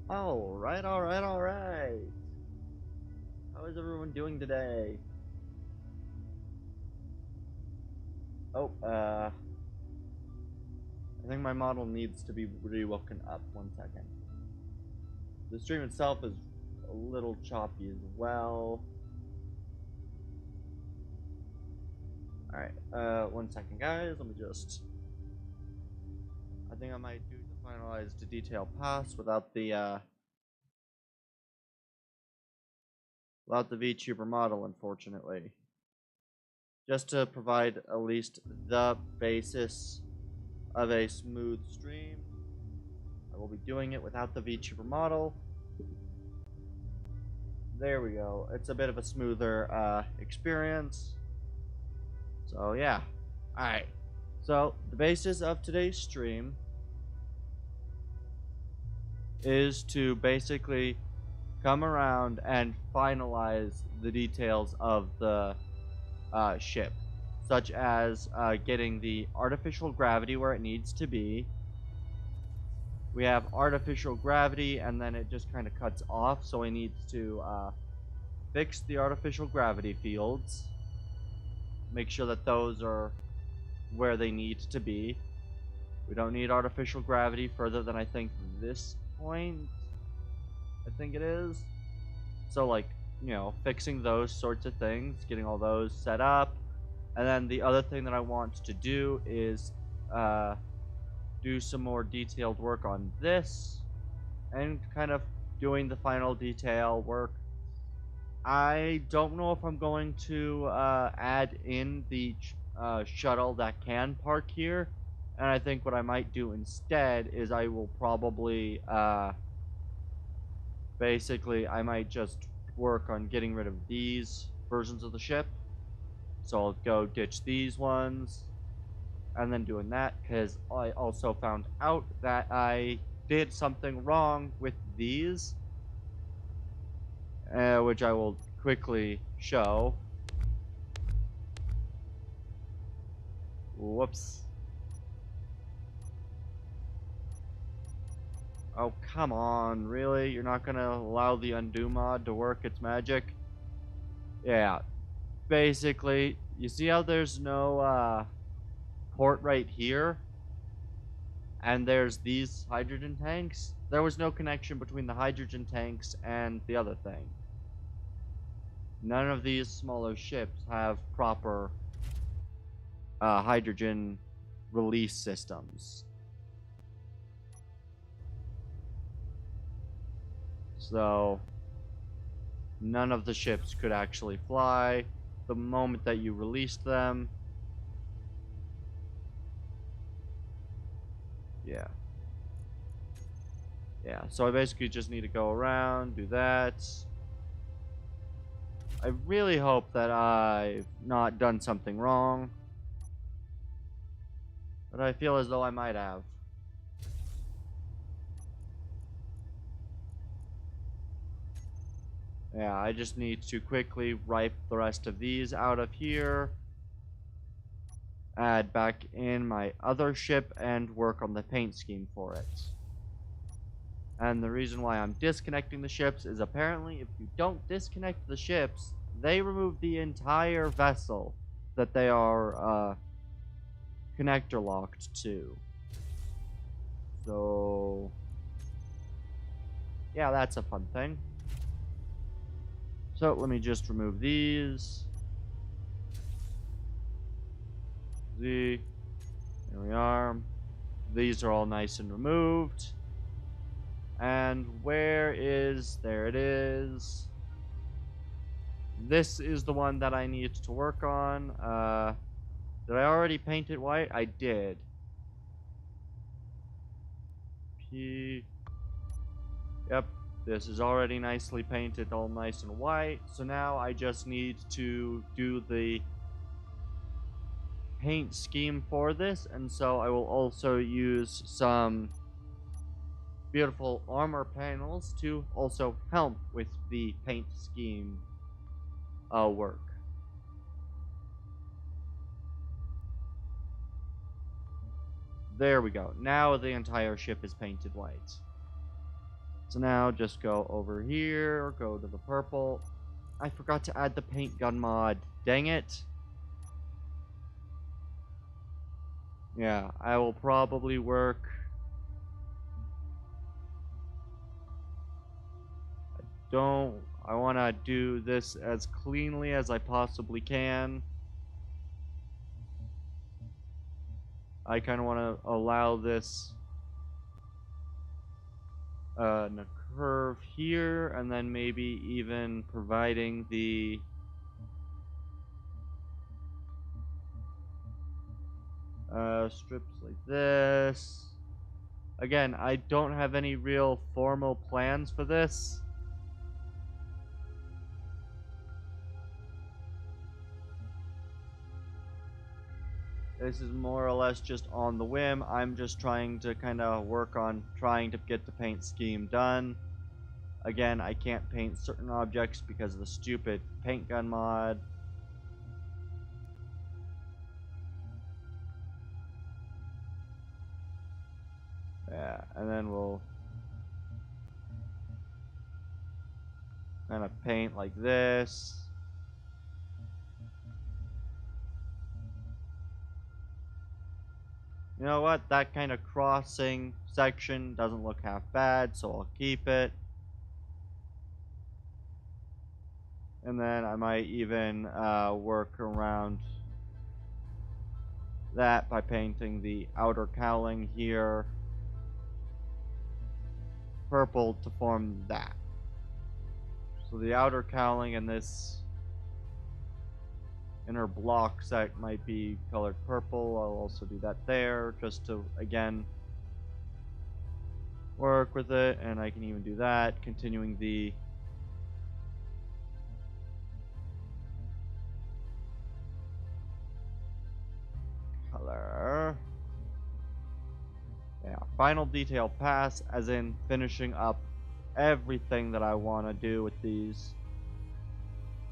Alright, alright, alright. How is everyone doing today? Oh, I think my model needs to be rewoken up. 1 second. The stream itself is a little choppy as well. Alright, 1 second, guys. Let me just. I think I might do the finalized detail pass without the VTuber model, unfortunately. Just to provide at least the basis of a smooth stream. I will be doing it without the VTuber model. There we go. It's a bit of a smoother experience. So yeah. Alright. So the basis of today's stream is to basically come around and finalize the details of the ship, such as getting the artificial gravity where it needs to be. We have artificial gravity, and then it just kind of cuts off, so it needs to fix the artificial gravity fields, make sure that those are where they need to be. We don't need artificial gravity further than I think this point. I think it is. So, like, you know, fixing those sorts of things, getting all those set up. And then the other thing that I want to do is do some more detailed work on this and kind of doing the final detail work. I don't know if I'm going to add in the shuttle that can park here. And I think what I might do instead is I will probably basically I might just work on getting rid of these versions of the ship. So I'll go ditch these ones and then doing that, because I also found out that I did something wrong with these, which I will quickly show. Whoops. Oh, come on, really? You're not gonna allow the undo mod to work its magic? Yeah. Basically, you see how there's no port right here? And there's these hydrogen tanks? There was no connection between the hydrogen tanks and the other thing. None of these smaller ships have proper hydrogen release systems. So, none of the ships could actually fly the moment that you released them. Yeah. Yeah, so I basically just need to go around, do that. I really hope that I've not done something wrong, but I feel as though I might have. Yeah, I just need to quickly wipe the rest of these out of here, add back in my other ship, and work on the paint scheme for it. And the reason why I'm disconnecting the ships is apparently if you don't disconnect the ships, they remove the entire vessel that they are connector locked to. So, yeah, that's a fun thing. So let me just remove these. There we are. These are all nice and removed. And where is... There it is. This is the one that I need to work on. Did I already paint it white? I did. Yep. This is already nicely painted, all nice and white. So now I just need to do the paint scheme for this. And so I will also use some beautiful armor panels to also help with the paint scheme work. There we go. Now the entire ship is painted white. So now just go over here, go to the purple. I forgot to add the paint gun mod. Dang it. Yeah, I will probably work. I want to do this as cleanly as I possibly can. I kind of want to allow this in a curve here, and then maybe even providing the strips like this. Again, I don't have any real formal plans for this. This is more or less just on the whim. I'm just trying to kind of work on trying to get the paint scheme done. Again, I can't paint certain objects because of the stupid paint gun mod. Yeah, and then we'll kind of paint like this. You know what? That kind of crossing section doesn't look half bad, so I'll keep it. And then I might even work around that by painting the outer cowling here purple to form that. So the outer cowling and this inner block set might be colored purple. I'll also do that there just to, again, work with it. And I can even do that, continuing the color. Yeah, final detail pass, as in finishing up everything that I want to do with these.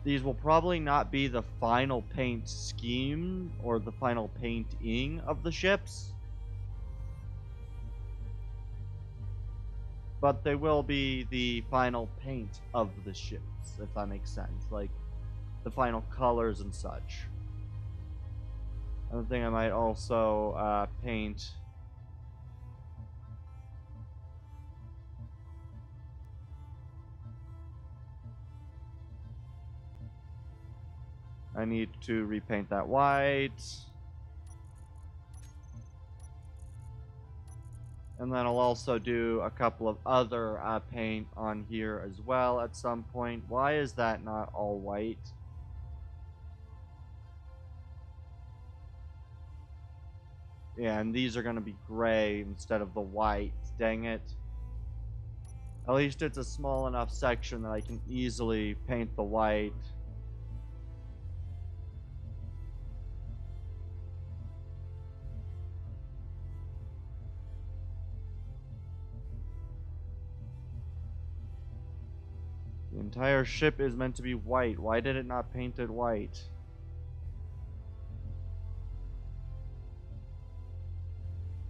These will probably not be the final paint scheme or the final painting of the ships, but they will be the final paint of the ships, if that makes sense. Like, the final colors and such. Another thing I might also paint. I need to repaint that white. And then I'll also do a couple of other paint on here as well at some point. Why is that not all white? Yeah, and these are going to be gray instead of the white. Dang it. At least it's a small enough section that I can easily paint the white. The entire ship is meant to be white. Why did it not paint it white?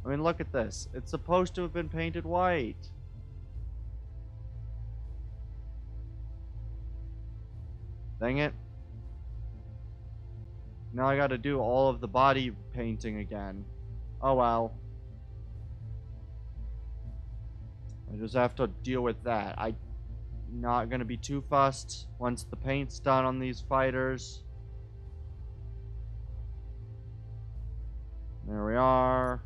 I mean, look at this. It's supposed to have been painted white. Dang it. Now I gotta do all of the body painting again. Oh well. I just have to deal with that. I'm not gonna be too fussed once the paint's done on these fighters. There we are.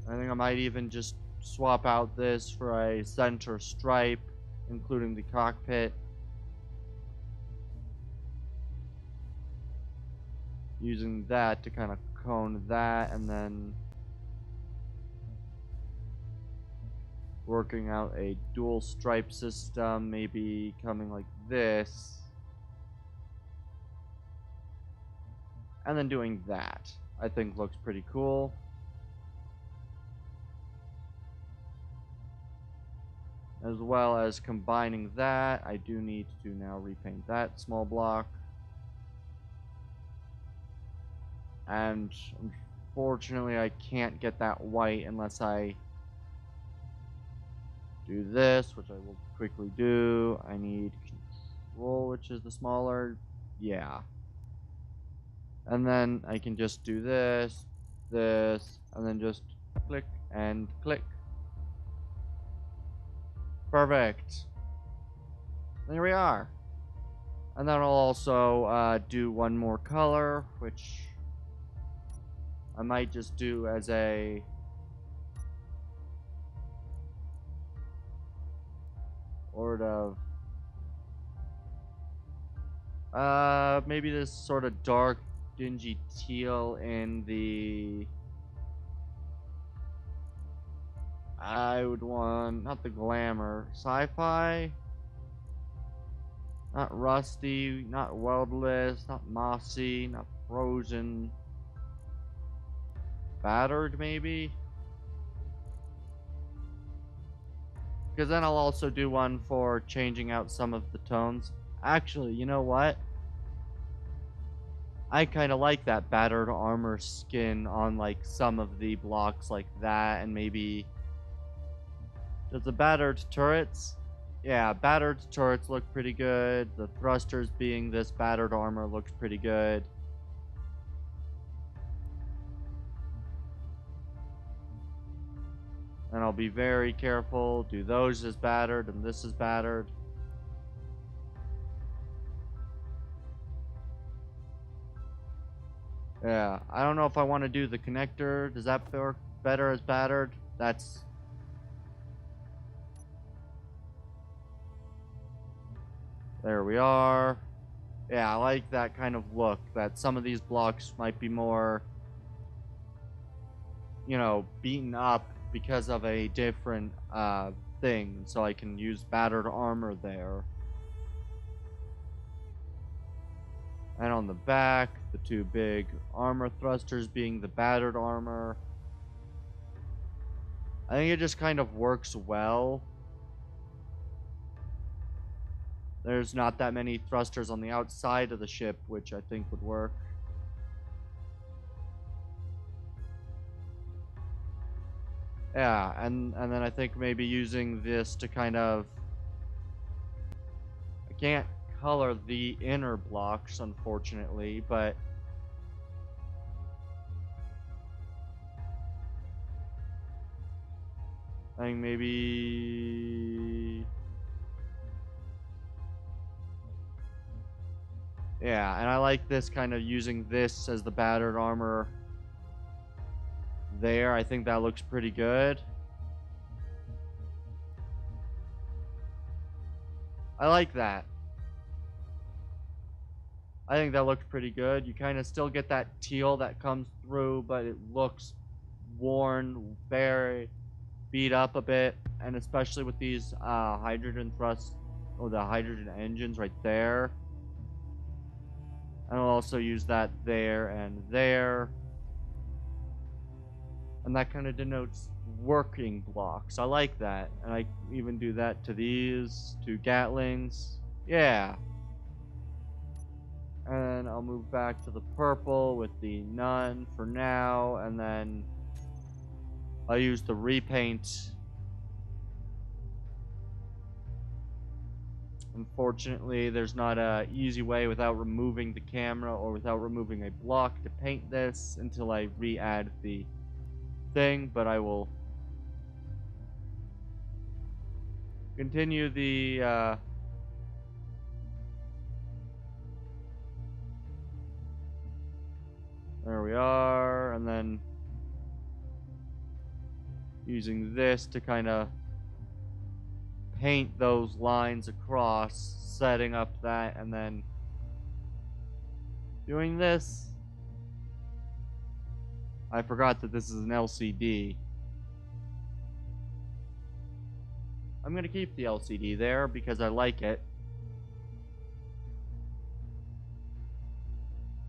I think I might even just swap out this for a center stripe, including the cockpit. Using that to kind of cone that, and then working out a dual stripe system, maybe coming like this. And then doing that, I think looks pretty cool. As well as combining that, I do need to now repaint that small block. And unfortunately, I can't get that white unless I do this, which I will quickly do. I need control, which is the smaller. Yeah. And then I can just do this, and then just click and click. Perfect. There we are. And then I'll also do one more color, which I might just do as a sort of maybe this sort of dark dingy teal in the I would want not the glamour sci-fi, not rusty, not weldless, not mossy, not frozen, battered maybe. Because then I'll also do one for changing out some of the tones. Actually, you know what? I kind of like that battered armor skin on like some of the blocks like that, and maybe does the battered turrets? Yeah, battered turrets look pretty good. The thrusters being this battered armor looks pretty good. And I'll be very careful. Do those as battered and this is battered. Yeah, I don't know if I want to do the connector. Does that work better as battered? That's... There we are. Yeah, I like that kind of look. That some of these blocks might be more, you know, beaten up because of a different thing. So I can use battered armor there. And on the back, the two big armor thrusters being the battered armor. I think it just kind of works well. There's not that many thrusters on the outside of the ship, which I think would work. Yeah, and then I think maybe using this to kind of... I can't color the inner blocks, unfortunately, but... I think maybe... Yeah, and I like this kind of using this as the battered armor there. I think that looks pretty good. I like that. I think that looks pretty good. You kind of still get that teal that comes through, but it looks worn, very beat up a bit, and especially with these hydrogen thrust or the hydrogen engines right there. And I'll also use that there and there. And that kind of denotes working blocks. I like that. And I even do that to these, to Gatlings. Yeah. And I'll move back to the purple with the none for now. And then I'll use the repaint. Unfortunately, there's not an easy way without removing the camera or without removing a block to paint this until I re-add the thing, but I will continue the there we are, and then using this to kind of paint those lines across, setting up that, and then doing this. I forgot that this is an LCD. I'm going to keep the LCD there because I like it.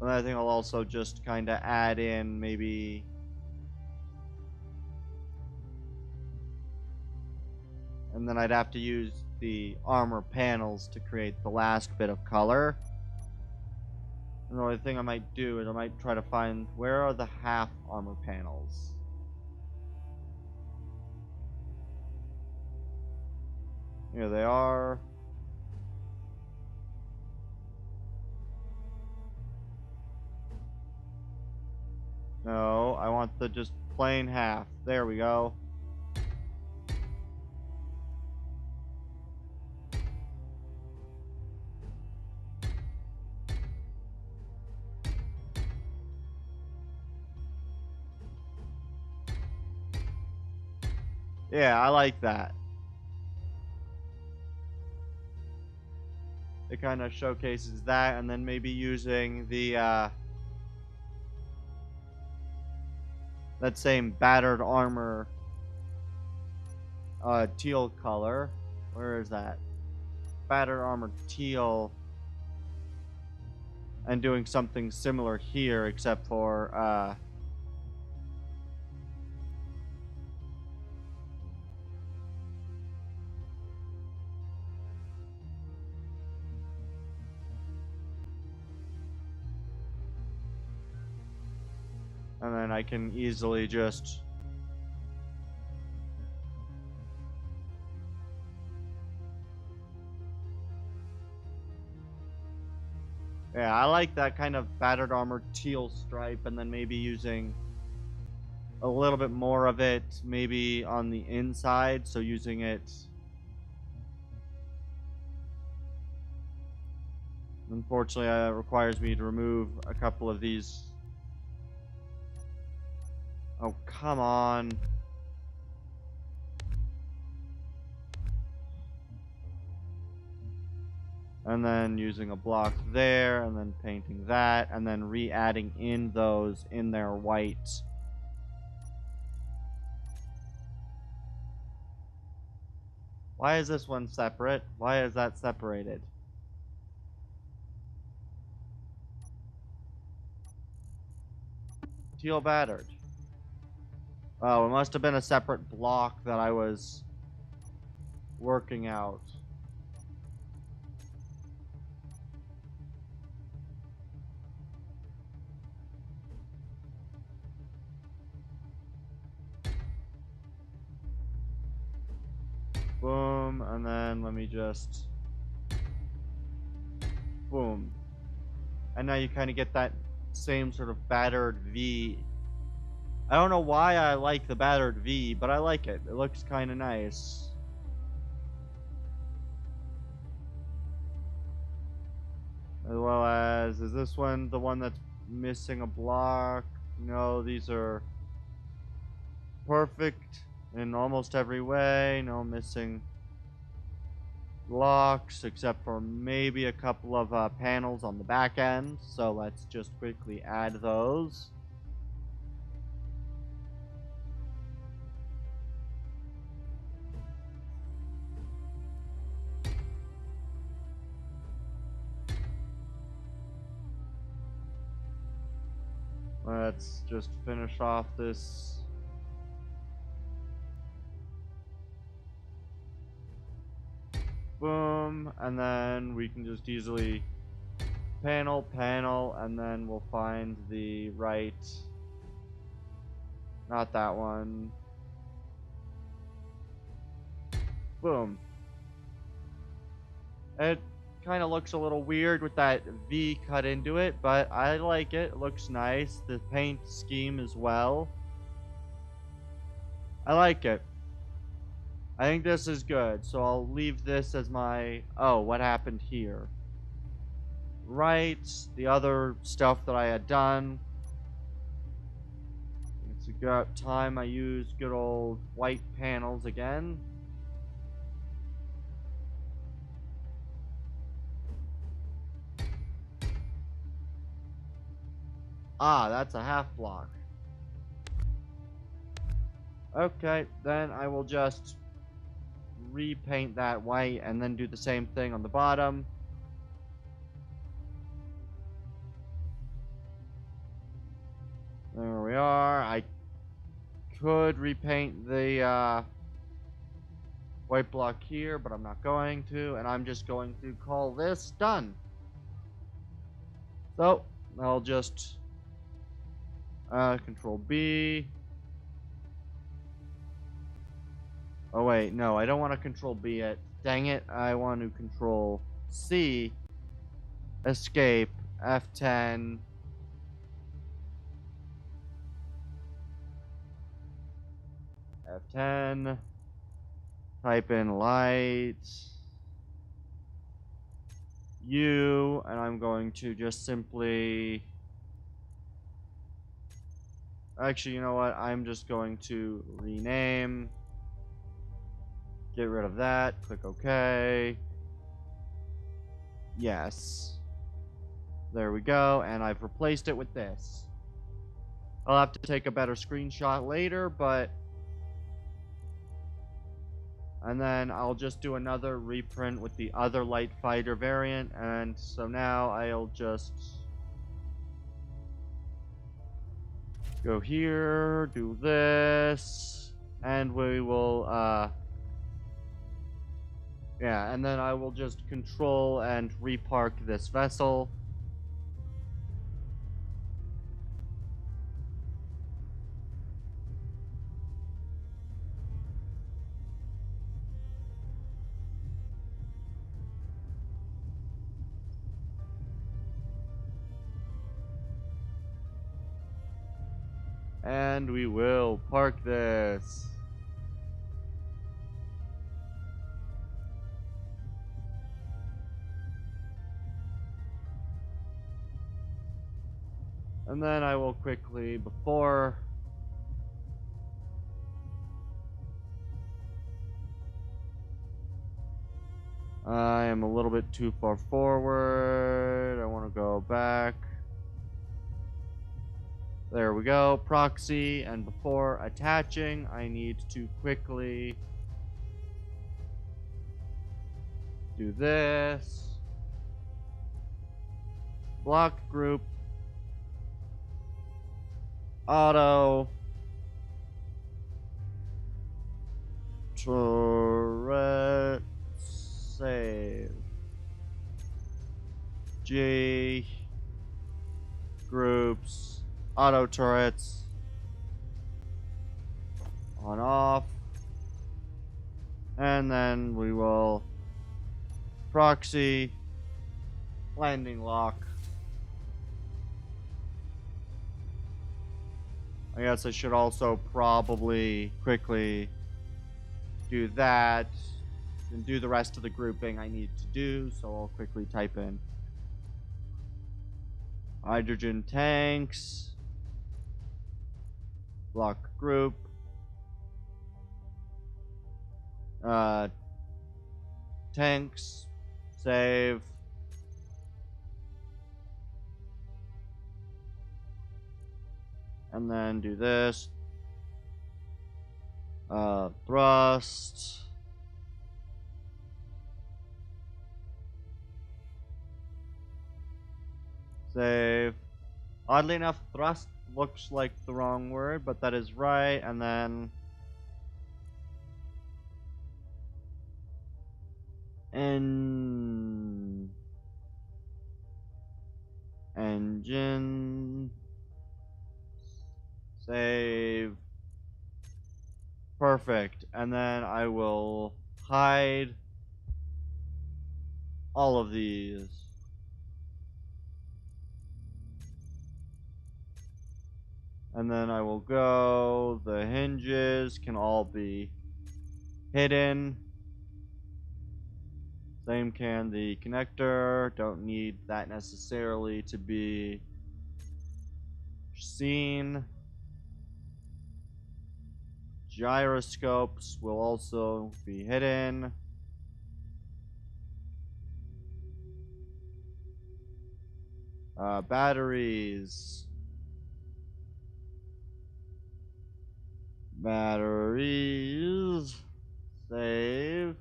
And I think I'll also just kind of add in maybe... And then I'd have to use the armor panels to create the last bit of color. And the only thing I might do is I might try to find where are the half armor panels. Here they are. No, I want the just plain half. There we go. Yeah, I like that. It kind of showcases that, and then maybe using the that same battered armor teal color. Where is that? Battered armor teal, and doing something similar here, except for and then I can easily just yeah, I like that kind of battered armor teal stripe, and then maybe using a little bit more of it maybe on the inside, so using it. Unfortunately, it requires me to remove a couple of these. Oh, come on. And then using a block there, and then painting that, and then re-adding in those in their white. Why is this one separate? Why is that separated? Teal battered. Oh, it must have been a separate block that I was working out. Boom, and then let me just boom. And now you kind of get that same sort of battered V. I don't know why I like the battered V, but I like it. It looks kind of nice. As well as, is this one the one that's missing a block? No, these are perfect in almost every way. No missing blocks, except for maybe a couple of panels on the back end. So let's just quickly add those. Let's just finish off this. Boom, and then we can just easily panel, and then we'll find the right, not that one. Boom. It kind of looks a little weird with that V cut into it, but I like it. It looks nice. The paint scheme as well. I like it. I think this is good, so I'll leave this as my... Oh, what happened here? Right, the other stuff that I had done. It's about time I use good old white panels again. Ah, that's a half block. Okay, then I will just repaint that white and then do the same thing on the bottom. There we are. I could repaint the white block here, but I'm not going to, and I'm just going to call this done. So I'll just Control B. Oh wait, no, I don't want to Control B it. Dang it, I want to control C, escape, F10. F10, type in light, U, and I'm going to just simply, actually, you know what, I'm just going to rename, get rid of that, click OK, yes, there we go, and I've replaced it with this. I'll have to take a better screenshot later, but and then I'll just do another reprint with the other light fighter variant, and so now I'll just go here, do this, and we will yeah, and then I will just control and repark this vessel. And we will park this. And then I will quickly, before I am a little bit too far forward, I want to go back. There we go, proxy, and before attaching, I need to quickly do this. Block group, auto, turret, save, G, groups, auto turrets, on off, and then we will proxy, landing lock. I guess I should also probably quickly do that and do the rest of the grouping I need to do, so I'll quickly type in hydrogen tanks, block group, tanks, save, and then do this, thrust, save. Oddly enough, thrust looks like the wrong word, but that is right, and then engine, save, perfect, and then I will hide all of these. And then I will go, the hinges can all be hidden. Same can the connector, don't need that necessarily to be seen. Gyroscopes will also be hidden. Batteries. Save.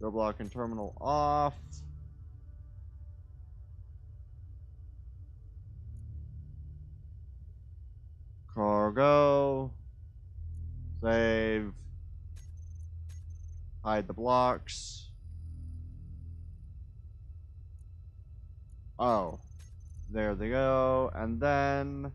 Go block and terminal off. Cargo. Save. Hide the blocks. Oh. There they go. And then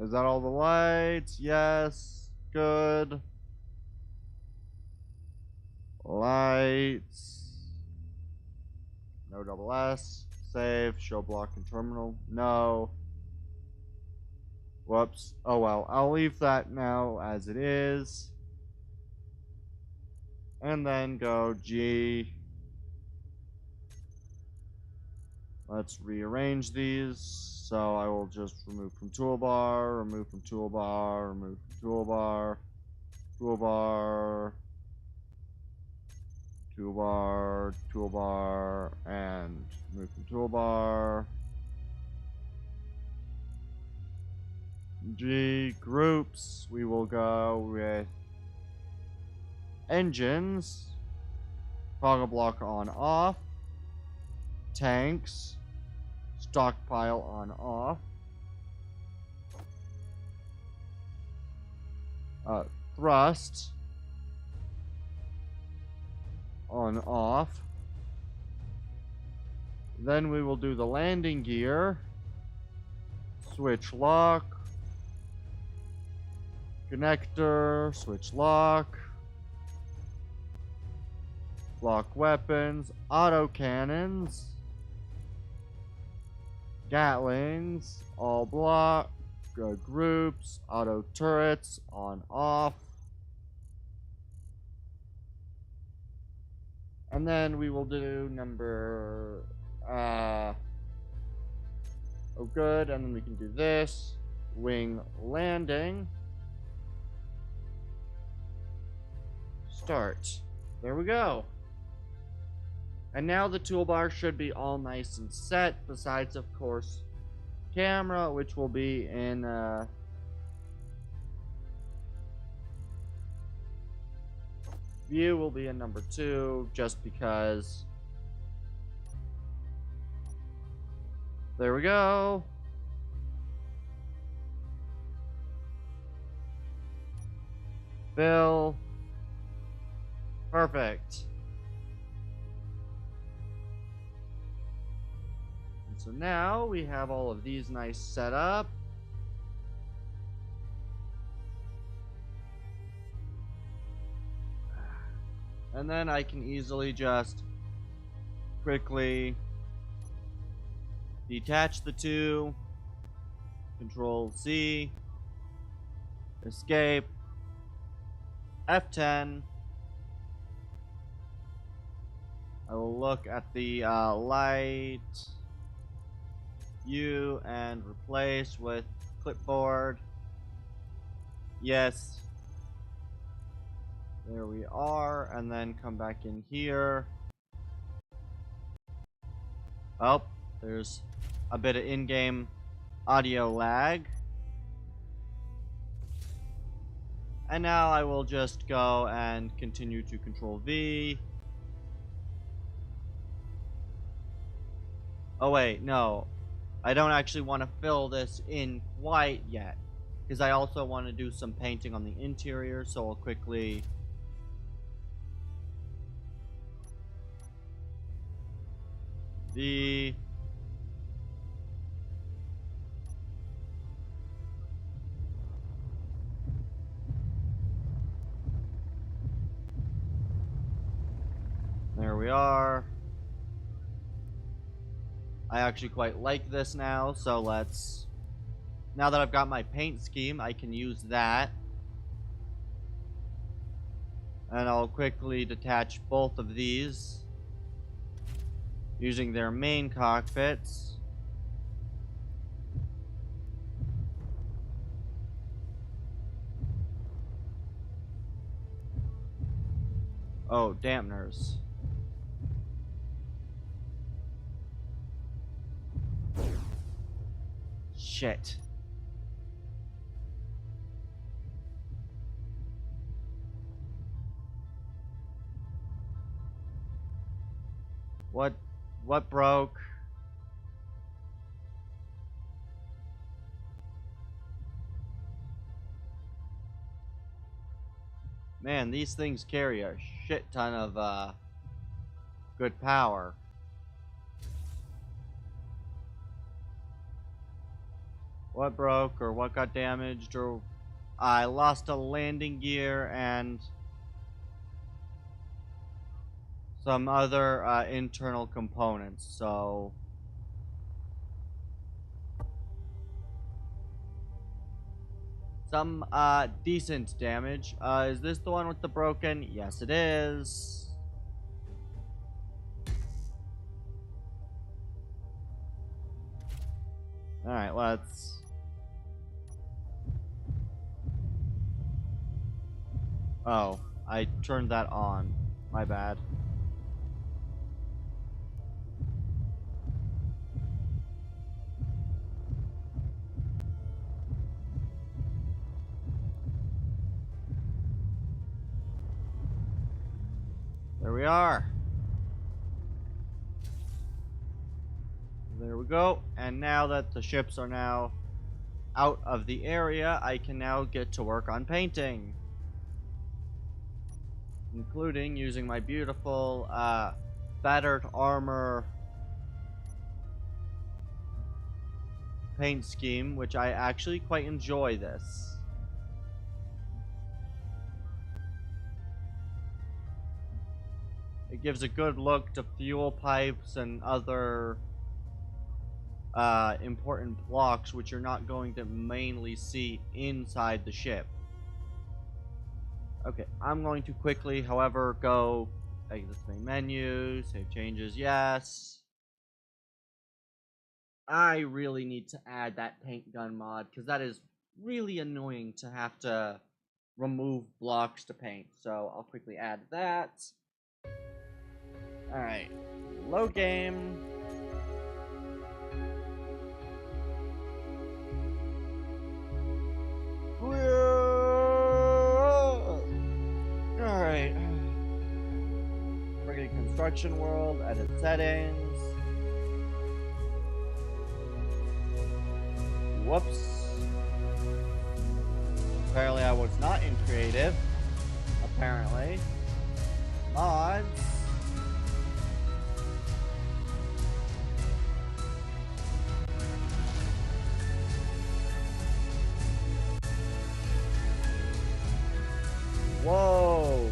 Is that all the lights? Yes. Good. Lights. No double S. Save. Show block and terminal. No. Whoops. Oh well. I'll leave that now as it is. And then go G. Let's rearrange these. So I will just remove from toolbar, remove from toolbar, remove from toolbar, toolbar, toolbar, toolbar, and move from toolbar. G groups, we will go with engines, toggle block on off, tanks, stockpile on off, thrust on off. Then we will do the landing gear, switch lock, connector, switch lock, block weapons, auto cannons, Gatlings, all block, groups, auto turrets, on off. And then we will do number, oh good, and then we can do this, wing landing. Start. There we go. And now the toolbar should be all nice and set, besides, of course, camera, which will be in, view will be in number 2, just because. There we go. Fill. Perfect. So now we have all of these nice set up. And then I can easily just quickly detach the two. Control C. Escape. F10. I will look at the light. U and replace with clipboard. Yes. There we are, and then come back in here. Oh, there's a bit of in-game audio lag. And now I will just go and continue to Control V. Oh wait, no. I don't actually want to fill this in quite yet, because I also want to do some painting on the interior, so I'll quickly there we are. I actually quite like this now, so let's, now that I've got my paint scheme, I can use that. And I'll quickly detach both of these using their main cockpits. Oh, dampeners. Shit. What broke? Man, these things carry a shit ton of good power. what broke or what got damaged, or I lost a landing gear and some other internal components. So some decent damage. Is this the one with the broken? Yes, it is. Alright, let's... Oh, I turned that on. My bad. There we are. There we go. And now that the ships are now out of the area, I can now get to work on painting. Including using my beautiful, battered armor paint scheme, which I actually quite enjoy this. It gives a good look to fuel pipes and other important blocks which you're not going to mainly see inside the ship. Okay, I'm going to quickly, however, go exit the main menu, save changes, yes. I really need to add that paint gun mod, because that is really annoying to have to remove blocks to paint. So I'll quickly add that. Alright, load game. Alright. Regular construction world, edit settings. Whoops. Apparently I was not in creative. Apparently. Mods. Whoa.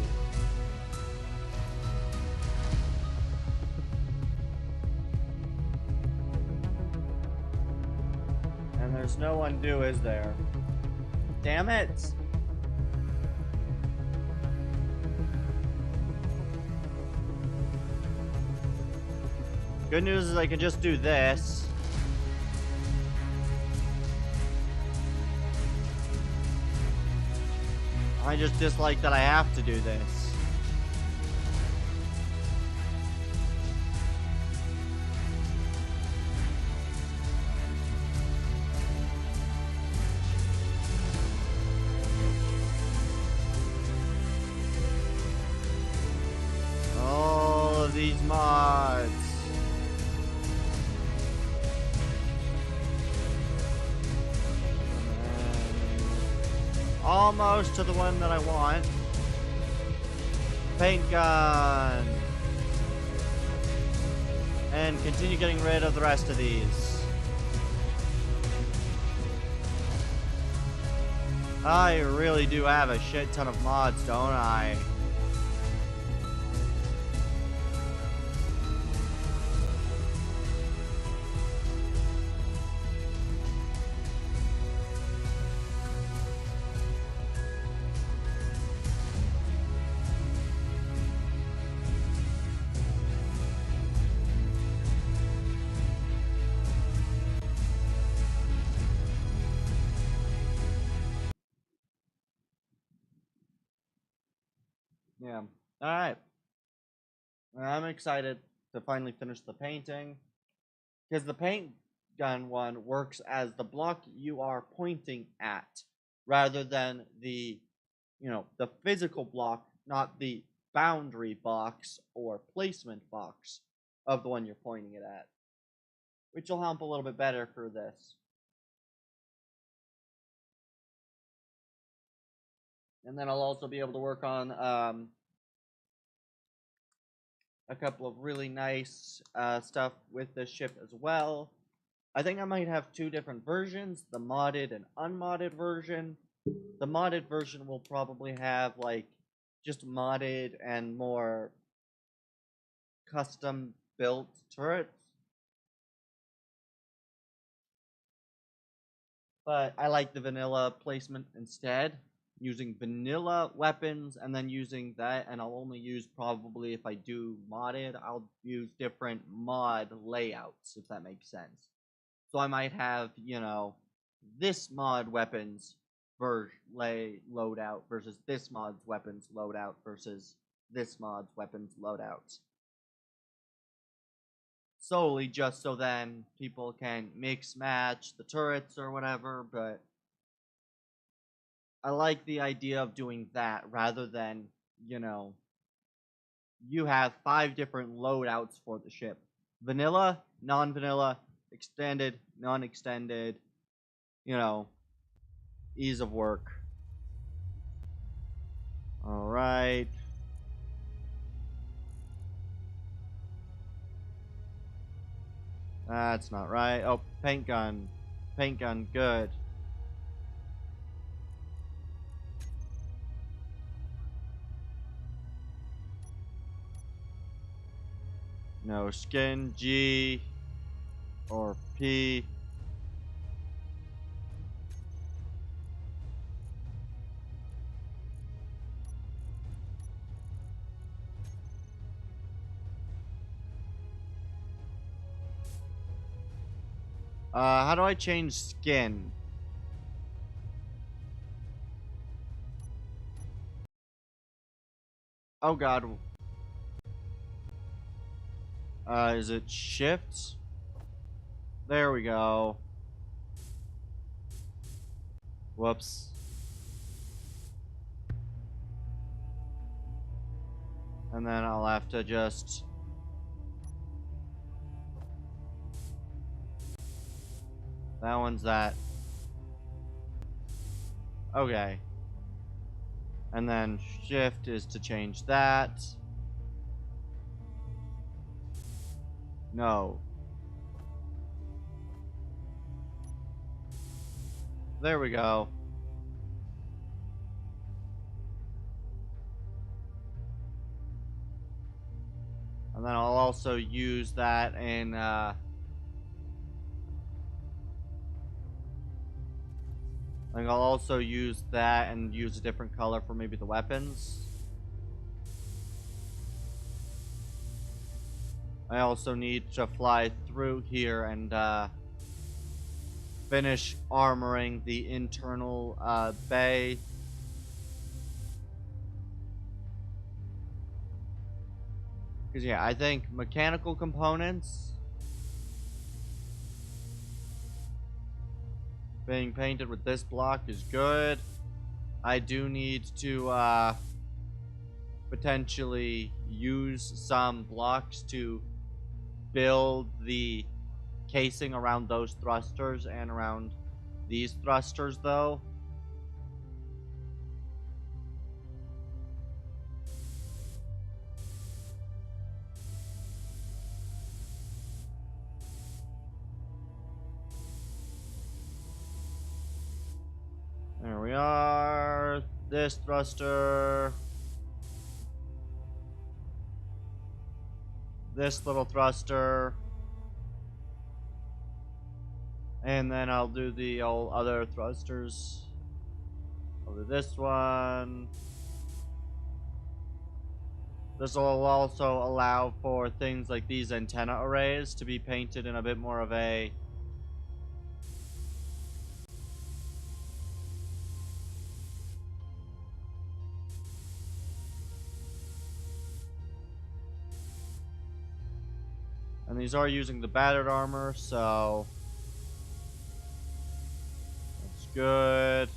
And there's no undo, is there? Damn it! Good news is I can just do this. I just dislike that I have to do this. All of these mods. Almost to the one that I want. Paint gun. And continue getting rid of the rest of these. I really do have a shit ton of mods, don't I? Yeah. Alright. I'm excited to finally finish the painting. Because the paint gun one works as the block you are pointing at, rather than the, the physical block, not the boundary box or placement box of the one you're pointing it at. Which will help a little bit better for this. And then I'll also be able to work on a couple of really nice stuff with this ship as well. I think I might have two different versions, the modded and unmodded version. The modded version will probably have, like, just modded and more custom built turrets. But I like the vanilla placement instead, using vanilla weapons and then using that, and I'll only use, probably if I do modded, I'll use different mod layouts, if that makes sense. So I might have, this mod weapons loadout versus this mod's weapons loadout versus this mod's weapons loadout. Solely just so then people can mix match the turrets or whatever, but I like the idea of doing that rather than, you have 5 different loadouts for the ship. Vanilla, non-vanilla, extended, non-extended, ease of work. Alright. That's not right. Oh, paint gun. Paint gun, good. No skin, G or P. How do I change skin? Oh god. Is it shift? There we go. Whoops. And then I'll have to just... That one's that. Okay. And then shift is to change that. No. There we go. And then I'll also use that in, I think I'll also use that and use a different color for maybe the weapons. I also need to fly through here and finish armoring the internal bay. Because, yeah, I think mechanical components being painted with this block is good. I do need to potentially use some blocks to build the casing around those thrusters and around these thrusters, though. There we are. This thruster. This little thruster. And then I'll do the old other thrusters. I'll do this one. This will also allow for things like these antenna arrays to be painted in a bit more of a and these are using the battered armor, so that's good.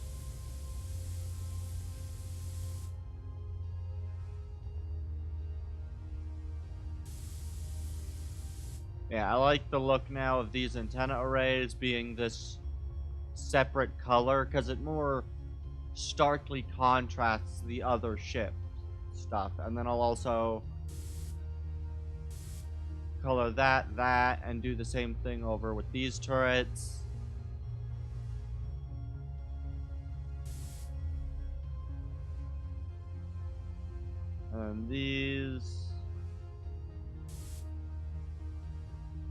Yeah, I like the look now of these antenna arrays being this separate color because it more starkly contrasts the other ship stuff. And then I'll also color that, and do the same thing over with these turrets. And these.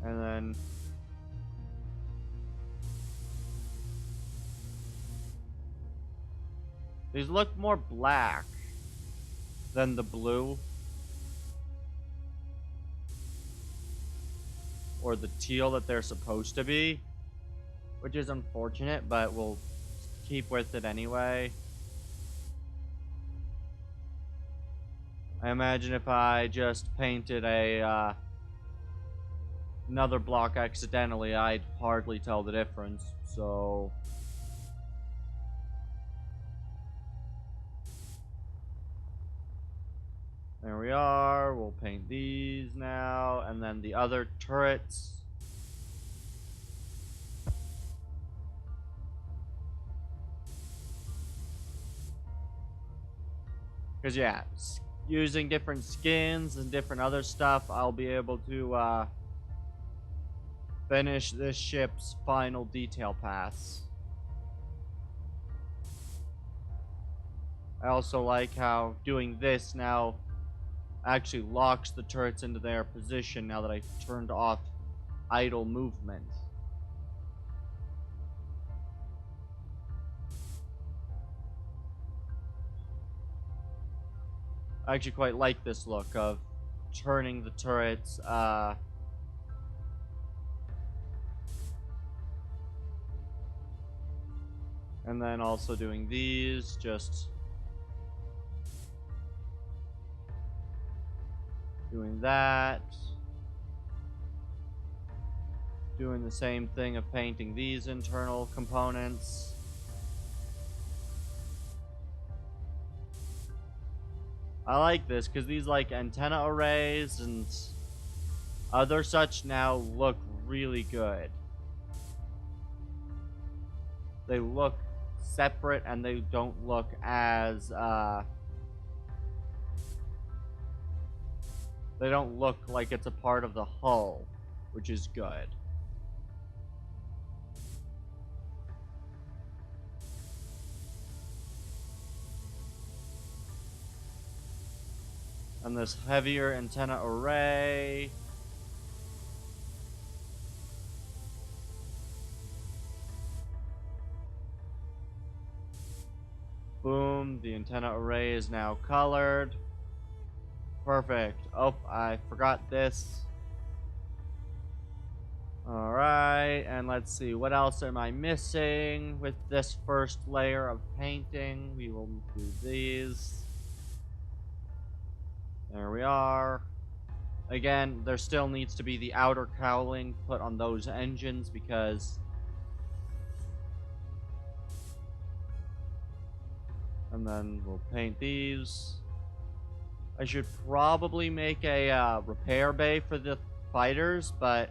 And then these look more black than the blue. Or the teal that they're supposed to be. Which is unfortunate, but we'll keep with it anyway. I imagine if I just painted a another block accidentally, I'd hardly tell the difference. So there we are. We'll paint these now, and then the other turrets. Because yeah, using different skins and different other stuff, I'll be able to finish this ship's final detail pass. I also like how doing this now actually locks the turrets into their position now that I've turned off idle movement. I actually quite like this look of turning the turrets, and then also doing these, just doing that. Doing the same thing of painting these internal components. I like this because these like antenna arrays and other such now look really good. They look separate and they don't look as they don't look like it's a part of the hull, which is good. And this heavier antenna array. Boom, the antenna array is now colored. Perfect. Oh, I forgot this. Alright, and let's see, what else am I missing with this first layer of painting? We will do these. There we are. Again, there still needs to be the outer cowling put on those engines because... And then we'll paint these. I should probably make a repair bay for the fighters, but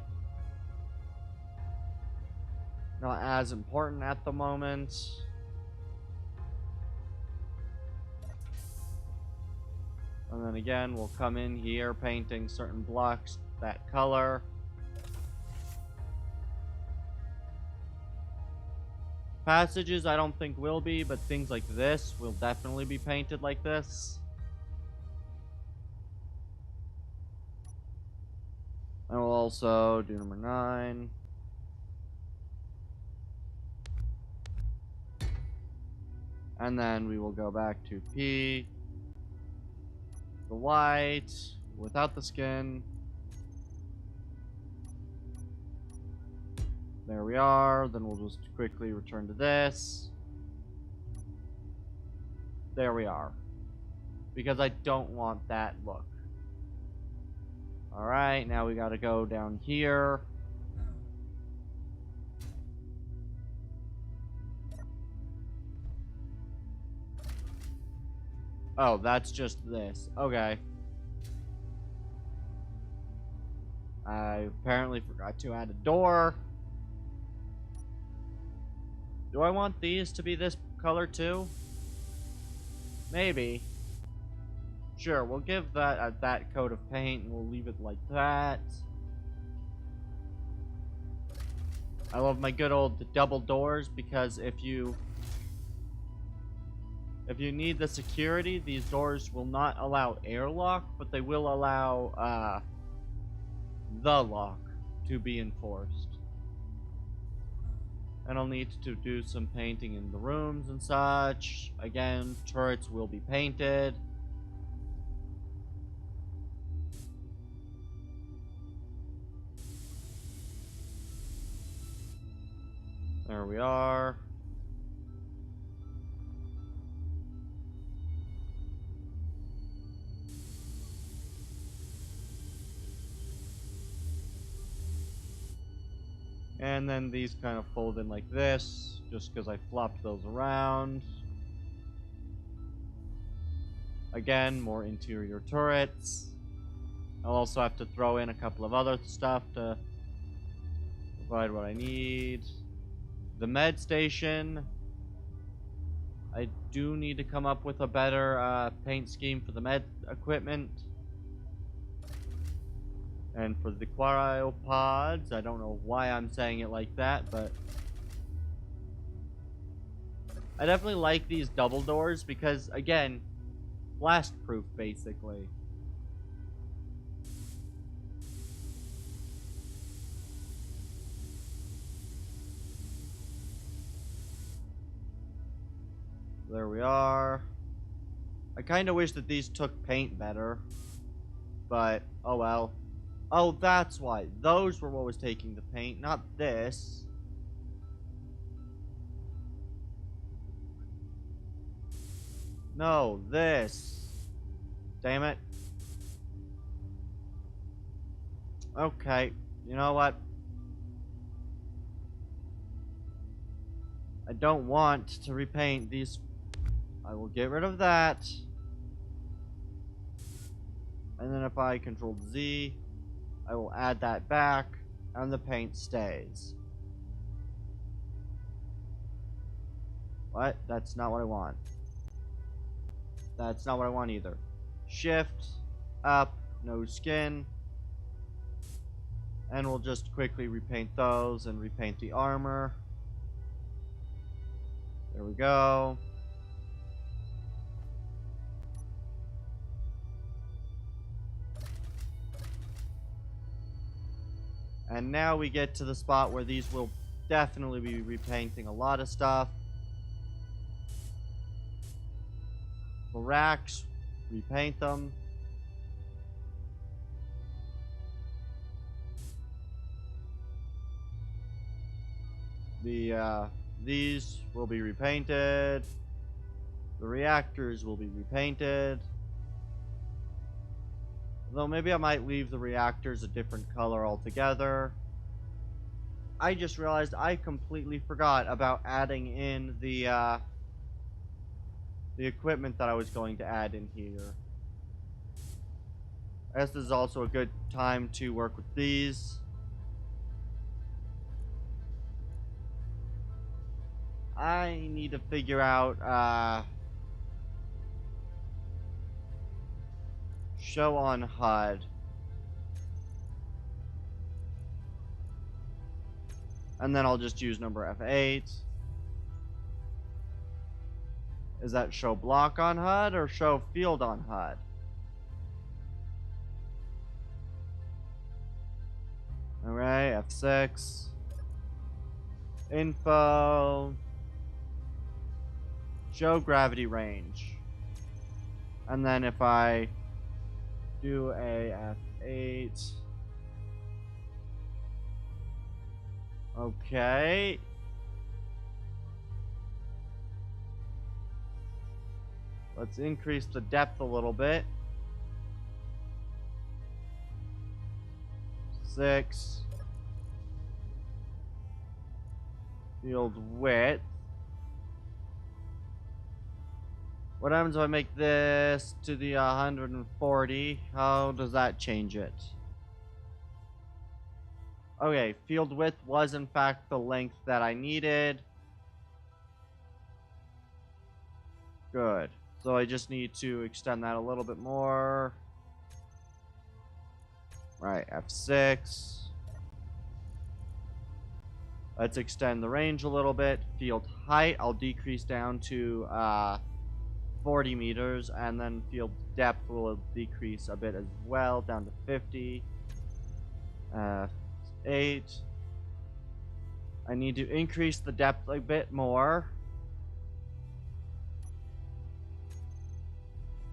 not as important at the moment. And then again, we'll come in here painting certain blocks that color. Passages I don't think will be, but things like this will definitely be painted like this. And we'll also do number 9. And then we will go back to P. The white, without the skin. There we are. Then we'll just quickly return to this. There we are. Because I don't want that look. Alright, now we gotta go down here. Oh, that's just this. Okay. I apparently forgot to add a door. Do I want these to be this color too? Maybe. Sure, we'll give that that coat of paint and we'll leave it like that. I love my good old double doors because if you need the security, these doors will not allow airlock, but they will allow the lock to be enforced. And I'll need to do some painting in the rooms and such. Again, turrets will be painted. There we are. And then these kind of fold in like this, just because I flopped those around. Again, more interior turrets. I'll also have to throw in a couple of other stuff to provide what I need. The med station. I do need to come up with a better paint scheme for the med equipment. And for the cryopods, I don't know why I'm saying it like that, but I definitely like these double doors because, again, blast proof basically. There we are. I kind of wish that these took paint better, but oh well. Oh, that's why. Those were what was taking the paint, not this. No, this. Damn it. Okay, you know what? I don't want to repaint these. I will get rid of that. And then if I control Z, I will add that back, and the paint stays. What? That's not what I want. That's not what I want either. Shift, up, no skin. And we'll just quickly repaint those and repaint the armor. There we go. And now we get to the spot where these will definitely be repainting a lot of stuff. The racks, repaint them. These will be repainted. The reactors will be repainted. Though maybe I might leave the reactors a different color altogether. I just realized I completely forgot about adding in the equipment that I was going to add in here. I guess this is also a good time to work with these. I need to figure out show on HUD. And then I'll just use number F8. Is that show block on HUD or show field on HUD? Alright, F6. Info. Show gravity range. And then if I do a F8. Okay. Let's increase the depth a little bit. 6. Field width. What happens if I make this to the 140? How does that change it? Okay, field width was in fact the length that I needed. Good. So I just need to extend that a little bit more. Right, F6. Let's extend the range a little bit. Field height, I'll decrease down to 40 meters, and then field depth will decrease a bit as well, down to 50. 8. I need to increase the depth a bit more.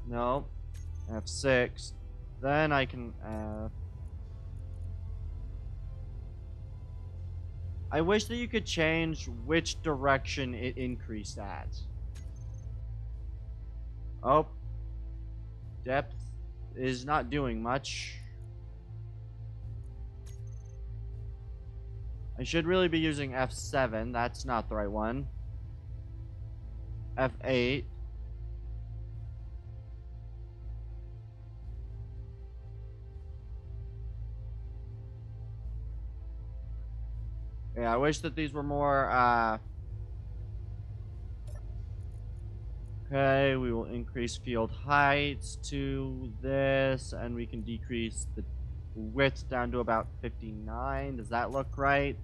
No. F6. Then I can I wish that you could change which direction it increased at. Oh. Depth is not doing much. I should really be using F7. That's not the right one. F8. Yeah, I wish that these were more, okay, we will increase field heights to this, and we can decrease the width down to about 59. Does that look right?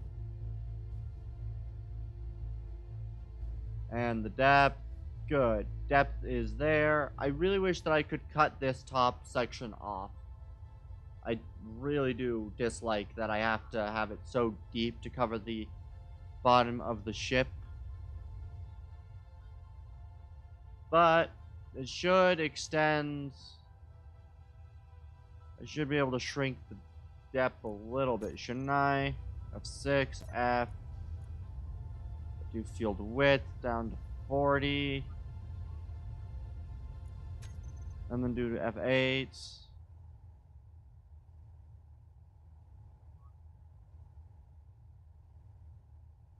And the depth, good. Depth is there. I really wish that I could cut this top section off. I really do dislike that I have to have it so deep to cover the bottom of the ship. But it should extend. I should be able to shrink the depth a little bit, shouldn't I? F6, F. Do field width down to 40. And then do F8.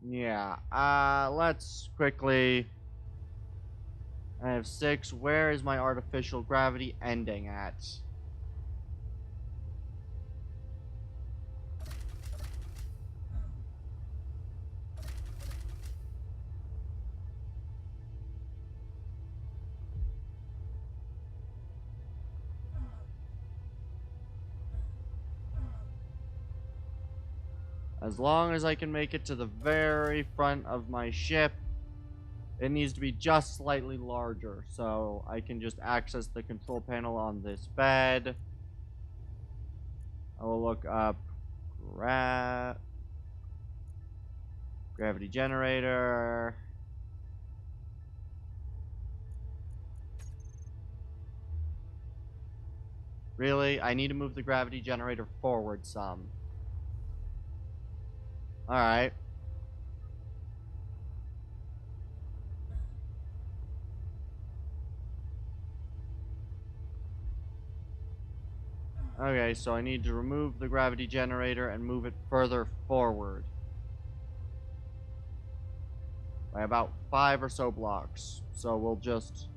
Yeah, let's quickly. I have 6. Where is my artificial gravity ending at? As long as I can make it to the very front of my ship, it needs to be just slightly larger, so I can just access the control panel on this bed. I will look up gravity generator. Really? I need to move the gravity generator forward some. Alright. Okay, so I need to remove the gravity generator and move it further forward. By about 5 or so blocks. So we'll just...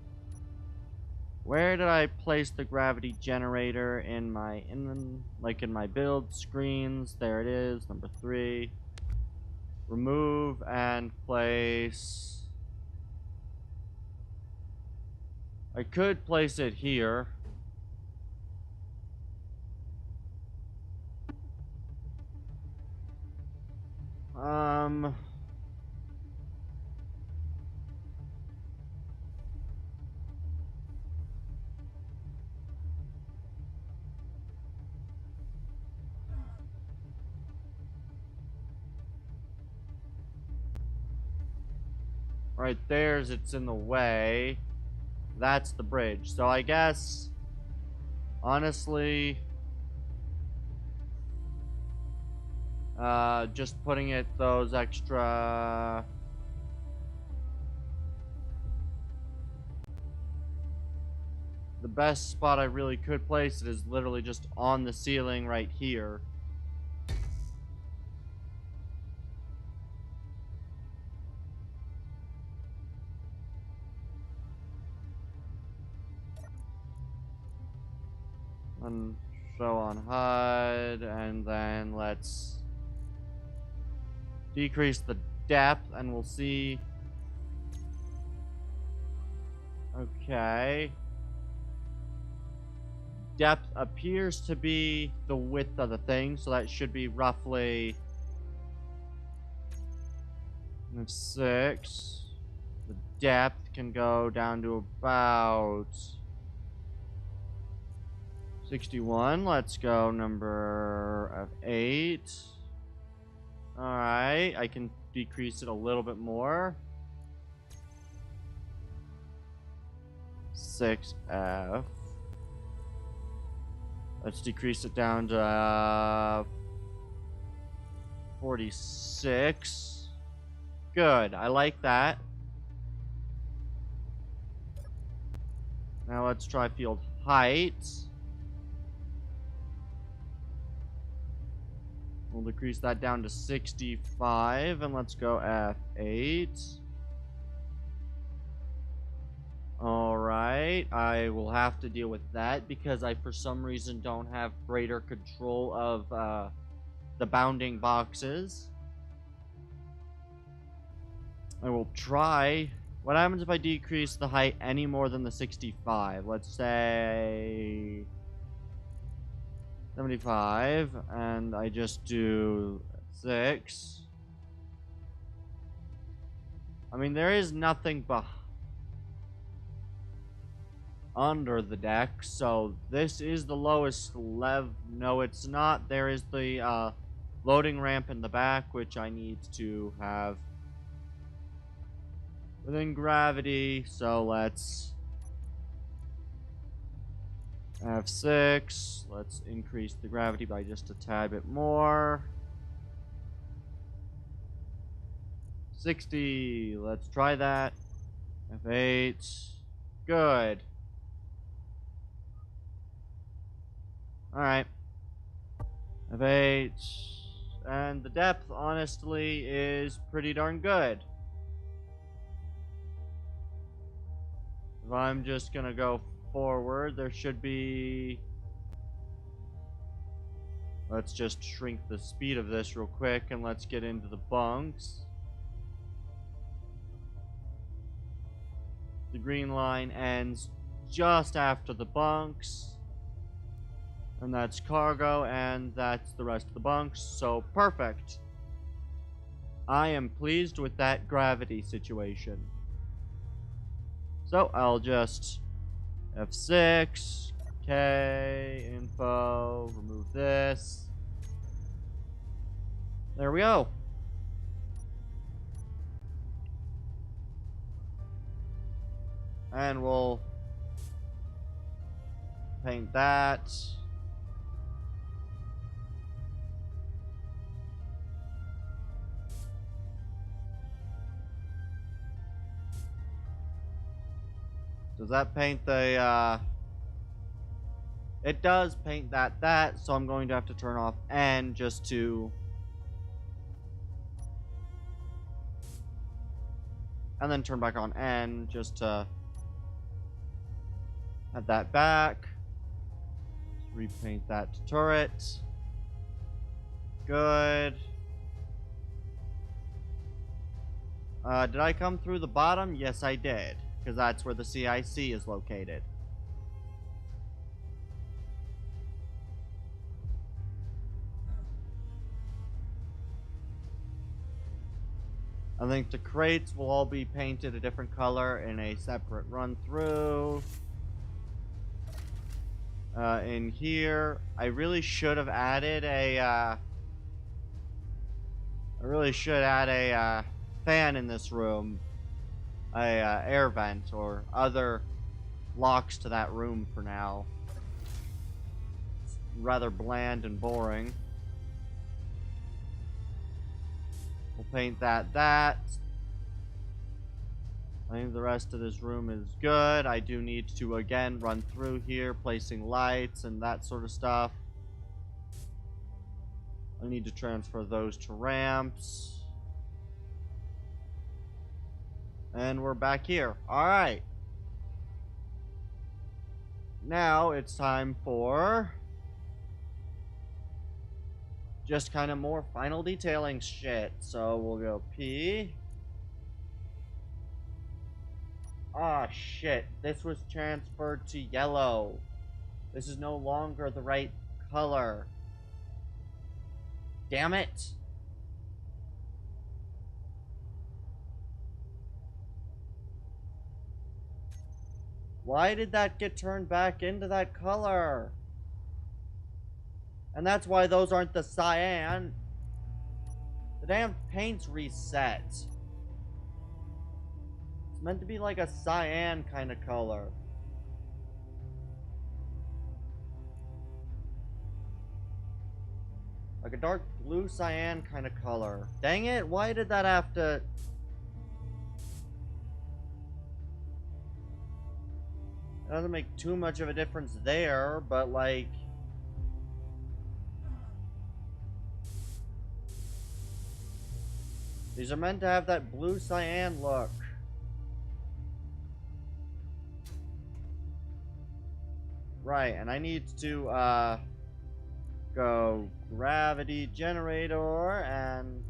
Where did I place the gravity generator in my... in my build screens? There it is, number 3. Remove and place... I could place it here. Right there's it's in the way. That's the bridge. So I guess, honestly, just putting it those extra... The best spot I really could place it is literally just on the ceiling right here. And show on HUD, and then let's decrease the depth, and we'll see. Okay. Depth appears to be the width of the thing, so that should be roughly That's 6. The depth can go down to about 61. Let's go number of 8. Alright, I can decrease it a little bit more. 6F. Let's decrease it down to 46. Good, I like that. Now let's try field height. We'll decrease that down to 65, and let's go F8. Alright, I will have to deal with that because I, for some reason, don't have greater control of the bounding boxes. I will try. What happens if I decrease the height any more than the 65? Let's say 75, and I just do 6. I mean, there is nothing under the deck, so this is the lowest level. No, it's not. There is the loading ramp in the back, which I need to have within gravity, so let's F6. Let's increase the gravity by just a tad bit more. 60. Let's try that. F8. Good. Alright. F8. And the depth, honestly, is pretty darn good. If I'm just gonna go forward, there should be... Let's just shrink the speed of this real quick, and let's get into the bunks. The green line ends just after the bunks. And that's cargo, and that's the rest of the bunks, so perfect. I am pleased with that gravity situation. So I'll just F6, K, info, remove this. There we go. And we'll paint that. Does that paint the, It does paint that, so I'm going to have to turn off N just to... And then turn back on N just to have that back. Let's repaint that to turret. Good. Did I come through the bottom? Yes, I did. Because that's where the CIC is located. I think the crates will all be painted a different color in a separate run through. In here, I really should have added a fan in this room. Air vent or other locks to that room for now. It's rather bland and boring. We'll paint that. I think the rest of this room is good. I do need to again run through here, placing lights and that sort of stuff. I need to transfer those to ramps. And we're back here. Alright. Now it's time for just kind of more final detailing shit. So we'll go P. Ah, shit. This was transferred to yellow. This is no longer the right color. Damn it. Why did that get turned back into that color? And that's why those aren't the cyan. The damn paint's reset. It's meant to be like a cyan kind of color. Like a dark blue cyan kind of color. Dang it, why did that have to... It doesn't make too much of a difference there, but like... These are meant to have that blue cyan look. Right, and I need to, go gravity generator and...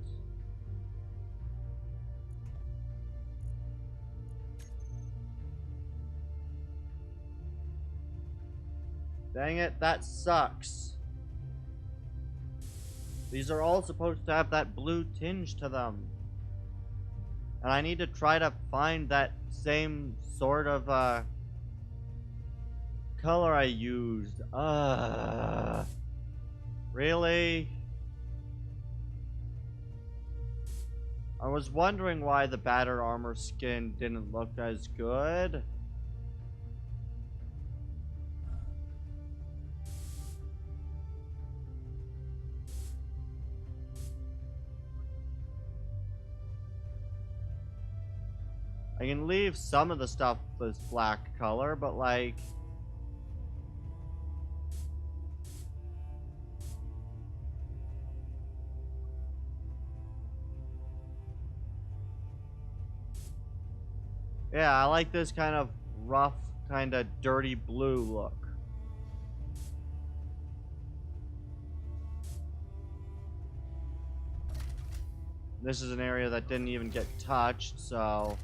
Dang it, that sucks. These are all supposed to have that blue tinge to them. And I need to try to find that same sort of, color I used. Really? I was wondering why the battered armor skin didn't look as good. I can leave some of the stuff this black color, but like... Yeah, I like this kind of rough, kind of dirty blue look. This is an area that didn't even get touched, so...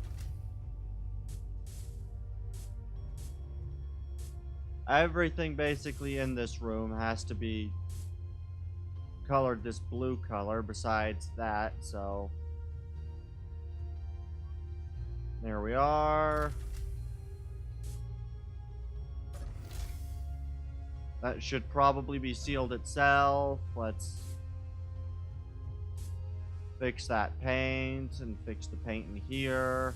Everything basically in this room has to be colored this blue color besides that, so... There we are. That should probably be sealed itself. Let's fix that paint and fix the paint in here.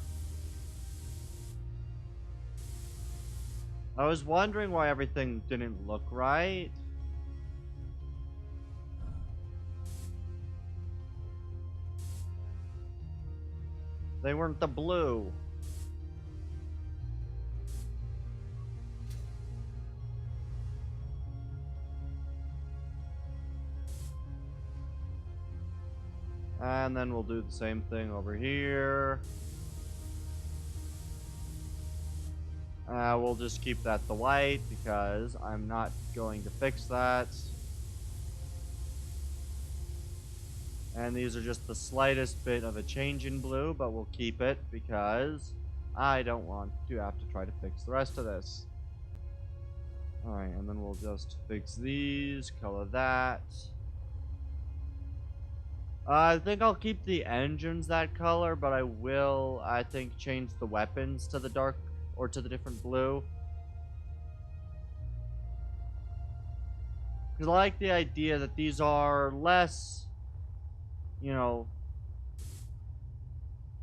I was wondering why everything didn't look right. They weren't the blue. And then we'll do the same thing over here. We'll just keep that the white because I'm not going to fix that. And these are just the slightest bit of a change in blue, but we'll keep it because I don't want to have to try to fix the rest of this. Alright, and then we'll just fix these, color that. I think I'll keep the engines that color, but I will, I think, change the weapons to the dark, or to the different blue. Because I like the idea that these are less, you know...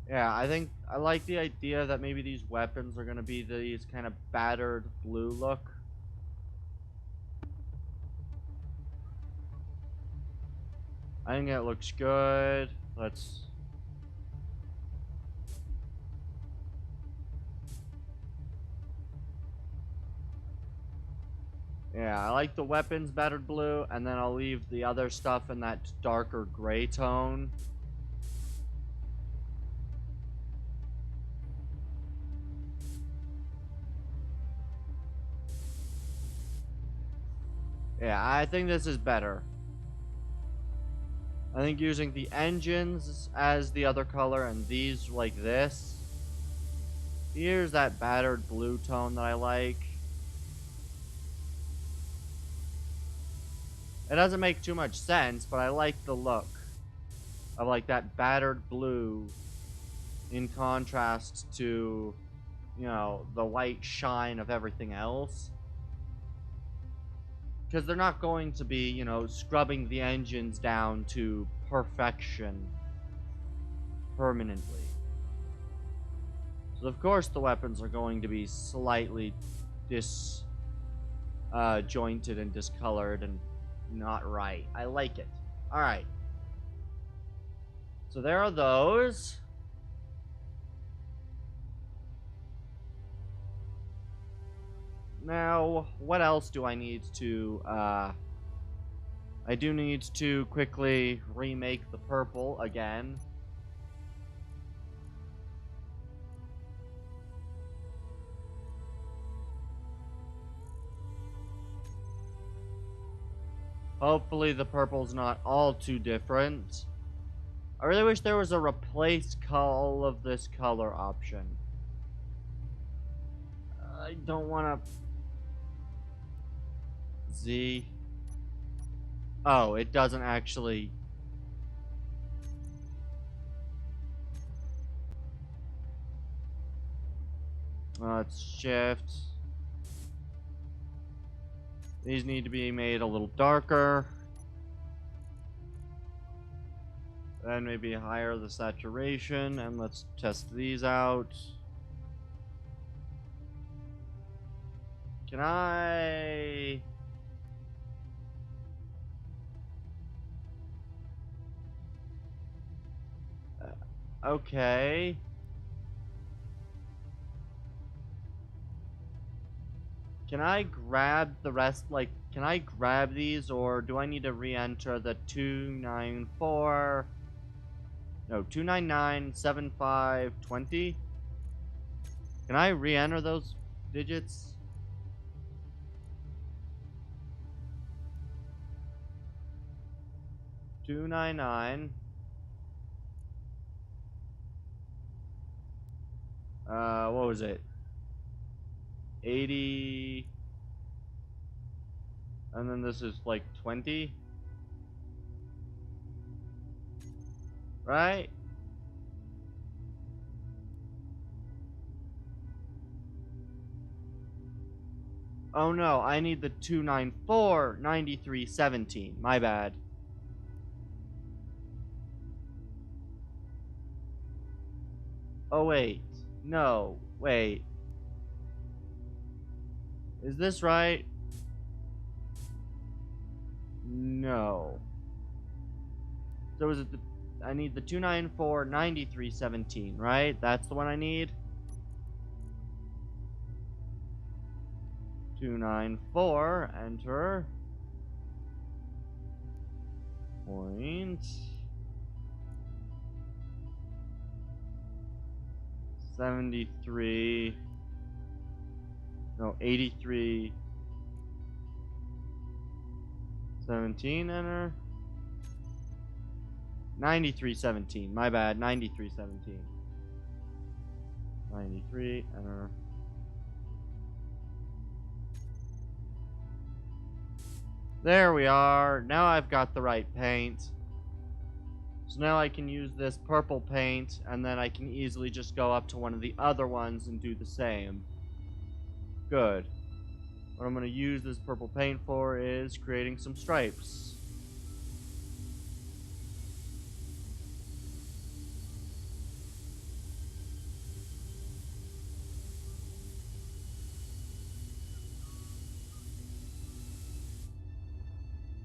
Yeah, I think, I like the idea that maybe these weapons are going to be these kind of battered blue look. I think that looks good. Let's... Yeah, I like the weapons battered blue, and then I'll leave the other stuff in that darker gray tone. Yeah, I think this is better. I think using the engines as the other color and these like this. Here's that battered blue tone that I like. It doesn't make too much sense, but I like the look of like that battered blue in contrast to you know, the white shine of everything else. Because they're not going to be, you know, scrubbing the engines down to perfection permanently. So of course the weapons are going to be slightly jointed and discolored and not right. I like it. Alright. So there are those. Now, what else do I need to, I do need to quickly remake the purple again. Hopefully the purple's not all too different. I really wish there was a replace all of this color option. I don't want to... Z. Oh, it doesn't actually... Let's shift. These need to be made a little darker. Then maybe higher the saturation, and let's test these out. Can I... Okay. Can I grab the rest, like, can I grab these, or do I need to re-enter the 294... No, 2997520? Can I re-enter those digits? $299. What was it? 80. And then this is like 20. Right? Oh no, I need the 2949317. My bad. Oh wait. No, wait. Is this right? No. So is it the... I need the 2949317, right? That's the one I need? 294, enter. Point. 73. No, 83. 17, enter. 9317. My bad. 9317. 93, enter. There we are. Now I've got the right paint. So now I can use this purple paint, and then I can easily just go up to one of the other ones and do the same. Good. What I'm going to use this purple paint for is creating some stripes.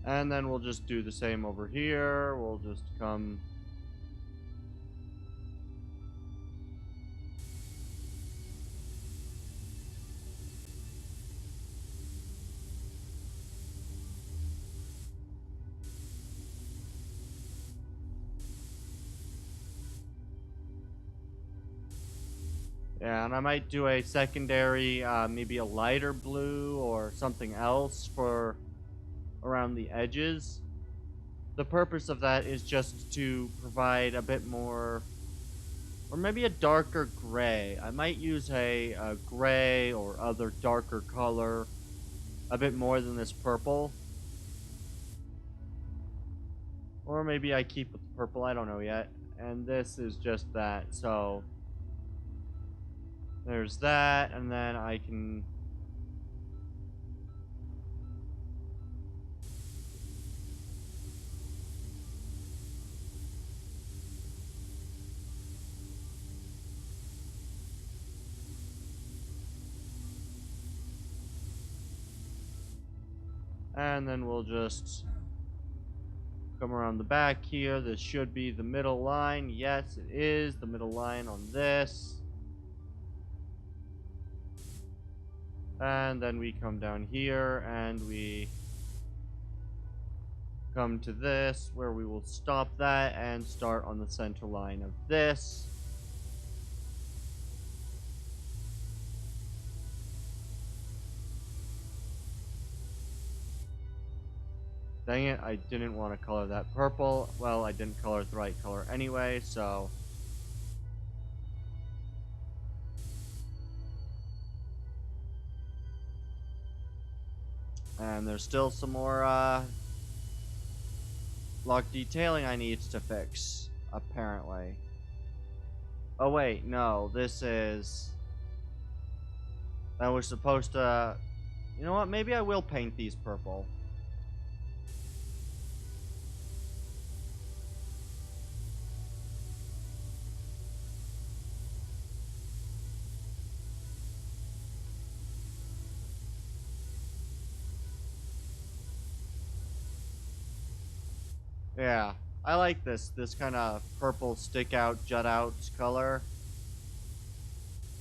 And then we'll just do the same over here. We'll just come... Yeah, and I might do a secondary, maybe a lighter blue or something else for around the edges. The purpose of that is just to provide a bit more, or maybe a darker gray. I might use a gray or other darker color a bit more than this purple. Or maybe I keep with the purple, I don't know yet. And this is just that, so... There's that, and then I can... And then we'll just come around the back here. This should be the middle line. Yes, it is the middle line on this. And then we come down here and we come to this where we will stop that and start on the center line of this. Dang it, I didn't want to color that purple. Well, I didn't color it the right color anyway, so... And there's still some more, block detailing I need to fix, apparently. Oh wait, no, this is... That was supposed to... You know what, maybe I will paint these purple. Yeah, I like this kind of purple stick out, jut out color.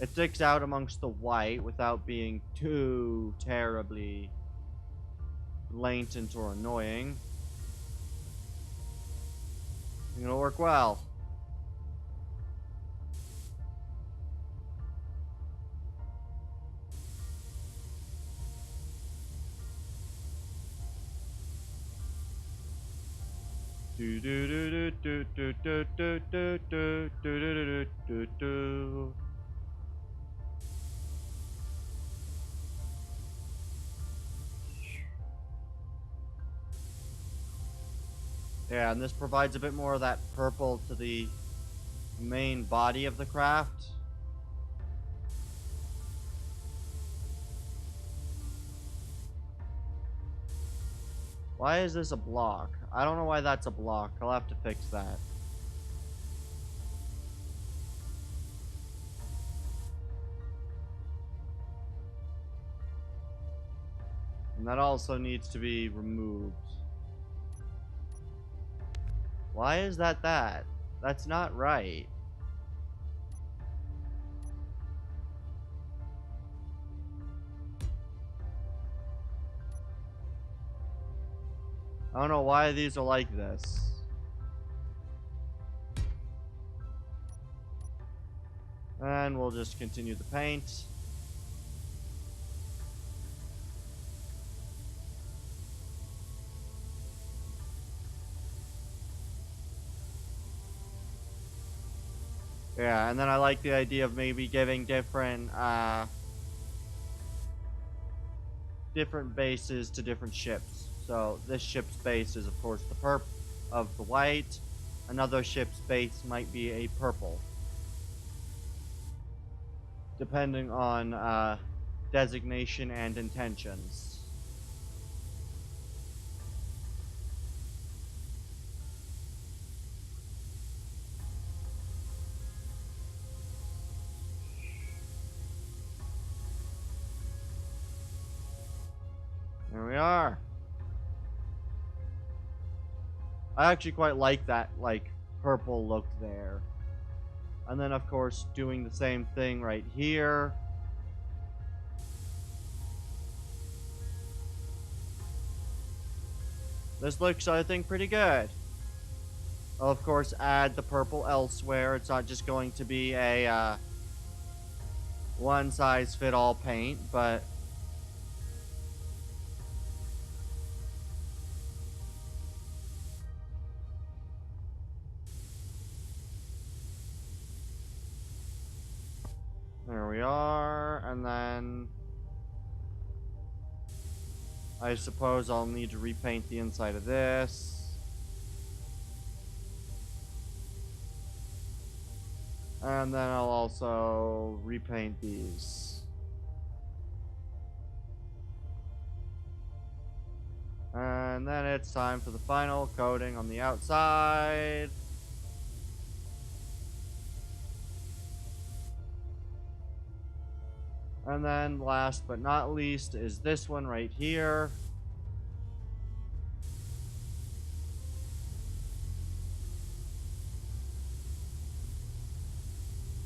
It sticks out amongst the white without being too terribly blatant or annoying. It'll work well. Do do do do do do do do do do do do do. Yeah, and this provides a bit more of that purple to the main body of the craft. Why is this a block? I don't know why that's a block. I'll have to fix that. And that also needs to be removed. Why is that? That's not right. I don't know why these are like this. And we'll just continue the paint. Yeah, and then I like the idea of maybe giving different bases to different ships. So this ship's base is of course the perp of the white. Another ship's base might be a purple. Depending on designation and intentions. There we are. I actually quite like that, like, purple look there. And then, of course, doing the same thing right here. This looks, I think, pretty good. I'll, of course, add the purple elsewhere. It's not just going to be a one-size-fit-all paint, but... There we are, and then... I suppose I'll need to repaint the inside of this. And then I'll also repaint these. And then it's time for the final coating on the outside. And then last but not least is this one right here.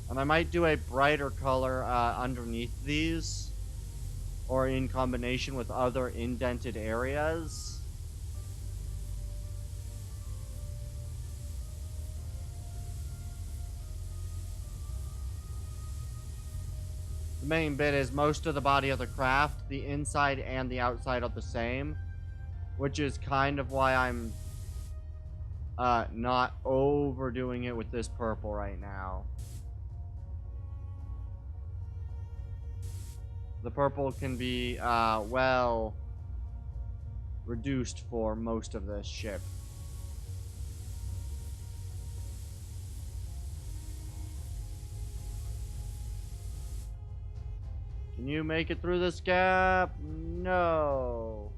And I might do a brighter color underneath these, or in combination with other indented areas. The main bit is most of the body of the craft, the inside and the outside are the same, which is kind of why I'm not overdoing it with this purple right now. The purple can be, well, reduced for most of this ship. Can you make it through this gap? No.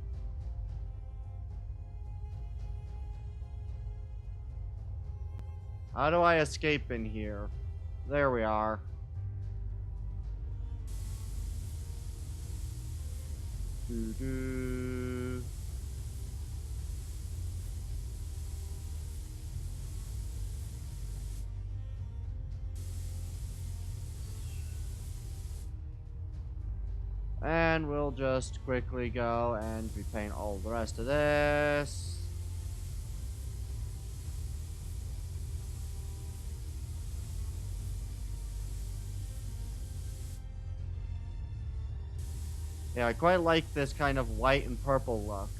How do I escape in here? There we are. Doo-doo. And we'll just quickly go and repaint all the rest of this. Yeah, I quite like this kind of white and purple look.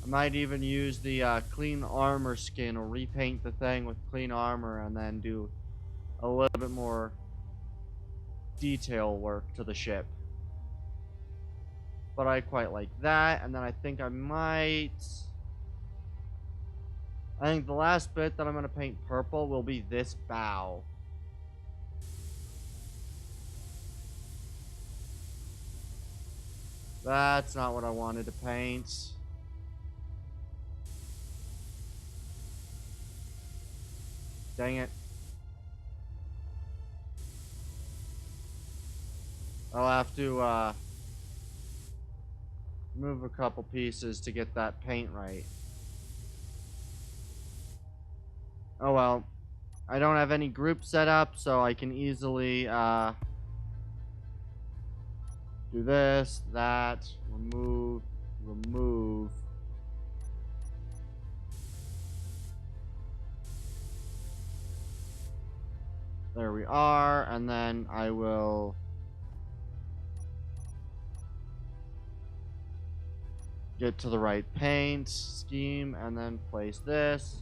I might even use the clean armor skin or repaint the thing with clean armor and then do a little bit more detail work to the ship. But I quite like that, and then I think I think the last bit that I'm going to paint purple will be this bow. That's not what I wanted to paint. Dang it. I'll have to move a couple pieces to get that paint right. Oh well. I don't have any group set up, so I can easily do this, that, remove, remove. There we are, and then I will get to the right paint scheme and then place this.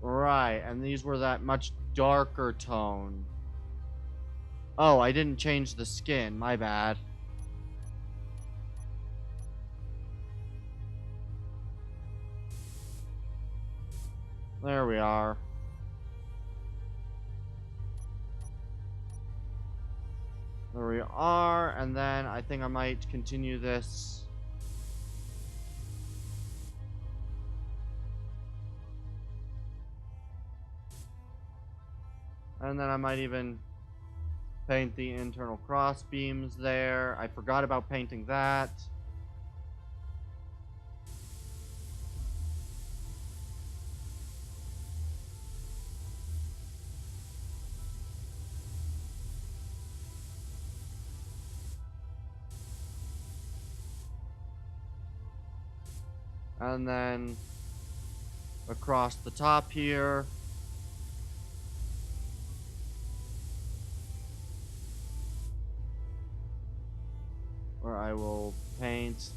Right, and these were that much darker tone. Oh, I didn't change the skin, my bad. There we are. There we are, and then I think I might continue this. And then I might even paint the internal cross beams there. I forgot about painting that. And then across the top here. Where I will paint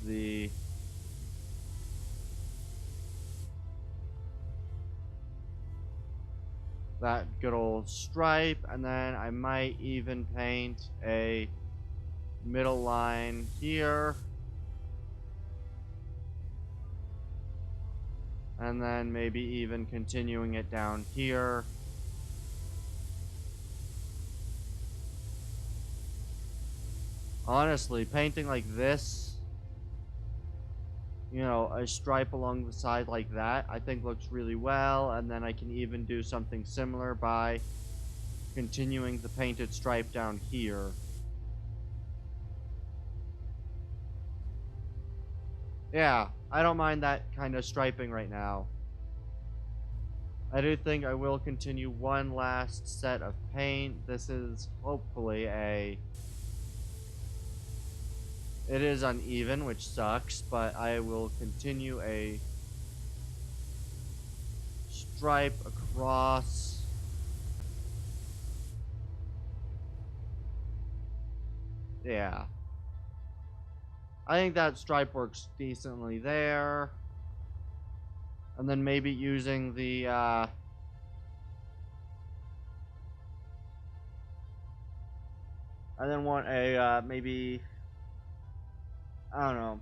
that good old stripe, and then I might even paint a middle line here. And then maybe even continuing it down here. Honestly, painting like this, you know, a stripe along the side like that, I think looks really well. And then I can even do something similar by continuing the painted stripe down here. Yeah, I don't mind that kind of striping right now. I do think I will continue one last set of paint. This is hopefully a... It is uneven, which sucks, but I will continue a stripe across. Yeah. I think that stripe works decently there. And then maybe using the, I then want a, maybe, I don't know.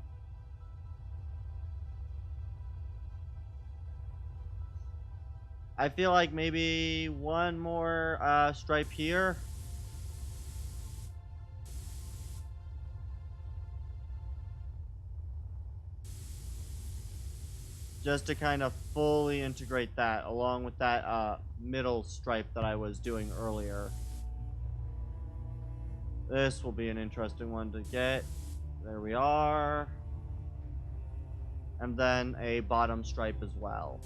I feel like maybe one more, stripe here. Just to kind of fully integrate that along with that, middle stripe that I was doing earlier. This will be an interesting one to get. There we are. And then a bottom stripe as well.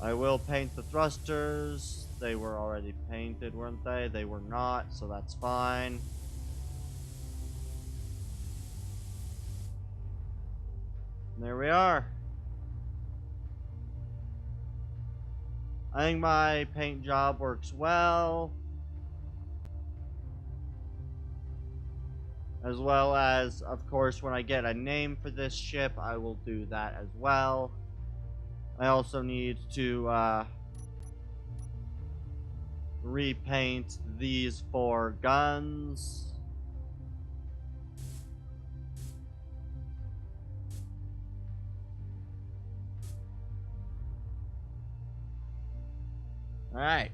I will paint the thrusters. They were already painted, weren't they? They were not, so that's fine. And there we are. I think my paint job works well. As well as, of course, when I get a name for this ship, I will do that as well. I also need to repaint these 4 guns. Alright.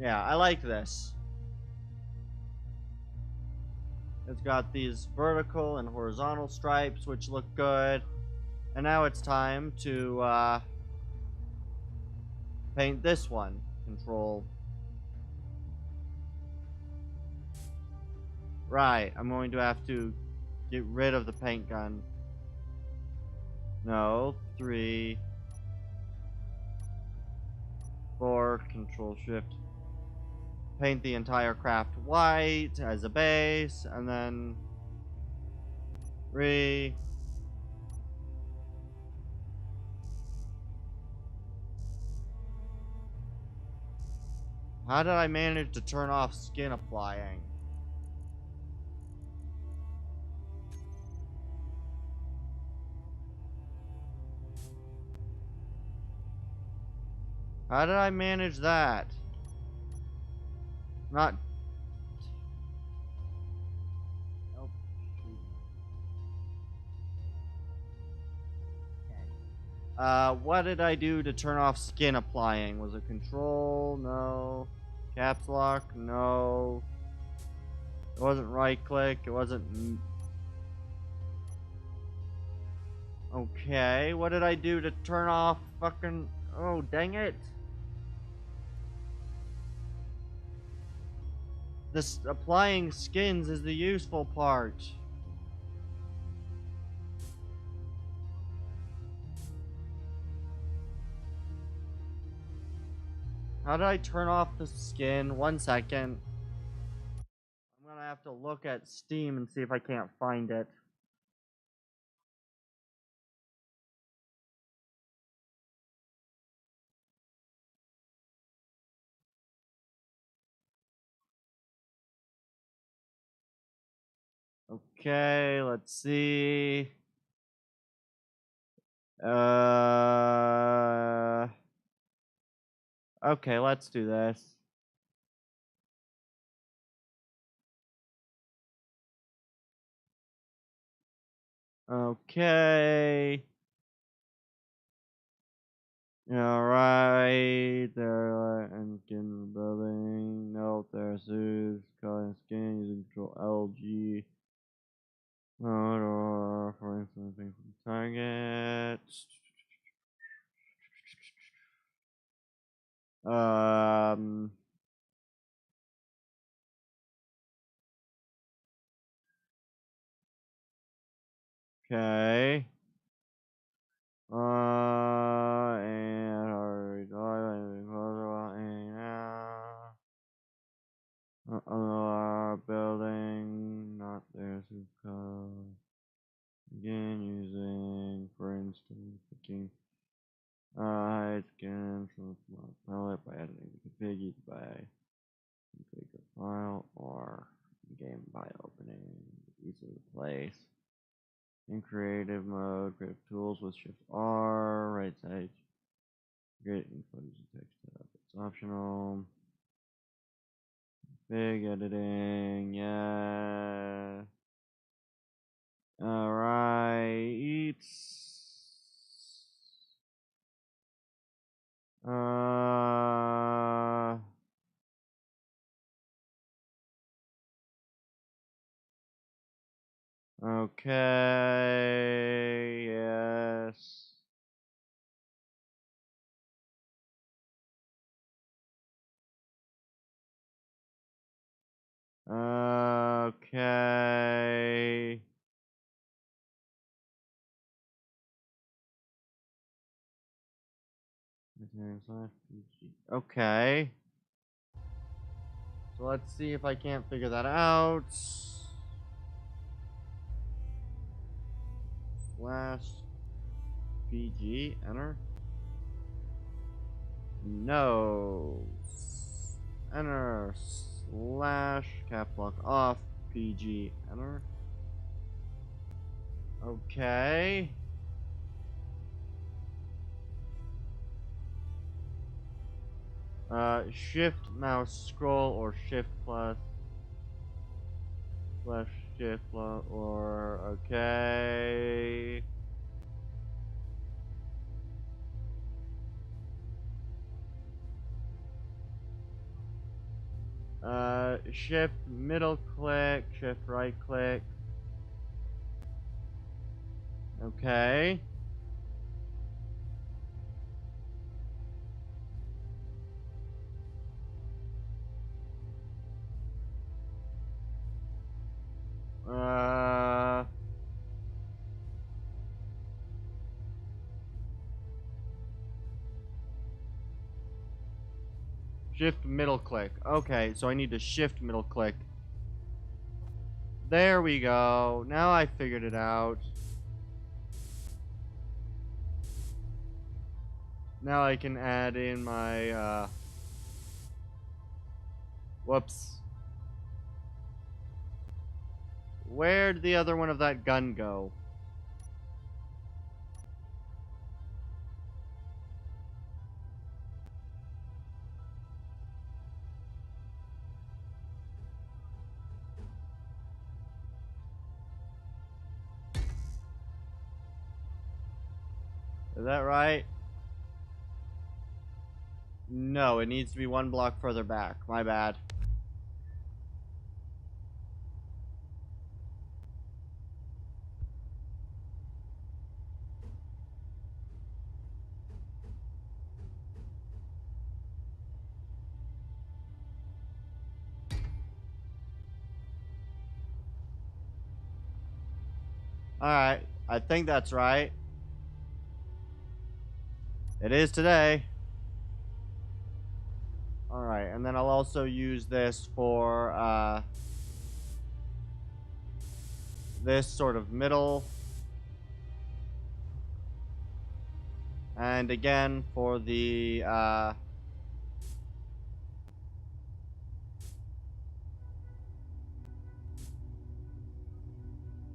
Yeah, I like this. It's got these vertical and horizontal stripes, which look good. And now it's time to paint this one. Control. Right, I'm going to have to get rid of the paint gun. No, 3, 4, Control Shift. Paint the entire craft white as a base, and then 3. How did I manage to turn off skin applying? How did I manage that? Not... Oh, shoot. What did I do to turn off skin applying? Was it control? No. Caps lock? No. It wasn't right click. It wasn't... Okay, what did I do to turn off fucking... Oh, dang it. This applying skins is the useful part. How did I turn off the skin? 1 second. I'm gonna have to look at Steam and see if I can't find it. Okay, let's see. Okay, let's do this. Okay. Alright, there and skin the building. Note there's is cutting skin using control LG. Or for instance, things from target. Um. Okay. And building, not there to code. Again, using, for instance, picking hide skin from the palette by editing the config either by config a file or game by opening easily place. In creative mode, creative tools with Shift R, right side. Create info using text tab. It's optional. Big editing, yeah. Alright. Uh, okay, yes. Okay. Okay. So let's see if I can't figure that out. Slash PG, enter. No. Enter. Slash cap lock off. PG, enter. Okay. Shift mouse scroll or shift plus slash shift plus or okay. Shift middle click, shift right click. Okay. Uh, Shift middle click. Okay, so I need to shift middle click. There we go. Now I figured it out. Now I can add in my, whoops. Where'd the other one of that gun go? Is that right? No, it needs to be one block further back. My bad. Alright, I think that's right. It is today. Alright, and then I'll also use this for, this sort of middle. And again, for the,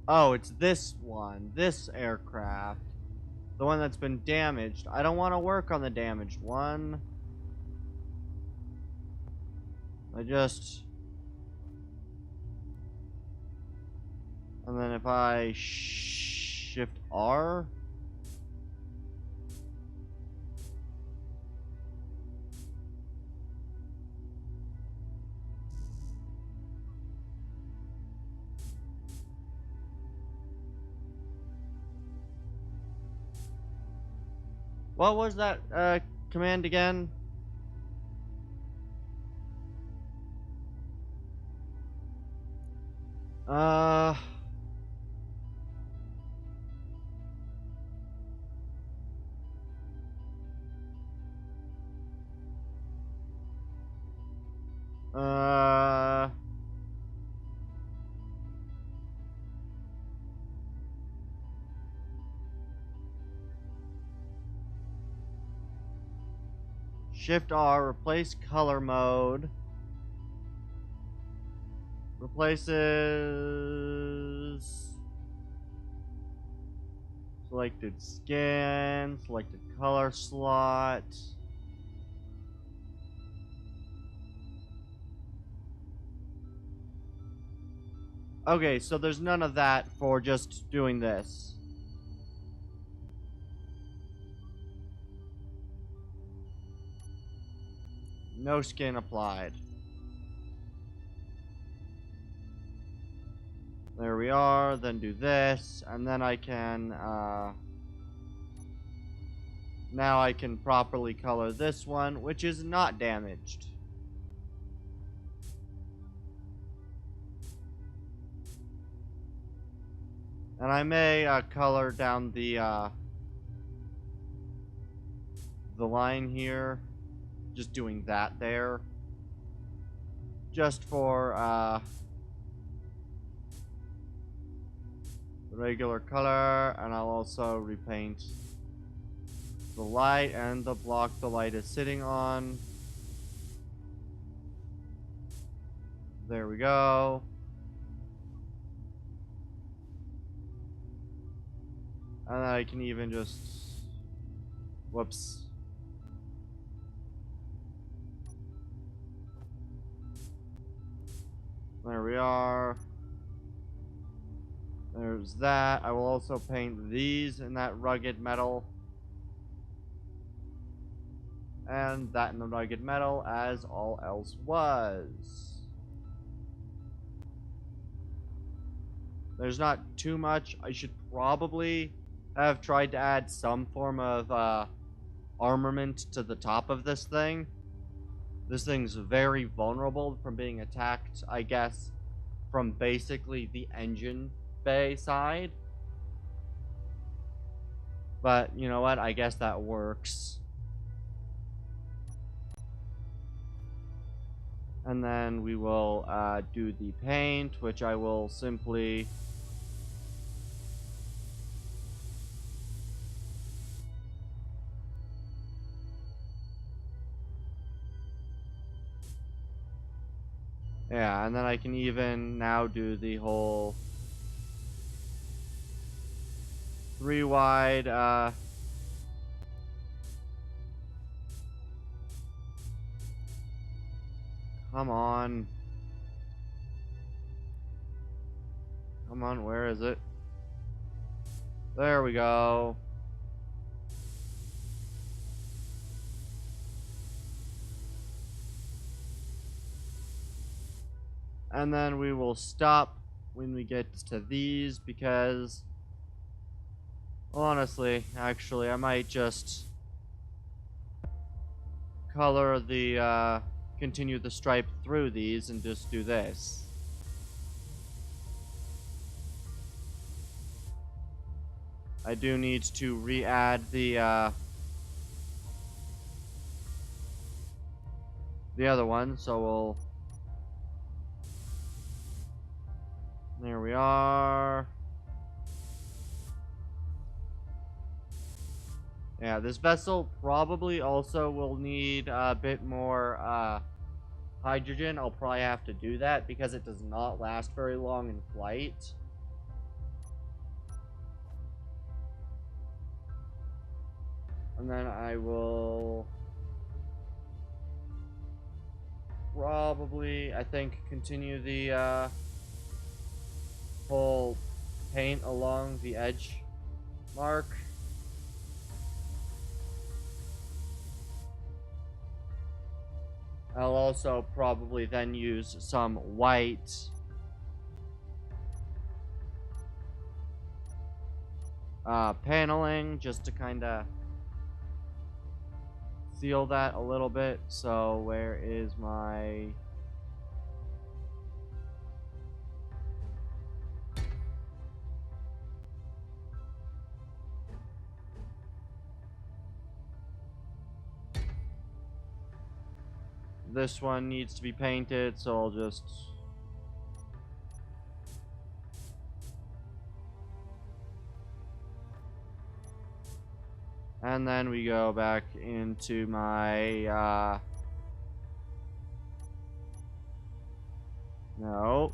oh, it's this one. This aircraft. The one that's been damaged. I don't want to work on the damaged one. I just... And then if I shift R... What was that command again? Uh... Uh... Shift R, replace color mode. Replaces selected skin, selected color slot. Okay, so there's none of that for just doing this. No skin applied. There we are, then do this, and then I can, now I can properly color this one, which is not damaged. And I may, color down the line here, just doing that there. Just for, the regular color, and I'll also repaint the light and the block the light is sitting on. There we go. And then I can even just... Whoops. There we are. There's that. I will also paint these in that rugged metal. And that in the rugged metal, as all else was. There's not too much. I should probably have tried to add some form of armament to the top of this thing. This thing's very vulnerable from being attacked, I guess, from basically the engine bay side. But, you know what? I guess that works. And then we will do the paint, which I will simply... Yeah, and then I can even now do the whole 3 wide, come on. Come on, where is it? There we go. And then we will stop when we get to these because, well, honestly, actually, I might just color the, continue the stripe through these and just do this. I do need to re-add the other one, so we'll... There we are. Yeah, this vessel probably also will need a bit more hydrogen. I'll probably have to do that because it does not last very long in flight. And then I will probably, I think, continue the whole paint along the edge mark. I'll also probably then use some white paneling just to kind of seal that a little bit. So where is my... This one needs to be painted, so I'll just... And then we go back into my, no.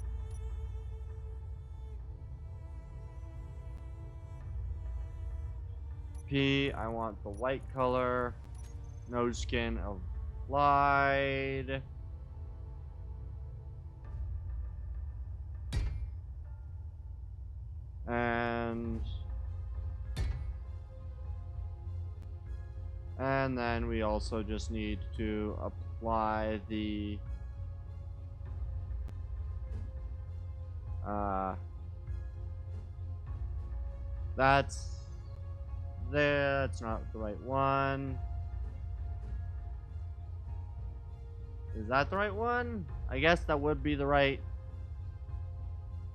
P, I want the white color. No skin applied. And then we also just need to apply the that's not the right one. Is that the right one? I guess that would be the right...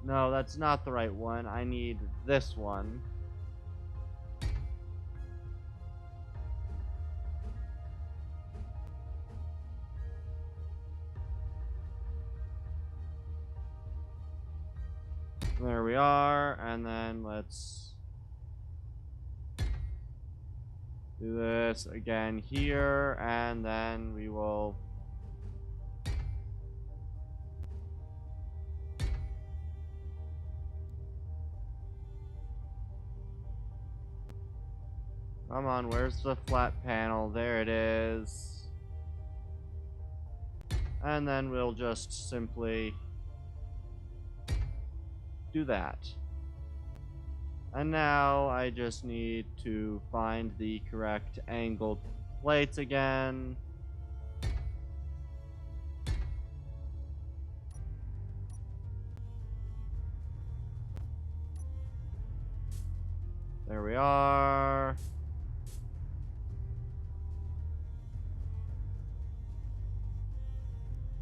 No, that's not the right one. I need this one. There we are, and then let's do this again here, and then we will come on, where's the flat panel? There it is. And then we'll just simply do that. And now I just need to find the correct angled plates again. There we are.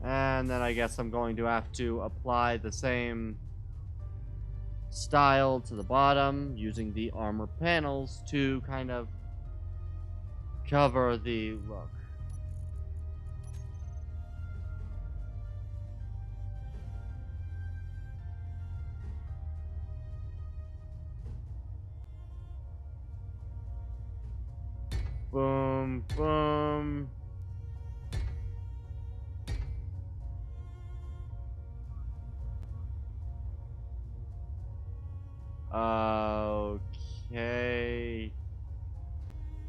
And then I guess I'm going to have to apply the same style to the bottom using the armor panels to kind of cover the look. Boom, boom. Okay.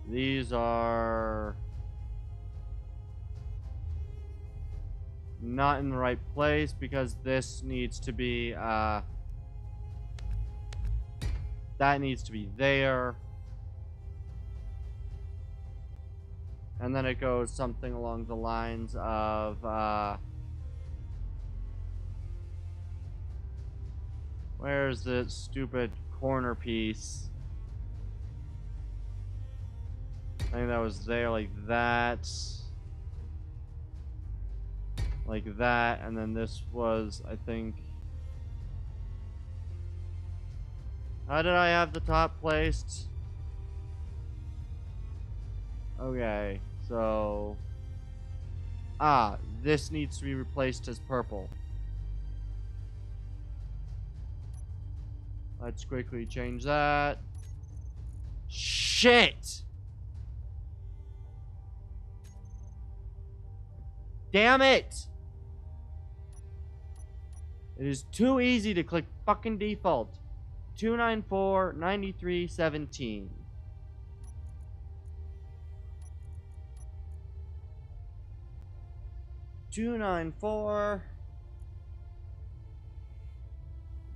These are not in the right place because this needs to be, that needs to be there. And then it goes something along the lines of, where's the stupid corner piece? I think that was there, like that. Like that, and then this was, I think... How did I have the top placed? Okay, so... this needs to be replaced as purple. Let's quickly change that. Shit! Damn it! It is too easy to click fucking default. 294 93 17. 294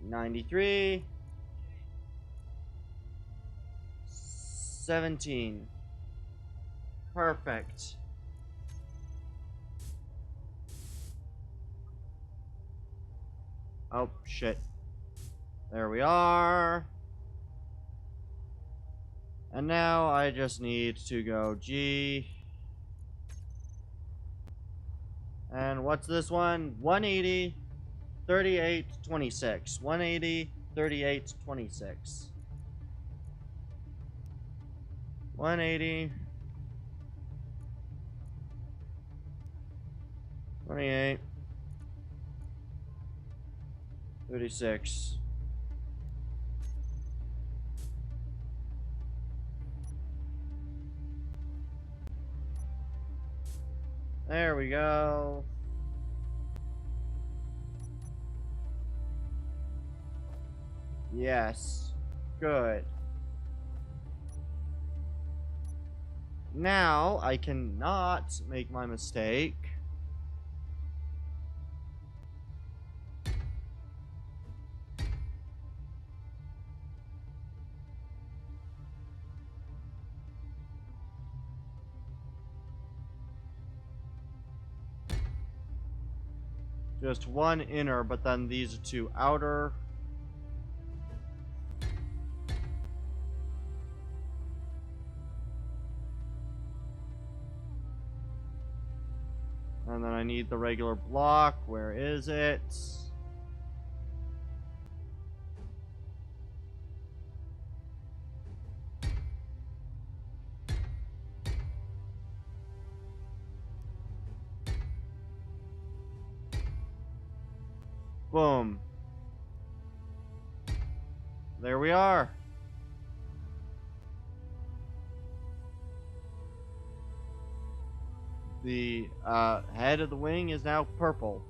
93 17. Perfect. Oh, shit. There we are. And now I just need to go G. And what's this one? 180, 38, 26. 180, 38, 26. 180, 28, 36. There we go. Yes. Good. Now I cannot make my mistake. Just one inner, but then these are two outer. And then I need the regular block. Where is it? Boom. There we are. The head of the wing is now purple.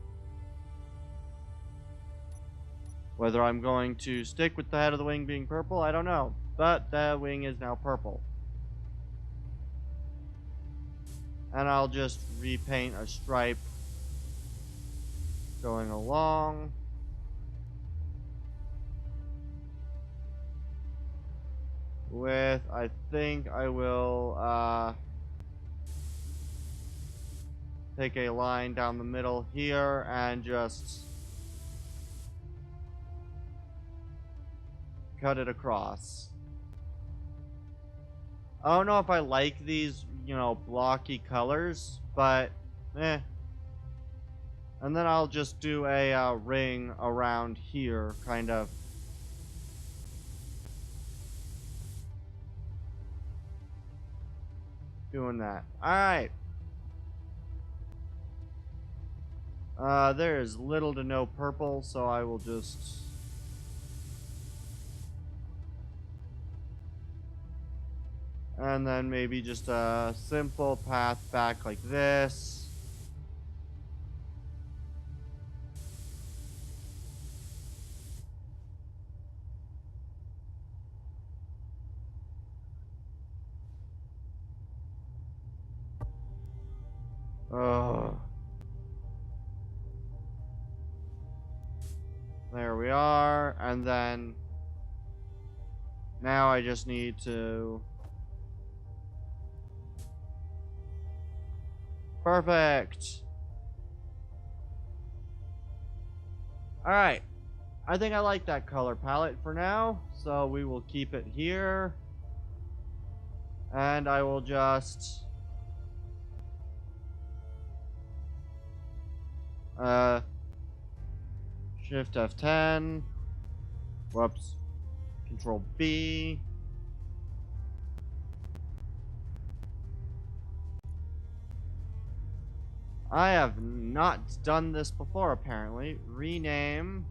Whether I'm going to stick with the head of the wing being purple, I don't know. But the wing is now purple. And I'll just repaint a stripe going along. With, I think I will take a line down the middle here and just cut it across. I don't know if I like these, you know, blocky colors, but eh. And then I'll just do a ring around here, kind of. Doing that. Alright. There is little to no purple, so I will just... And then maybe just a simple path back like this. Oh. There we are, and then now I just need to... Perfect! Alright, I think I like that color palette for now, so we will keep it here. And I will just... Shift F10. Whoops. Control B. I have not done this before, apparently. Rename.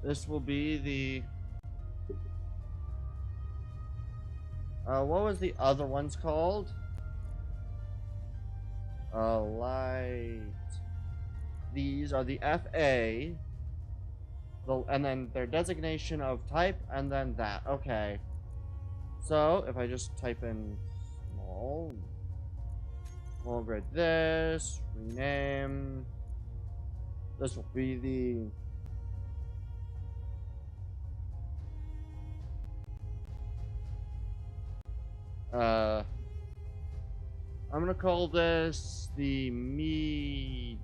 This will be the... what was the other ones called? Light. These are the FA. And then their designation of type, and then that. Okay. So, if I just type in all. We'll upgrade this. Rename. This will be the I'm gonna call this the medium.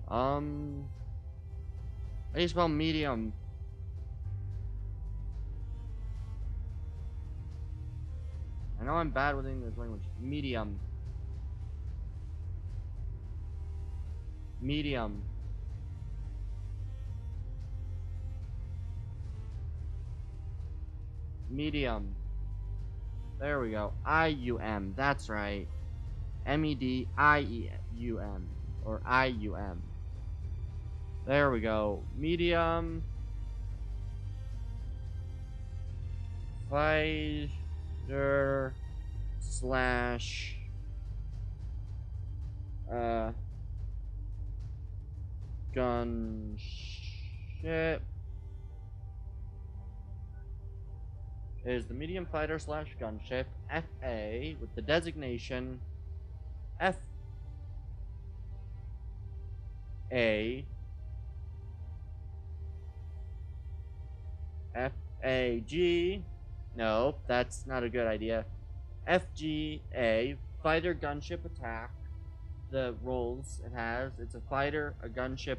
How do you spell medium? I know I'm bad with English language. Medium. Medium. Medium. There we go. IUM. That's right. MEDIEUM. Or IUM. There we go. Medium. Fighter slash gunship is the medium fighter slash gunship FA with the designation FA FAG. Nope, that's not a good idea. FGA, fighter gunship attack. The roles it has, it's a fighter, a gunship,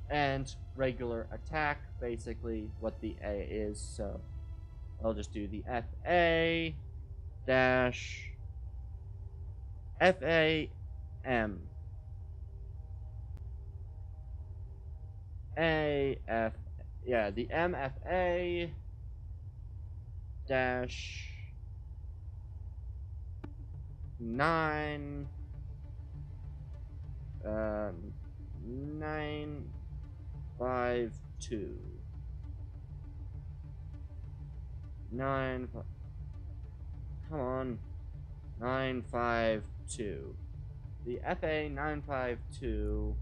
and regular attack, basically what the A is. So I'll just do the FA dash FAM AF, yeah, the MFA dash 9 952 9 come on 952 the FA 952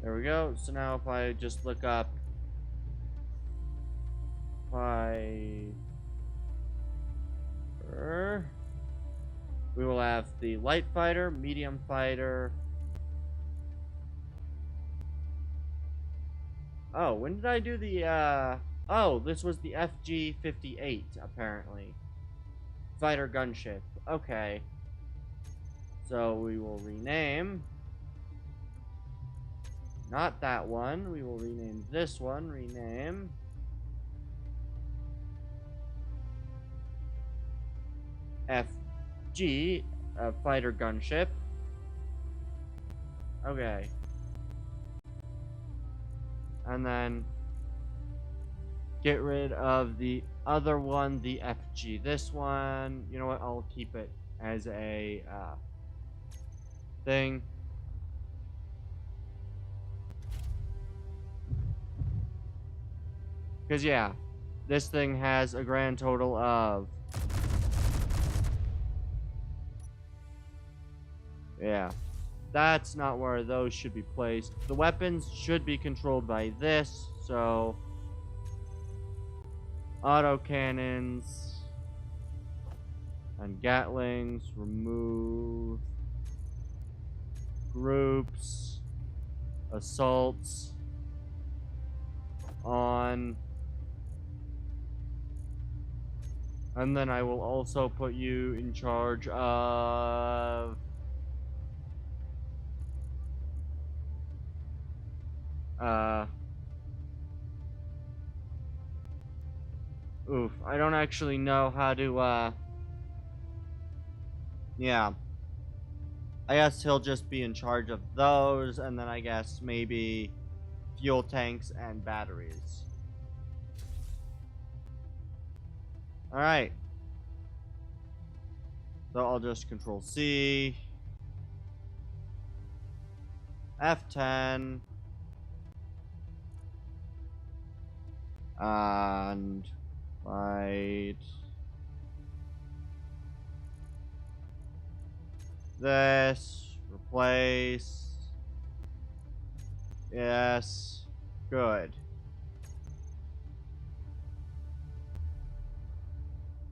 there we go. So now if I just look up we will have the light fighter, medium fighter. Oh, when did I do the oh, this was the FG-58 apparently. Fighter gunship. Okay. So we will rename not that one. We will rename this one. Rename FG, fighter gunship. Okay. And then get rid of the other one, the FG. This one, you know what? I'll keep it as a thing. Because, yeah, this thing has a grand total of... Yeah, that's not where those should be placed. The weapons should be controlled by this, so... Autocannons and Gatlings, remove groups, assaults, on, and then I will also put you in charge of I don't actually know how to, yeah. I guess he'll just be in charge of those, and then I guess maybe fuel tanks and batteries. Alright. So I'll just Control C. F10. And fight this, replace Yes. Good.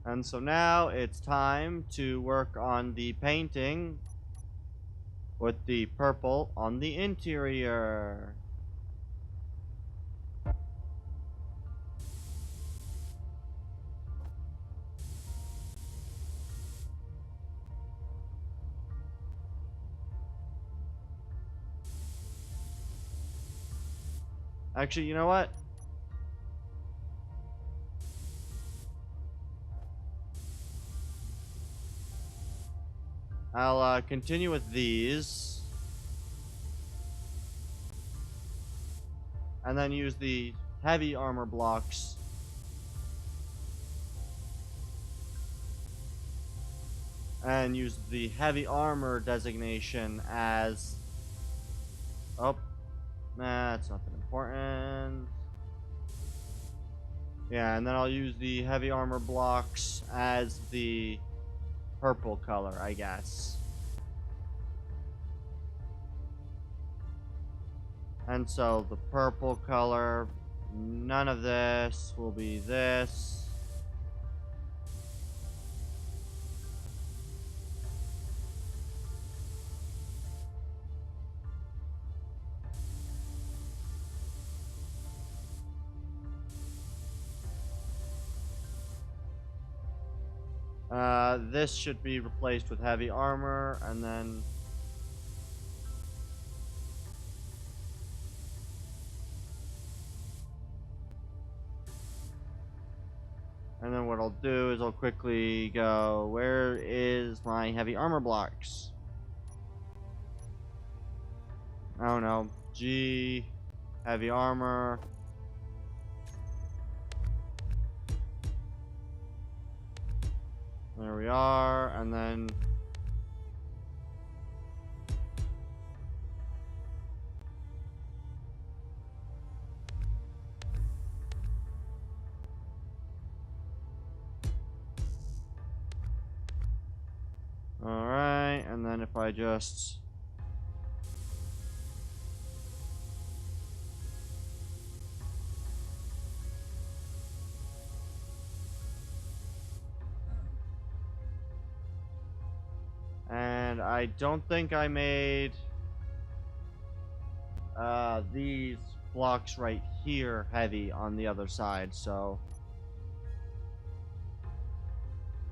And so now it's time to work on the painting with the purple on the interior. Actually, you know what? I'll continue with these. And then use the heavy armor blocks. And use the heavy armor designation as... Oh. Nah, that's nothing important. Yeah, and then I'll use the heavy armor blocks as the purple color, I guess. And so the purple color, none of this will be this. This should be replaced with heavy armor, and then... And then what I'll do is I'll quickly go, where is my heavy armor blocks? I don't know. G, heavy armor. There we are, and then... Alright, and then if I just... And I don't think I made these blocks right here heavy on the other side, so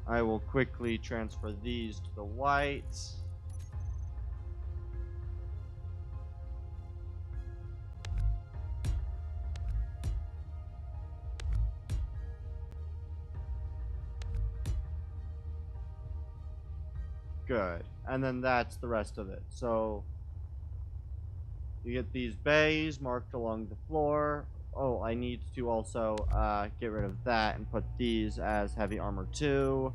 I will quickly transfer these to the white. Good. And then that's the rest of it. So you get these bays marked along the floor. Oh, I need to also get rid of that and put these as heavy armor 2.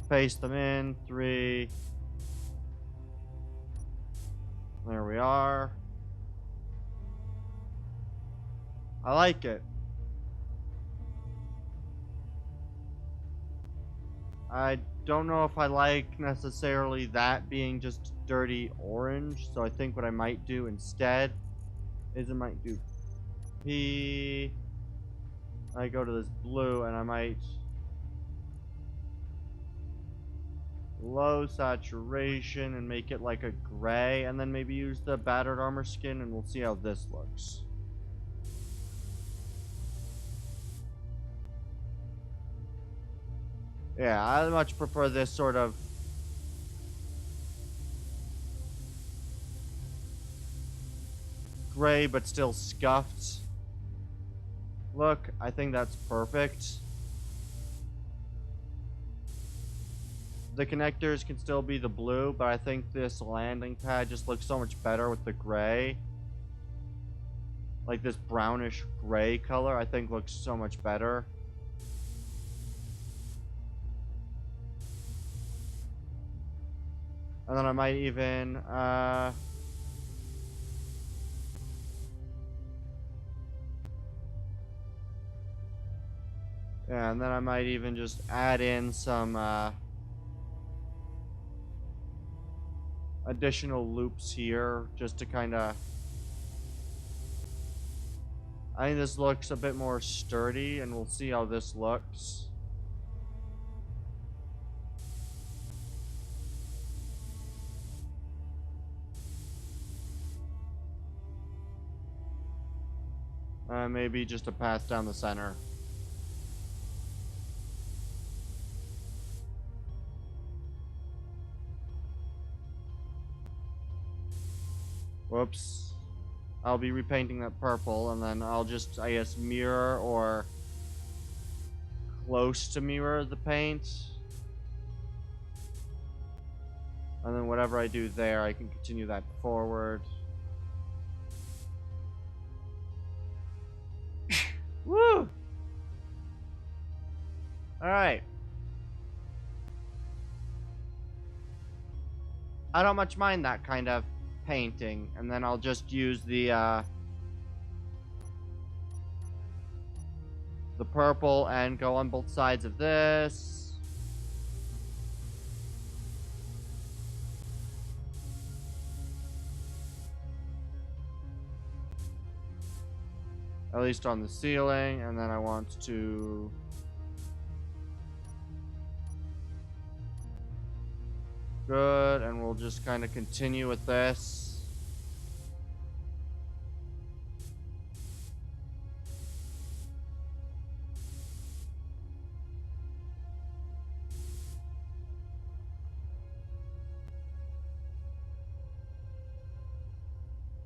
Paste them in. 3. There we are. I like it. I don't know if I like necessarily that being just dirty orange, so I think what I might do instead is I might do P. I go to this blue and I might low saturation and make it like a gray, and then maybe use the battered armor skin, and we'll see how this looks. Yeah, I much prefer this sort of gray but still scuffed look. I think that's perfect. The connectors can still be the blue, but I think this landing pad just looks so much better with the gray. Like this brownish gray color, I think looks so much better. And then I might even, yeah, and then I might even just add in some, additional loops here just to kind of... I think this looks a bit more sturdy, and we'll see how this looks. Maybe just a path down the center. Whoops. I'll be repainting that purple, and then I'll just, I guess, mirror or close to mirror the paint. And then whatever I do there, I can continue that forward. Woo! Alright. I don't much mind that kind of painting, and then I'll just use the purple and go on both sides of this. At least on the ceiling, and then I want to... Good, and we'll just kind of continue with this.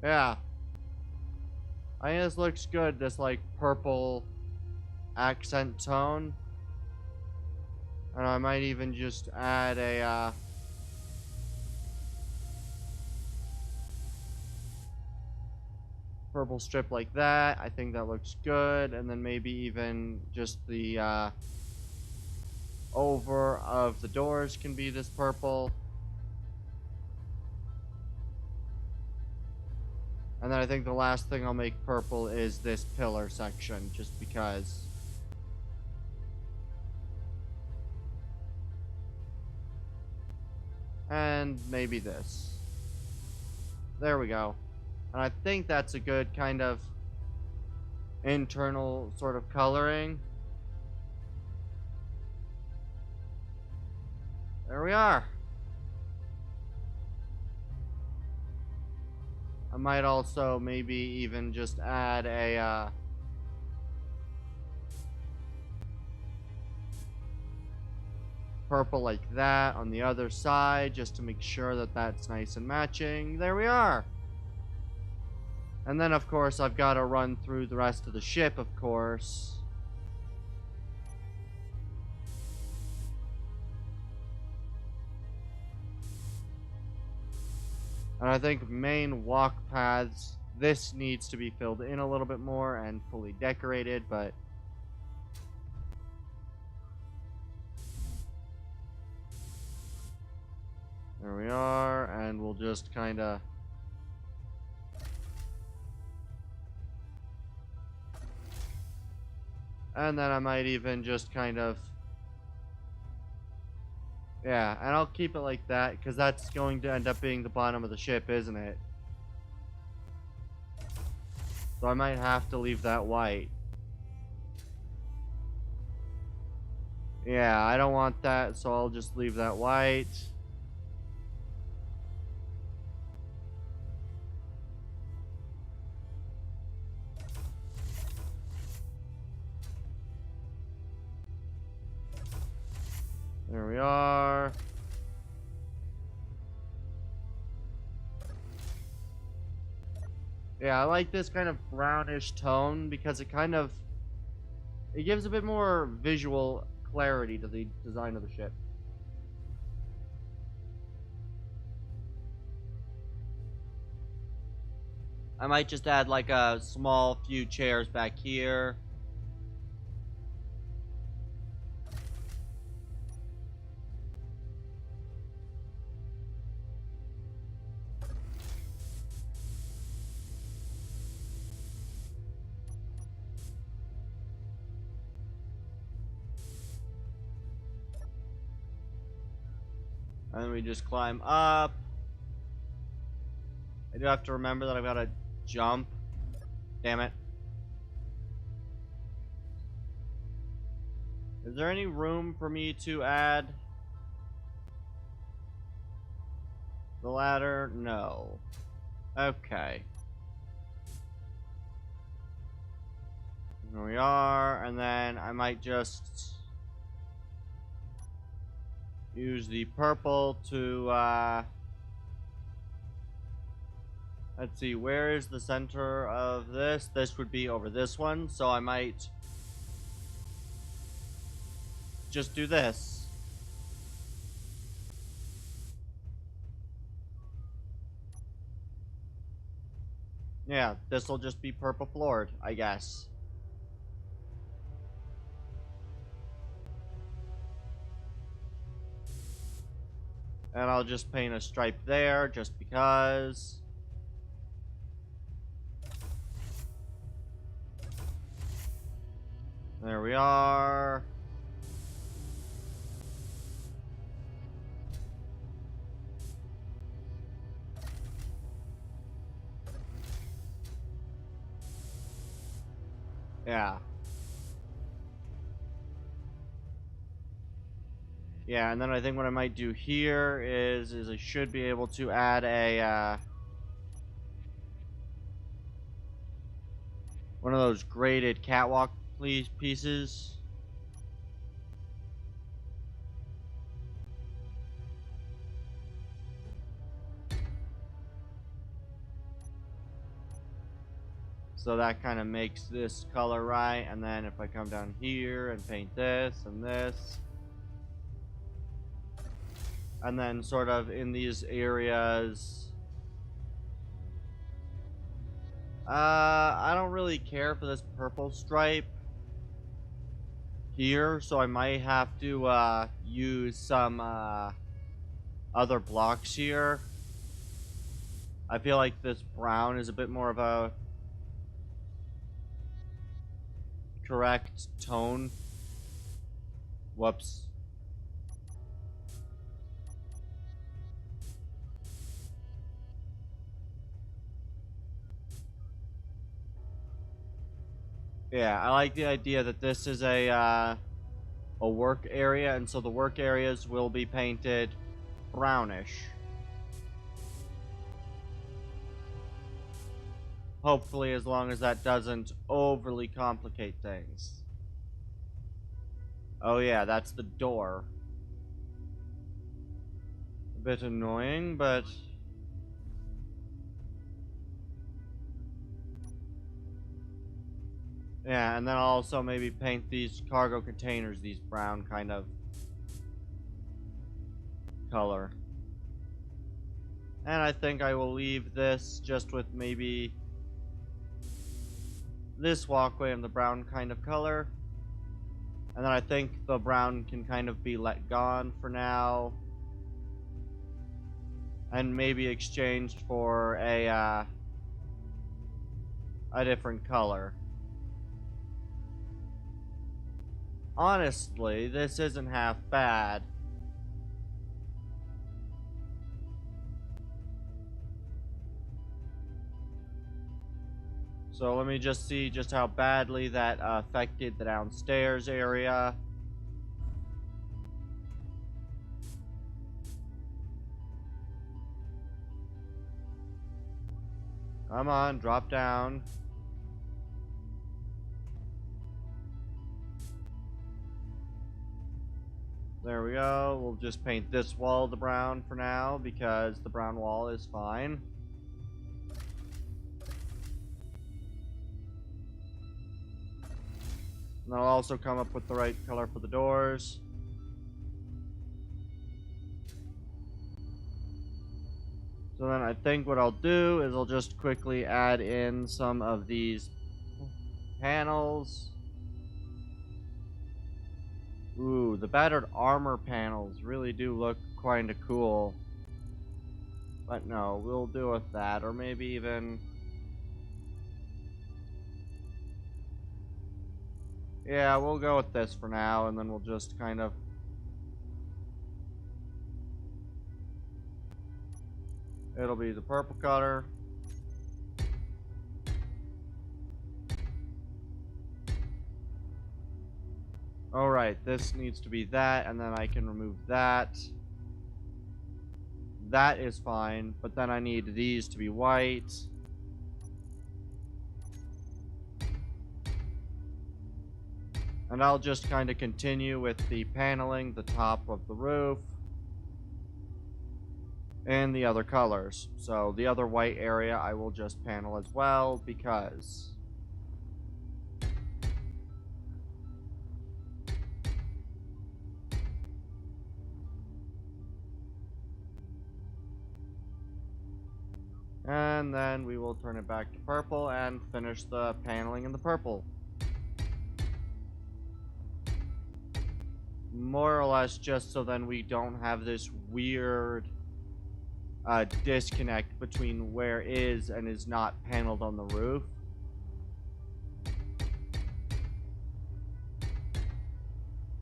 Yeah. I think this looks good, this like purple accent tone. And I might even just add a purple strip like that. I think that looks good. And then maybe even just the over of the doors can be this purple. And then I think the last thing I'll make purple is this pillar section, just because. And maybe this. There we go. And I think that's a good kind of internal sort of coloring. There we are. I might also maybe even just add a purple like that on the other side, just to make sure that that's nice and matching. There we are. And then of course I've got to run through the rest of the ship, of course. And I think main walk paths, this needs to be filled in a little bit more and fully decorated, but there we are, and we'll just kind of and then I might even just kind of, yeah, and I'll keep it like that, because that's going to end up being the bottom of the ship, isn't it? So I might have to leave that white. Yeah, I don't want that, so I'll just leave that white. There we are. Yeah, I like this kind of brownish tone because it kind of, it gives a bit more visual clarity to the design of the ship. I might just add like a small few chairs back here. And then we just climb up. do have to remember that I've got to jump. Damn it. Is there any room for me to add the ladder? No. Okay. Here we are, and then I might just use the purple to, let's see, where is the center of this? This would be over this one, so I might just do this. Yeah, this will just be purple floored, I guess. And I'll just paint a stripe there, just because. There we are. Yeah. Yeah, and then I think what I might do here is I should be able to add a, one of those graded catwalk pieces. So that kind of makes this color right, and then if I come down here and paint this and this, and then sort of in these areas, I don't really care for this purple stripe here, so I might have to use some other blocks here. I feel like this brown is a bit more of a correct tone. Whoops. Yeah, I like the idea that this is a work area, and so the work areas will be painted brownish. Hopefully, as long as that doesn't overly complicate things. Oh yeah, that's the door. A bit annoying, but yeah, and then I'll also maybe paint these cargo containers these brown kind of color. And I think I will leave this just with maybe this walkway in the brown kind of color. And then I think the brown can kind of be let gone for now. And maybe exchanged for a different color. Honestly, this isn't half bad. So let me just see just how badly that affected the downstairs area. Come on, drop down. There we go. We'll just paint this wall the brown for now because the brown wall is fine. And I'll also come up with the right color for the doors. So then I think what I'll do is I'll just quickly add in some of these panels. Ooh, the battered armor panels really do look kinda cool. But no, we'll do with that, or maybe even... Yeah, we'll go with this for now, and then we'll just kind of... It'll be the purple color. Alright, this needs to be that, and then I can remove that. That is fine, but then I need these to be white. And I'll just kind of continue with the paneling, the top of the roof, and the other colors. So the other white area I will just panel as well, because... And then we will turn it back to purple and finish the paneling in the purple. More or less just so then we don't have this weird disconnect between where is and is not paneled on the roof.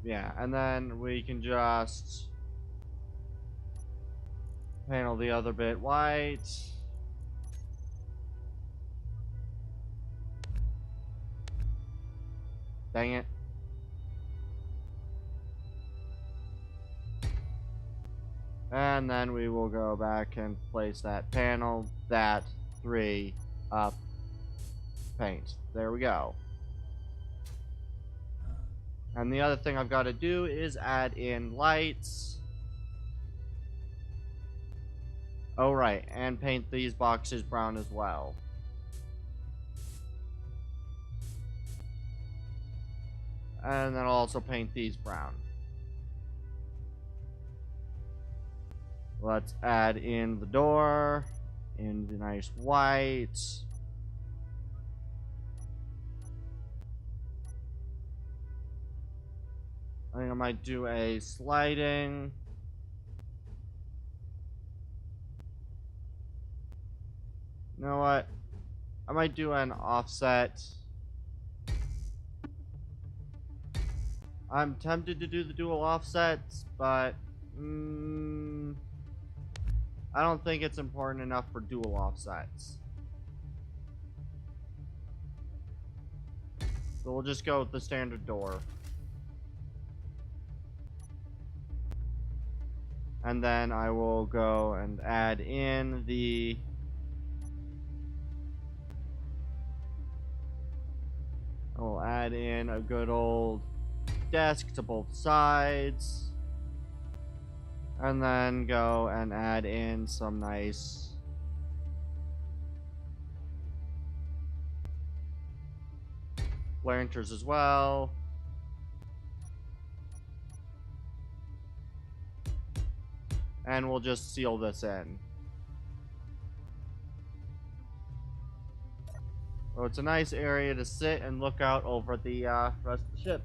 Yeah, and then we can just panel the other bit white. Dang it. And then we will go back and place that panel, that 3 up, paint. There we go. And the other thing I've got to do is add in lights. Oh, right, and paint these boxes brown as well. And then I'll also paint these brown. Let's add in the door in the nice white. I think I might do a sliding. You know what? I might do an offset. I'm tempted to do the dual offsets, but I don't think it's important enough for dual offsets. So we'll just go with the standard door. And then I will go and add in the... I'll add in a good old desk to both sides. And then go and add in some nice lanterns as well. And we'll just seal this in. So it's a nice area to sit and look out over the rest of the ship.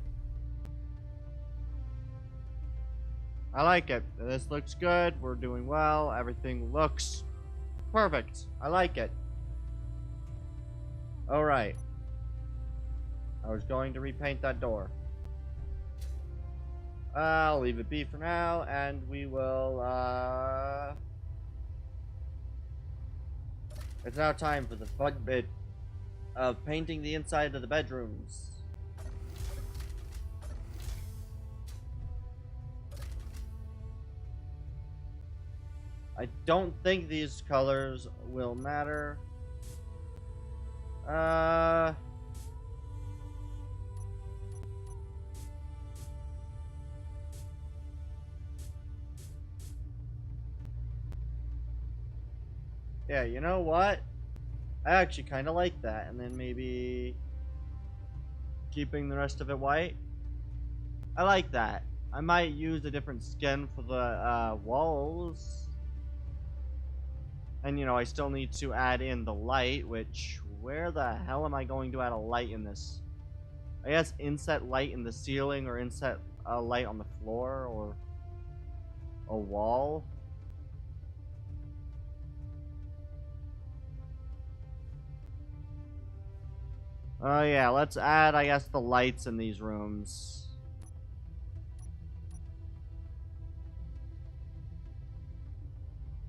I like it. This looks good. We're doing well. Everything looks perfect. I like it. Alright. I was going to repaint that door. I'll leave it be for now, and we will, It's now time for the fun bit of painting the inside of the bedrooms. I don't think these colors will matter. Yeah, you know what? I actually kind of like that. And then maybe keeping the rest of it white. I like that. I might use a different skin for the walls. And, you know, I still need to add in the light, which... Where the hell am I going to add a light in this? I guess inset light in the ceiling, or inset a light on the floor, or a wall. Oh yeah, let's add, I guess, the lights in these rooms.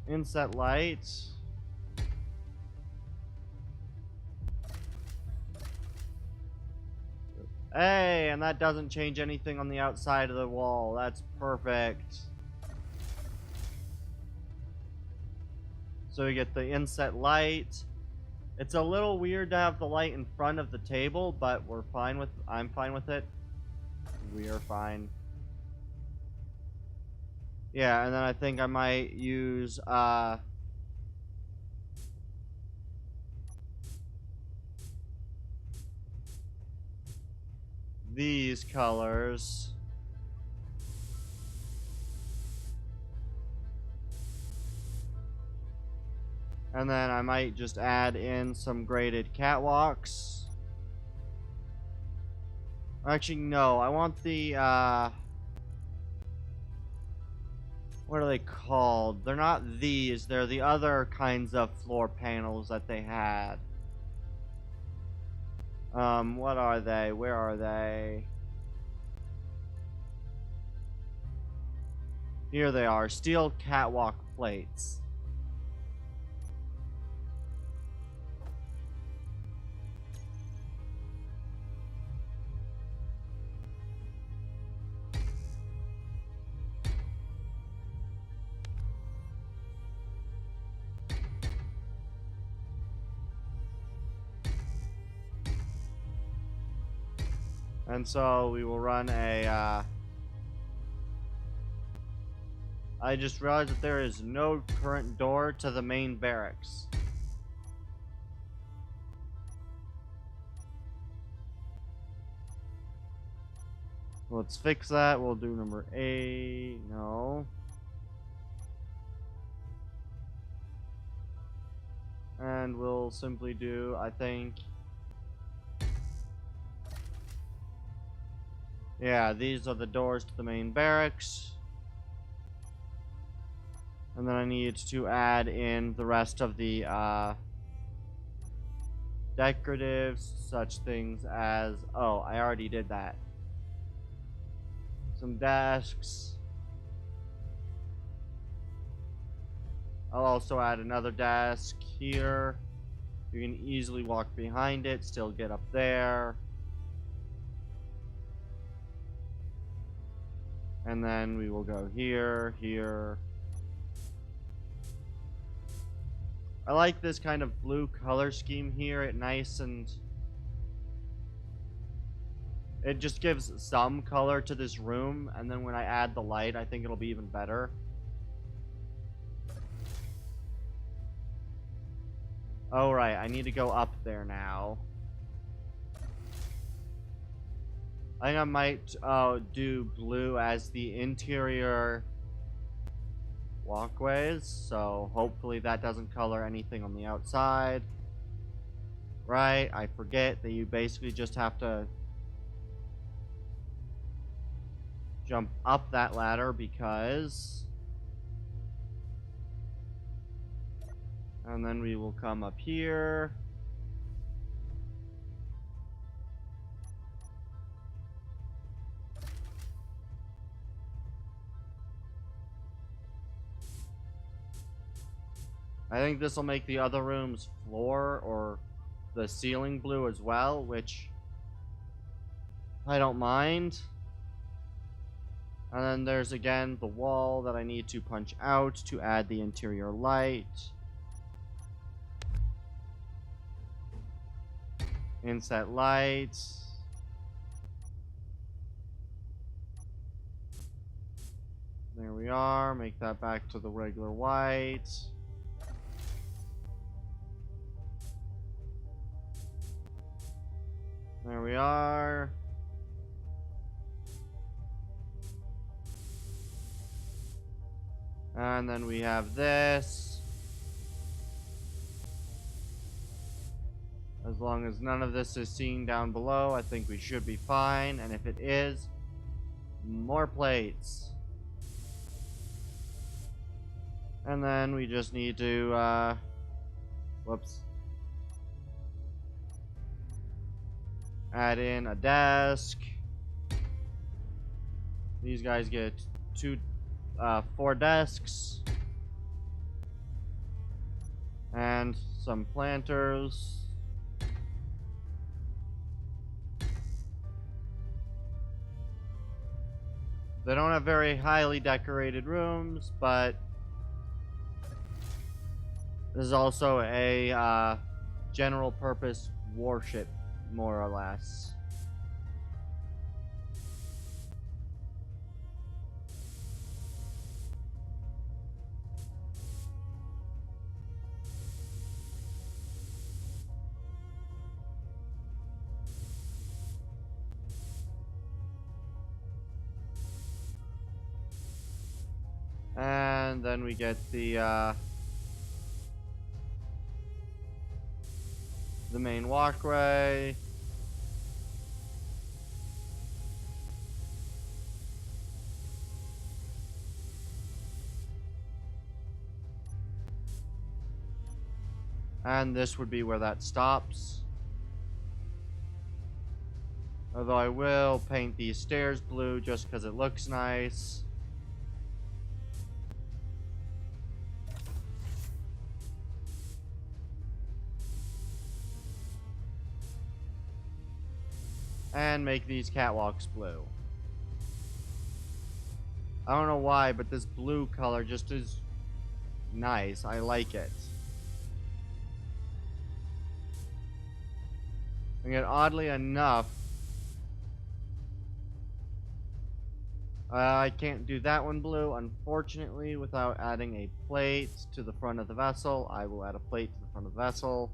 Inset lights. Hey, and that doesn't change anything on the outside of the wall. That's perfect. So we get the inset light. It's a little weird to have the light in front of the table, but I'm fine with it. We're fine. Yeah, and then I think I might use these colors. And then I might just add in some graded catwalks. Actually, no, I want the, what are they called? They're not these, they're the other kinds of floor panels that they had. What are they? Where are they? Here they are, steel catwalk plates. And so we will run a, I just realized that there is no current door to the main barracks. Let's fix that. We'll do number 8. No. And we'll simply do, I think... Yeah, these are the doors to the main barracks. And then I need to add in the rest of the decoratives, such things as... Oh, I already did that. Some desks. I'll also add another desk here. You can easily walk behind it, still get up there. And then we will go here, here. I like this kind of blue color scheme here. It just gives some color to this room, and then when I add the light, I think it'll be even better. Oh, right, I need to go up there now. I think I might do blue as the interior walkways, so hopefully that doesn't color anything on the outside. Right, I forget that you basically just have to jump up that ladder because... And then we will come up here. I think this will make the other room's floor or the ceiling blue as well, which I don't mind. And then there's again the wall that I need to punch out to add the interior light. Inset lights. There we are. Make that back to the regular white. There we are. And then we have this. As long as none of this is seen down below, I think we should be fine. And if it is, more plates. And then we just need to, whoops. Add in a desk. These guys get 4 desks. And some planters. They don't have very highly decorated rooms, but this is also a general purpose warship, more or less. And then we get the main walkway. And this would be where that stops. Although I will paint these stairs blue just because it looks nice. And make these catwalks blue. I don't know why, but this blue color just is nice. I like it. And yet, oddly enough, I can't do that one blue, unfortunately, without adding a plate to the front of the vessel. I will add a plate to the front of the vessel.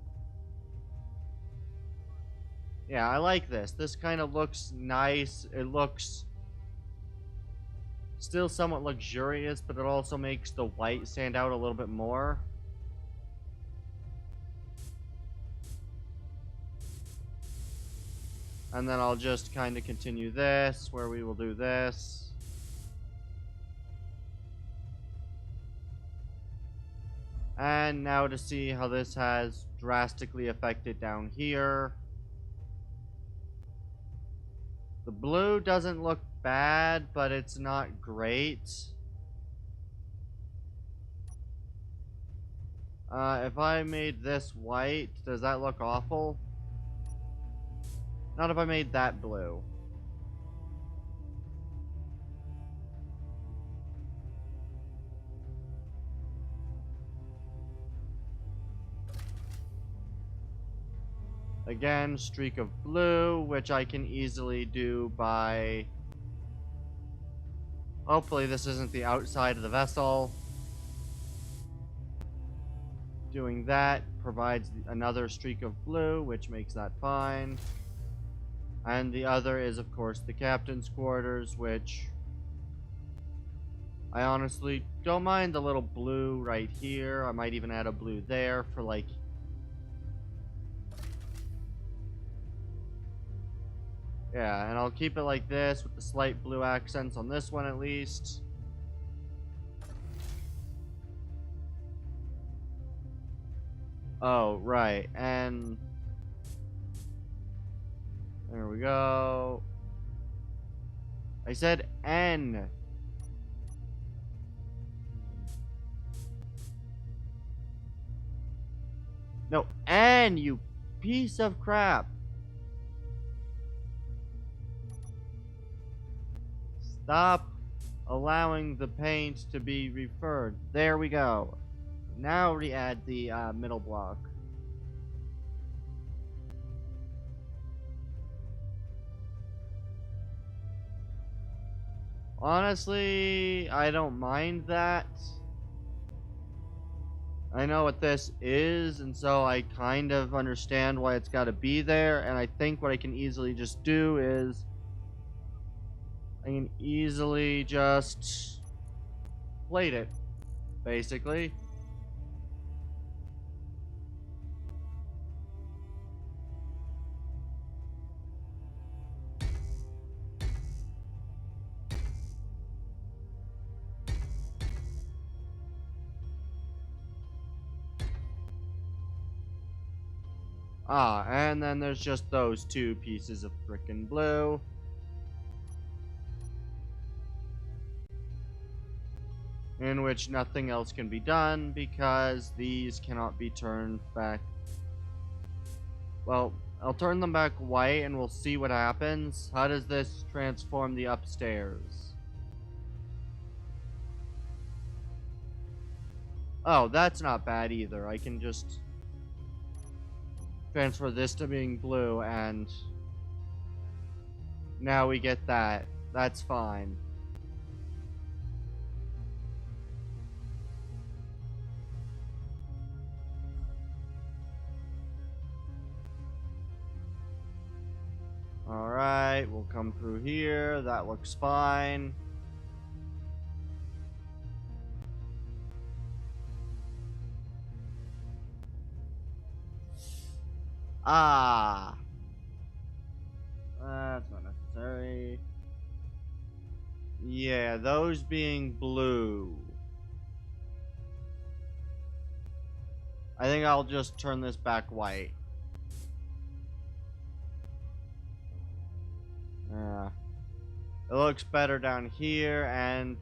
Yeah, I like this. This kind of looks nice. It looks still somewhat luxurious, but it also makes the white stand out a little bit more. And then I'll just kind of continue this, where we will do this. And now to see how this has drastically affected down here. The blue doesn't look bad, but it's not great. If I made this white, does that look awful? Not if I made that blue. Again, streak of blue, which I can easily do by... Hopefully this isn't the outside of the vessel. Doing that provides another streak of blue, which makes that fine. And the other is, of course, the captain's quarters, which... I honestly don't mind the little blue right here. I might even add a blue there for, like... Yeah, and I'll keep it like this with the slight blue accents on this one at least. Oh, right, and... There we go. I said N. No, N, you piece of crap. Stop allowing the paint to be referred. There we go. Now re-add the middle block. Honestly, I don't mind that. I know what this is, and so I kind of understand why it's got to be there, and I think what I can easily just do is I can easily just plate it, basically. Ah, and then there's just those two pieces of frickin' blue. In which nothing else can be done because these cannot be turned back. Well, I'll turn them back white and we'll see what happens. How does this transform the upstairs? Oh, that's not bad either. I can just transfer this to being blue, and now we get that. That's fine. Alright, we'll come through here. That looks fine. Ah. That's not necessary. Yeah, those being blue. I think I'll just turn this back white. Yeah. It looks better down here, and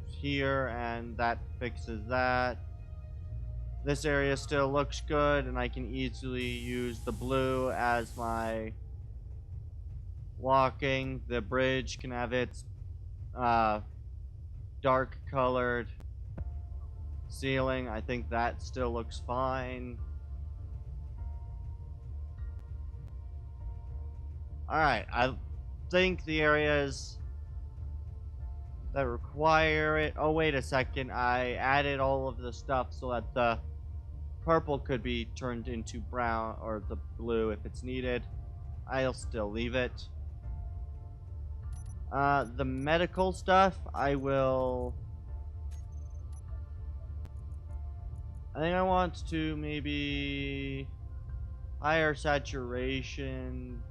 that fixes that. This area still looks good, and I can easily use the blue as my walking. The bridge can have its dark colored ceiling. I think that still looks fine. Alright, I think the areas that require it... Oh, wait a second. I added all of the stuff so that the purple could be turned into brown, or the blue if it's needed. I'll still leave it. The medical stuff, I think I want to maybe higher saturation.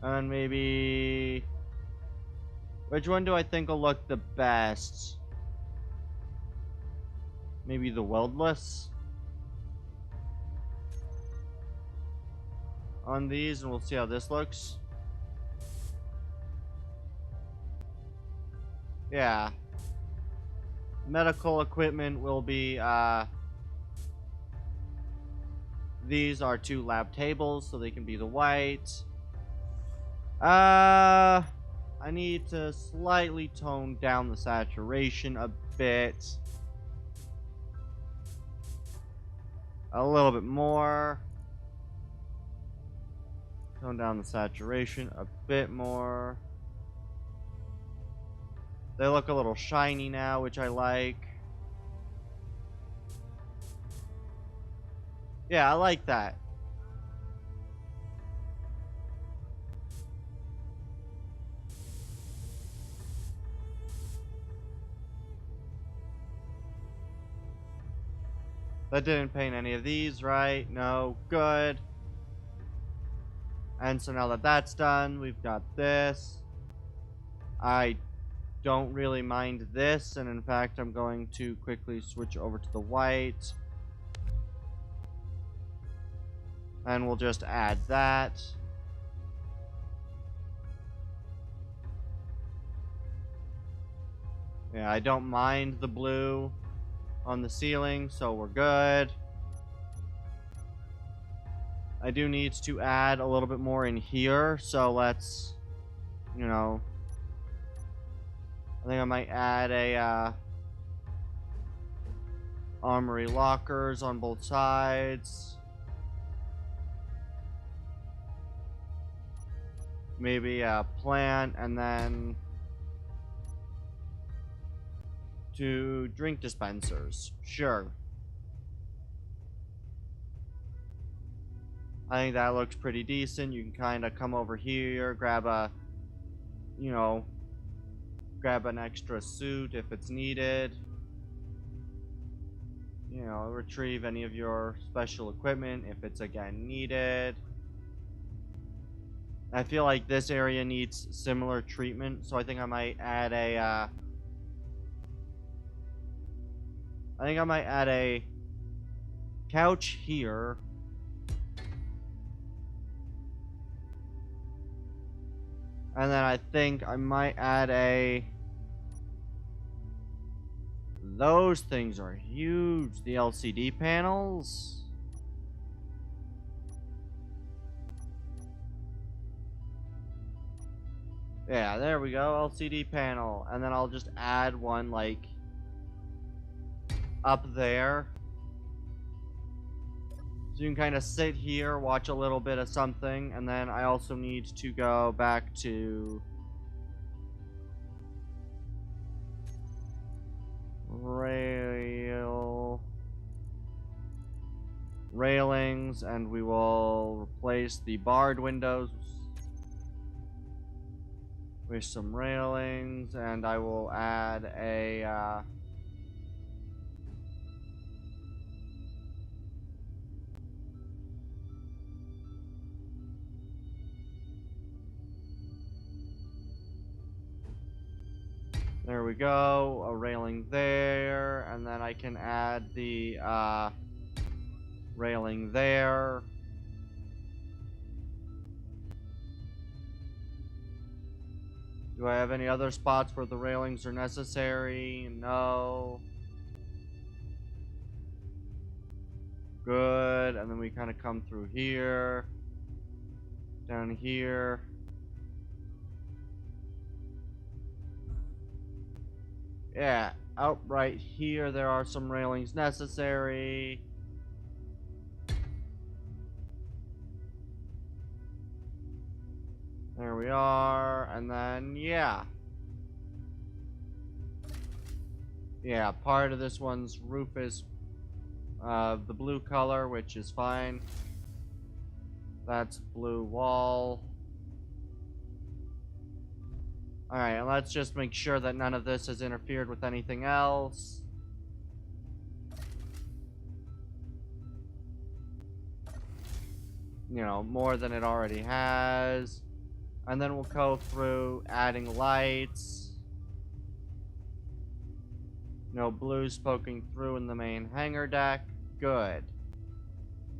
And maybe... Which one do I think will look the best? Maybe the weldless? On these, and we'll see how this looks. Yeah. Medical equipment will be, these are 2 lab tables, so they can be the white. I need to slightly tone down the saturation a bit. A little bit more. Tone down the saturation a bit more. They look a little shiny now, which I like. Yeah, I like that. That didn't paint any of these, right? No. Good. And so now that that's done, we've got this. I don't really mind this, and in fact, I'm going to quickly switch over to the white. And we'll just add that. Yeah, I don't mind the blue on the ceiling, so we're good. I do need to add a little bit more in here, so let's, you know, I think I might add a armory lockers on both sides. Maybe a plant, and then 2 drink dispensers. Sure. I think that looks pretty decent. You can kind of come over here, grab a, you know, grab an extra suit if it's needed. You know, retrieve any of your special equipment if it's again needed. I feel like this area needs similar treatment, so I think I might add a couch here. And then I think I might add those things are huge, the LCD panels. Yeah, there we go, LCD panel. And then I'll just add one, like, up there. So you can kind of sit here, watch a little bit of something, and then I also need to go back to railings, and we will replace the barred windows with some railings, and I will add a there we go, a railing there, and then I can add the railing there. Do I have any other spots where the railings are necessary? No. Good, and then we kind of come through here, down here. Yeah, out right here there are some railings necessary. There we are, and then yeah. Yeah, part of this one's roof is the blue color, which is fine. That's blue wall. Alright, and let's just make sure that none of this has interfered with anything else. You know, more than it already has. And then we'll go through adding lights. No blues poking through in the main hangar deck. Good.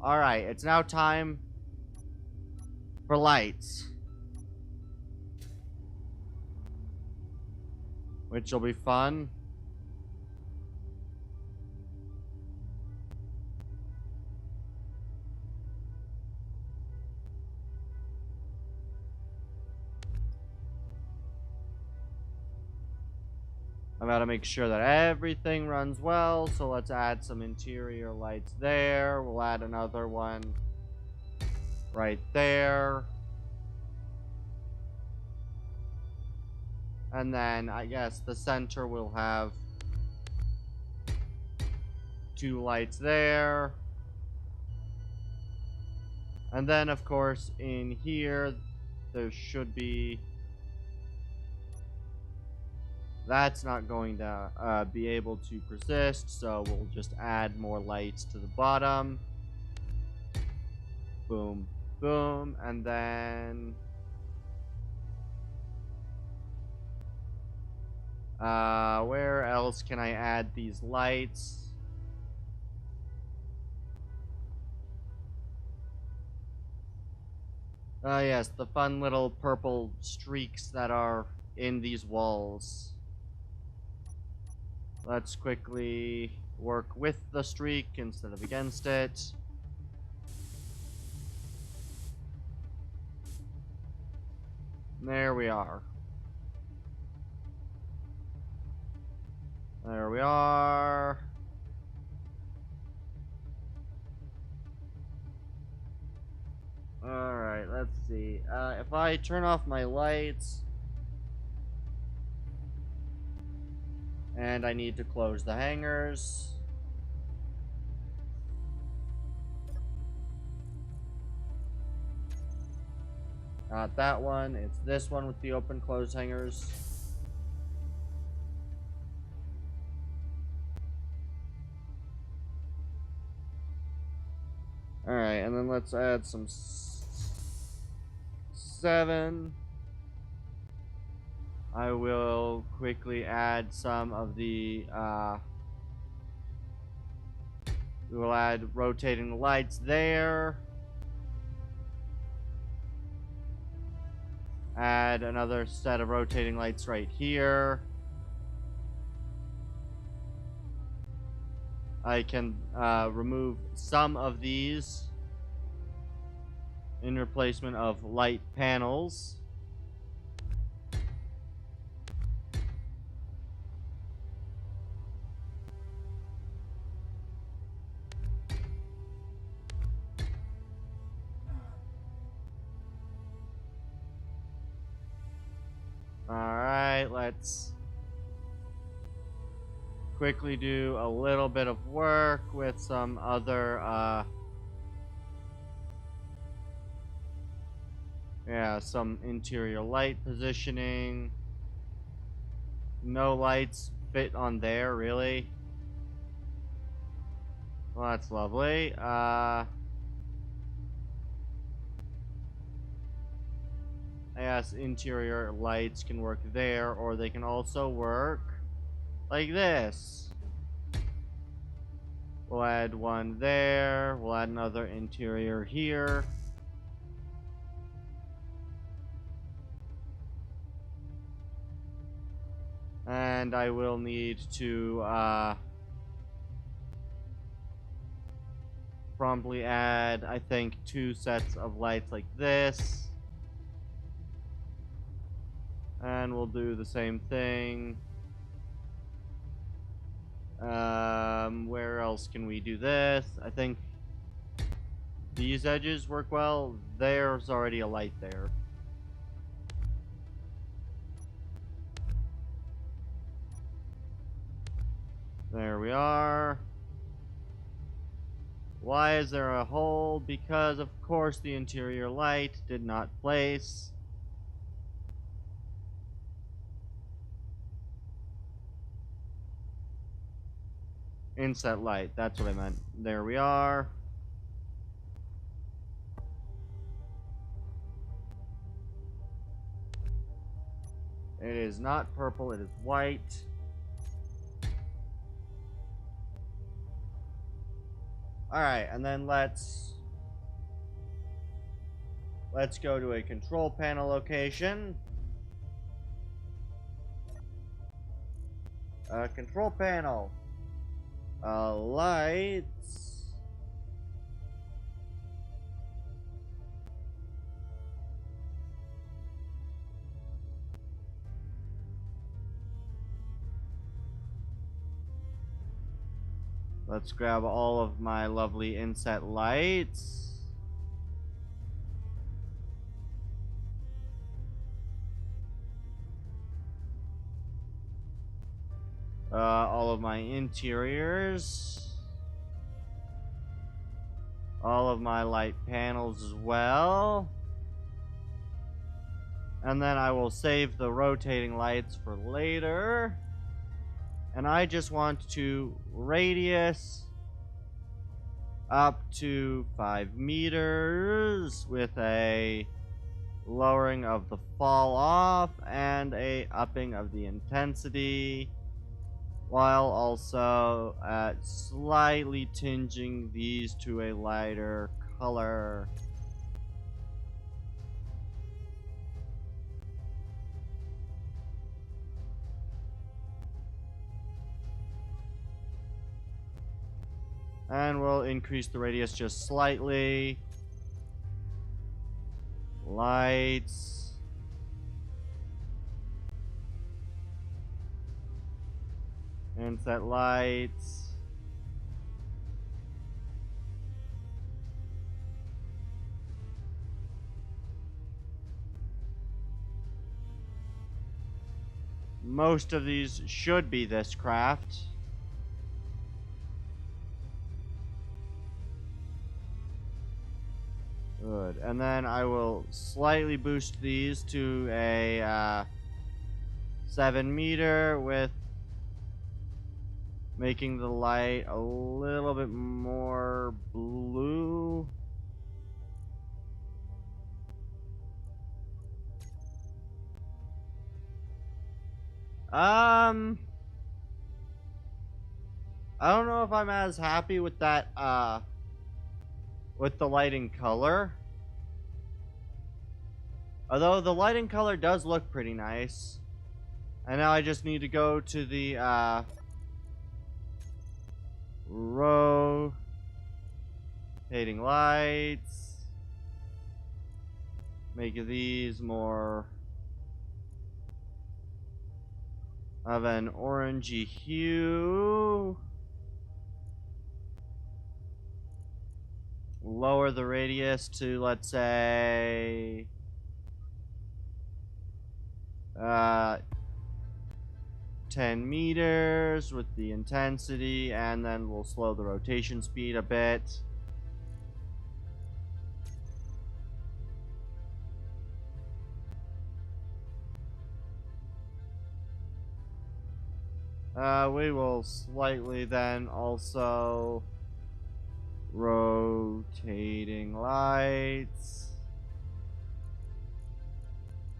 Alright, it's now time for lights. Which will be fun. I've got to make sure that everything runs well, so let's add some interior lights there. We'll add another one right there. And then I guess the center will have 2 lights there. And then of course in here there should be... That's not going to be able to persist, so we'll just add more lights to the bottom. Boom, boom, and then... where else can I add these lights? Yes, the fun little purple streaks that are in these walls. Let's quickly work with the streak instead of against it. There we are. There we are. Alright, let's see. If I turn off my lights... And I need to close the hangars. Not that one. It's this one with the open close hangars. Alright, and then let's add some 7. I will quickly add some of the, we will add rotating lights there. Add another set of rotating lights right here. I can remove some of these in replacement of light panels. Alright, let's quickly do a little bit of work with some other, yeah, some interior light positioning. No lights fit on there, really. Well, that's lovely. Yes, interior lights can work there, or they can also work like this. We'll add one there. We'll add another interior here. And I will need to promptly add, I think, 2 sets of lights like this. And we'll do the same thing. Where else can we do this? I think these edges work well. There's already a light there. There we are. Why is there a hole? Because, of course, the interior light did not place. Inset light, that's what I meant. There we are. It is not purple, it is white. Alright, and then let's go to a control panel location. Control panel. Lights. Let's grab all of my lovely inset lights. All of my interiors. All of my light panels as well. And then I will save the rotating lights for later. And I just want to radius up to 5 meters with a lowering of the fall off and a upping of the intensity, while also slightly tinging these to a lighter color. And we'll increase the radius just slightly. Lights. Inset lights. Most of these should be this craft. Good. And then I will slightly boost these to a 7 meter with making the light a little bit more blue. I don't know if I'm as happy with that, with the lighting color. Although the lighting color does look pretty nice. And now I just need to go to the, rotating lights. Make these more of an orangey hue. Lower the radius to, let's say, 10 meters with the intensity, and then we'll slow the rotation speed a bit. We will slightly then also rotating lights.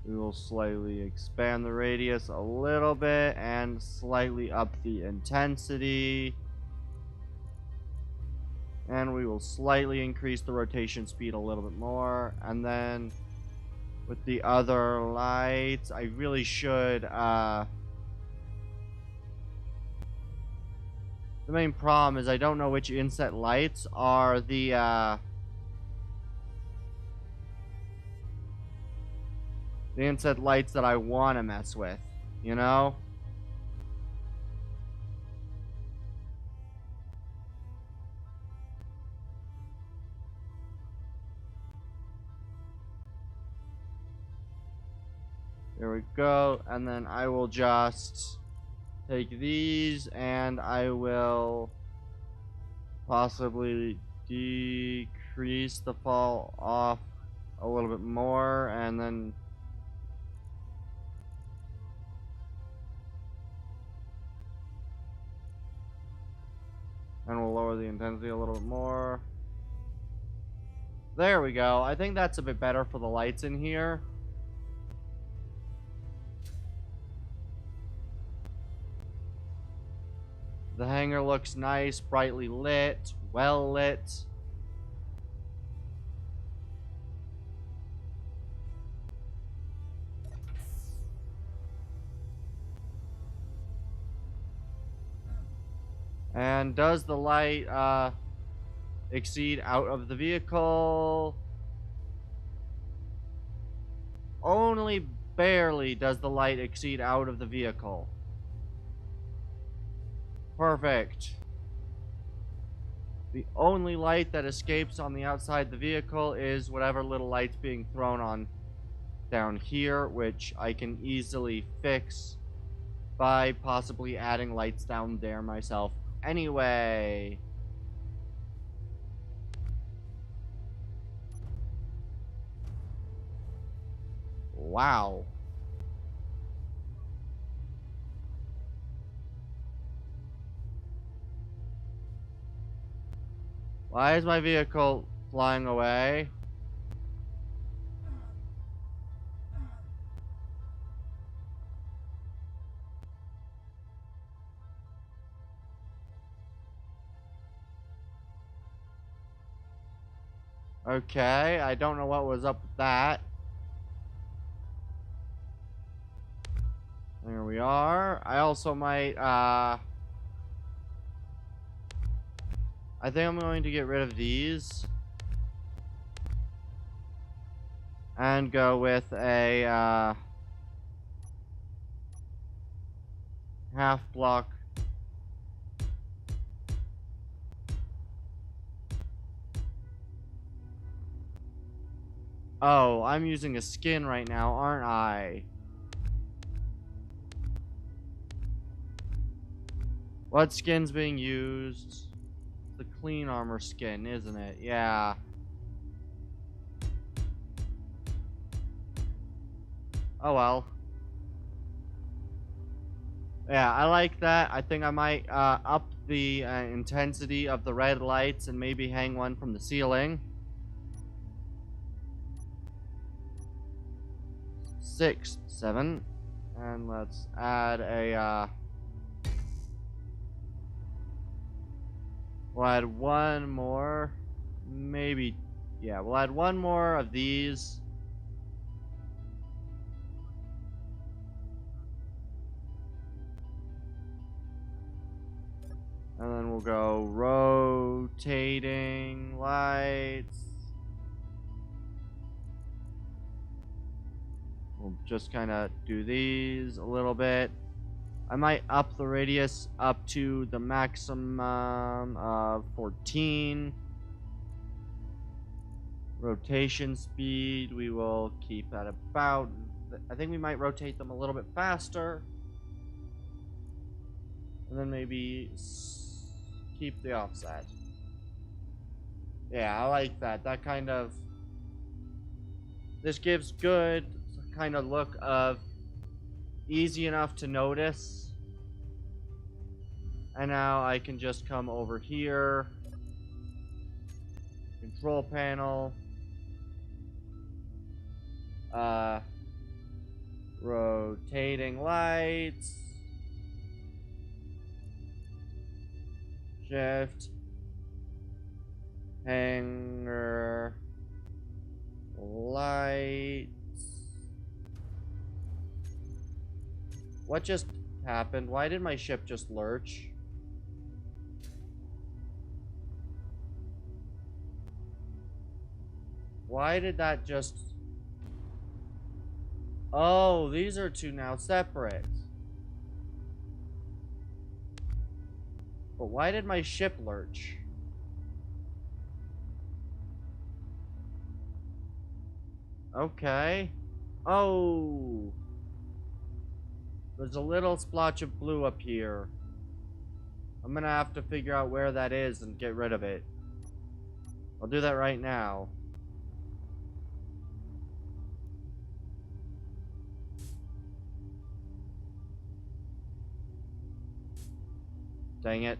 We will slightly expand the radius a little bit and slightly up the intensity. And we will slightly increase the rotation speed a little bit more. And then with the other lights, I really should, the main problem is I don't know which inset lights are the inset lights that I want to mess with, you know? There we go. And then I will just take these and I will possibly decrease the fall off a little bit more, and then we'll lower the intensity a little bit more. There we go. I think that's a bit better for the lights in here. The hangar looks nice, brightly lit, well lit. And does the light exceed out of the vehicle? Only barely does the light exceed out of the vehicle. Perfect. The only light that escapes on the outside the vehicle is whatever little light's being thrown on down here, which I can easily fix by possibly adding lights down there myself. Anyway. Wow. Why is my vehicle flying away? Okay, I don't know what was up with that. There we are. I also might, I think I'm going to get rid of these. And go with a, half block. Oh, I'm using a skin right now, aren't I? What skin's being used? The clean armor skin, isn't it? Yeah. Oh well. Yeah, I like that. I think I might up the intensity of the red lights and maybe hang one from the ceiling. 6, 7. And let's add a, we'll add one more. Maybe, yeah, we'll add one more of these. And then we'll go rotating lights. We'll just kind of do these a little bit. I might up the radius up to the maximum of 14. Rotation speed, we will keep at about, I think we might rotate them a little bit faster. And then maybe keep the offset. Yeah, I like that. That kind of... This gives good kind of look of easy enough to notice. And now I can just come over here. Control panel. Rotating lights. Shift. Hanger. Lights. What just happened? Why did my ship just lurch? Why did that just... Oh, these are two now separate. But why did my ship lurch? Okay. Oh. There's a little splotch of blue up here. I'm gonna have to figure out where that is and get rid of it. I'll do that right now. Dang it.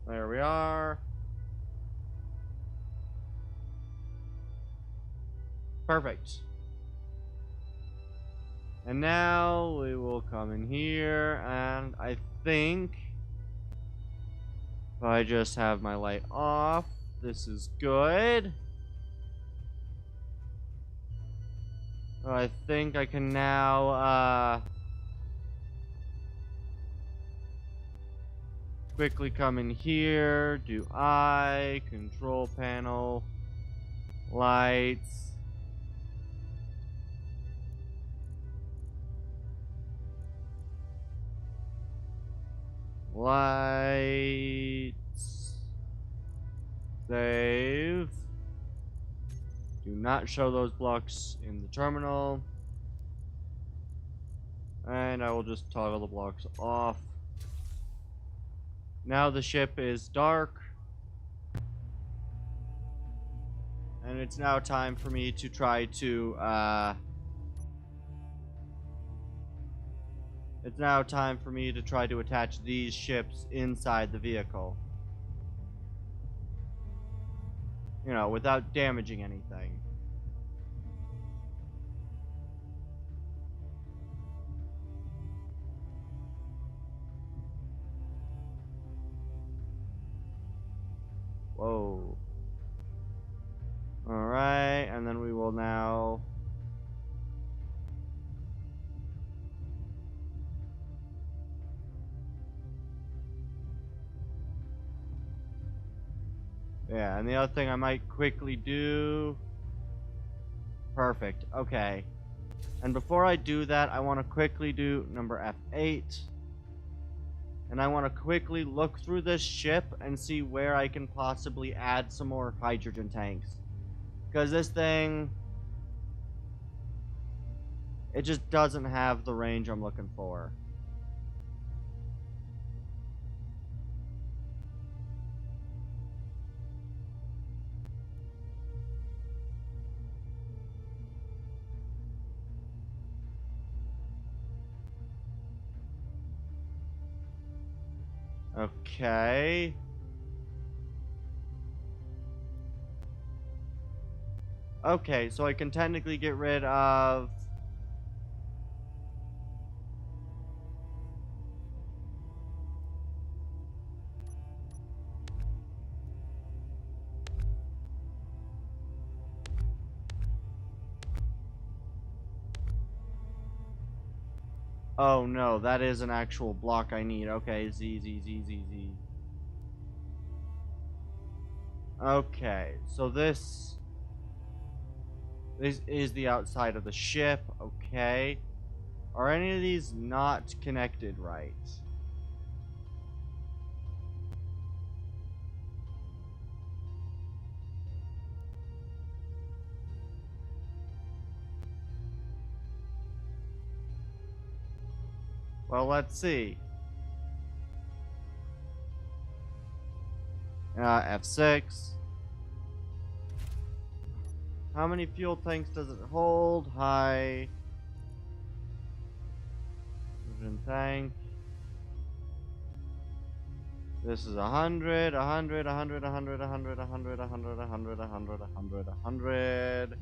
There we are. Perfect. And now we will come in here, and I think if I just have my light off, this is good. I think I can now quickly come in here, do control panel, lights. Lights. Save. Do not show those blocks in the terminal. And I will just toggle the blocks off. Now the ship is dark. And it's now time for me to try to, It's now time for me to try to attach these ships inside the vehicle. You know, without damaging anything. Whoa. Alright, and then we will now... Yeah, and the other thing I might quickly do... Perfect, okay. And before I do that, I want to quickly do number F8. And I want to quickly look through this ship and see where I can possibly add some more hydrogen tanks. Because this thing... It just doesn't have the range I'm looking for. Okay. Okay, so I can technically get rid of... Oh no, that is an actual block I need. Okay, Z. Okay, so this is the outside of the ship. Okay. Are any of these not connected right? Well, let's see. F6. How many fuel tanks does it hold? High. Hydrogen tank. This is 100, 100, 100, 100, 100, 100, 100, 100, 100, 100, 100.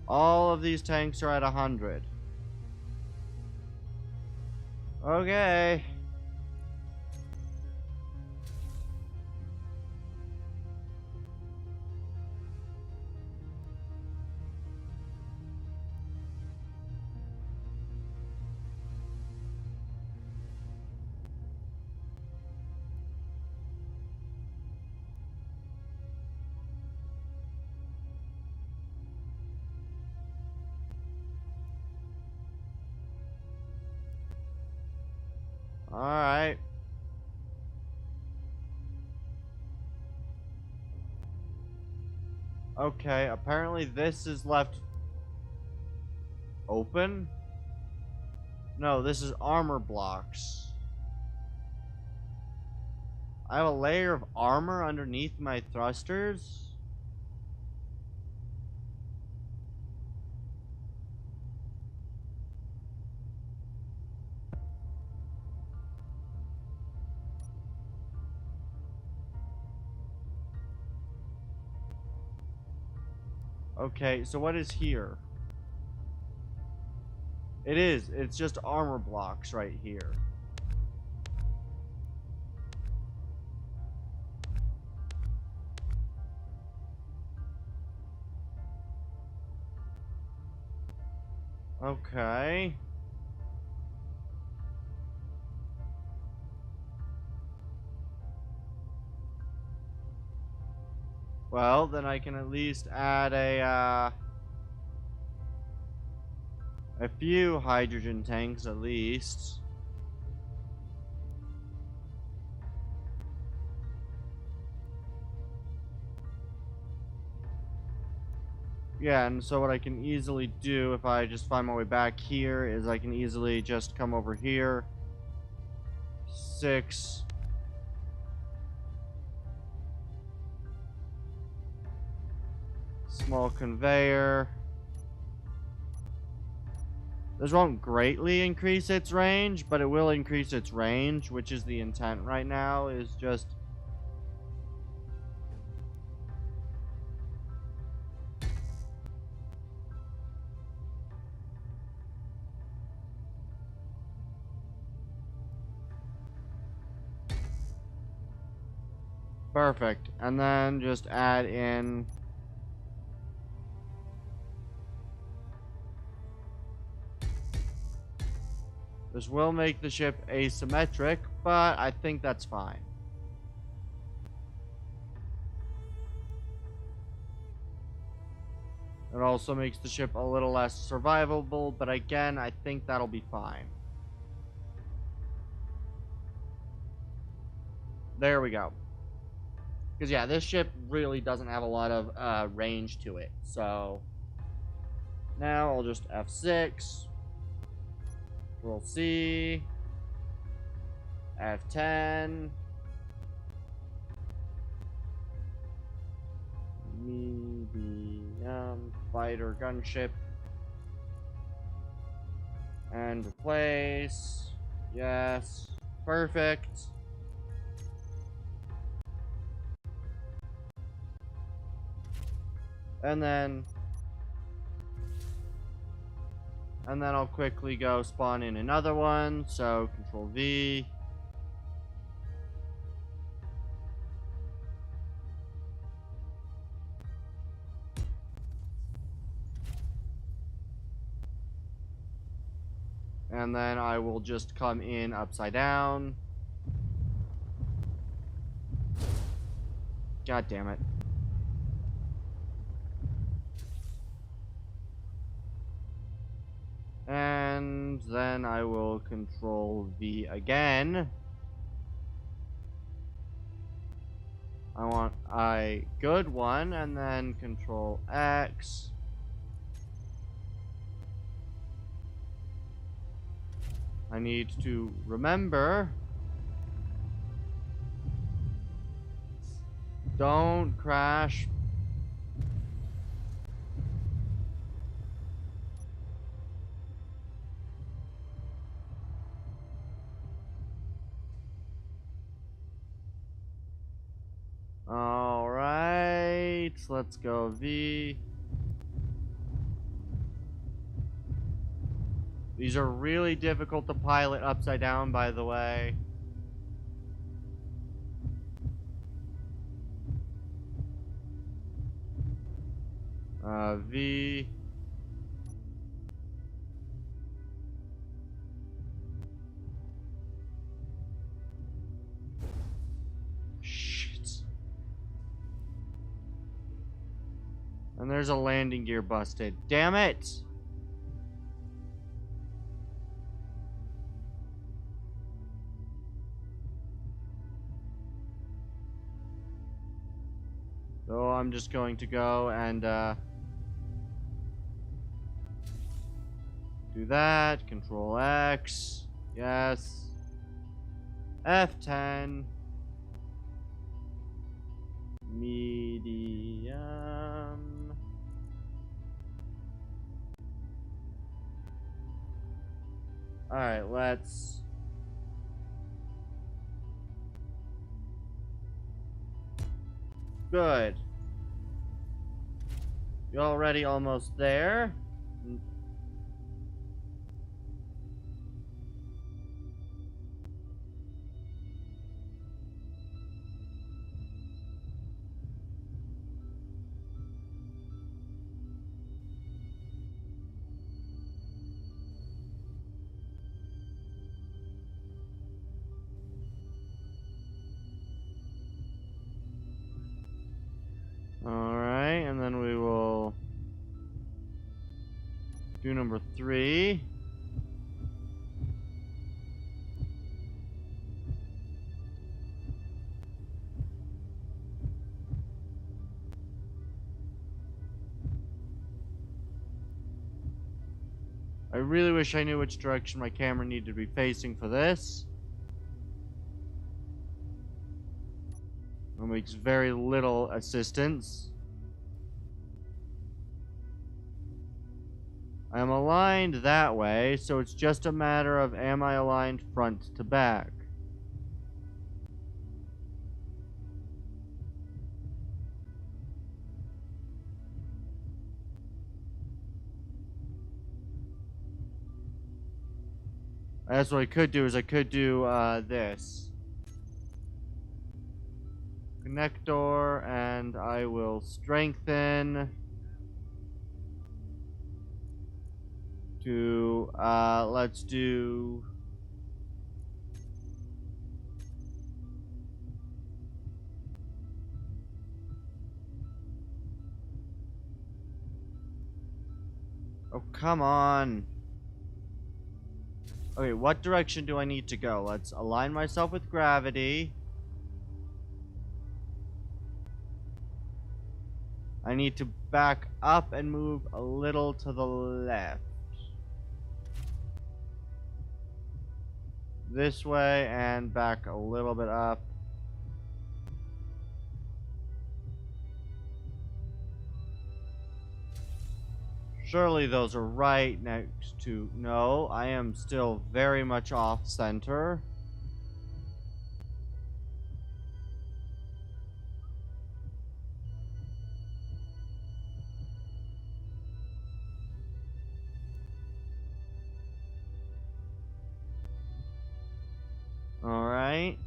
All of these tanks are at 100. Okay. Alright. Okay, apparently this is left open. No, this is armor blocks. I have a layer of armor underneath my thrusters. Okay, so what is here? It is. It's just armor blocks right here. Okay. Well, then I can at least add a few hydrogen tanks at least. Yeah, and so what I can easily do if I just find my way back here is I can easily just come over here. 6. Small conveyor. This won't greatly increase its range, but it will increase its range, which is the intent right now, is just... Perfect. And then just add in... This will make the ship asymmetric, but I think that's fine. It also makes the ship a little less survivable, but again, I think that'll be fine. There we go. Because, yeah, this ship really doesn't have a lot of range to it. So, now I'll just F6. Control C. F10. Medium fighter gunship. And replace. Yes. Perfect. And then I'll quickly go spawn in another one. So Control V. And then I will just come in upside down. God damn it. And then I will control V again. I want a good one, and then control X. I need to remember. Don't crash. Alright, let's go V. These are really difficult to pilot upside down, by the way. V. Shit. And there's a landing gear busted. Damn it! So I'm just going to go and do that. Control X. Yes. F10. Medium. Alright, let's... Good. You're already almost there. Alright, and then we will do number 3. I really wish I knew which direction my camera needed to be facing for this. It makes very little assistance. I am aligned that way, so it's just a matter of am I aligned front to back. That's what I could do, is I could do this. Connector, and I will strengthen to, let's do... Oh, come on. Okay, what direction do I need to go? Let's align myself with gravity. I need to back up and move a little to the left. This way and back a little bit up. Surely those are right next to... No, I am still very much off center. Alright.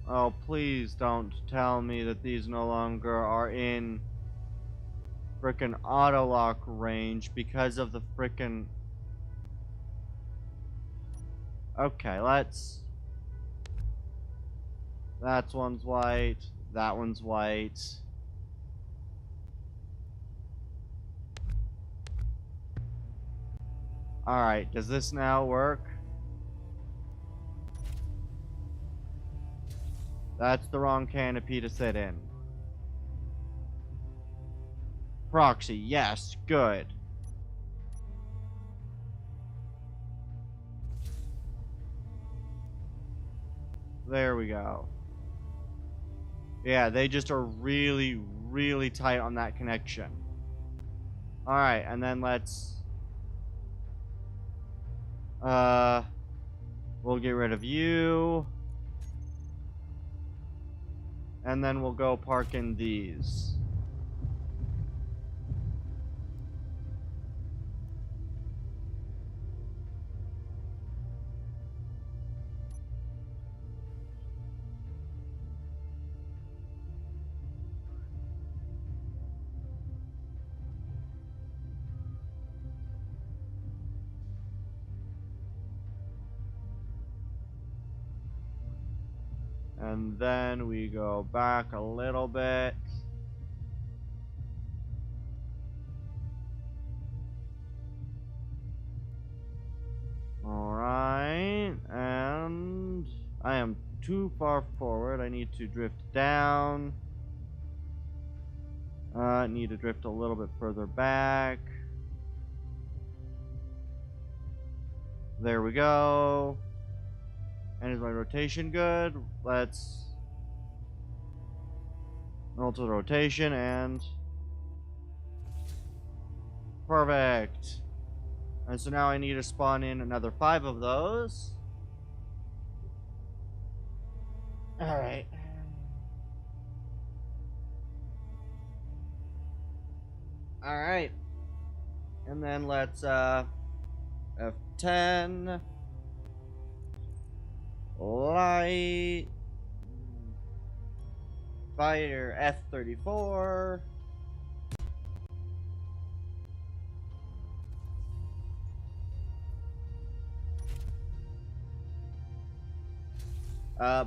Oh, please don't tell me that these no longer are in frickin' auto-lock range because of the frickin'... Okay, let's That one's white. That one's white. Alright, does this now work? That's the wrong canopy to sit in. Proxy, yes, good. There we go. Yeah, they just are really, really tight on that connection. Alright, and then let's... We'll get rid of you. And then we'll go park in these. And then we go back a little bit. Alright, and I am too far forward. I need to drift down. I need to drift a little bit further back. There we go. And is my rotation good? Let's alter the rotation and perfect. And so now I need to spawn in another 5 of those. Alright. Alright. And then let's F10 light fighter F34.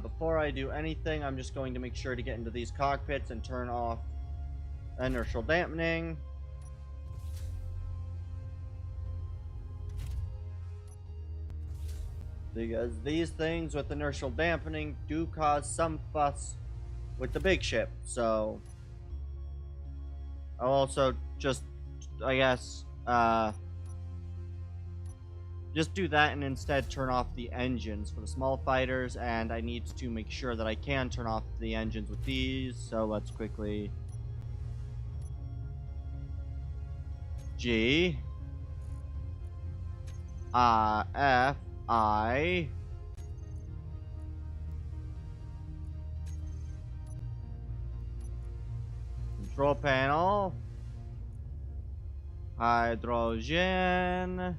Before I do anything, I'm just going to make sure to get into these cockpits and turn off inertial dampening. Because these things with inertial dampening do cause some fuss with the big ship, so I'll also just, I guess, just do that and instead turn off the engines for the small fighters, and I need to make sure that I can turn off the engines with these, so let's quickly G F I control panel hydrogen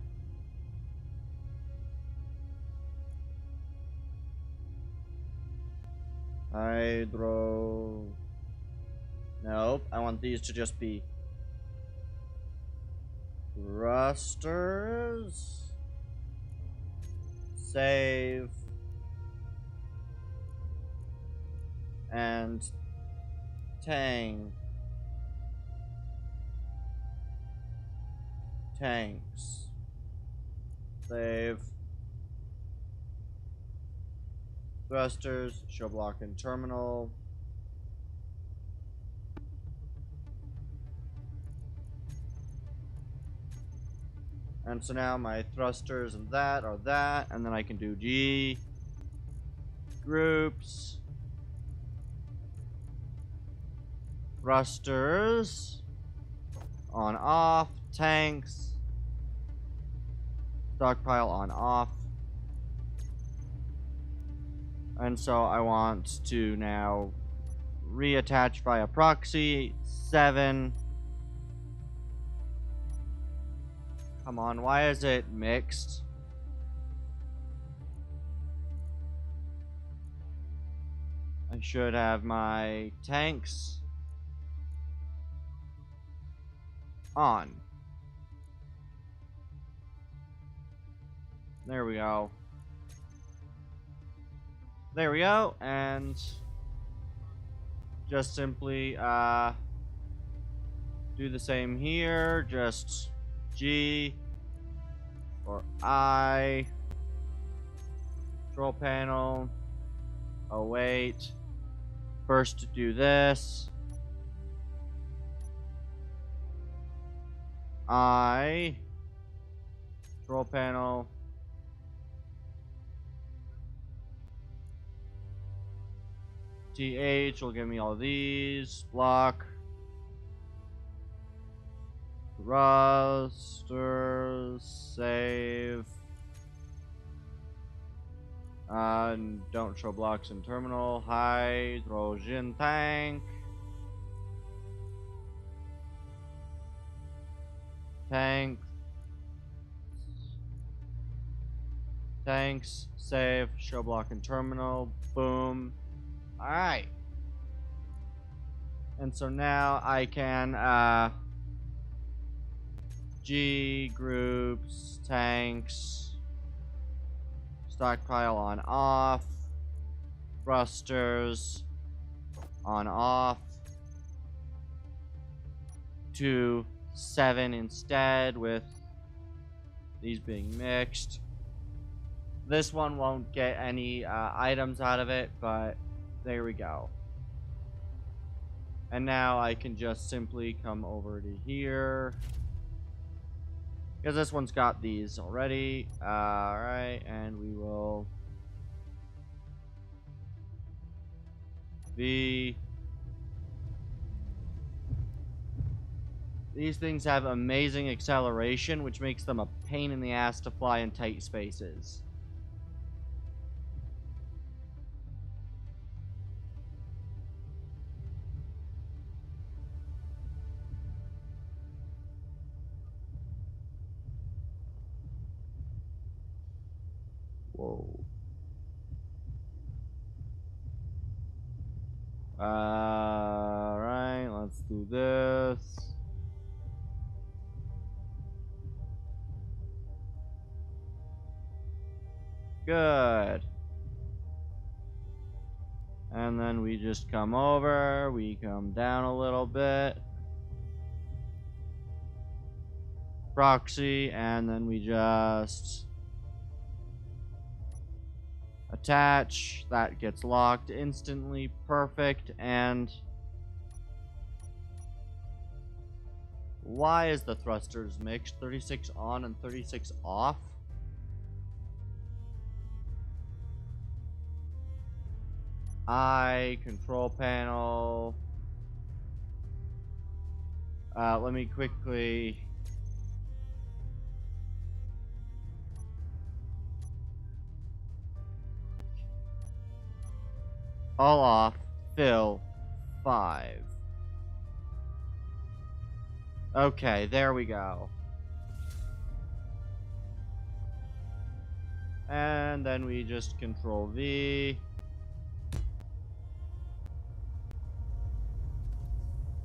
nope, I want these to just be thrusters. Save and tanks. Save thrusters, show block and terminal. And so now my thrusters and that are that, and then I can do G groups thrusters on off, tanks stockpile on off. And so I want to now reattach via proxy 7. Come on, why is it mixed? I should have my tanks on. There we go. There we go, and just simply do the same here. Just G or I. Control panel. Oh, wait. First do this. I. Control panel. TH will give me all these. Block. Rosters. Save. Don't show blocks in terminal. Hydrogen tank. Tank. Tanks. Save. Show block in terminal. Boom. Alright. And so now I can G groups, tanks, stockpile on off, thrusters on off, to 7 instead, with these being mixed. This one won't get any items out of it, but there we go. And now I can just simply come over to here, because this one's got these already. Alright, and we will V. These things have amazing acceleration, which makes them a pain in the ass to fly in tight spaces. Whoa. Alright, let's do this. Good. And then we just come over, we come down a little bit. Proxy, and then we just attach. That gets locked instantly. Perfect. And why is the thrusters mixed? 36 on and 36 off? I control panel. Let me quickly all off, fill 5. Okay, there we go. And then we just control V.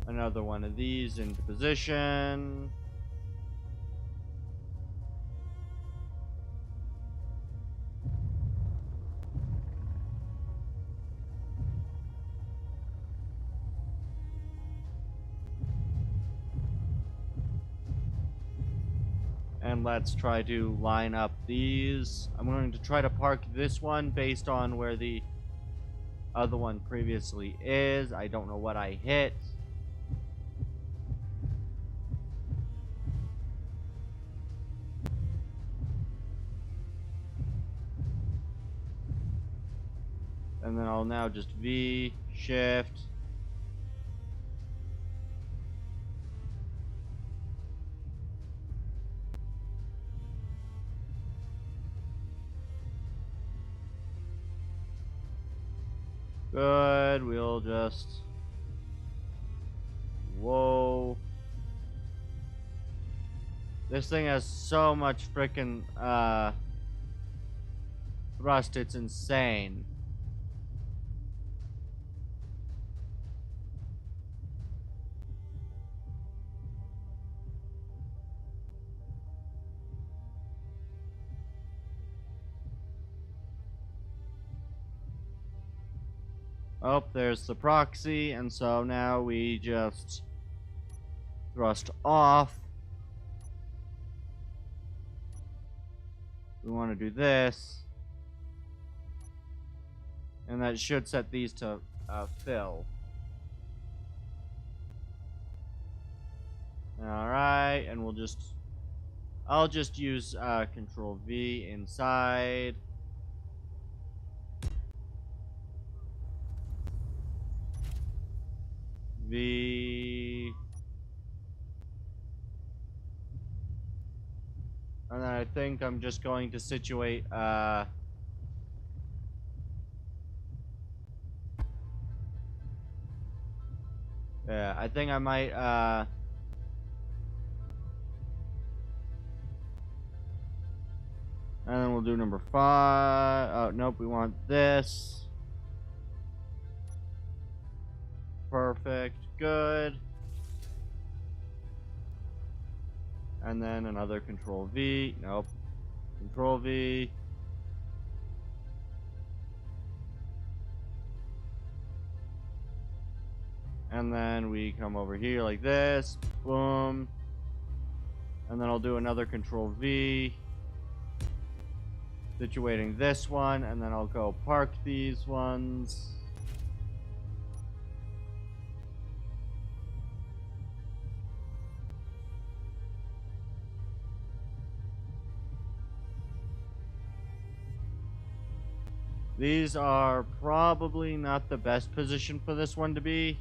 Another one of these into position. And let's try to line up these. I'm going to try to park this one based on where the other one previously is. I don't know what I hit. And then I'll now just V, shift. Good, we'll just... Whoa. This thing has so much frickin' thrust, it's insane. Oh, there's the proxy, and so now we just thrust off. We want to do this. And that should set these to fill. Alright, and I'll just use Control V inside. V. And then I think I'm just going to situate, yeah, I think I might, and then we'll do number 5. Oh, nope, we want this. Perfect, good. And then another Control V. Nope. Control V. And then we come over here like this. Boom. And then I'll do another Control V. Situating this one. And then I'll go park these ones. These are probably not the best position for this one to be.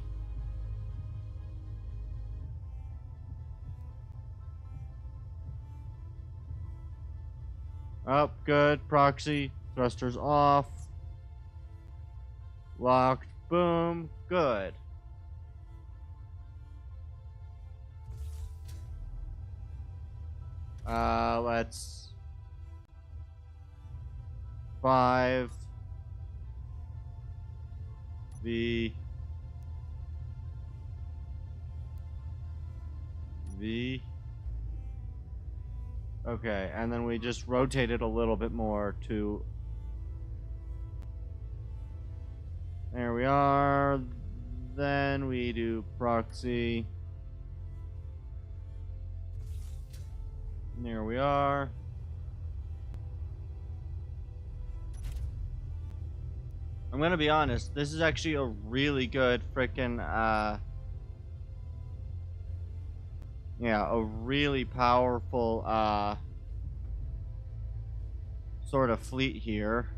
Oh, good. Proxy. Thrusters off. Locked. Boom. Good. Let's... 5... V... V... Okay, and then we just rotate it a little bit more to... There we are. Then we do proxy. There we are. I'm gonna be honest, this is actually a really good frickin' yeah, a really powerful sort of fleet here.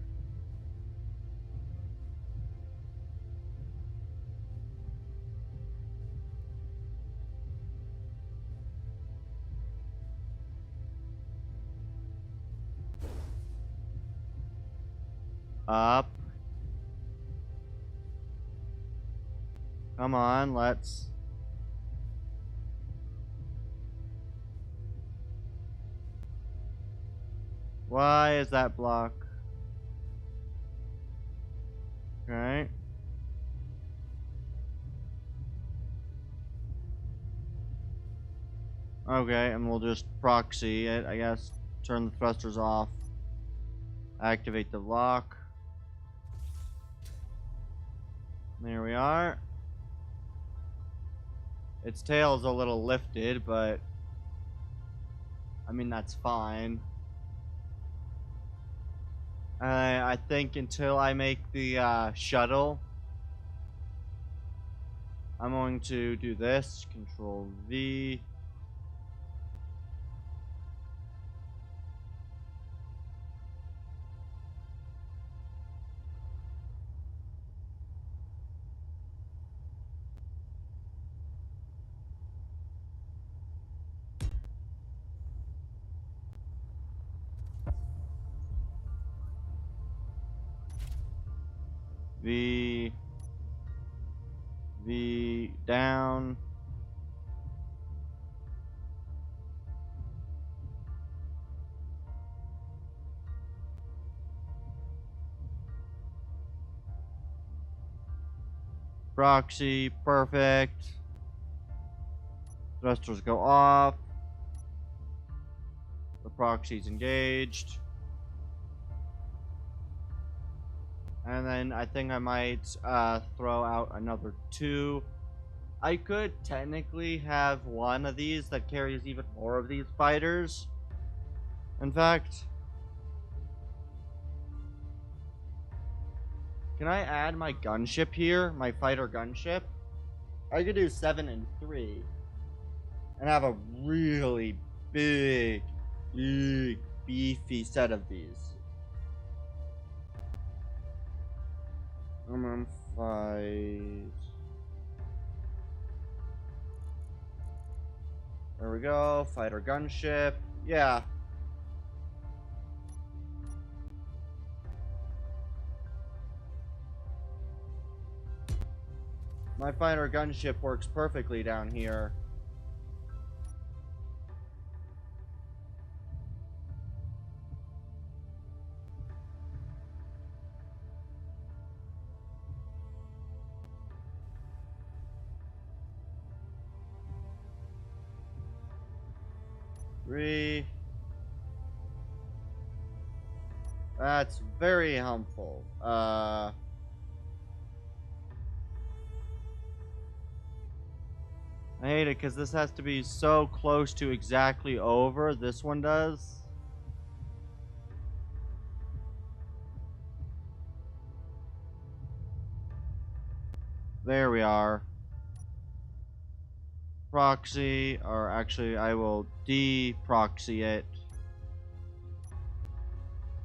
Up. Come on, let's... Why is that block? Okay. Okay, and we'll just proxy it, I guess. Turn the thrusters off. Activate the lock. There we are. Its tail is a little lifted, but I mean, that's fine. I think until I make the shuttle, I'm going to do this. Control V. V. V down. Proxy, perfect. Thrusters go off. The proxy's engaged. And then I think I might throw out another 2. I could technically have one of these that carries even more of these fighters. In fact, can I add my gunship here? My fighter gunship? I could do 7 and 3. And have a really big, beefy set of these. I'm gonna fight. There we go. Fighter gunship. Yeah. My fighter gunship works perfectly down here. That's very helpful. I hate it because this has to be so close to exactly over. This one does. There we are. Proxy, or actually I will de-proxy it.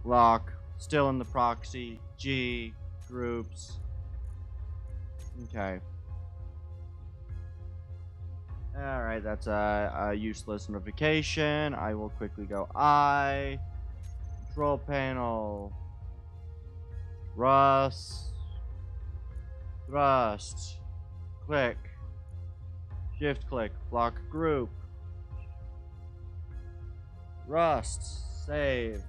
Lock, still in the proxy. G, groups. Okay. Alright, that's a useless notification. I will quickly go I. Control panel. Rust. Thrust. Click. Shift click. Block group. Rust. Save.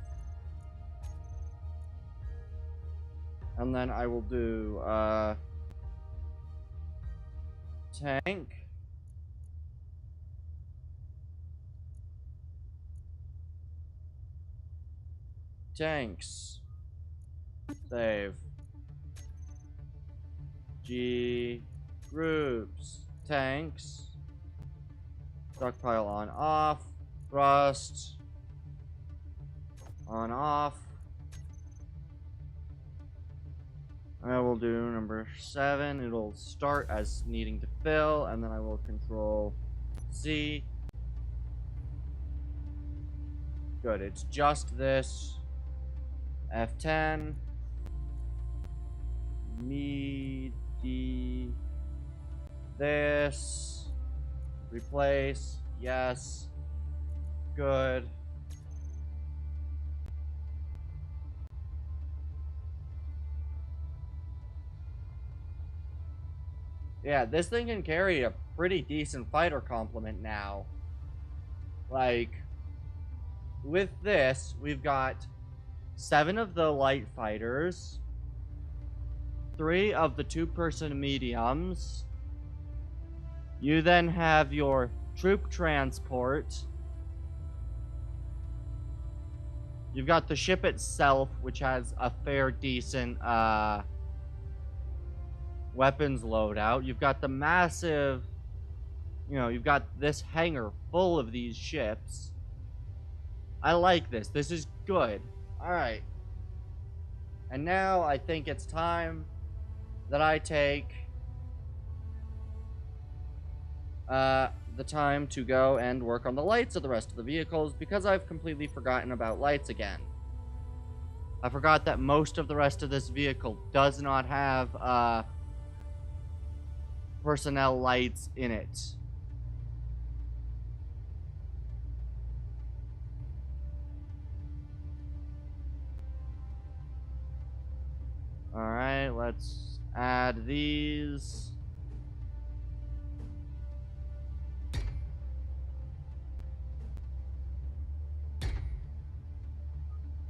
And then I will do tank. Tanks. Save. G. Groups. Tanks. Stockpile on off. Thrust. On off. I will do number 7. It'll start as needing to fill, and then I will control Z. Good, it's just this. F10. Meaty. This. Replace. Yes. Good. Yeah, this thing can carry a pretty decent fighter complement now. Like, with this, we've got 7 of the light fighters, 3 of the 2-person mediums. You then have your troop transport. You've got the ship itself, which has a fair decent weapons loadout. You've got the massive, you've got this hangar full of these ships. I like this. This is good. Alright. And now I think it's time that I take the time to go and work on the lights of the rest of the vehicles, because I've completely forgotten about lights again. I forgot that most of the rest of this vehicle does not have personnel lights in it. Alright, let's add these.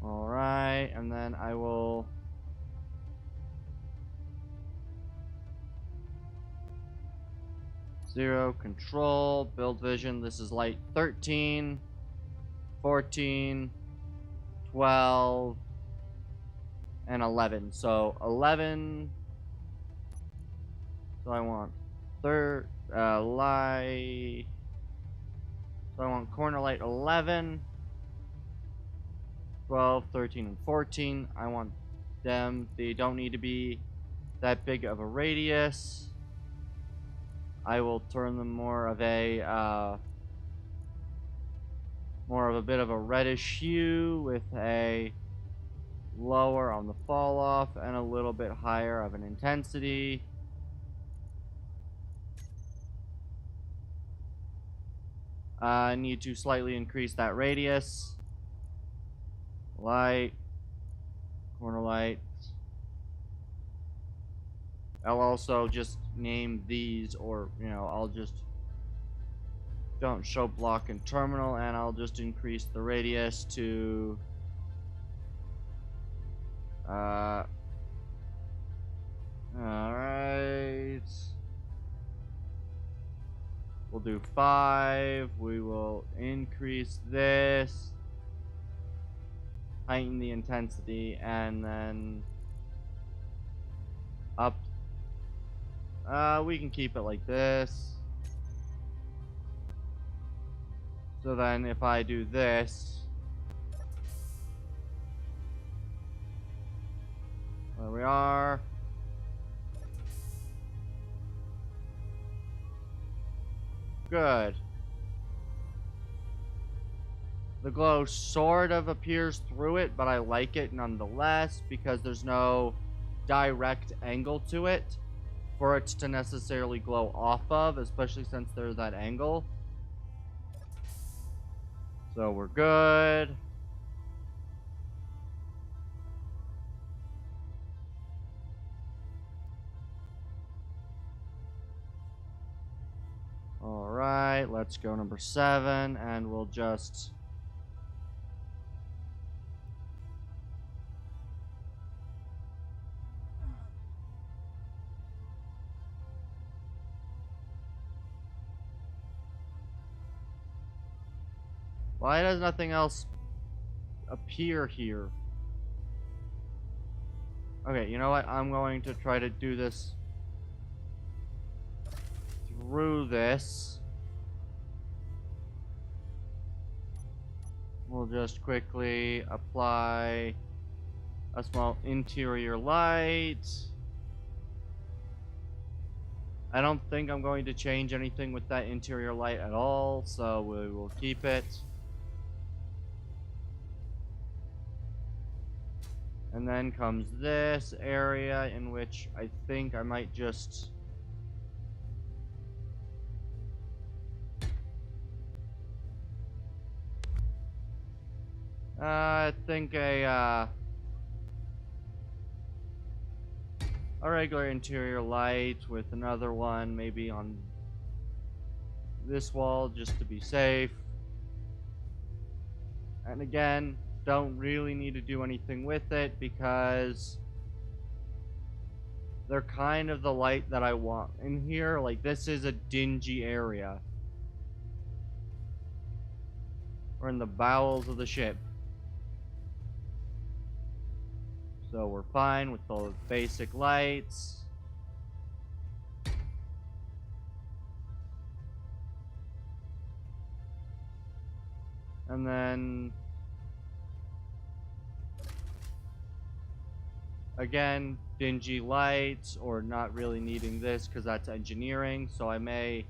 Alright, and then I will... Zero, control, build vision. This is light 13, 14, 12, and 11. So 11. So I want light. So I want corner light 11, 12, 13, and 14. I want them. They don't need to be that big of a radius. I will turn them more of a bit of a reddish hue with a lower on the fall off and a little bit higher of an intensity. I need to slightly increase that radius. Light, corner light. I'll also just name these, or I'll just don't show block and terminal, and I'll just increase the radius to alright. We'll do 5. We will increase this, heighten the intensity, and then up. We can keep it like this. So then if I do this, there we are. Good. The glow sort of appears through it, but I like it nonetheless because there's no direct angle to it for it to necessarily glow off of, especially since there's that angle. So we're good. Alright, let's go number 7, and we'll just... Why does nothing else appear here? Okay, you know what? I'm going to try to do this through this. We'll just quickly apply a small interior light. I don't think I'm going to change anything with that interior light at all, so we will keep it. And then comes this area in which I think I might just... I think a regular interior light with another one maybe on this wall just to be safe. And again, don't really need to do anything with it because they're kind of the light that I want in here. Like, this is a dingy area. We're in the bowels of the ship. So we're fine with the basic lights. And then again, dingy lights, or not really needing this because that's engineering, so I may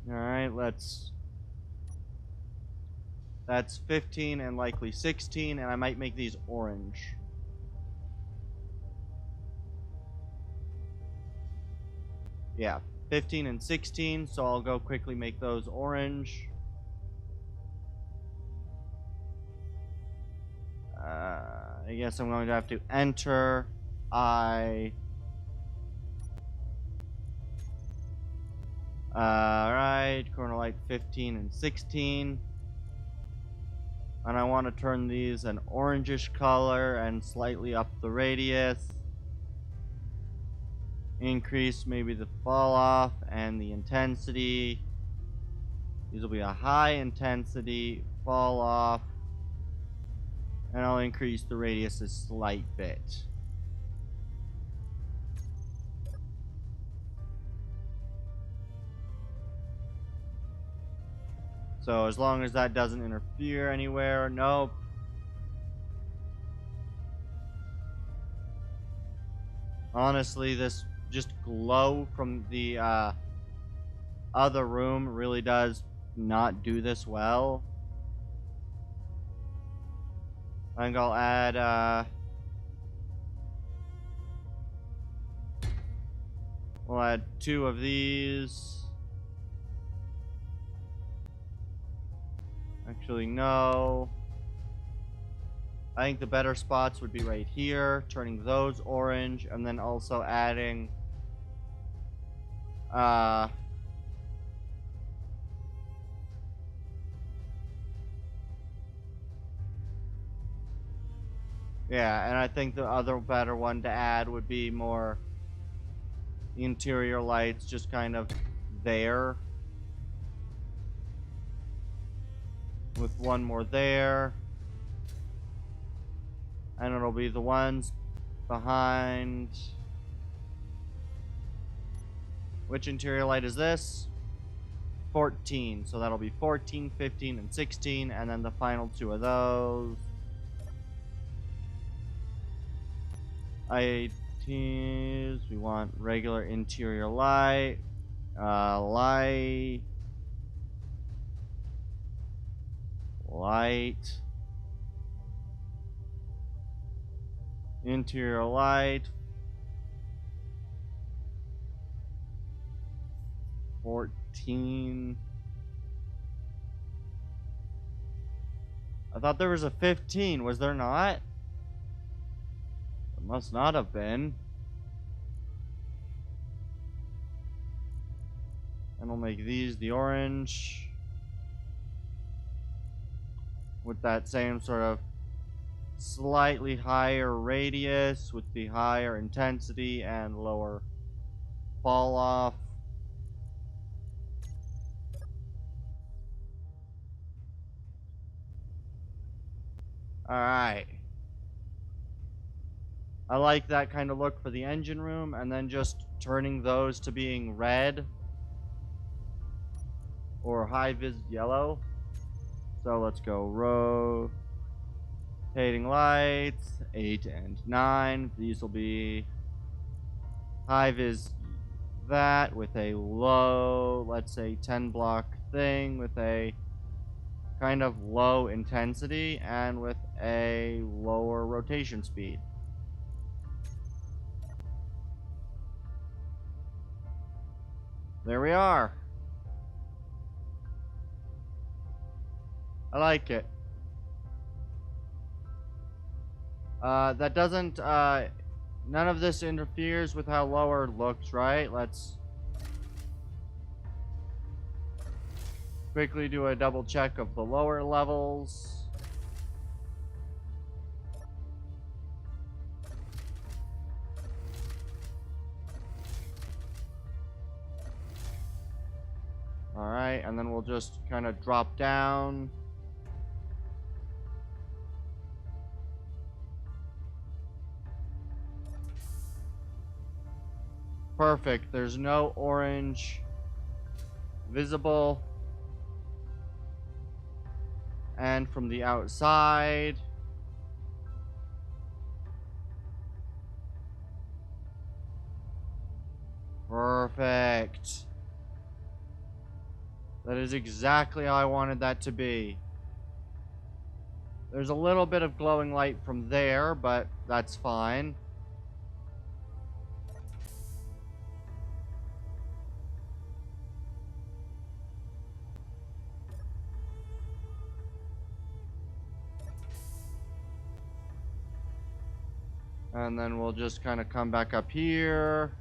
alright, that's 15 and likely 16, and I might make these orange. Yeah, 15 and 16, so I'll go quickly make those orange. I guess I'm going to have to enter Alright, corner light 15 and 16. And I want to turn these an orangish color and slightly up the radius. increase maybe the fall off and the intensity. These will be a high intensity fall off, and I'll increase the radius a slight bit. So as long as that doesn't interfere anywhere, nope. Honestly, this just glow from the other room really does not do this well. I think I'll add we'll add 2 of these. Actually, no. I think the better spots would be right here, turning those orange, and then also adding yeah, and I think the other better one to add would be more interior lights, just kind of there. With one more there. And it'll be the ones behind. Which interior light is this? 14. So that'll be 14, 15, and 16. And then the final 2 of those. IATs. We want regular interior light. Light. Interior light. 14. I thought there was a 15. Was there not? There must not have been. And we'll make these the orange. With that same sort of slightly higher radius with the higher intensity and lower fall off. Alright. I like that kind of look for the engine room, and then just turning those to being red or high vis yellow. So let's go rotating lights, 8 and 9. These will be high vis that with a low, let's say 10 block thing with a kind of low intensity and with a lower rotation speed. There we are. I like it. That doesn't, none of this interferes with how lower looks, right? Let's quickly do a double check of the lower levels. Alright, and then we'll just kind of drop down. Perfect. There's no orange visible. And from the outside, perfect. That is exactly how I wanted that to be. There's a little bit of glowing light from there, but that's fine. And then we'll just kind of come back up here.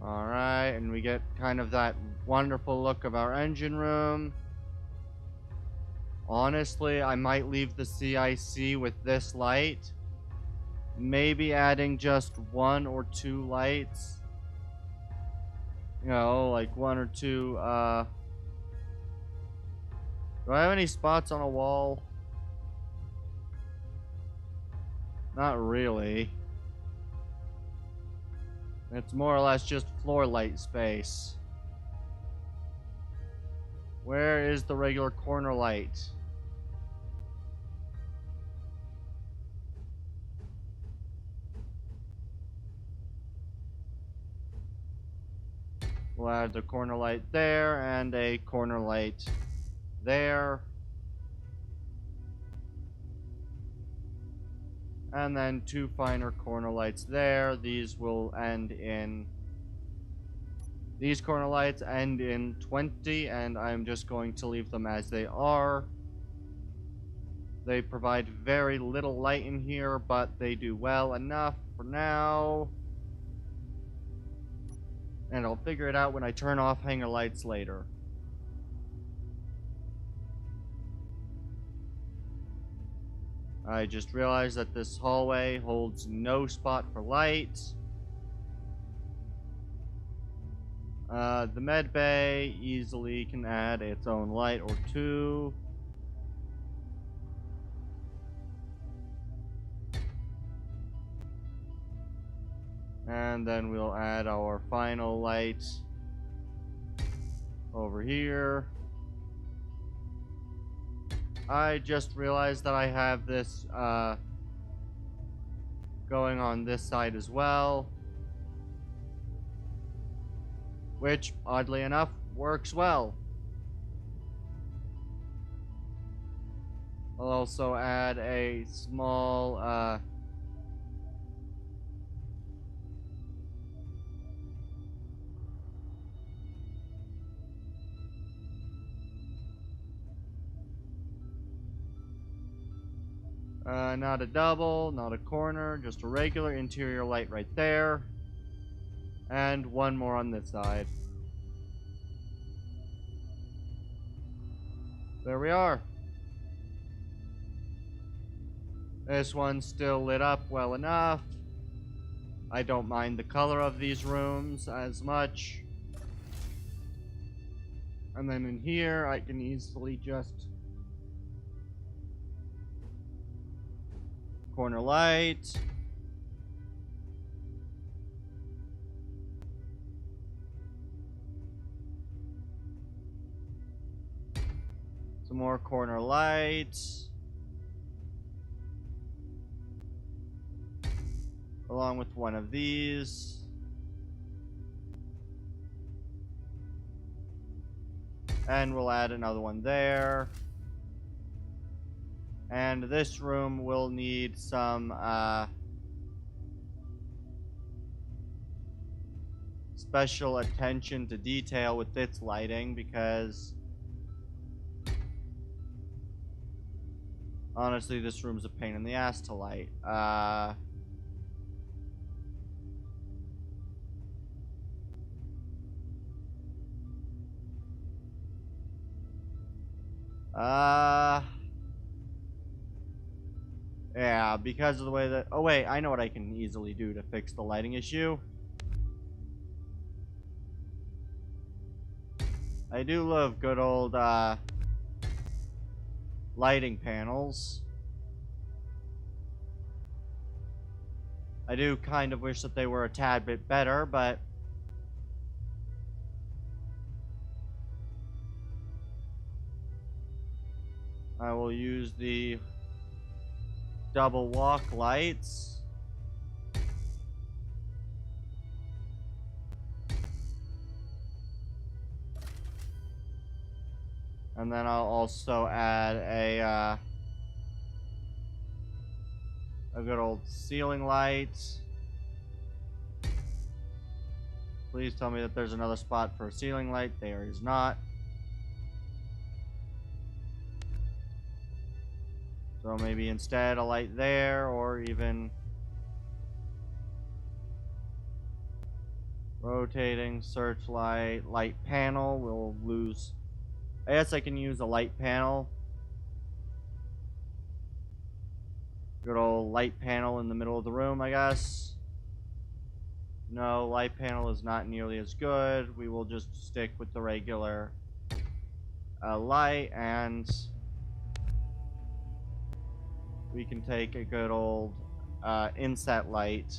Alright. Alright, and we get kind of that wonderful look of our engine room. Honestly, I might leave the CIC with this light. Maybe adding just 1 or 2 lights. You know, like 1 or 2, do I have any spots on a wall? Not really. It's more or less just floor light space. Where is the regular corner light? We'll add the corner light there and a corner light there. And then 2 finer corner lights there. These will end in... These corner lights end in 20, and I'm just going to leave them as they are. They provide very little light in here, but they do well enough for now. And I'll figure it out when I turn off hanger lights later. I just realized that this hallway holds no spot for light. The med bay easily can add its own light or 2. And then we'll add our final light over here. I just realized that I have this going on this side as well, which oddly enough works well. I'll also add a small not a double, not a corner, just a regular interior light right there. And 1 more on this side. There we are. This one's still lit up well enough. I don't mind the color of these rooms as much. And then in here, I can easily just... corner light. Some more corner lights. Along with 1 of these. And we'll add another one there. And this room will need some special attention to detail with its lighting, because honestly this room's a pain in the ass to light. Yeah, because of the way that... Oh, wait, I know what I can easily do to fix the lighting issue. I do love good old, lighting panels. I do kind of wish that they were a tad bit better, but... I will use the double walk lights. And then I'll also add a good old ceiling light. Please tell me that there's another spot for a ceiling light. There is not. So maybe instead a light there, or even Rotating searchlight, light panel. We'll lose. I guess I can use a light panel. Good old light panel in the middle of the room, I guess. No, light panel is not nearly as good. We will just stick with the regular light, and we can take a good old inset light.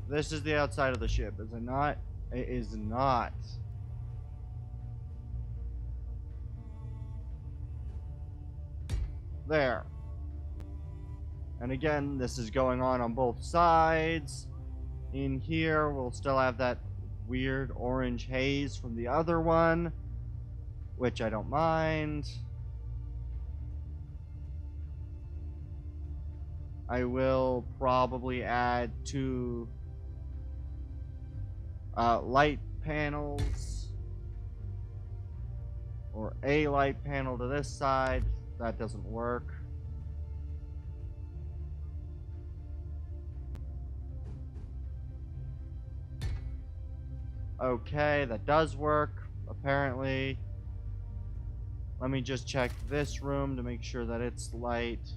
This is the outside of the ship, is it not? It is not. There. And again, this is going on both sides. In here, we'll still have that weird orange haze from the other one, which I don't mind. I will probably add 2 light panels, or a light panel to this side. That doesn't work. Okay, that does work, apparently. Let me just check this room to make sure that it's light.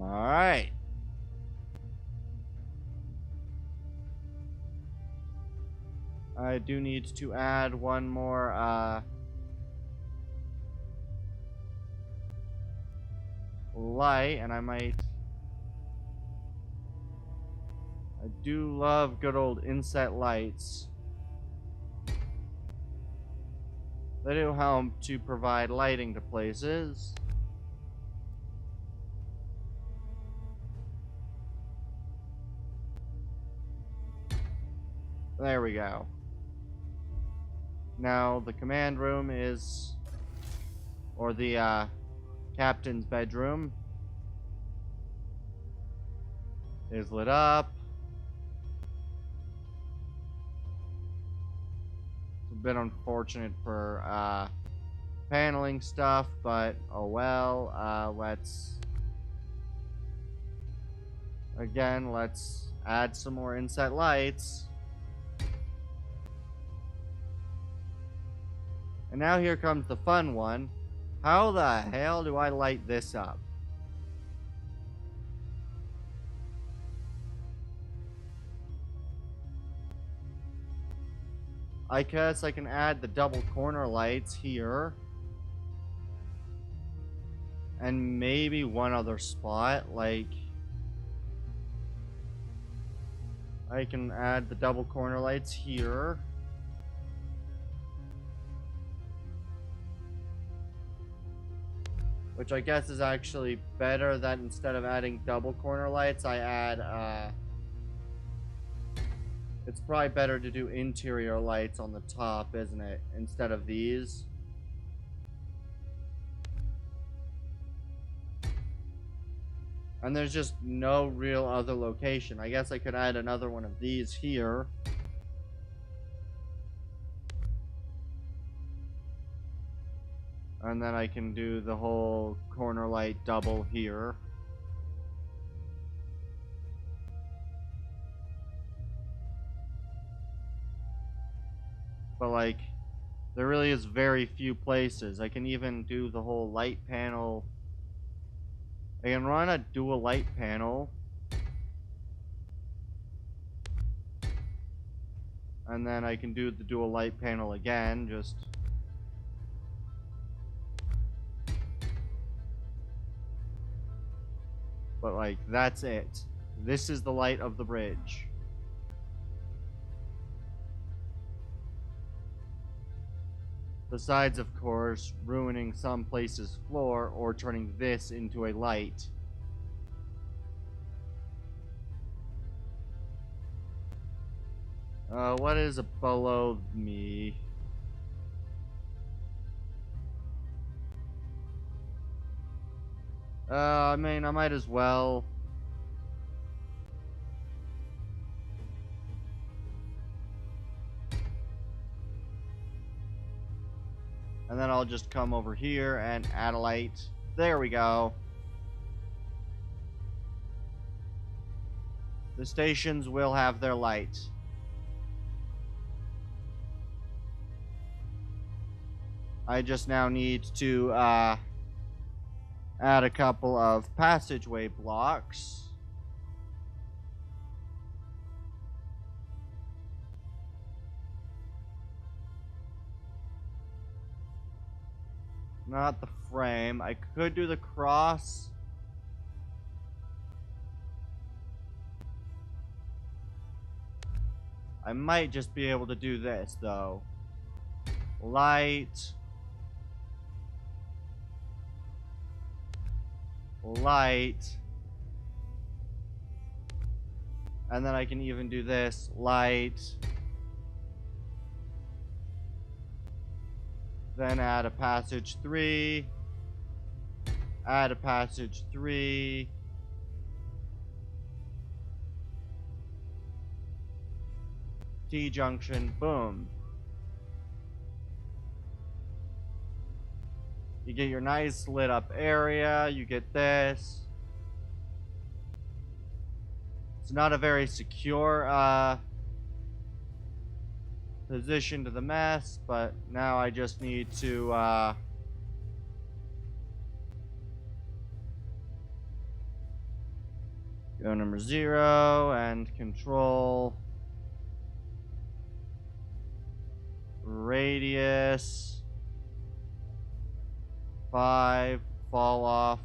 Alright. I do need to add one more, light, and I do love good old inset lights. They do help to provide lighting to places. There we go. Now the command room is, or the captain's bedroom is lit up. It's a bit unfortunate for paneling stuff, but oh well. Let's add some more inset lights. And now here comes the fun one. How the hell do I light this up? I guess I can add the double corner lights here. And maybe one other spot, like I can add the double corner lights here. Which I guess is actually better that instead of adding double corner lights, I add, it's probably better to do interior lights on the top, isn't it? Instead of these. And there's just no real other location. I guess I could add another one of these here. And then I can do the whole corner light double here. But like, there really is very few places. I can even do the whole light panel. I can run a dual light panel. And then I can do the dual light panel again, just... But like, that's it. This is the light of the bridge. Besides, of course, ruining some place's floor or turning this into a light. What is below me? I mean, I might as well. And then I'll just come over here and add a light. There we go. The stations will have their light. I just now need to add a couple of passageway blocks. Not the frame. I could do the cross. I might just be able to do this, though. Light. Light. And then I can even do this. Light. Then add a passage 3. Add a passage 3. T-junction, boom. You get your nice lit up area, you get this. It's not a very secure position to the mess, but now I just need to go number 0 and control radius 5 fall off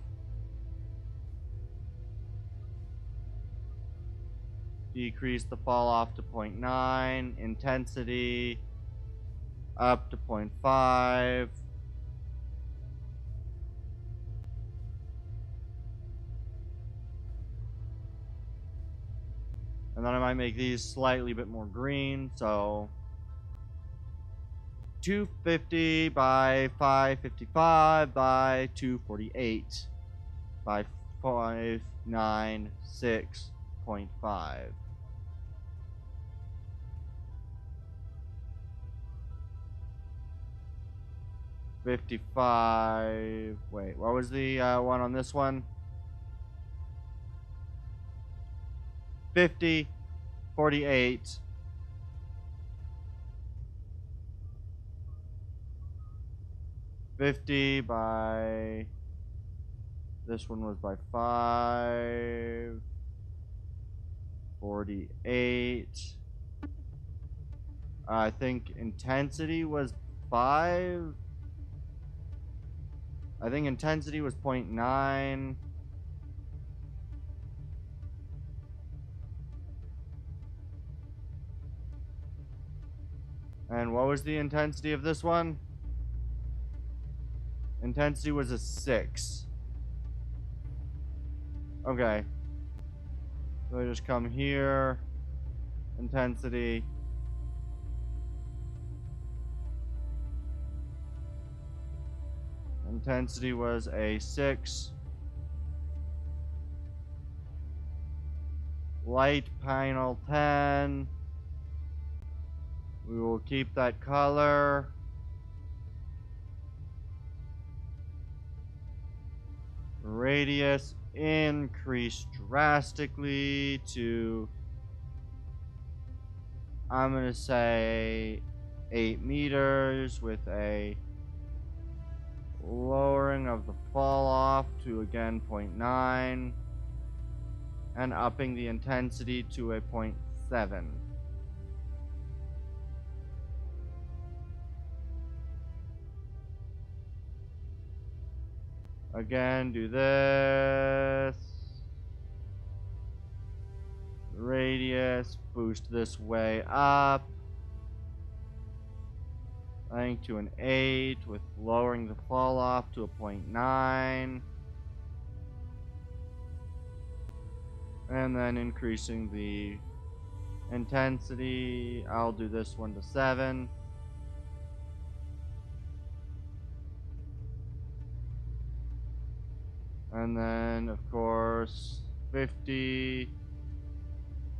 decrease the fall off to 0.9 intensity up to 0.5 and then I might make these slightly bit more green, so 250 by 555 by 248 by 596.5. $55. Wait, what was the one on this one? 50, 48. $50 by, this one was by 5, 48. I think intensity was 5. I think intensity was 0.9. And what was the intensity of this one? Intensity was a 6. Okay. So I just come here. Intensity. Intensity was a 6. Light panel 10. We will keep that color. Radius increase drastically to, I'm gonna say 8 meters with a lowering of the fall off to again 0.9 and upping the intensity to a 0.7. Again, do this. Radius, boost this way up. I think to an 8 with lowering the fall off to a 0.9. And then increasing the intensity. I'll do this one to 7. And then, of course, 50,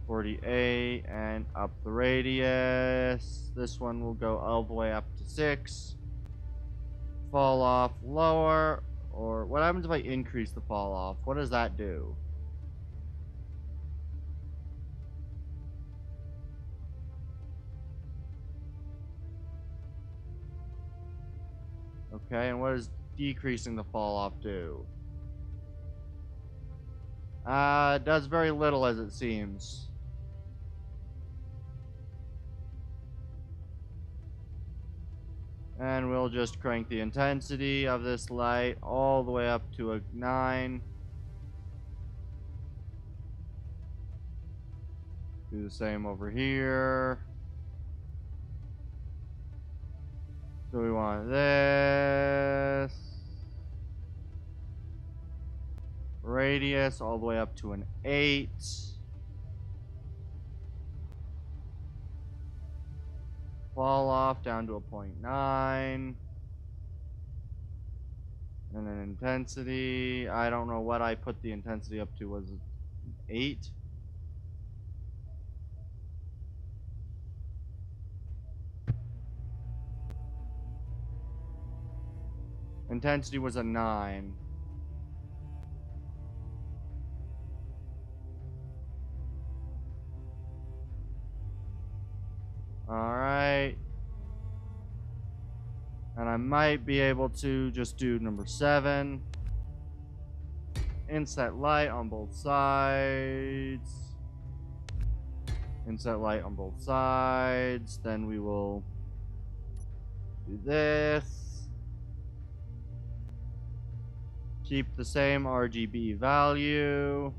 48, and up the radius. This one will go all the way up to 6. fall off lower, or what happens if I increase the fall off? What does that do? Okay, and what does decreasing the fall off do? It does very little as it seems. And we'll just crank the intensity of this light all the way up to a 9. Do the same over here. So we want this. Radius all the way up to an 8. Fall off down to a 0.9. And then intensity, I don't know what I put the intensity up to. Was it 8? Intensity was a 9. Alright. And I might be able to just do number 7. Inset light on both sides. Inset light on both sides. Then we will do this. Keep the same RGB value.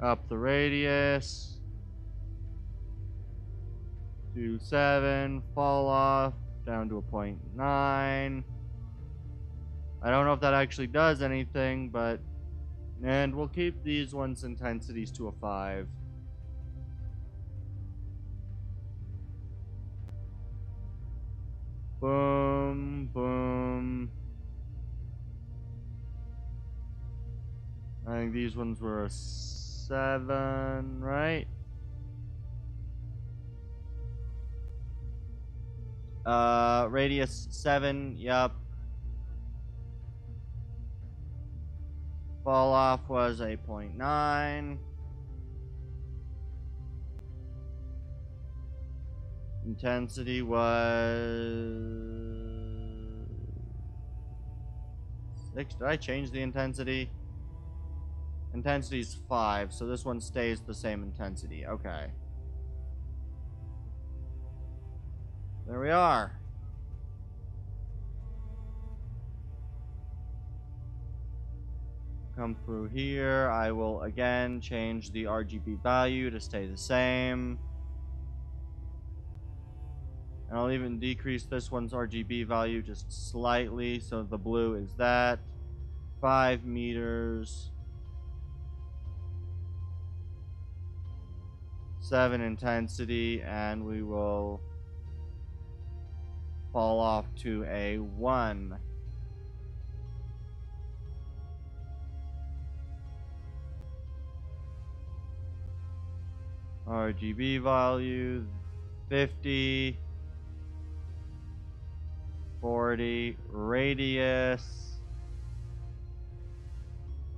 Up the radius. Do 7. Fall off down to a 0.9. I don't know if that actually does anything, but... And we'll keep these ones' intensities to a 5. Boom, boom. I think these ones were a 7, right? Radius 7, yup. Fall off was a 0.9. Intensity was 6. Did I change the intensity? Intensity's 5, so this one stays the same intensity. Okay. There we are. Come through here. I will again change the RGB value to stay the same. And I'll even decrease this one's RGB value just slightly, so the blue is that. 5 meters. 7 intensity, and we will fall off to a 1. RGB value 50, 40, radius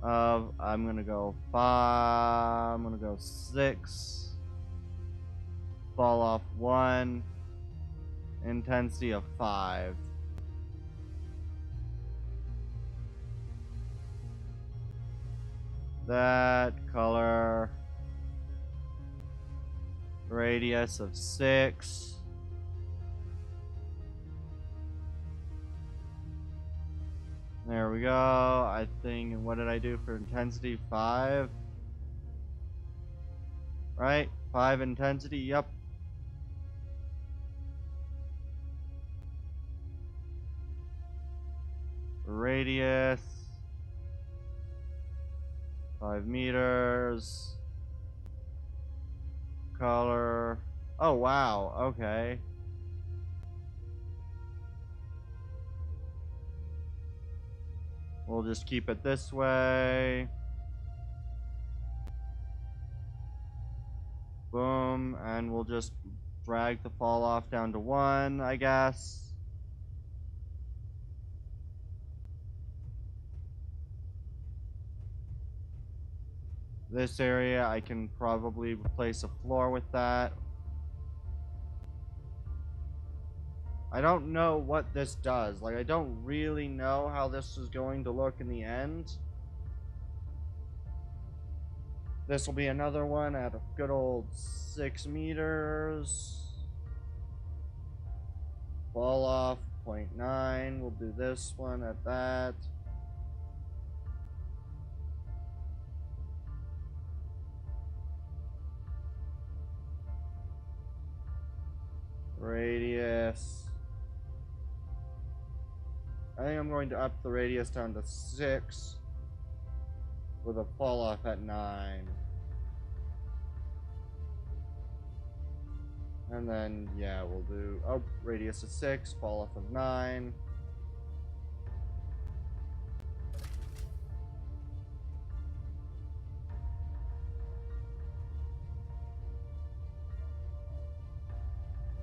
of, I'm gonna go 5, I'm gonna go 6, fall off 1, intensity of 5. That color, radius of 6. There we go. I think, what did I do for intensity? 5. Right? 5 intensity, yep. Radius 5 meters. Color. Oh, wow. Okay. We'll just keep it this way. Boom. And we'll just drag the fall off down to 1, I guess. This area, I can probably replace a floor with that. I don't know what this does. Like, I don't really know how this is going to look in the end. This will be another one at a good old 6 meters. Fall off 0.9. We'll do this one at that. Radius. I think I'm going to up the radius down to 6 with a fall off at 9. And then, yeah, we'll do, radius of 6, fall off of 9.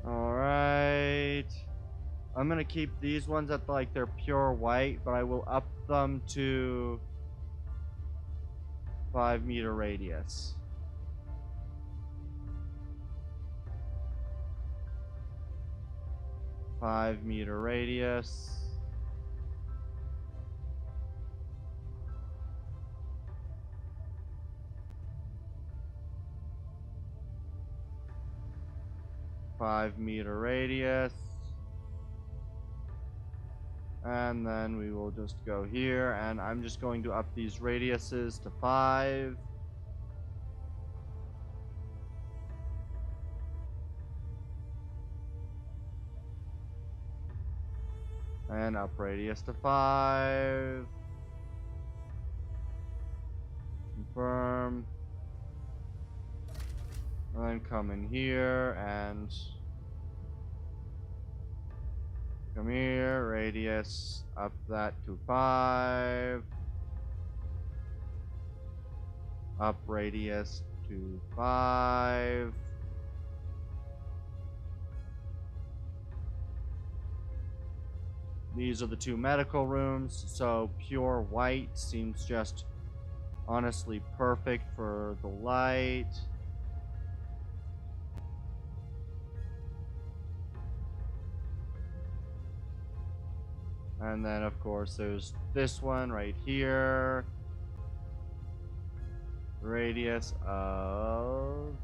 Alright. I'm gonna keep these ones at, like, their pure white, but I will up them to 5-meter radius. Five-meter radius. Five-meter radius. And then we will just go here, and I'm just going to up these radiuses to 5. And up radius to 5. Confirm. And then come in here and come here, radius, up that to 5. Up radius to 5. These are the 2 medical rooms, so pure white seems just honestly perfect for the light. And then, of course, there's this one right here. Radius of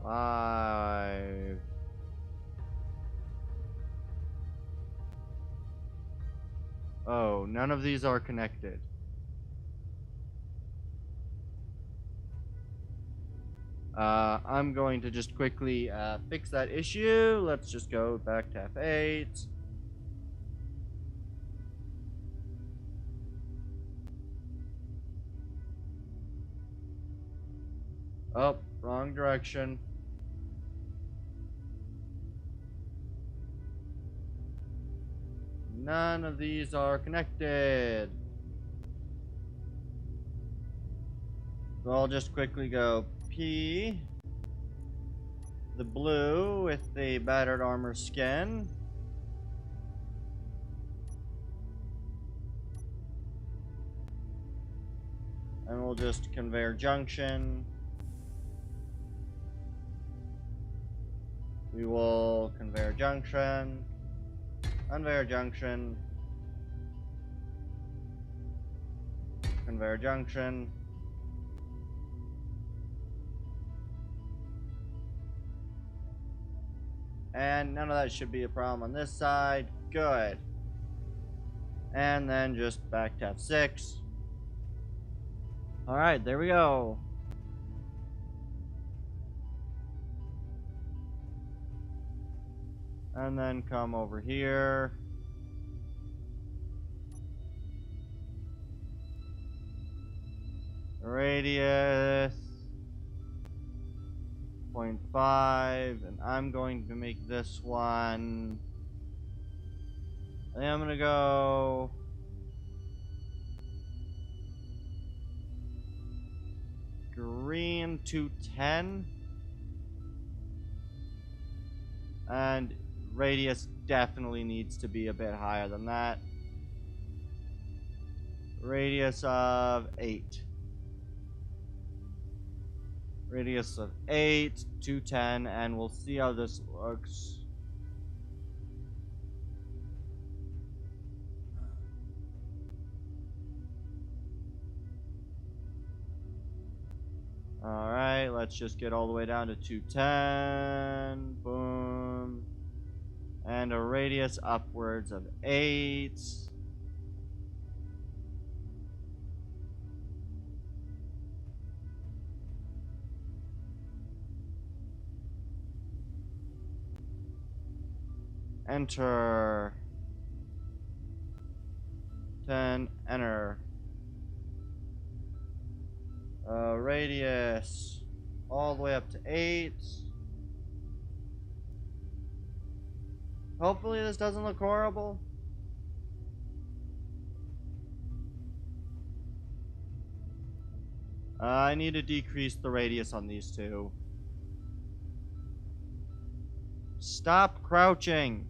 5. Oh, none of these are connected. I'm going to just quickly fix that issue. Let's just go back to F8. Oh, wrong direction. None of these are connected. So I'll just quickly go P, the blue with the battered armor skin. And we'll just conveyor junction. We will conveyor junction. Conveyor junction. Conveyor junction. And none of that should be a problem on this side. Good. And then just back to F6. Alright, there we go. And then come over here. Radius 0.5, and I'm going to make this one. I think I'm gonna go green to 10. And radius definitely needs to be a bit higher than that. Radius of 8. Radius of 8, 210, and we'll see how this looks. Alright, let's just get all the way down to 210. Boom. And a radius upwards of 8. Enter. 10, enter. Radius all the way up to 8. Hopefully this doesn't look horrible. I need to decrease the radius on these two. Stop crouching.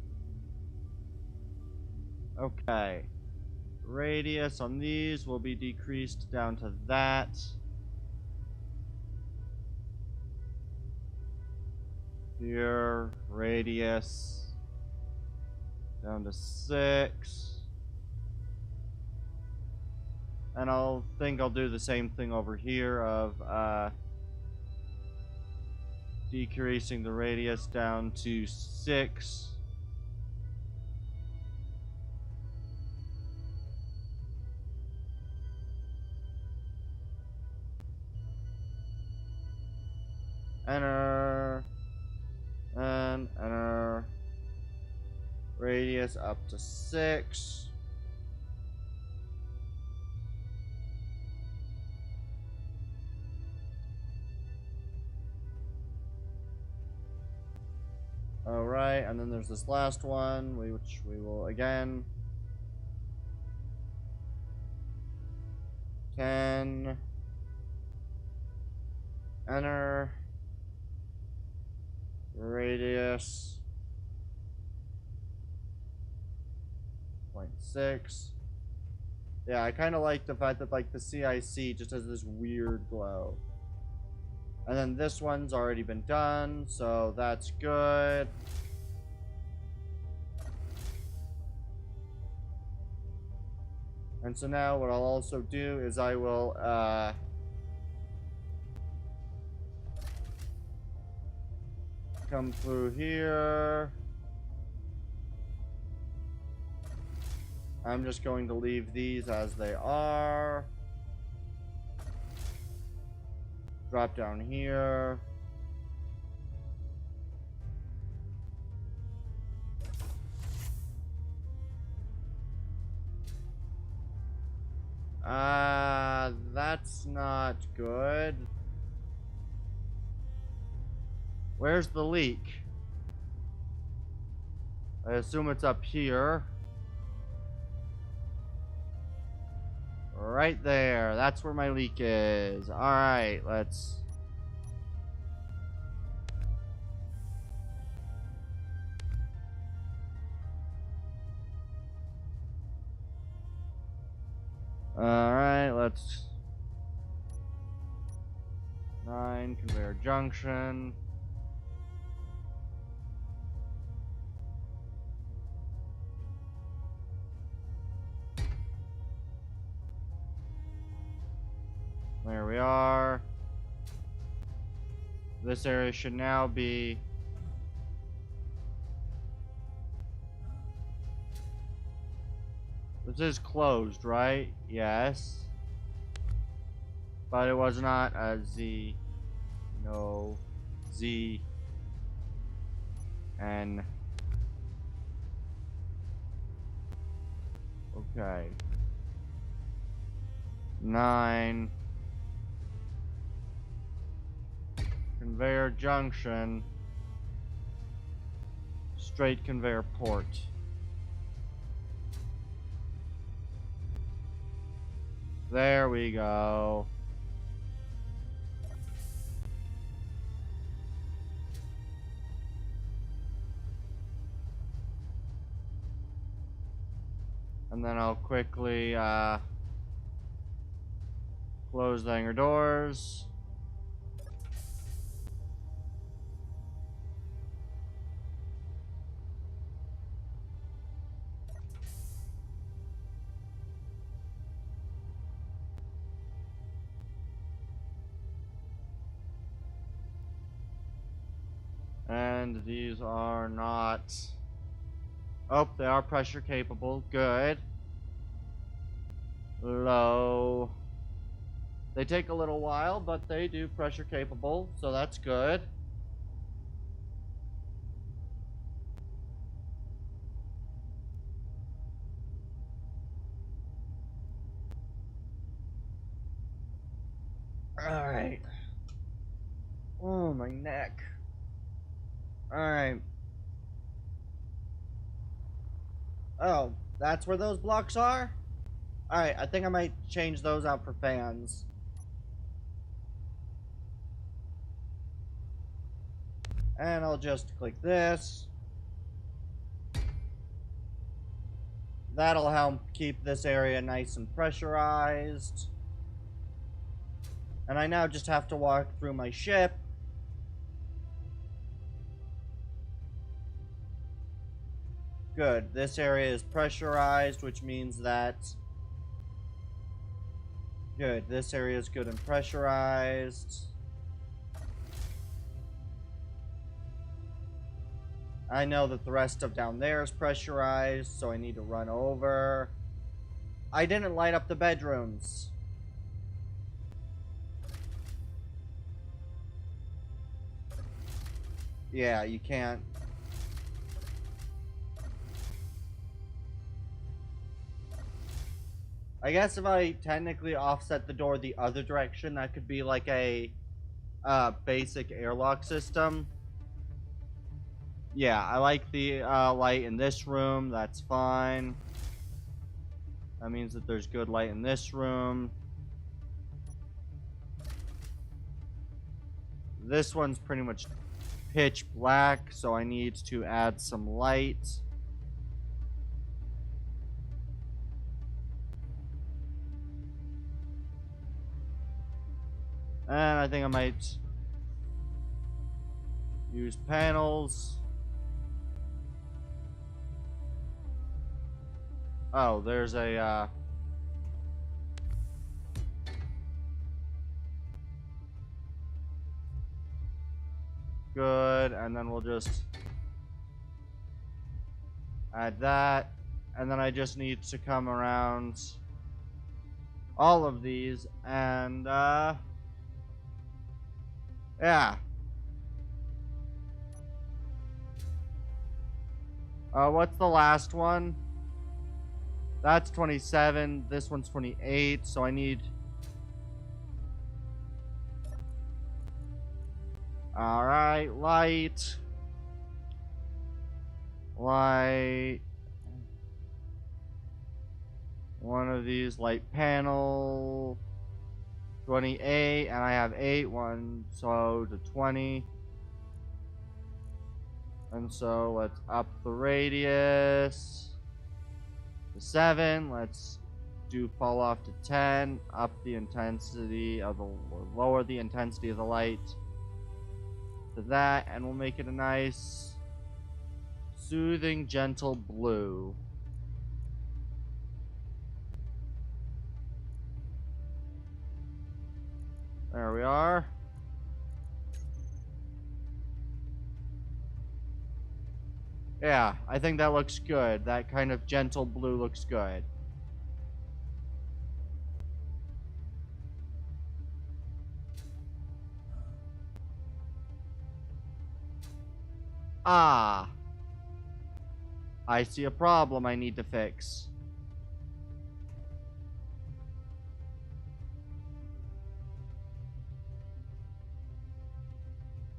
Okay. Radius on these will be decreased down to that. Here, radius down to 6. And I'll do the same thing over here of decreasing the radius down to 6. Enter. And enter. Radius up to 6. Alright, and then there's this last one, which we will again 10. Enter. Radius 0.6. Yeah, I kind of like the fact that like the CIC just has this weird glow. And then this one's already been done, so that's good. And so now what I'll also do is I will come through here. I'm just going to leave these as they are. Drop down here. That's not good. Where's the leak? I assume it's up here. Right there. That's where my leak is. Alright, let's... Alright, let's... 9, conveyor junction. There we are. This area should now be... This is closed, right? Yes. But it was not a Z. No. Z. N. Okay. 9. Conveyor junction. Straight conveyor port. There we go. And then I'll quickly close the hangar doors. And these are not... Oh, they are pressure capable. Good. Low. They take a little while, but they do pressure capable, so that's good. Alright. Oh, my neck. Alright. Oh, that's where those blocks are? Alright, I think I might change those out for fans. And I'll just click this. That'll help keep this area nice and pressurized. And I now just have to walk through my ship. Good. This area is pressurized, which means that... Good. This area is good and pressurized. I know that the rest of down there is pressurized, so I need to run over. I didn't light up the bedrooms. Yeah, you can't. I guess if I technically offset the door the other direction, that could be like a basic airlock system. Yeah, I like the light in this room. That's fine. That means that there's good light in this room. This one's pretty much pitch black, so I need to add some light. And I think I might use panels. Oh, there's a good, and then we'll just add that, and then I just need to come around all of these, and yeah. What's the last one? That's 27. This one's 28. So I need... Alright, light. Light. One of these light panel. 28. And I have 8. 1, so to 20. And so let's up the radius to 7. Let's do fall off to 10. Up the intensity of the, lower the intensity of the light to that, and we'll make it a nice, soothing, gentle blue. There we are. Yeah, I think that looks good. That kind of gentle blue looks good. Ah. I see a problem I need to fix.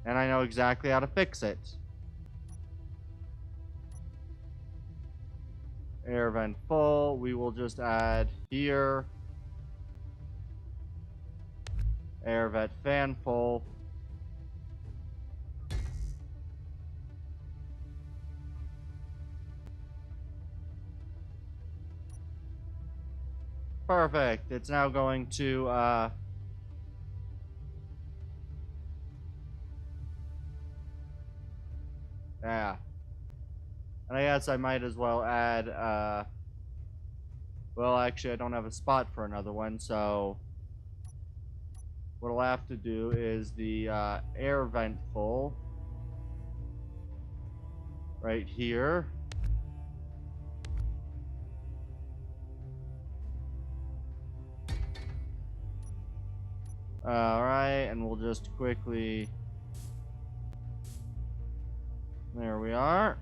And I know exactly how to fix it. Air vent full. We will just add here. Air vent fan full. Perfect. It's now going to, yeah. And I guess I might as well add, well, actually, I don't have a spot for another one, so what I'll have to do is the, air vent full right here. Alright, and we'll just quickly... There we are.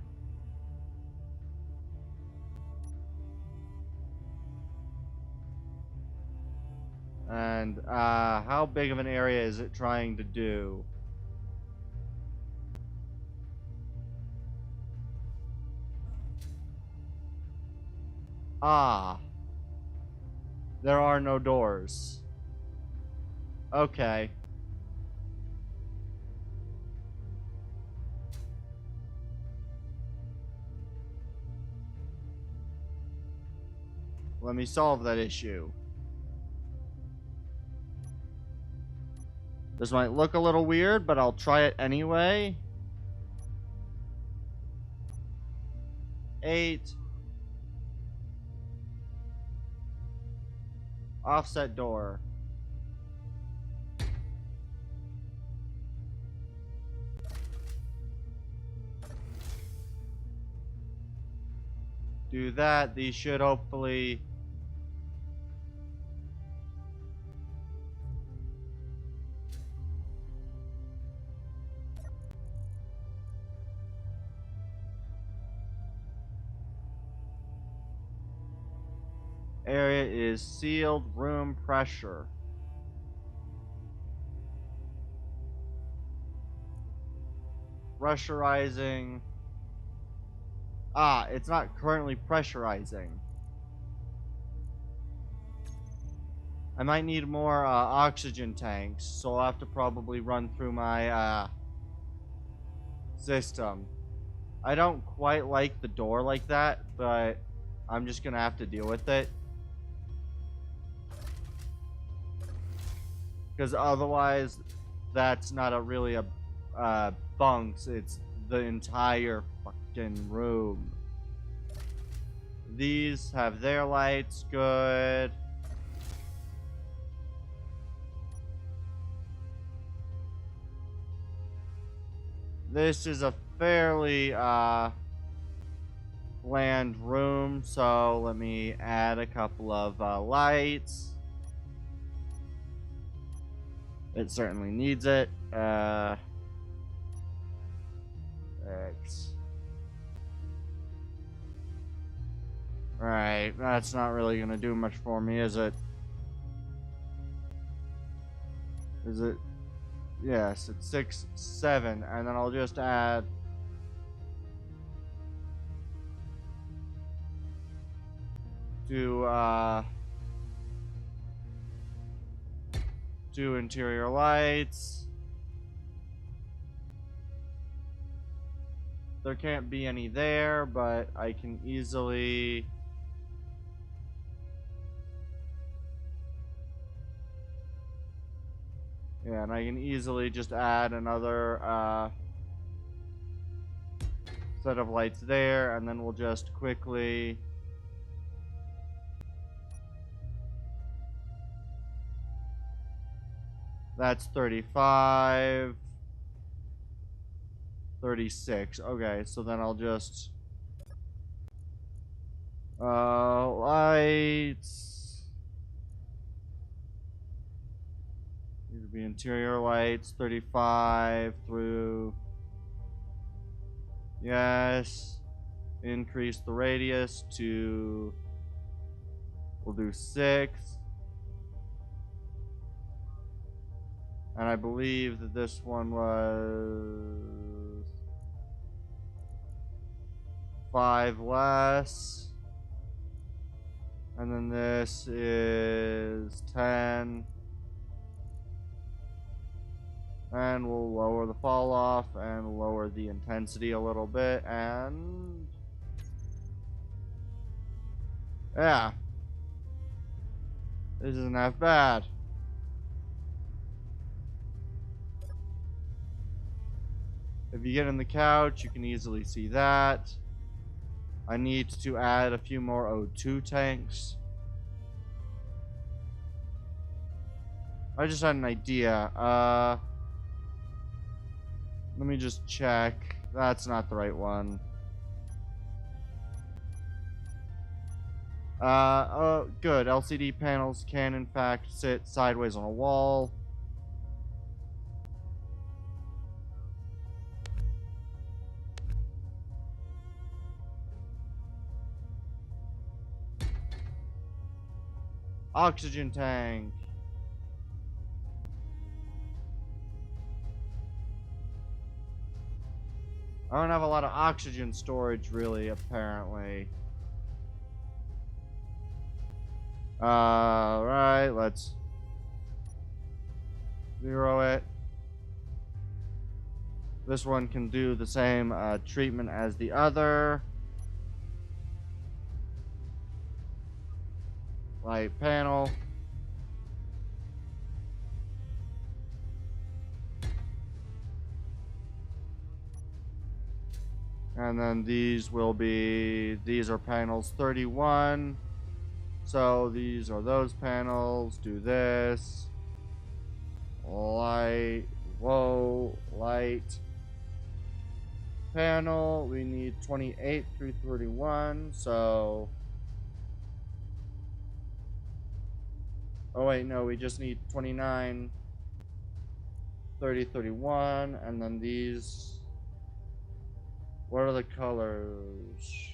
And, how big of an area is it trying to do? Ah. There are no doors. Okay. Let me solve that issue. This might look a little weird, but I'll try it anyway. 8. Offset door. Do that. These should hopefully... Area is sealed. Room pressure. Pressurizing. Ah, it's not currently pressurizing. I might need more oxygen tanks, so I'll have to probably run through my system. I don't quite like the door like that, but I'm just gonna have to deal with it. Because otherwise, that's not really a bunks, it's the entire fucking room. These have their lights, good. This is a fairly bland room, so let me add a couple of lights. It certainly needs it. X. Right, that's not really gonna do much for me, is it? Is it? Yes, it's 6, 7, and then I'll just add two interior lights. There can't be any there, but I can easily... Yeah, and I can easily just add another set of lights there, and then we'll just quickly... That's 35. 36. Okay, so then I'll just... lights. These would be interior lights. 35 through... Yes. Increase the radius to... We'll do 6. And I believe that this one was 5 less. And then this is 10. And we'll lower the fall off and lower the intensity a little bit. And yeah. This isn't half bad. If you get in the couch, you can easily see that. I need to add a few more O2 tanks. I just had an idea. Let me just check. That's not the right one. Oh, good. LCD panels can, in fact, sit sideways on a wall. Oxygen tank. I don't have a lot of oxygen storage, really, apparently. Right, let's zero it. This one can do the same treatment as the other. Light panel. And then these are panels 31. So these are those panels. Do this. Light. Whoa. Light. Panel. We need 28 through 31. So. Oh, wait. No, we just need 29, 30, 31. And then these. What are the colors?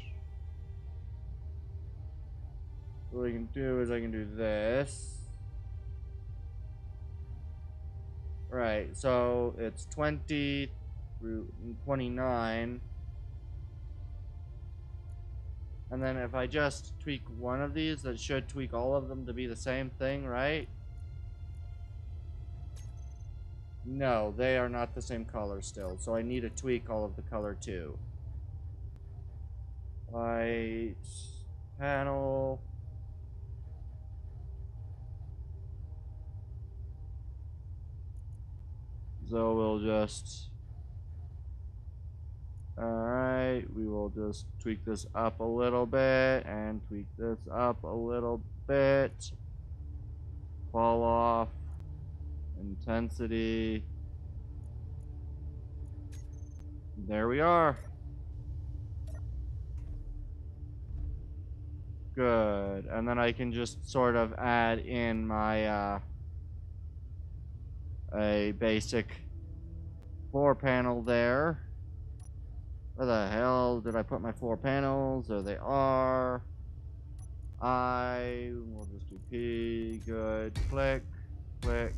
What I can do is I can do this. Right, so it's 20 through 29. And then if I just tweak one of these, that should tweak all of them to be the same thing, right? No, they are not the same color still, so I need to tweak all of the color too. Light panel. So we'll just... Alright, we will just tweak this up a little bit and tweak this up a little bit. Fall off. Intensity. There we are. Good. And then I can just sort of add in my a basic floor panel there. Where the hell did I put my 4 panels? There they are. I will just do P. Good. Click. Click.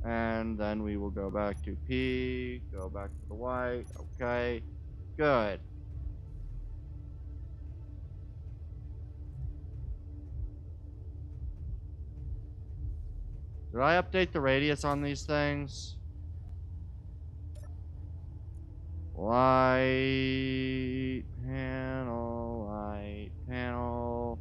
And then we will go back to P. Go back to the white. Okay. Good. Did I update the radius on these things? Light panel, light panel.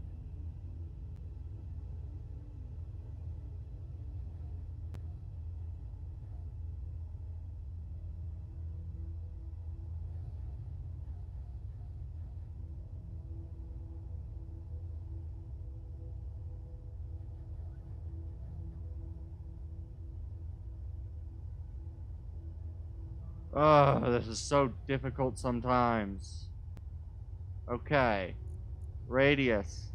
Oh, this is so difficult sometimes. Okay. Radius.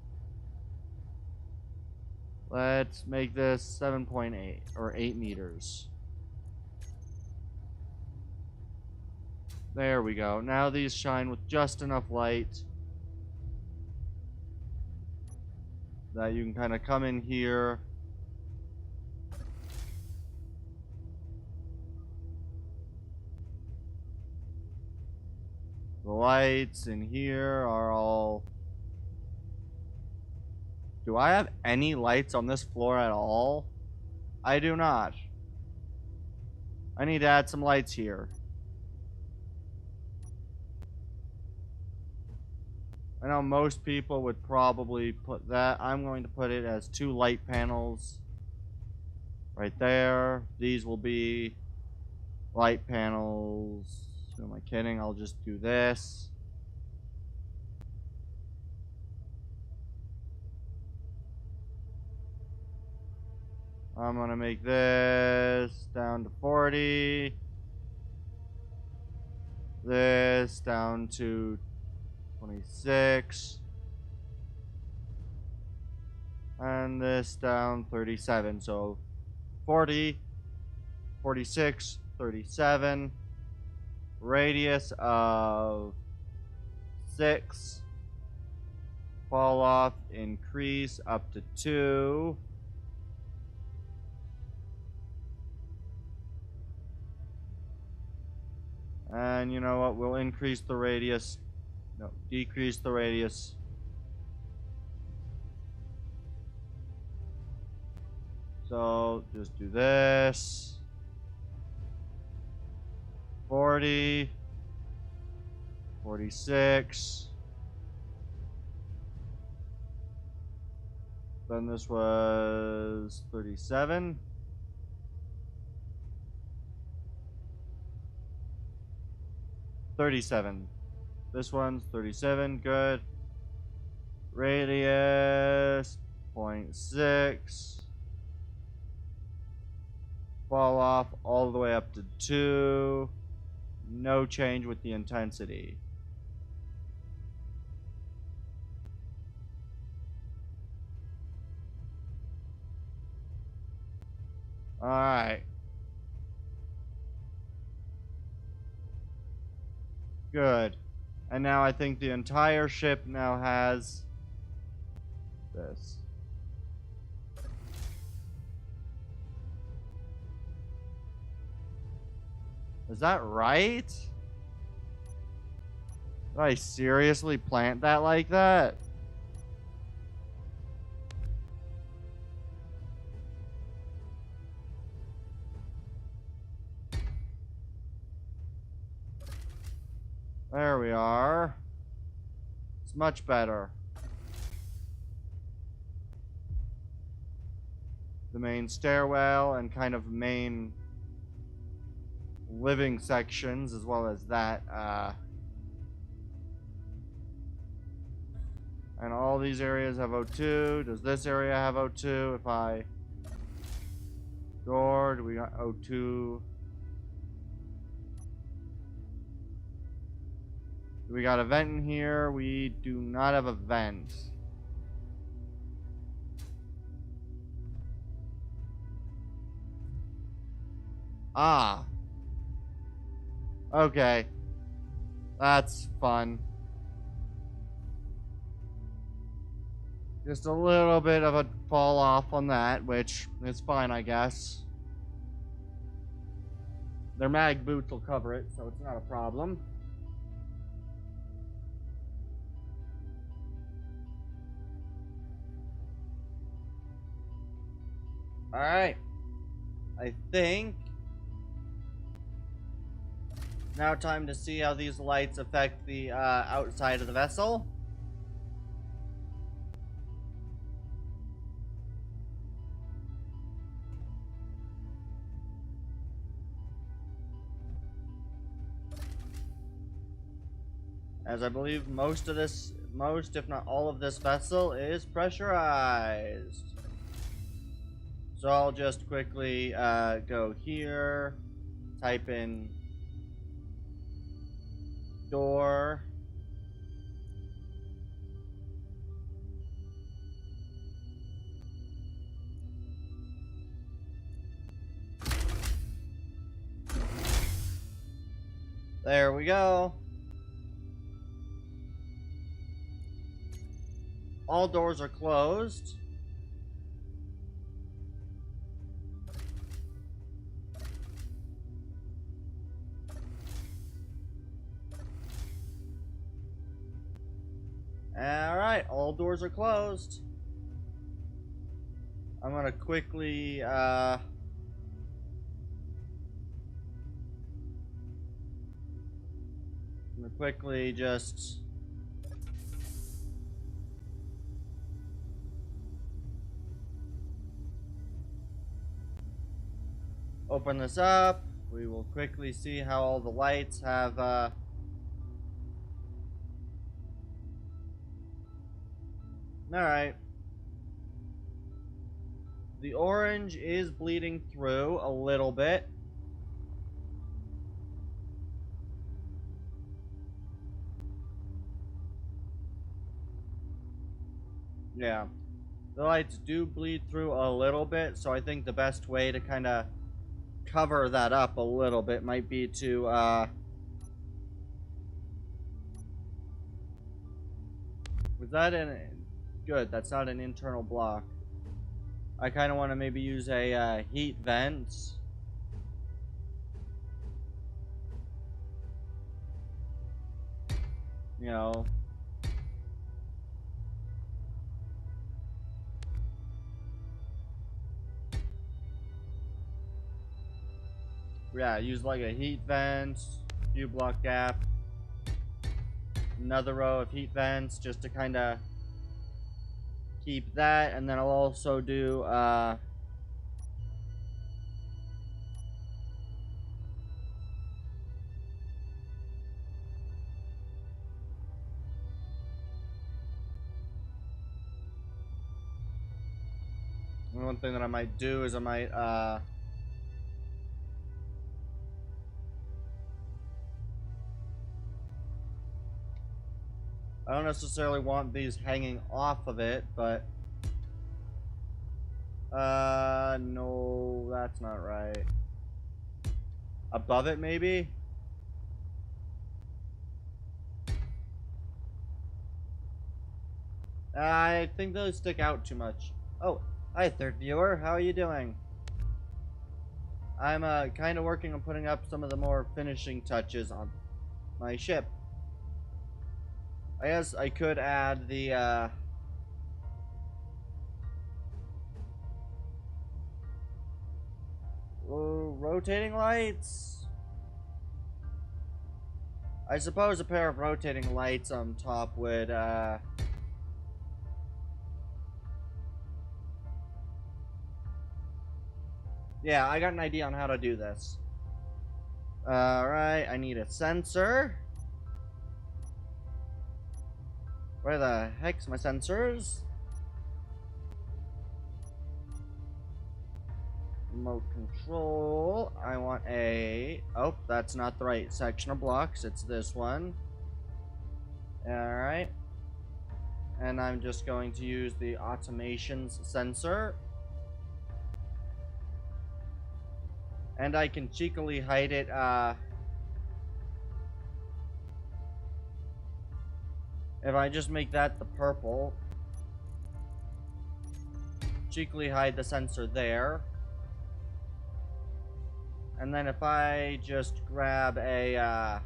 Let's make this 7.8 or 8 meters. There we go. Now these shine with just enough light that you can kind of come in here. The lights in here are all... Do I have any lights on this floor at all? I do not. I need to add some lights here. I know most people would probably put that. I'm going to put it as 2 light panels right there. These will be light panels. Who am I kidding? I'll just do this. I'm going to make this down to 40. This down to 26. And this down 37. So 40, 46, 37. Radius of 6. Fall off, increase up to 2. And you know what? We'll increase the radius. No, decrease the radius. So just do this. 40. 46. Then this was 37. This one's 37. Good. Radius 0.6. Fall off all the way up to 2. No change with the intensity. Alright. Good. And now I think the entire ship now has this. Is that right? Did I seriously plant that like that? There we are. It's much better. The main stairwell and kind of main living sections as well as that. And all these areas have O2. Does this area have O2? If I door, do we got O2? Do we got a vent in here? We do not have a vent. Ah. Okay. That's fun. Just a little bit of a fall off on that, which is fine, I guess. Their mag boots will cover it, so it's not a problem. Alright. I think now time to see how these lights affect the outside of the vessel. As I believe most if not all of this vessel is pressurized. So I'll just quickly go here, type in door. There we go. All doors are closed. Alright, all doors are closed. I'm gonna quickly just open this up. We will quickly see how all the lights have, Alright. The orange is bleeding through a little bit. Yeah. The lights do bleed through a little bit, so I think the best way to kind of cover that up a little bit might be to, was that good, that's not an internal block. I kind of want to maybe use a, heat vent. You know. Yeah, use like a heat vent, few block gap, another row of heat vents just to kind of keep that, and then I'll also do one thing that I might do is I might I don't necessarily want these hanging off of it, but no, that's not right. Above it, maybe? I think those stick out too much. Oh, hi, third viewer. How are you doing? I'm kind of working on putting up some of the more finishing touches on my ship. I guess I could add the rotating lights. I suppose a pair of rotating lights on top would yeah, I got an idea on how to do this. Alright, I need a sensor. Where the heck's my sensors? Remote control. I want a... Oh, that's not the right section of blocks. It's this one. Alright. And I'm just going to use the automations sensor. And I can cheekily hide it, if I just make that the purple. Cheekily hide the sensor there. And then if I just grab a,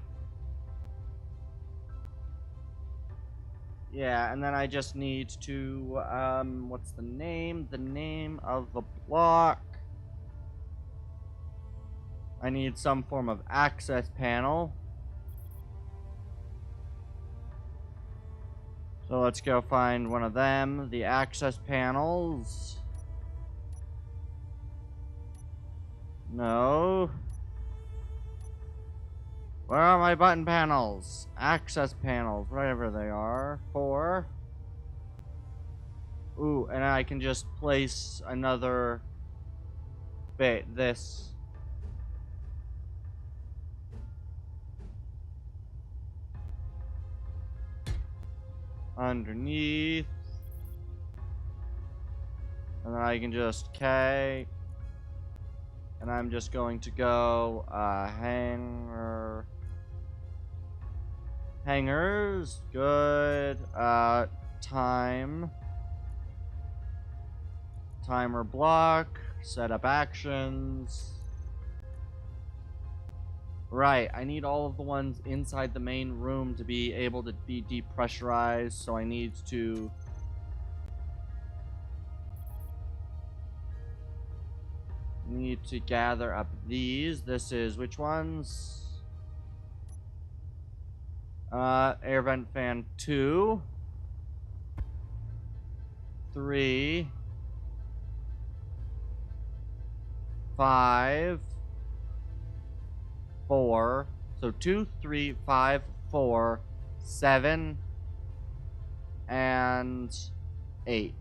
yeah, and then I just need to, what's the name? The name of the block. I need some form of access panel. So let's go find one of them, the access panels. No. Where are my button panels? Access panels, wherever they are. 4. Ooh, and I can just place another bit, this. Underneath. And then I can just K. And I'm just going to go hangers, good. Timer block, setup actions. Right, I need all of the ones inside the main room to be able to be depressurized, so I need to gather up these. This is which ones? Air vent fan 2, 3, 5, 4. So 2, 3, 5, 4, 7, and 8.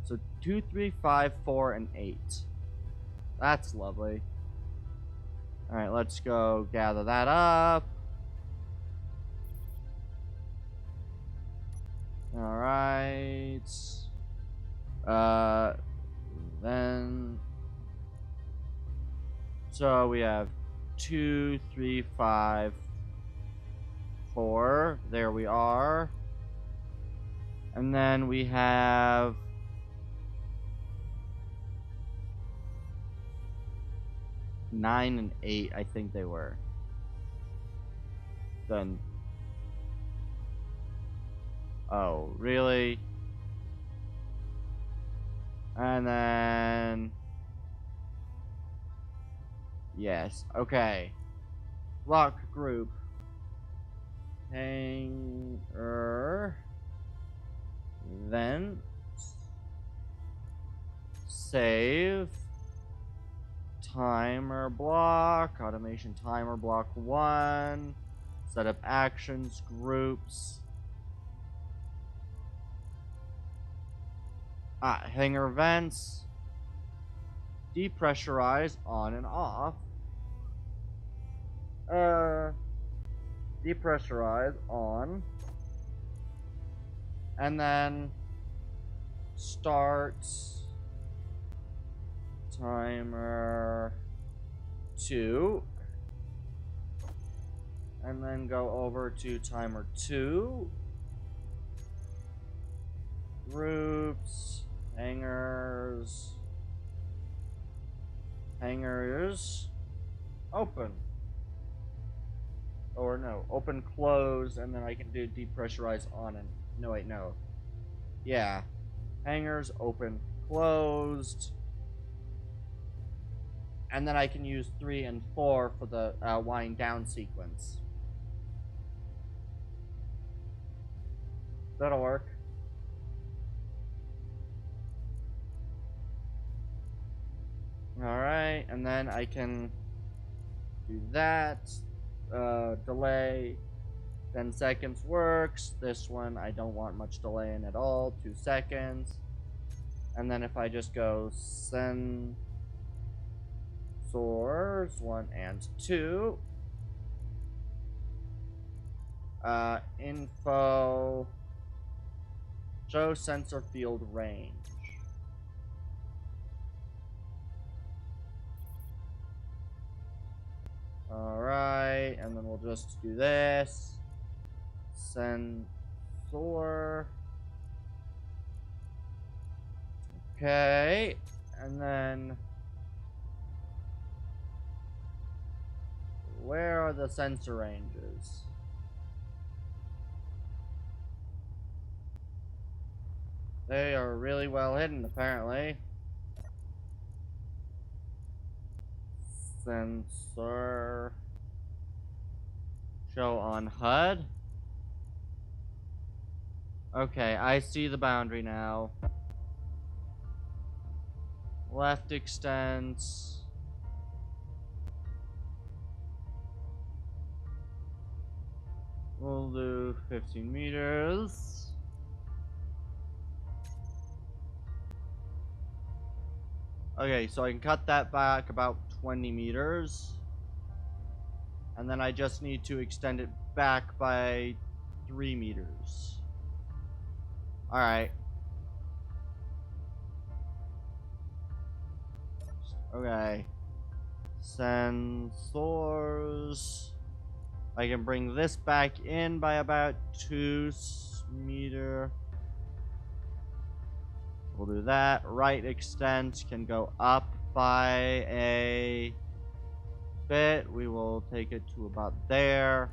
So 2, 3, 5, 4, and 8. That's lovely. Alright, let's go gather that up. Alright. Then... So we have 2, 3, 5, 4. There we are. And then we have... 9 and 8, I think they were. Then... Oh, really? And then... Yes, okay. Lock group. Hanger. Then... Save. Timer block. Automation timer block 1. Set up actions, groups. Hanger vents. Depressurize on and off. Depressurize on. And then start timer 2. And then go over to timer 2. Groups. Hangers. Hangers. Open. Or no, open, close, and then I can do depressurize on and... No, wait, no. Yeah. Hangers, open, closed. And then I can use 3 and 4 for the wind down sequence. That'll work. Alright, and then I can do that. Delay 10 seconds works. This one I don't want much delay in at all. 2 seconds. And then if I just go sensors 1 and 2. Info. Show sensor field range. Alright, and then we'll just do this. Sensor. Okay, and then where are the sensor ranges? They are really well hidden, apparently. Sensor. Show on HUD. Okay, I see the boundary now. Left extends. We'll do 15 meters. Okay, so I can cut that back about 20 meters. And then I just need to extend it back by 3 meters. Alright. Okay. Sensors. I can bring this back in by about 2 meters. We'll do that. Right extent can go up by a bit. We will take it to about there.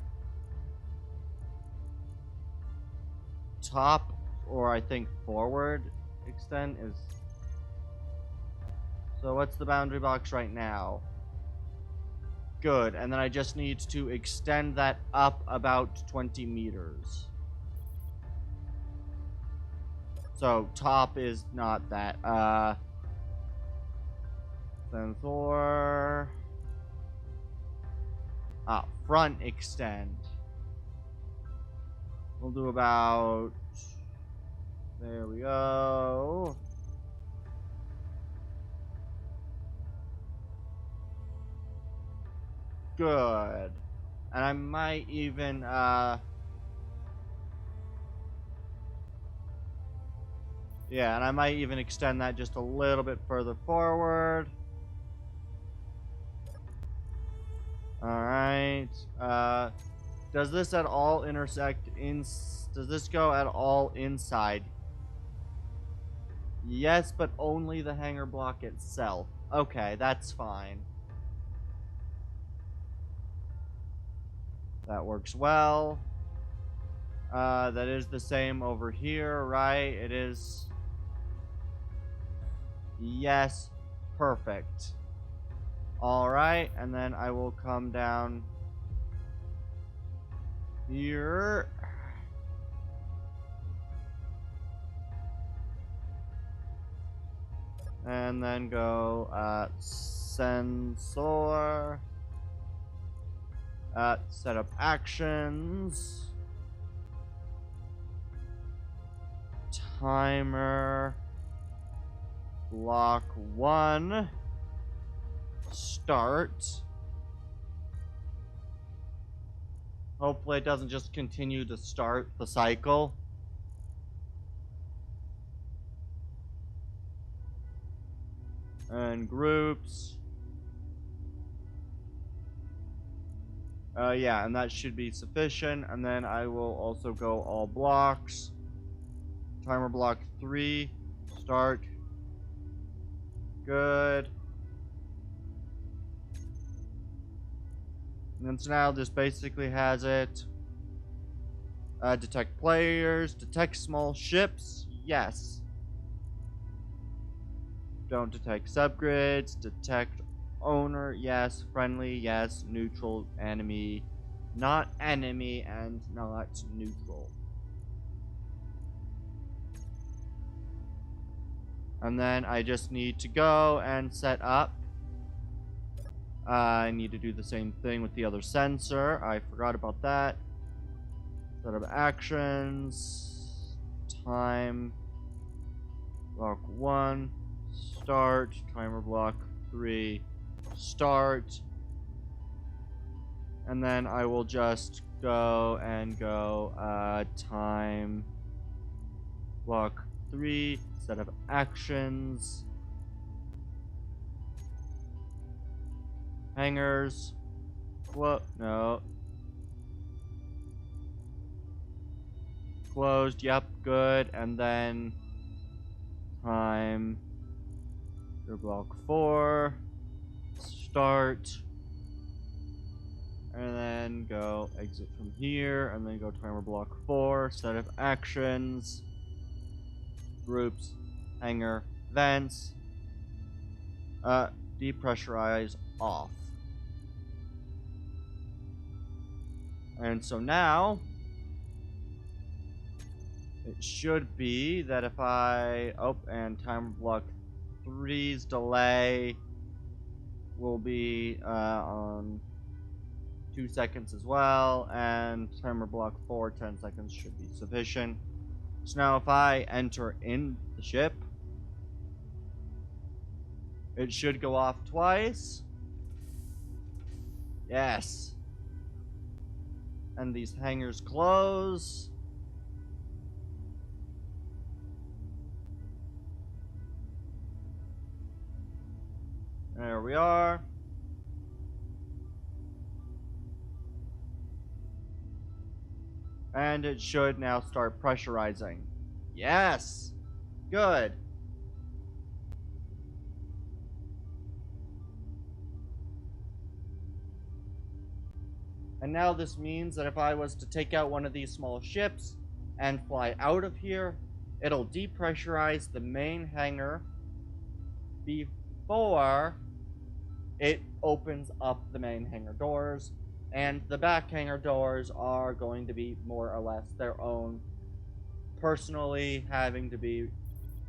Top, or I think forward extent is... So what's the boundary box right now? Good, and then I just need to extend that up about 20 meters. So top is not that. Sensor. front extend. We'll do about... There we go. Good. And I might even, yeah, and I might even extend that just a little bit further forward. Alright. Does this at all intersect in... Does this go at all inside? Yes, but only the hanger block itself. Okay, that's fine. That works well. That is the same over here, right? It is... Yes, perfect. Alright, and then I will come down here. And then go sensor. Set up actions. Timer. Block 1. Start. Hopefully it doesn't just continue to start the cycle. And groups. Yeah, and that should be sufficient. And then I will also go all blocks. Timer block 3. Start. Good. And then so now this basically has it. Detect players. Detect small ships. Yes. Don't detect subgrids. Detect owner. Yes. Friendly. Yes. Neutral. Enemy. Not enemy and not neutral. And then I just need to go and set up. I need to do the same thing with the other sensor. I forgot about that. Set up actions. Time. Block 1. Start. Timer block 3. Start. And then I will just go and go time. Block 3. Set up actions. Hangers. What? No. Closed. Yep. Good. And then time. Your block 4. Start. And then go exit from here. And then go timer block 4. Set up actions. Groups. Hanger. Vents. Depressurize off. And so now, it should be that if I, and timer block 3's delay will be on 2 seconds as well, and timer block 4, 10 seconds should be sufficient. So now if I enter in the ship, it should go off twice. Yes. And these hangars close. There we are. And it should now start pressurizing. Yes! Good. And now this means that if I was to take out one of these small ships and fly out of here, it'll depressurize the main hangar before it opens up the main hangar doors. And the back hangar doors are going to be more or less their own personally having to be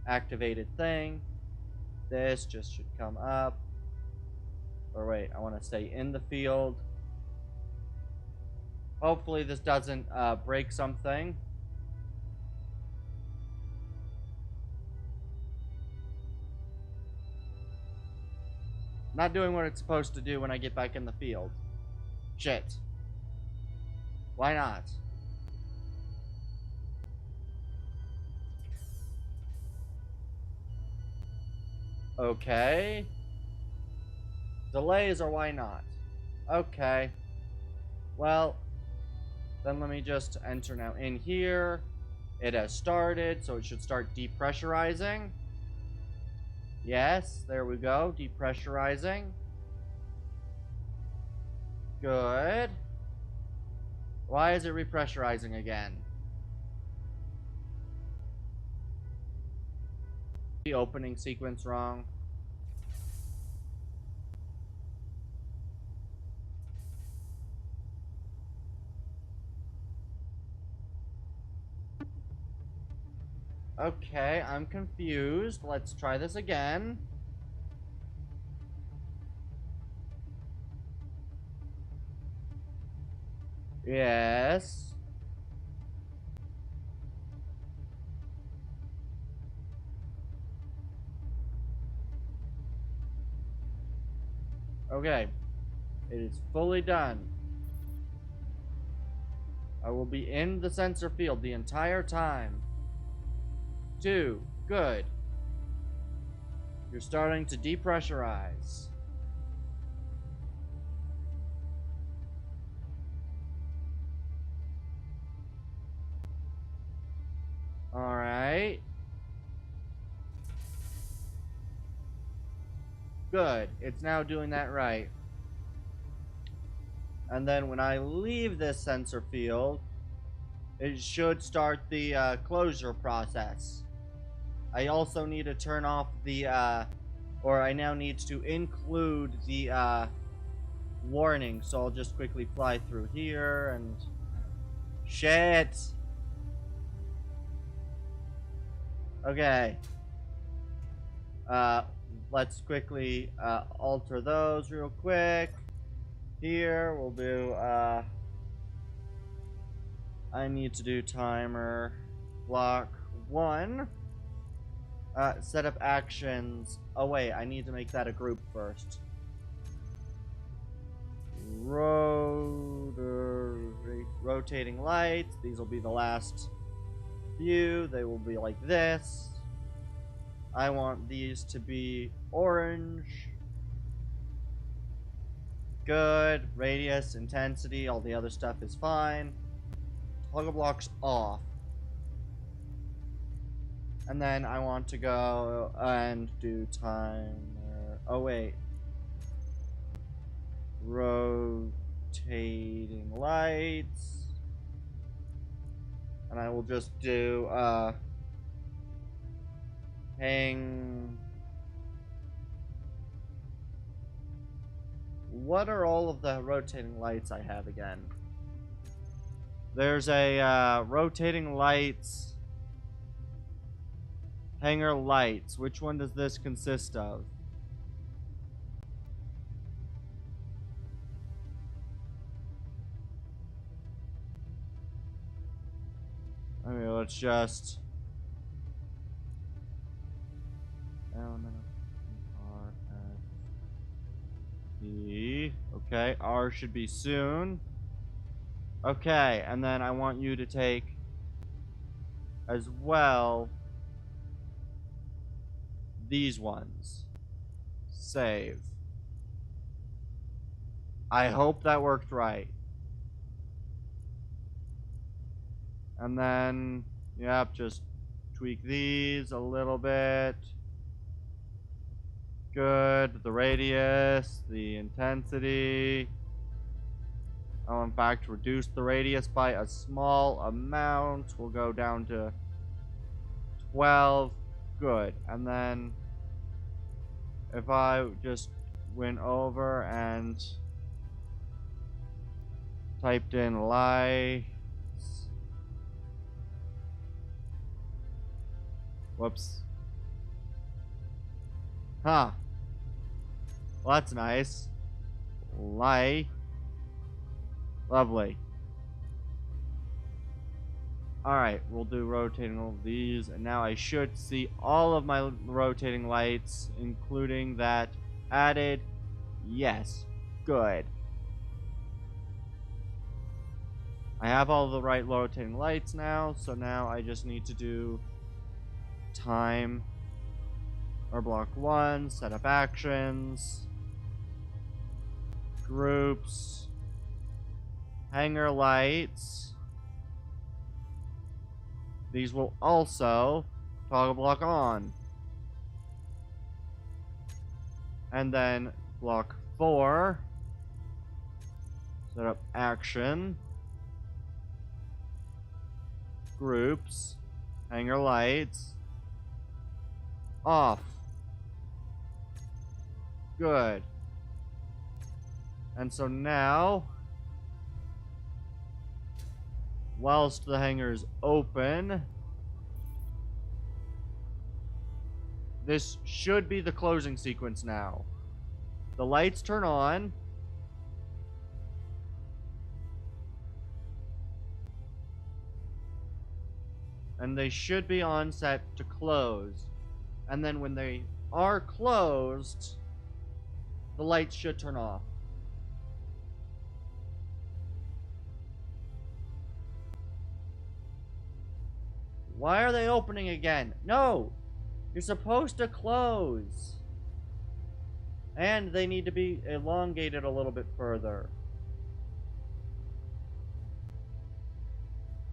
activated thing. This just should come up. Or wait, I want to stay in the field. Hopefully this doesn't break something. Not doing what it's supposed to do when I get back in the field. Shit. Why not? Okay. Delays or why not? Okay. Well, then let me just enter now in here. It has started, so it should start depressurizing. Yes, there we go. Depressurizing. Good. Why is it repressurizing again? The opening sequence wrong. Okay, I'm confused. Let's try this again. Yes. Okay. It is fully done. I will be in the sensor field the entire time. 2. Good. You're starting to depressurize. Alright. Good. It's now doing that right. And then when I leave this sensor field, it should start the closure process. I also need to turn off the, or I now need to include the warning. So I'll just quickly fly through here and... Shit! Okay. Let's quickly alter those real quick. Here, we'll do, I need to do timer block 1. Set up actions. Oh, wait, I need to make that a group first. Rotating lights. These will be the last few. They will be like this. I want these to be orange. Good. Radius, intensity, all the other stuff is fine. Toggle blocks off. And then I want to go and do timer. Oh, wait. Rotating lights. And I will just do, hang. What are all of the rotating lights I have again? There's a, rotating lights. Hanger lights. Which one does this consist of? I mean, let's just... R, S, E. Okay, R should be soon. Okay, and then I want you to take as well these ones. Save. I hope that worked right. And then, yep, just tweak these a little bit. Good. The radius, the intensity. I'll in fact reduce the radius by a small amount. We'll go down to 12. Good. And then if I just went over and typed in lights. Whoops. Huh. Well, that's nice. Light. Lovely. Alright, we'll do rotating all of these, and now I should see all of my rotating lights, including that added. Yes. Good. I have all the right rotating lights now, so now I just need to do time or block 1, set up actions, groups, hanger lights. These will also toggle block on. And then block 4, set up action, groups, hanger lights, off. Good. And so now, whilst the hanger is open, this should be the closing sequence now. The lights turn on. And they should be on set to close. And then when they are closed, the lights should turn off. Why are they opening again? No! You're supposed to close. And they need to be elongated a little bit further.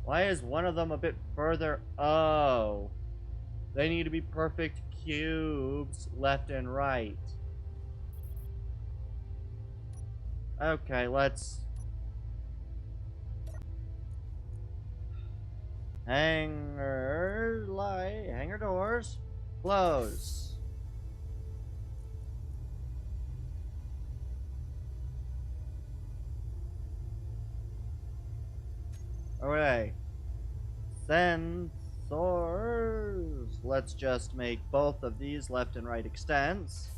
Why is one of them a bit further? Oh. They need to be perfect cubes left and right. Okay, let's... Hanger light, hanger doors, close. Okay. Sensors. Let's just make both of these left and right extents.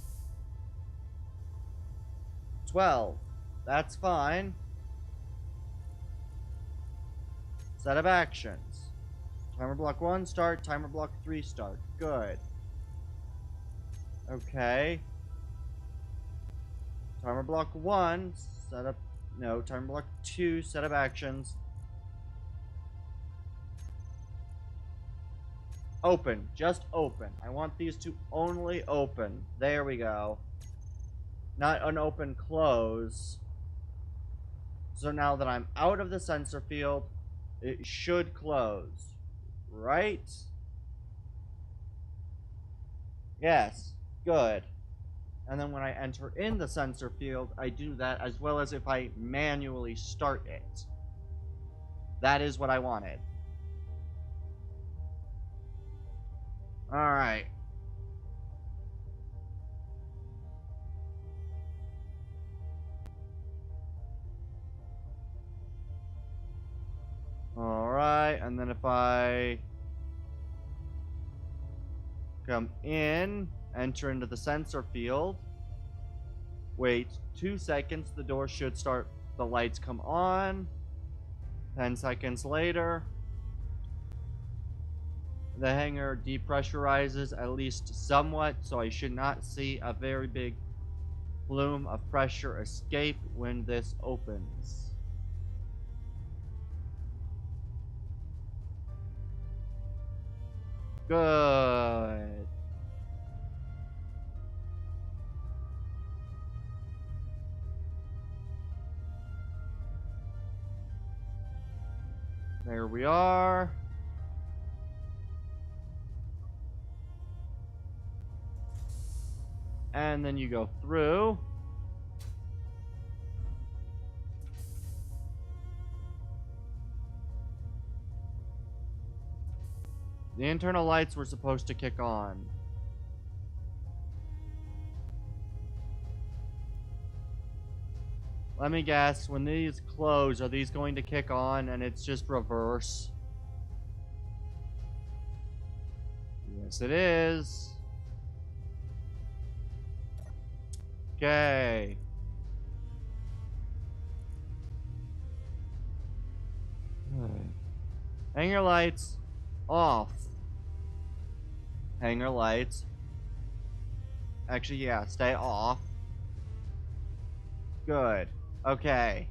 12. That's fine. Set of actions. Timer block 1, start. Timer block 3, start. Good. Okay. Timer block 1, set up... No, timer block 2, set of actions. Open. Just open. I want these to only open. There we go. Not an open close. So now that I'm out of the sensor field, it should close. Right? Yes. Good. And then when I enter in the sensor field, I do that as well as if I manually start it. That is what I wanted. Alright. Alright, and then if I come in, enter into the sensor field, wait 2 seconds, the door should start, the lights come on. 10 seconds later, the hanger depressurizes at least somewhat, so I should not see a very big plume of pressure escape when this opens. Good. There we are. And then you go through. The internal lights were supposed to kick on. Let me guess, when these close, are these going to kick on and it's just reverse? Yes, it is. Okay. Hanger lights off. Hanger lights. Actually, yeah, stay off. Good. Okay.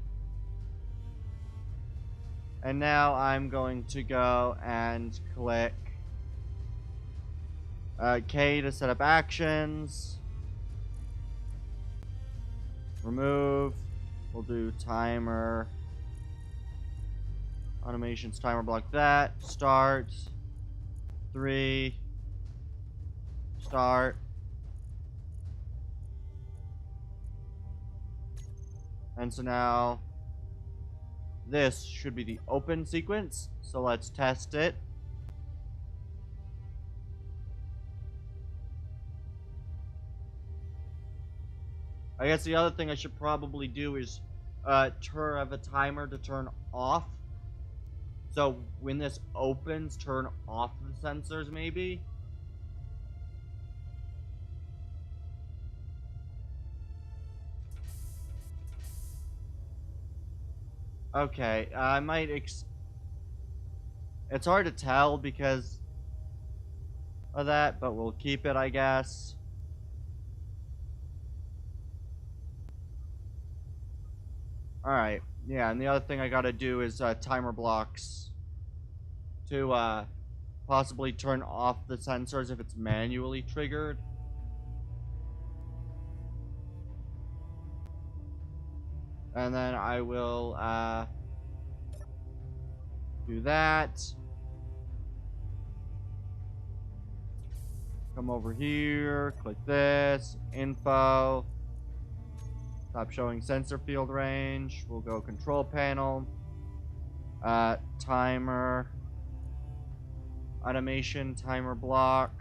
And now I'm going to go and click K to set up actions. Remove. We'll do timer. Automations timer block that. Start. 3. Start. And so now this should be the open sequence. So let's test it. I guess the other thing I should probably do is have a timer to turn off. So when this opens, turn off the sensors maybe. Okay, I might it's hard to tell because of that, but we'll keep it, I guess. Alright, yeah, and the other thing I gotta do is timer blocks to possibly turn off the sensors if it's manually triggered. And then I will do that. Come over here, click this, info. Stop showing sensor field range. We'll go control panel. Timer. Automation, timer block.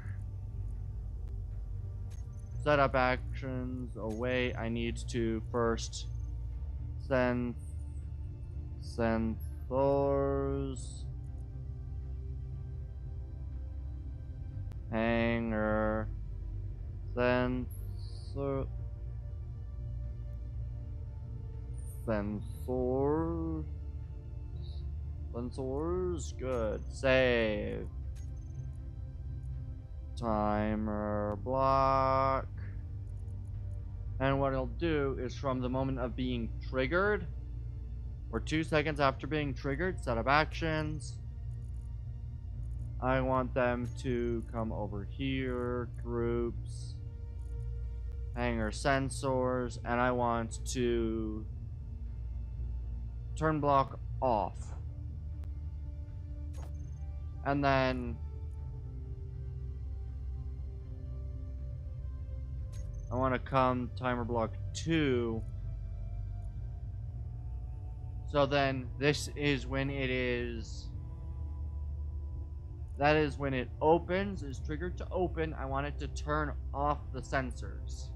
Setup actions. Oh wait, I need to first sensors. Hanger. Sensors. Good. Save. Timer block. And what it'll do is from the moment of being triggered, or 2 seconds after being triggered, set up actions. I want them to come over here, groups, hanger sensors, and I want to turn block off. And then I want to come timer block 2. So then this is when it is, that is when it opens, is triggered to open. I want it to turn off the sensors.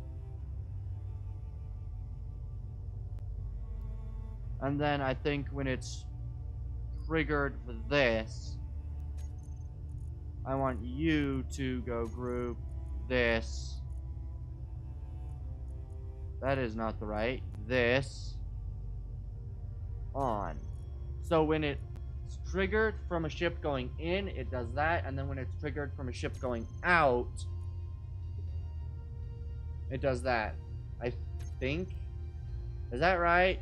And then I think when it's triggered for this, I want you to go group this. That is not the right. This on. So when it's triggered from a ship going in, it does that, and then when it's triggered from a ship going out, it does that. I think. Is that right?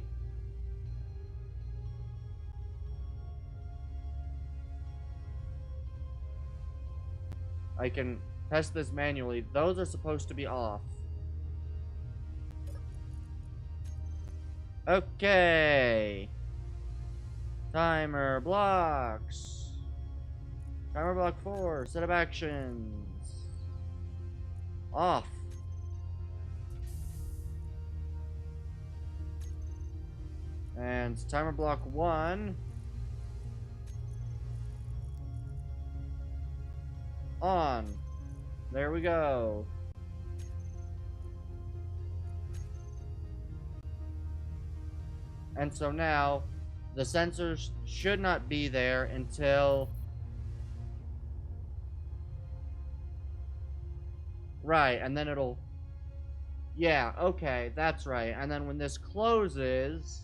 I can test this manually. Those are supposed to be off. Okay. Timer blocks. Timer block 4. Set of actions. Off. And timer block 1. On. There we go. And so now the sensors should not be there until, right, and then it'll, yeah, okay, that's right. And then when this closes,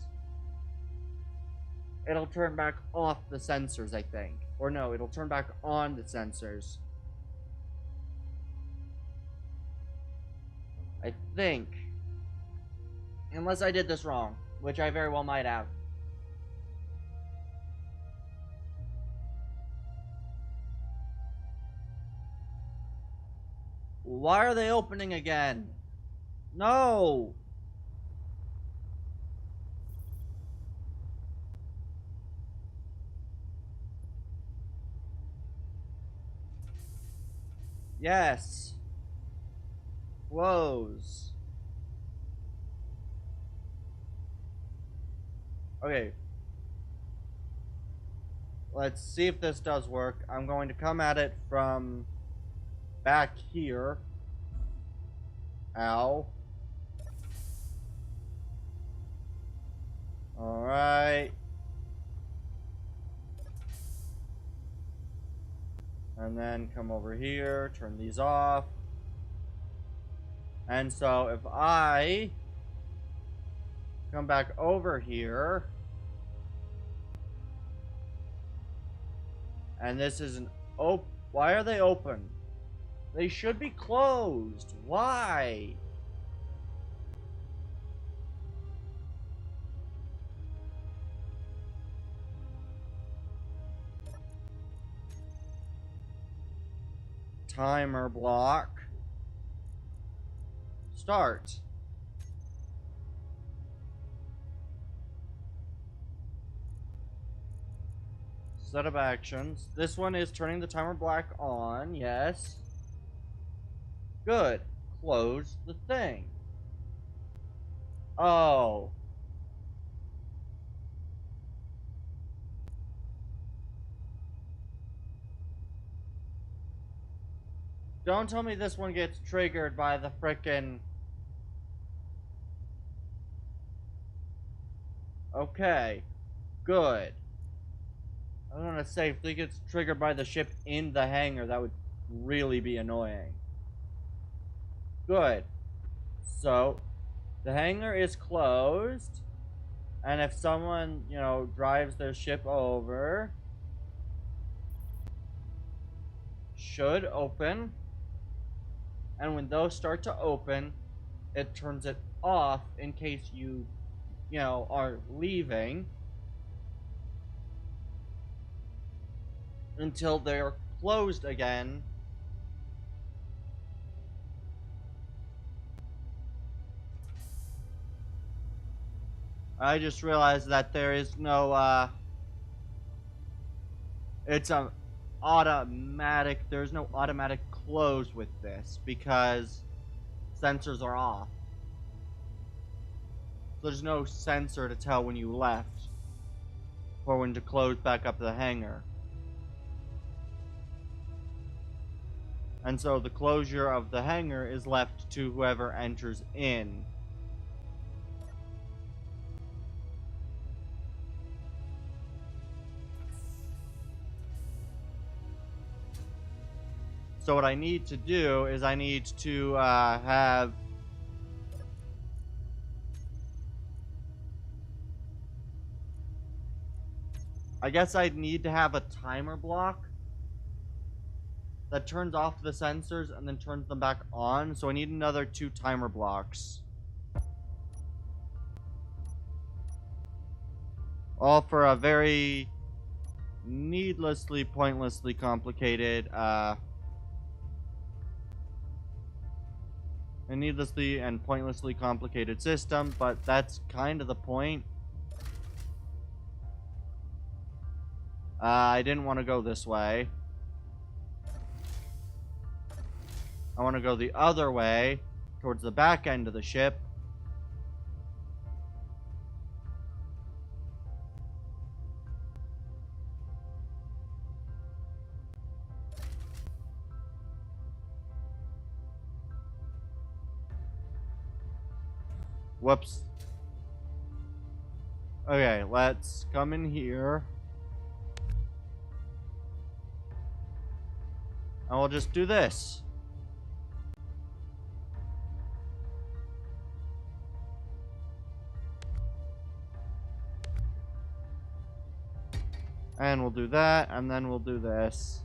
it'll turn back off the sensors, I think. Or no, it'll turn back on the sensors. I think. Unless I did this wrong, which I very well might have. Why are they opening again? No! Yes. Close. Okay. Let's see if this does work. I'm going to come at it from back here. Ow. Alright. And then come over here, turn these off. And so if I come back over here, and this is an why are they open? They should be closed. Why? Timer block. Start. Set of actions. This one is turning the timer block on. Yes. Good. Close the thing. Oh. Don't tell me this one gets triggered by the frickin'... Okay. Good. I was gonna say, if it gets triggered by the ship in the hangar, that would really be annoying. Good. So, the hangar is closed. And if someone, you know, drives their ship over... should open. And when those start to open, it turns it off in case you know, are leaving. Until they're closed again. I just realized that there is no, it's a automatic, there's no automatic close with this because sensors are off. So there's no sensor to tell when you left or when to close back up the hangar. And so the closure of the hangar is left to whoever enters in. So what I need to do is I need to have... I guess I'd need to have a timer block that turns off the sensors and then turns them back on. So I need another 2 timer blocks. All for a very needlessly, pointlessly complicated, a needlessly and pointlessly complicated system, but that's kind of the point. I didn't want to go this way. I want to go the other way, towards the back end of the ship. Whoops. Okay, let's come in here. And we'll just do this. And we'll do that, and then we'll do this.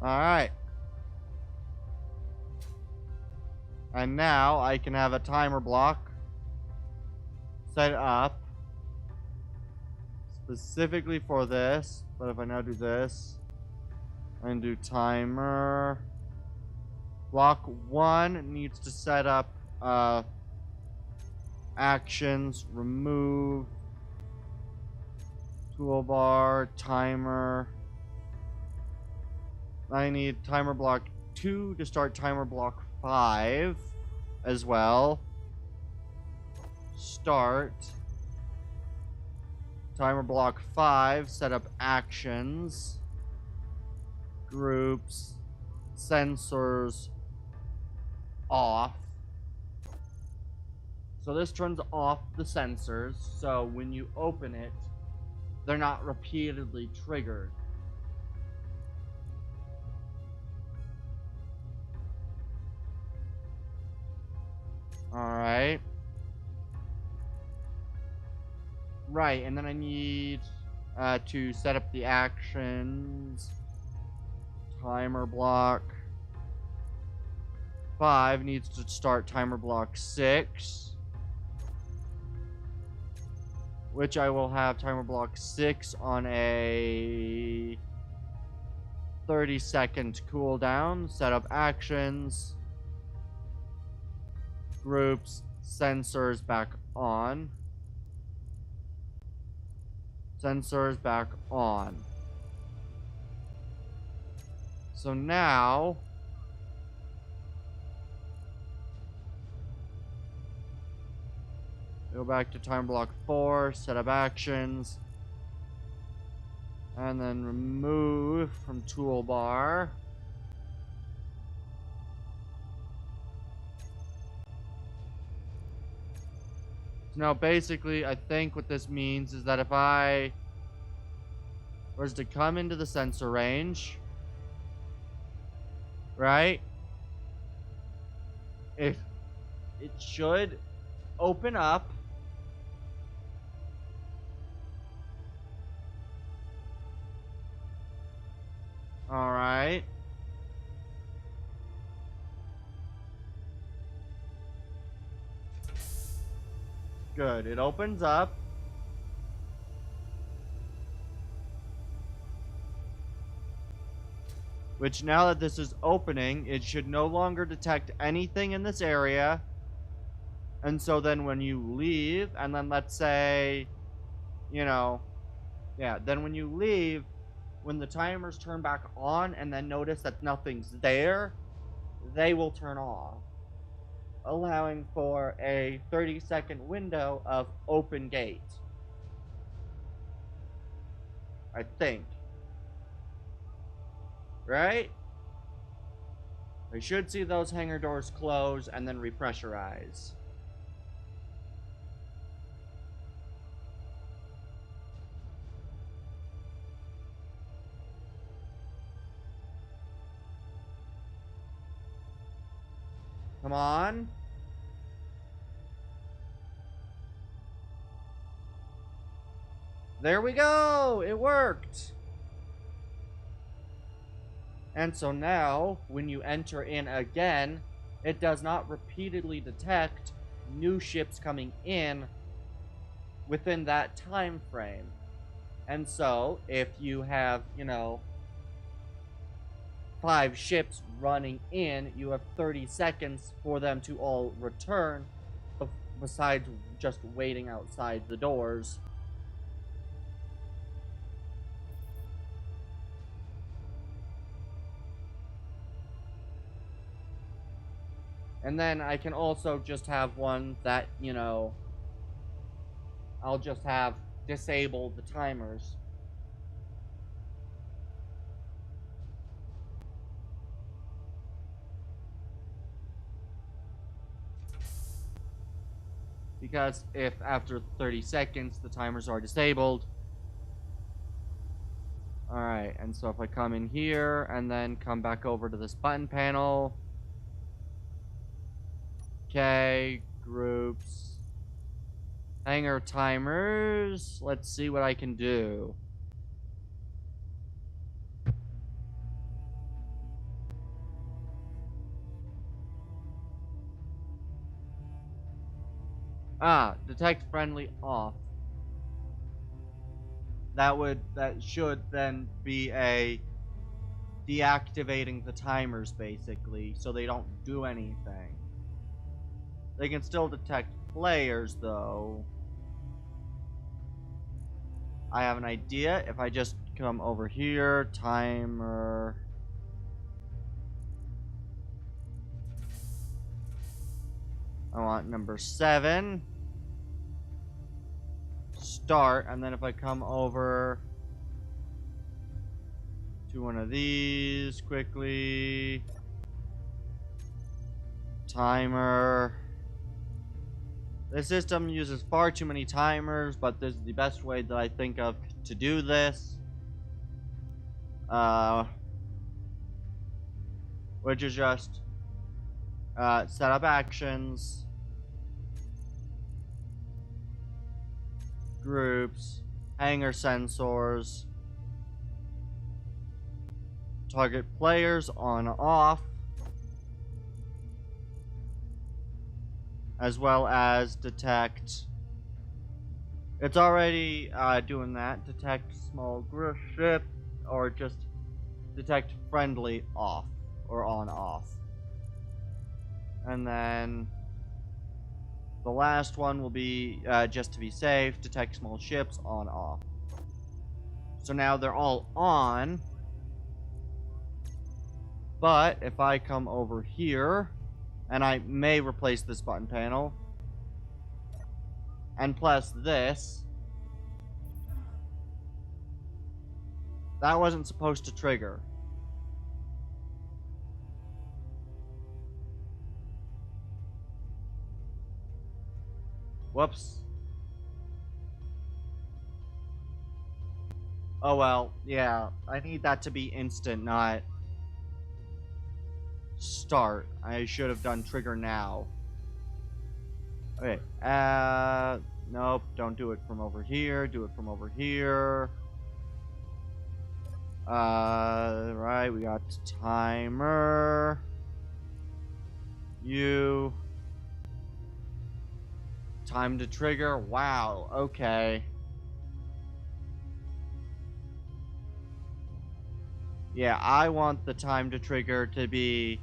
Alright. And now I can have a timer block set up specifically for this. But if I now do this, and do timer. Block 1 needs to set up actions, remove, toolbar, timer. I need timer block 2 to start timer block 5 as well. Start. Timer block 5, set up actions, groups, sensors, off. So this turns off the sensors, so when you open it, they're not repeatedly triggered. Alright. Right, and then I need to set up the actions. Timer block 5 needs to start timer block 6. Which I will have timer block 6 on a 30-second cooldown. Set up actions. Groups, sensors back on. Sensors back on. So now go back to time block 4, set up actions, and then remove from toolbar. So now basically I think what this means is that if I was to come into the sensor range, right, if it should open up. Alright. Good. It opens up. Which now that this is opening, it should no longer detect anything in this area. And so then when you leave, and then let's say, you know, yeah, then when you leave, when the timers turn back on and then notice that nothing's there, they will turn off, allowing for a 30-second window of open gate. I think. Right? I should see those hangar doors close and then repressurize. Come on. There we go! It worked! And so now, when you enter in again, it does not repeatedly detect new ships coming in within that time frame. And so, if you have, 5 ships running in, you have 30 seconds for them to all return, besides just waiting outside the doors. And then I can also just have one that, I'll just have disable the timers. Because if after 30 seconds the timers are disabled. Alright, and so if I come in here and then come back over to this button panel. Okay, groups. Hanger timers. Let's see what I can do. Ah, detect friendly off. That should then be a deactivating the timers basically, so they don't do anything. They can still detect players though. I have an idea. If I just come over here, timer. I want number 7. Start, and then if I come over to one of these quickly. Timer. This system uses far too many timers, but this is the best way that I think of to do this. Which is just set up actions, groups, hanger sensors, target players on off, as well as detect. It's already doing that. Detect small group ship, or just detect friendly off or on off. And then the last one will be just to be safe, detect small ships on off. So now they're all on. But if I come over here, and I may replace this button panel, and press this, that wasn't supposed to trigger. Whoops. Oh well, yeah. I need that to be instant, not start. I should have done trigger now. Okay, nope, don't do it from over here. Do it from over here. Right, we got timer. You. Time to trigger. Wow, okay. Yeah, I want the time to trigger to be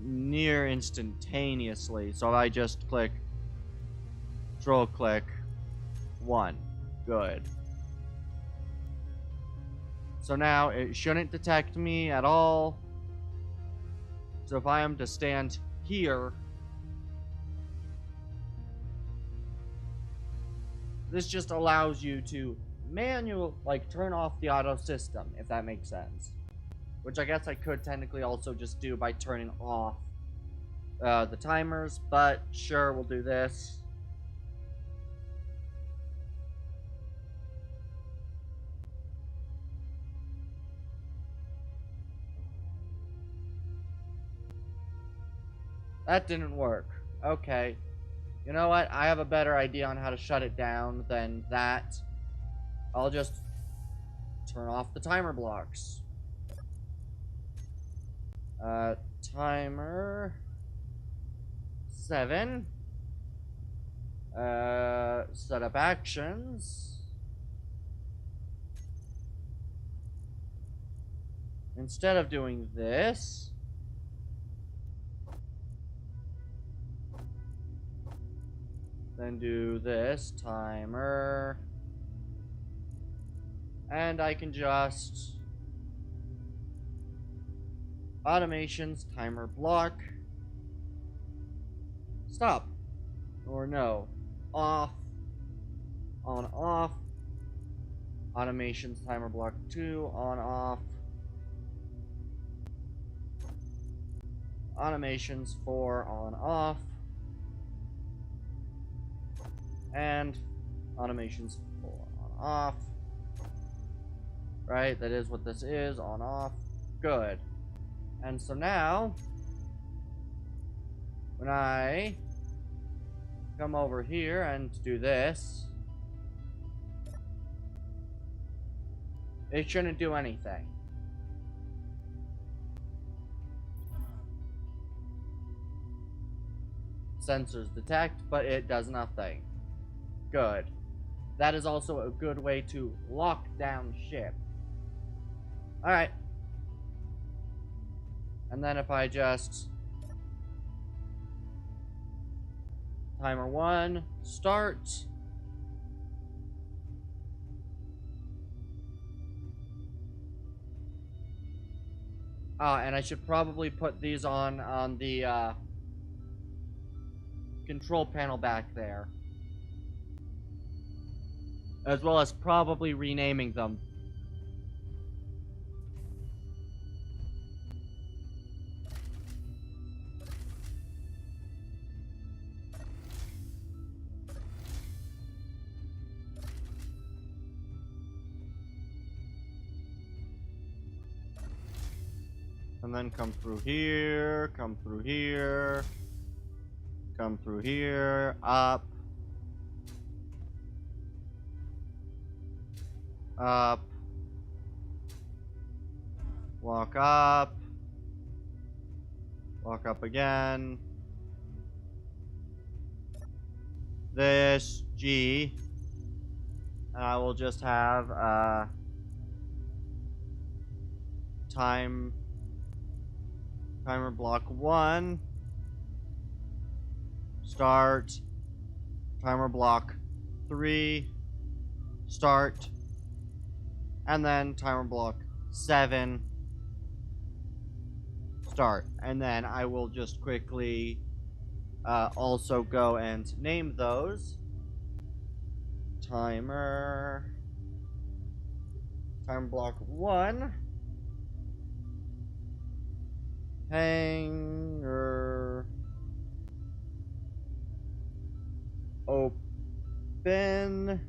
near instantaneously. So I just click, control click, 1. Good. So now it shouldn't detect me at all. So if I am to stand here, this just allows you to turn off the auto system, if that makes sense. Which I guess I could technically also just do by turning off the timers, but sure, we'll do this. That didn't work. Okay. You know what? I have a better idea on how to shut it down than that. I'll just turn off the timer blocks. Timer 7. Set up actions. Instead of doing this, then do this, timer. And I can just automations, timer block. Stop. Or no. Off. On off. Automations, timer block 2, on off. Automations 4, on off. And automations 4, on off. Right, that is what this is, on off. Good. And so now when I come over here and do this, it shouldn't do anything. Sensors detect, but it does nothing. Good. That is also a good way to lock down ship. Alright. And then if I just... Timer 1, start. And I should probably put these on the control panel back there. As well as probably renaming them. And then come through here, come through here, come through here, up, up, walk up again, this G, and I will just have timer block 1, start, timer block 3, start, and then timer block 7, start. And then I will just quickly also go and name those. Timer block 1, hanger open.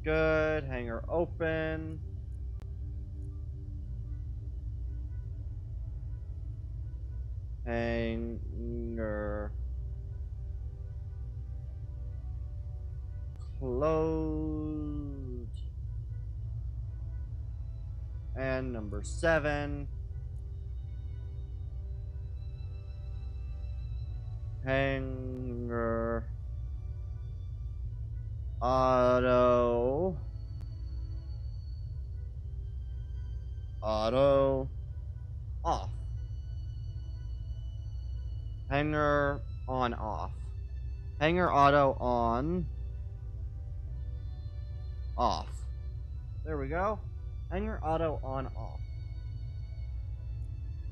Good, hanger open. Hanger closed. And number 7. Hanger auto off. Hanger on off. Hanger auto on off. There we go. Hanger auto on off.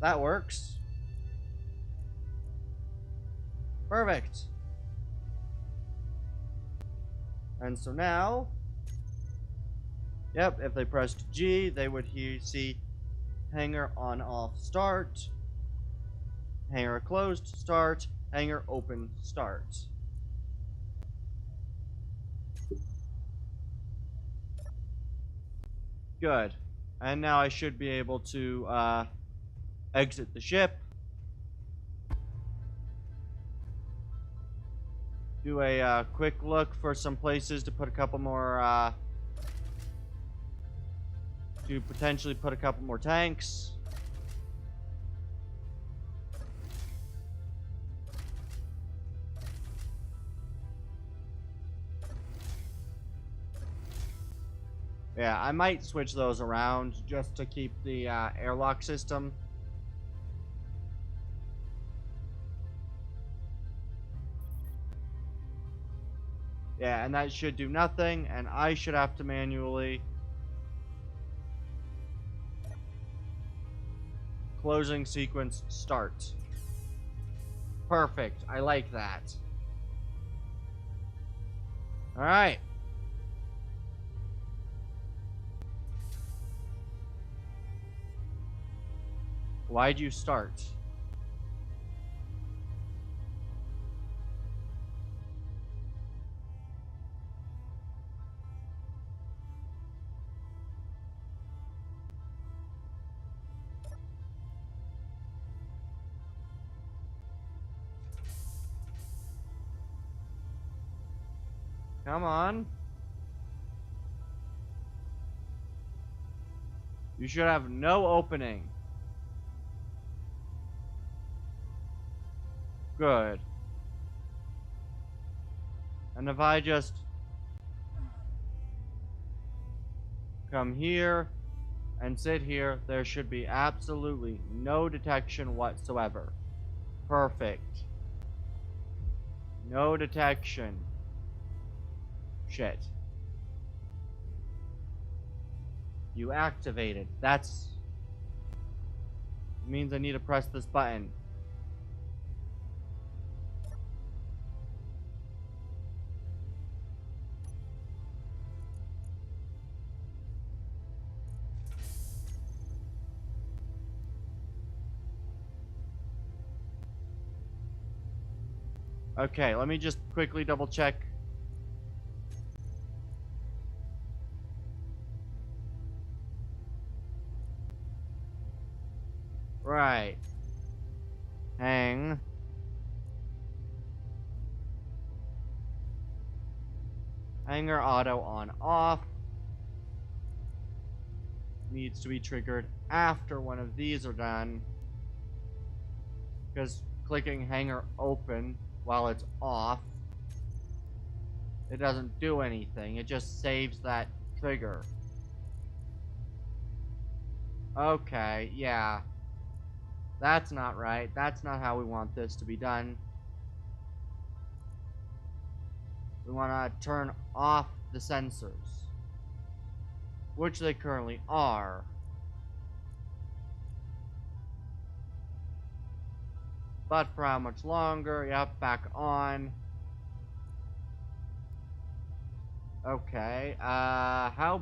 That works. Perfect. And so now, yep, if they pressed G, they would see hanger on off start, hanger closed start, hanger open start. Good. And now I should be able to exit the ship. Do a quick look for some places to put a couple more, to potentially put a couple more tanks. Yeah, I might switch those around just to keep the airlock system. Yeah, and that should do nothing, and I should have to manually... Closing sequence start. Perfect, I like that. Alright. Why'd you start? Come on. You should have no opening. Good. And if I just come here and sit here, there should be absolutely no detection whatsoever. Perfect. No detection. Shit. You activated. That's... means I need to press this button. Okay, let me just quickly double check. Right. Hang. Hanger auto on off. Needs to be triggered after one of these are done. Because clicking hanger open while it's off, it doesn't do anything. It just saves that trigger. Okay, yeah. That's not right. That's not how we want this to be done. We want to turn off the sensors, which they currently are. But for how much longer? Yep, back on. Okay, how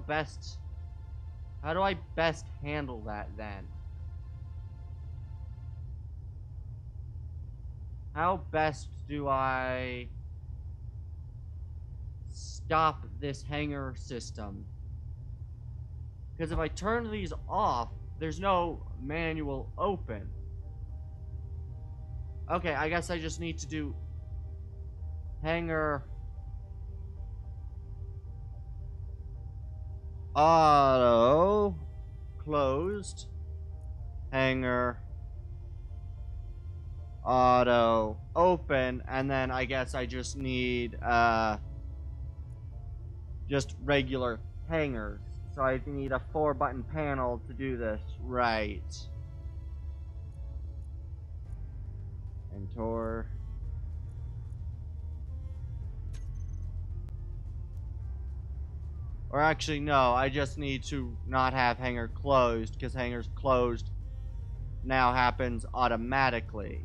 do I best handle that then? How best do I stop this hanger system? Because if I turn these off, there's no manual open. Okay, I guess I just need to do hanger auto closed, hanger auto open, and then I guess I just need just regular hangers. So I need a 4-button panel to do this. Right. Enter. Or actually, no, I just need to not have hanger closed, because hangers closed now happens automatically.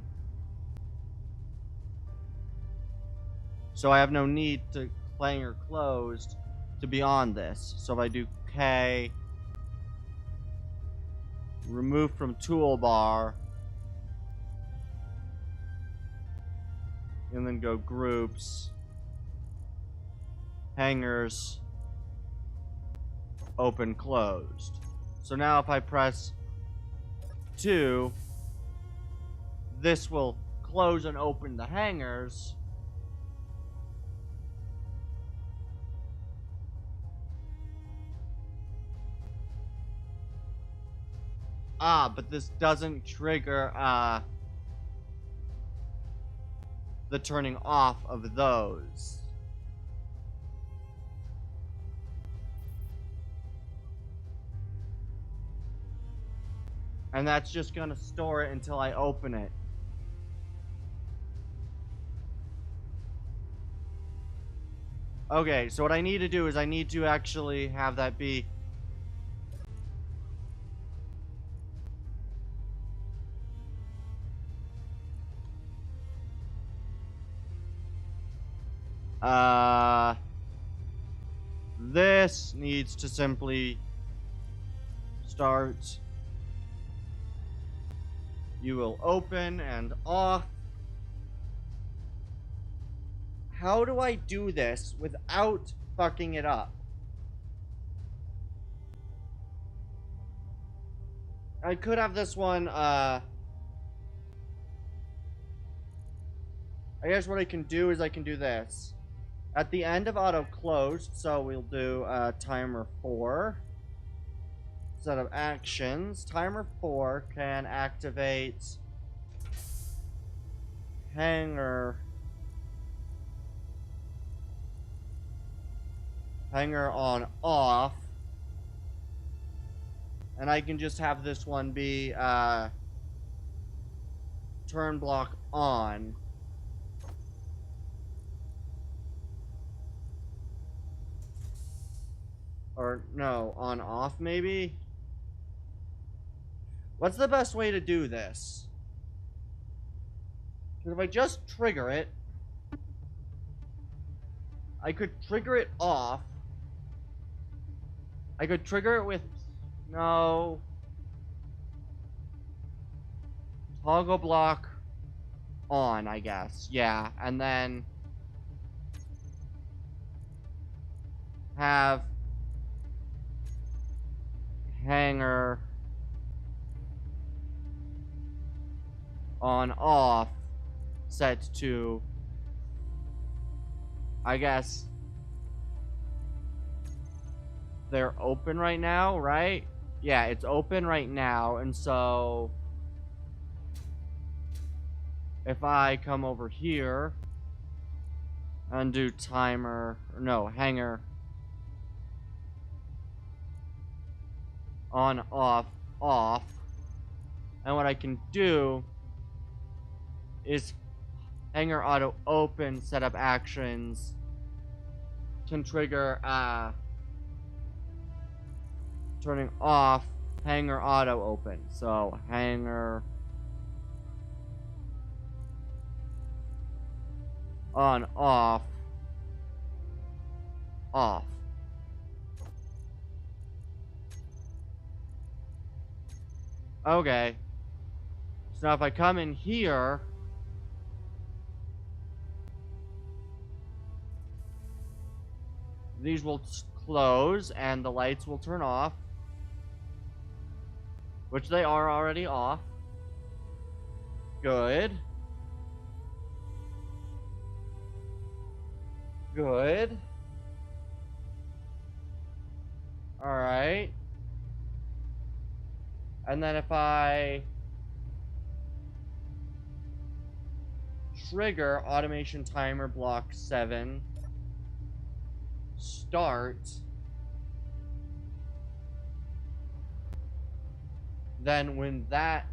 So I have no need to hanger closed to be on this. So if I do K, remove from toolbar, and then go groups, hangers, open, closed. So now if I press 2, this will close and open the hangers. But this doesn't trigger the turning off of those. And that's just gonna store it until I open it. Okay, so what I need to do is I need to actually have that be this needs to simply start. You will open and off. How do I do this without fucking it up? I could have this one, I guess what I can do is I can do this. At the end of auto close, so we'll do timer 4. Set of actions. Timer 4 can activate hanger on off. And I can just have this one be turn block on. Or no, on off maybe? What's the best way to do this? Because if I just trigger it, I could trigger it off. I could trigger it with... No. Toggle block on, I guess. Yeah, and then... have... hanger... on off set to... I guess... they're open right now, right? Yeah, it's open right now, and so if I come over here and do timer, or no, hanger on, off, off, and what I can do is hanger auto open setup actions can trigger turning off hanger auto open. So hanger on off off. Okay. So now if I come in here, these will close and the lights will turn off, which they are already off. Good. Good. Alright. And then if I trigger automation timer block 7, start, then when that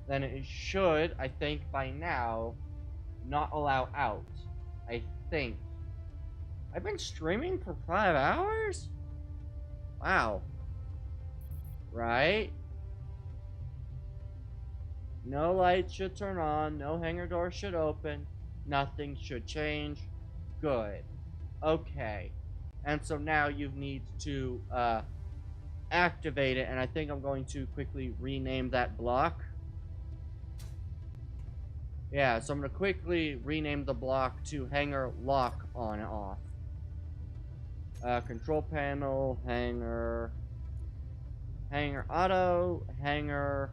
then it should, I think by now, not allow out. I think. I've been streaming for 5 hours? Wow. Right? No lights should turn on, no hanger door should open, nothing should change. Good. Okay. And so now you need to activate it, and I think I'm going to quickly rename that block. Yeah, so I'm going to quickly rename the block to hanger lock on and off. Control panel, hanger auto, hanger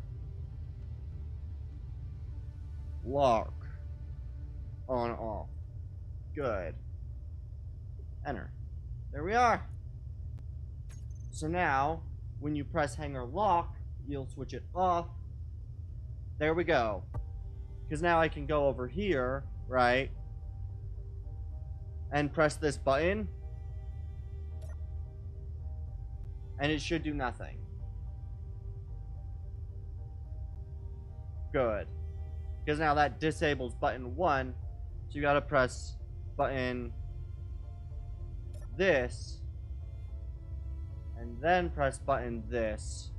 lock on off. Good. Enter. There we are. So now, when you press hanger lock, you'll switch it off. There we go. Because now I can go over here, right? And press this button. And it should do nothing. Good. Because now that disables button 1. So you gotta press button this. And then press button this.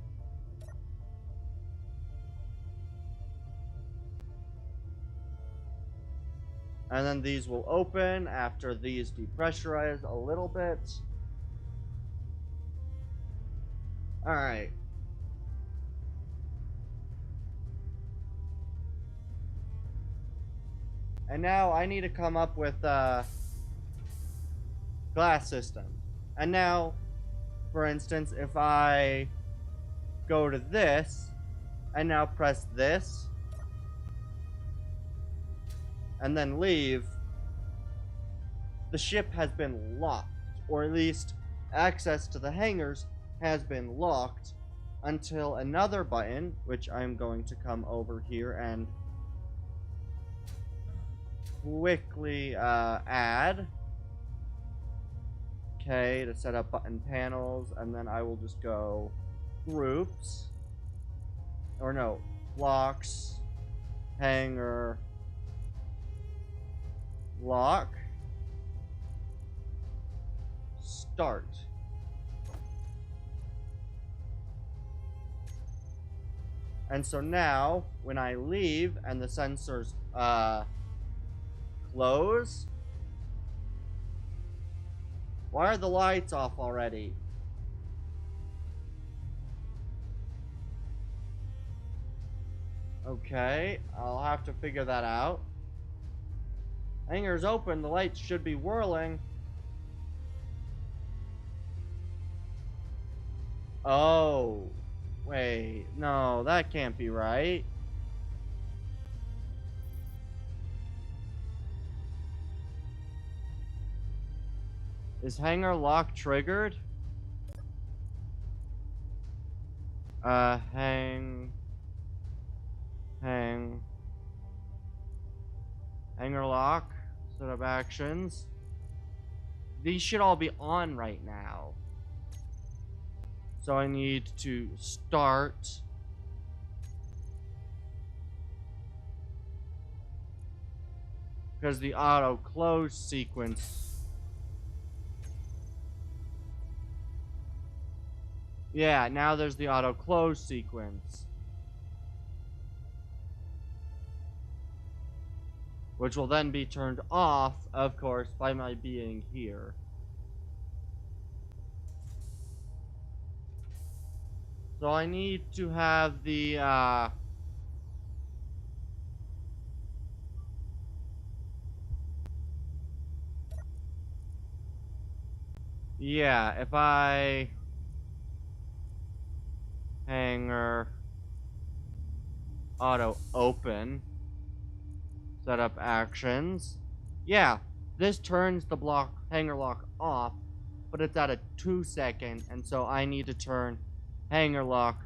And then these will open after these depressurize a little bit. Alright. And now I need to come up with a glass system. And now, for instance, if I go to this, and now press this, and then leave, the ship has been locked, or at least access to the hangars has been locked until another button, which I'm going to come over here and quickly add. Okay, to set up button panels, and then I will just go groups, or no, blocks, hanger, lock, start. And so now, when I leave and the sensors close, why are the lights off already? Okay, I'll have to figure that out. Hangar's open, the lights should be whirling. Oh, wait, no, that can't be right. Is hangar lock triggered? Hang. Hanger lock. Set up actions. These should all be on right now. So I need to start. Because the auto close sequence. Yeah, now there's the auto close sequence. Which will then be turned off, of course, by my being here. So I need to have the, yeah, if I... Hanger... Auto open... Set up actions. Yeah, this turns the block hanger lock off, but it's at a 2-second, and so I need to turn hanger lock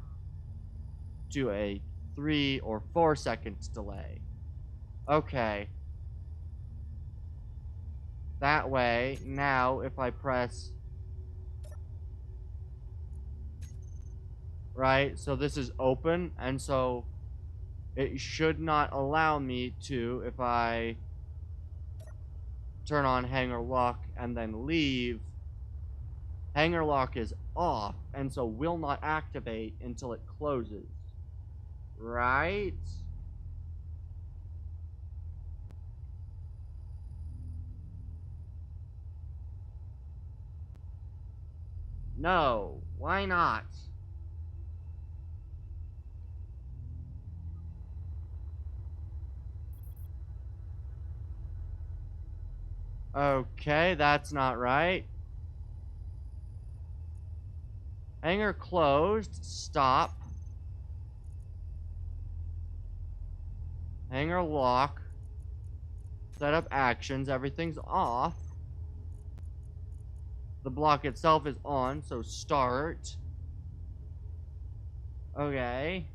to a 3 or 4 seconds delay. Okay. That way, now if I press... Right, so this is open, and so it should not allow me to, if I turn on hanger lock and then leave, hanger lock is off, and so will not activate until it closes. Right? No, why not? Okay, that's not right. Hanger closed, stop. Hanger lock. Set up actions, everything's off. The block itself is on, so start. Okay.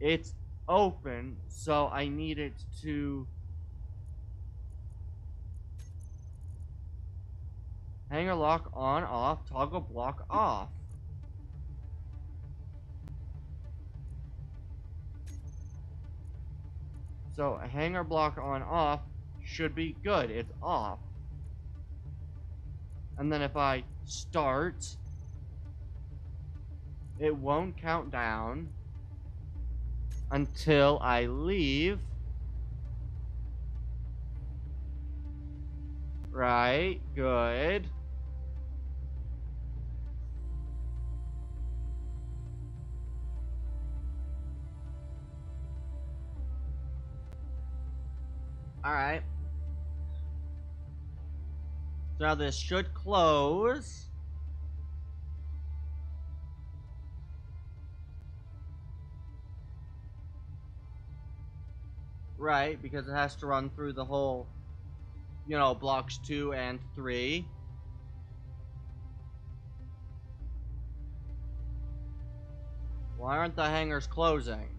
It's open, so I need it to... Hanger lock on, off, toggle block off. So a hanger block on, off should be good. It's off. And then if I start, it won't count down until I leave. Right, good. Alright. So now this should close. right? Because it has to run through the whole, blocks 2 and 3. Why aren't the hangars closing?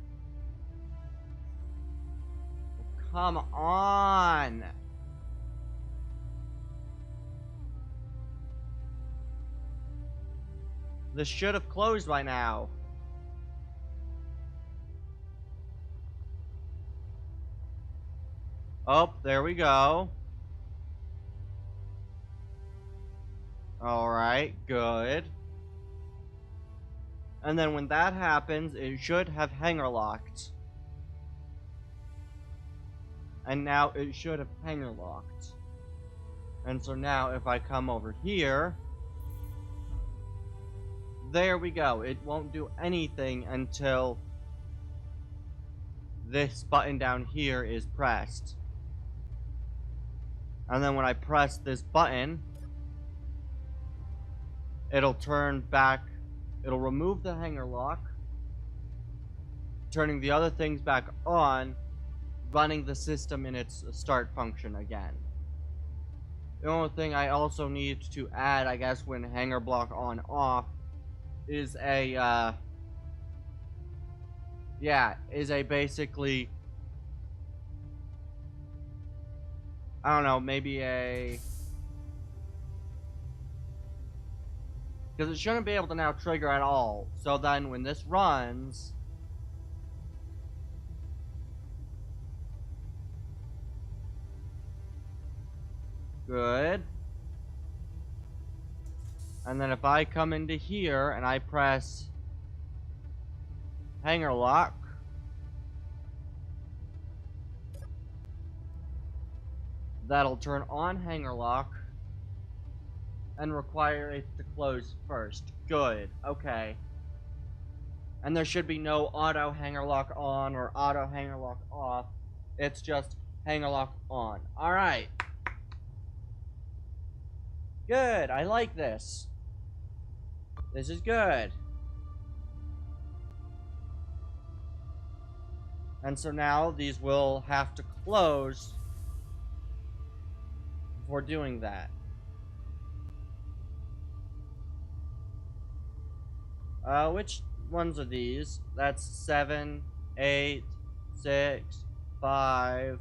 Come on! This should have closed by now. Oh, there we go. Alright, good. And then when that happens, it should have hangar locked. And now it should have hangar locked. And so now if I come over here, there we go. It won't do anything until this button down here is pressed. And then when I press this button, it'll turn back, it'll remove the hangar lock, turning the other things back on, running the system in its start function again. The only thing I also need to add, I guess, when hangar block on off is a basically, I don't know, maybe because it shouldn't be able to now trigger at all. So then when this runs, good. And then if I come into here and I press hangar lock, that'll turn on hangar lock and require it to close first. Good. Okay. And there should be no auto hangar lock on or auto hangar lock off. It's just hangar lock on. Alright. Good. I like this. This is good. And so now these will have to close before doing that. Which ones are these? That's 7, 8, 6, 5.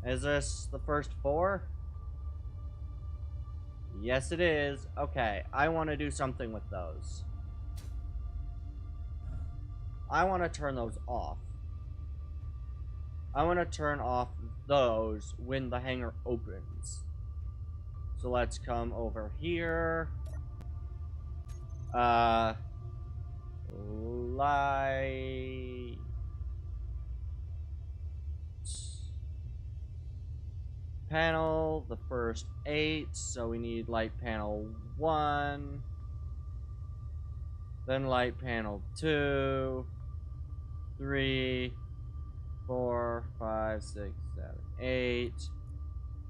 Is this the first 4? Yes, it is. Okay, I want to do something with those. I want to turn those off. I want to turn off those when the hangar opens. So let's come over here. Light panel, the first 8, so we need light panel 1, then light panel 2, 3, 4, 5, 6, 7, 8.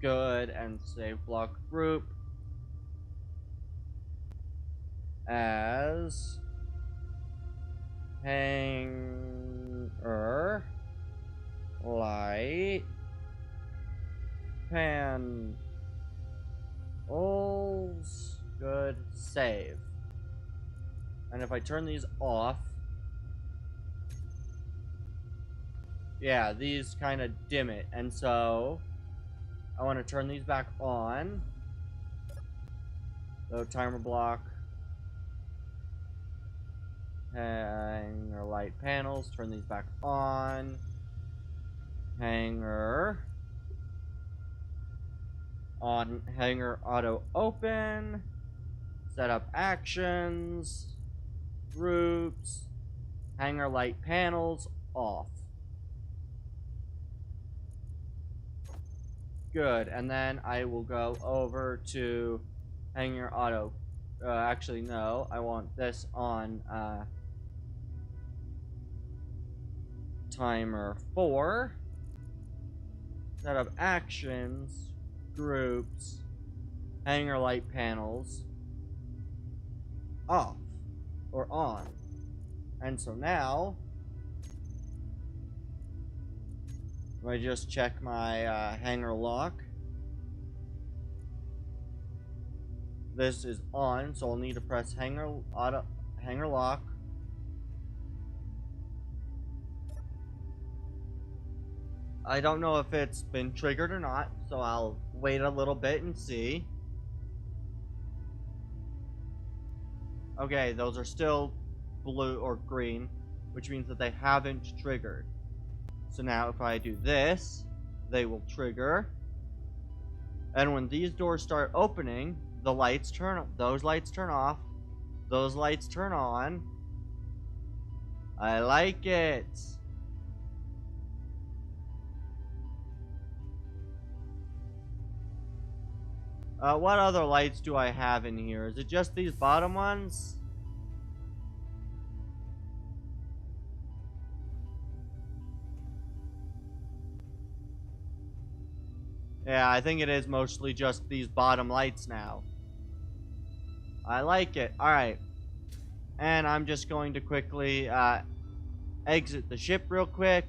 Good, and save block group as hanger light panels. Good, save. And if I turn these off, yeah, these kind of dim it, and so I want to turn these back on. So timer block, hanger light panels, turn these back on. Hanger on, hanger auto open, set up actions, groups, hanger light panels off. Good, and then I will go over to hanger auto. Actually, no, I want this on timer 4. Set up actions, groups, hanger light panels off or on. And so now Let me just check my hanger lock. This is on, so I'll need to press hanger lock. I don't know if it's been triggered or not, so I'll wait a little bit and see. Okay, those are still blue or green, which means that they haven't triggered. So now if I do this, they will trigger. And when these doors start opening, the lights turn on. Those lights turn off. Those lights turn on. I like it. What other lights do I have in here? Is it just these bottom ones? Yeah, I think it is mostly just these bottom lights now. I like it. Alright. And I'm just going to quickly exit the ship real quick.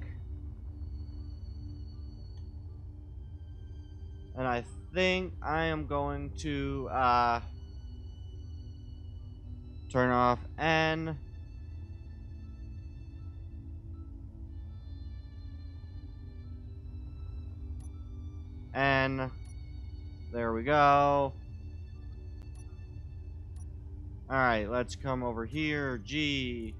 And I think I am going to turn off N. N. There we go. Alright, let's come over here. G.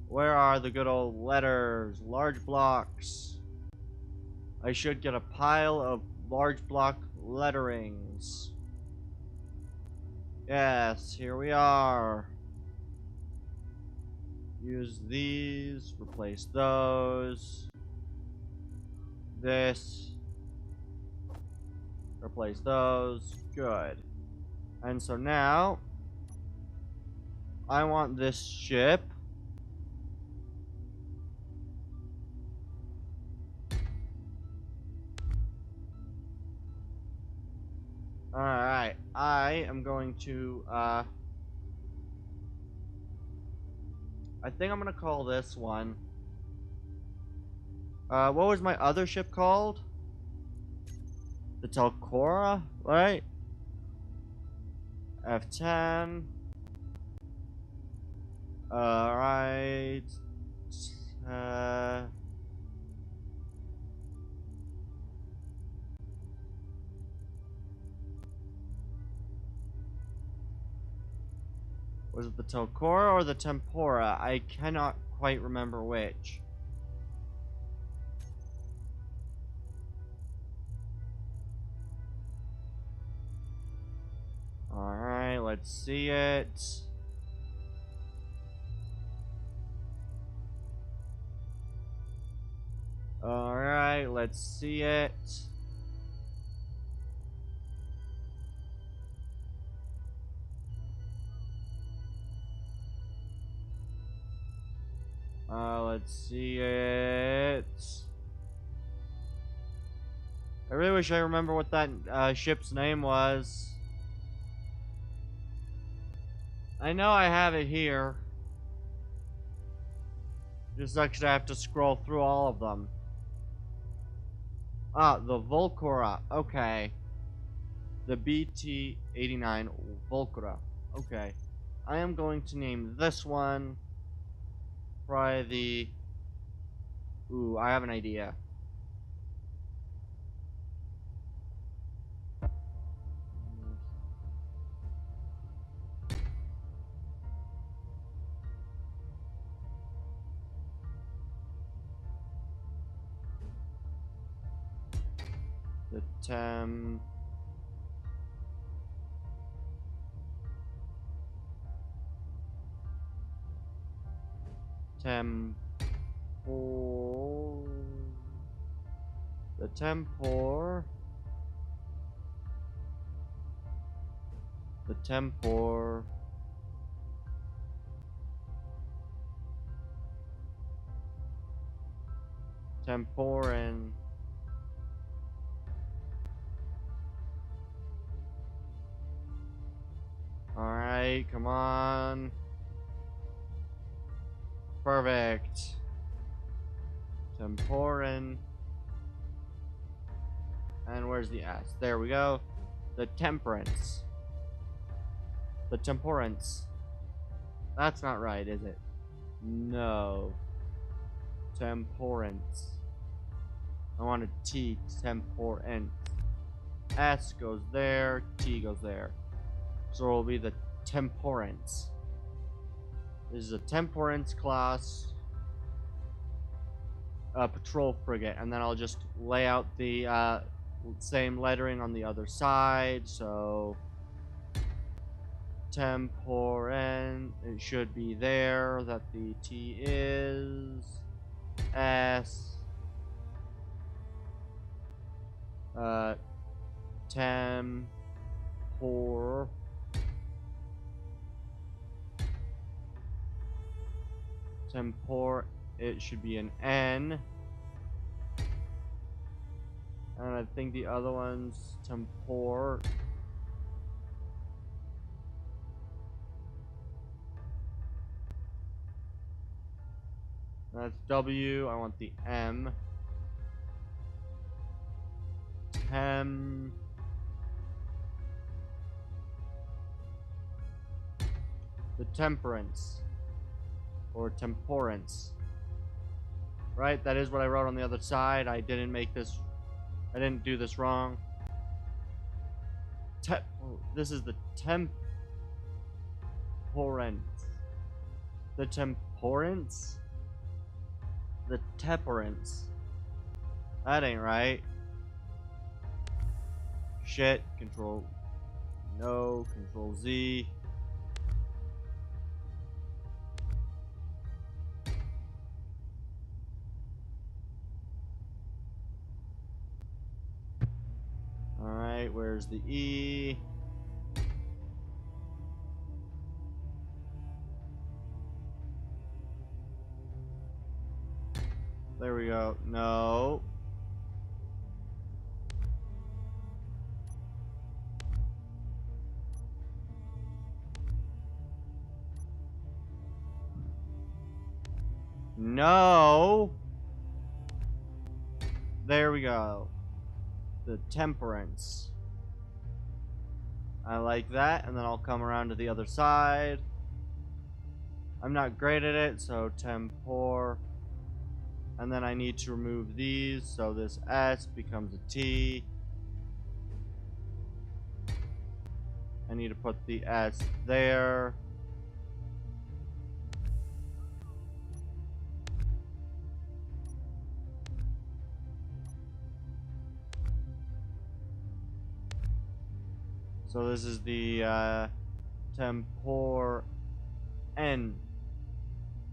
Where are the good old letters? Large blocks. I should get a pile of large block letterings. Yes, here we are. Use these, replace those. This. Replace those. Good. And so now, I want this ship. Alright, I am going to, I think I'm gonna call this one. What was my other ship called? The Telcora, right? F10. Alright. Was it the Telcora or the Tempora? I cannot quite remember which. Alright, let's see it. Alright, let's see it. Let's see it. I really wish I remember what that ship's name was. I know I have it here. Just sucks I have to scroll through all of them. Ah, the Volcora. Okay. The BT-89 Volcora. Okay. I am going to name this one. Probably the... Ooh, I have an idea. The Tempor. The Tempor. Temporin. Alright, come on. Perfect. Temporin. And where's the S? There we go. The temperance. The temperance. That's not right, is it? No. Temperance. I want a T. Temperance. S goes there. T goes there. So it will be the temperance. This is a temperance class. Patrol frigate. And then I'll just lay out the same lettering on the other side. So temporan, it should be there that the T is S. Tempor. Tempor, it should be an N. And I think the other one's tempor. That's W. I want the M. Tem. The temperance. Or temperance. Right? That is what I wrote on the other side. I didn't do this wrong. This is the temperance. The temperance? The temperance. That ain't right. Shit. Control. No. Control Z. Alright, where's the E? There we go. No. No. There we go. The temperance. I like that, and then I'll come around to the other side. I'm not great at it, so tempor. And then I need to remove these, so this S becomes a T. I need to put the S there. So this is the tempor N.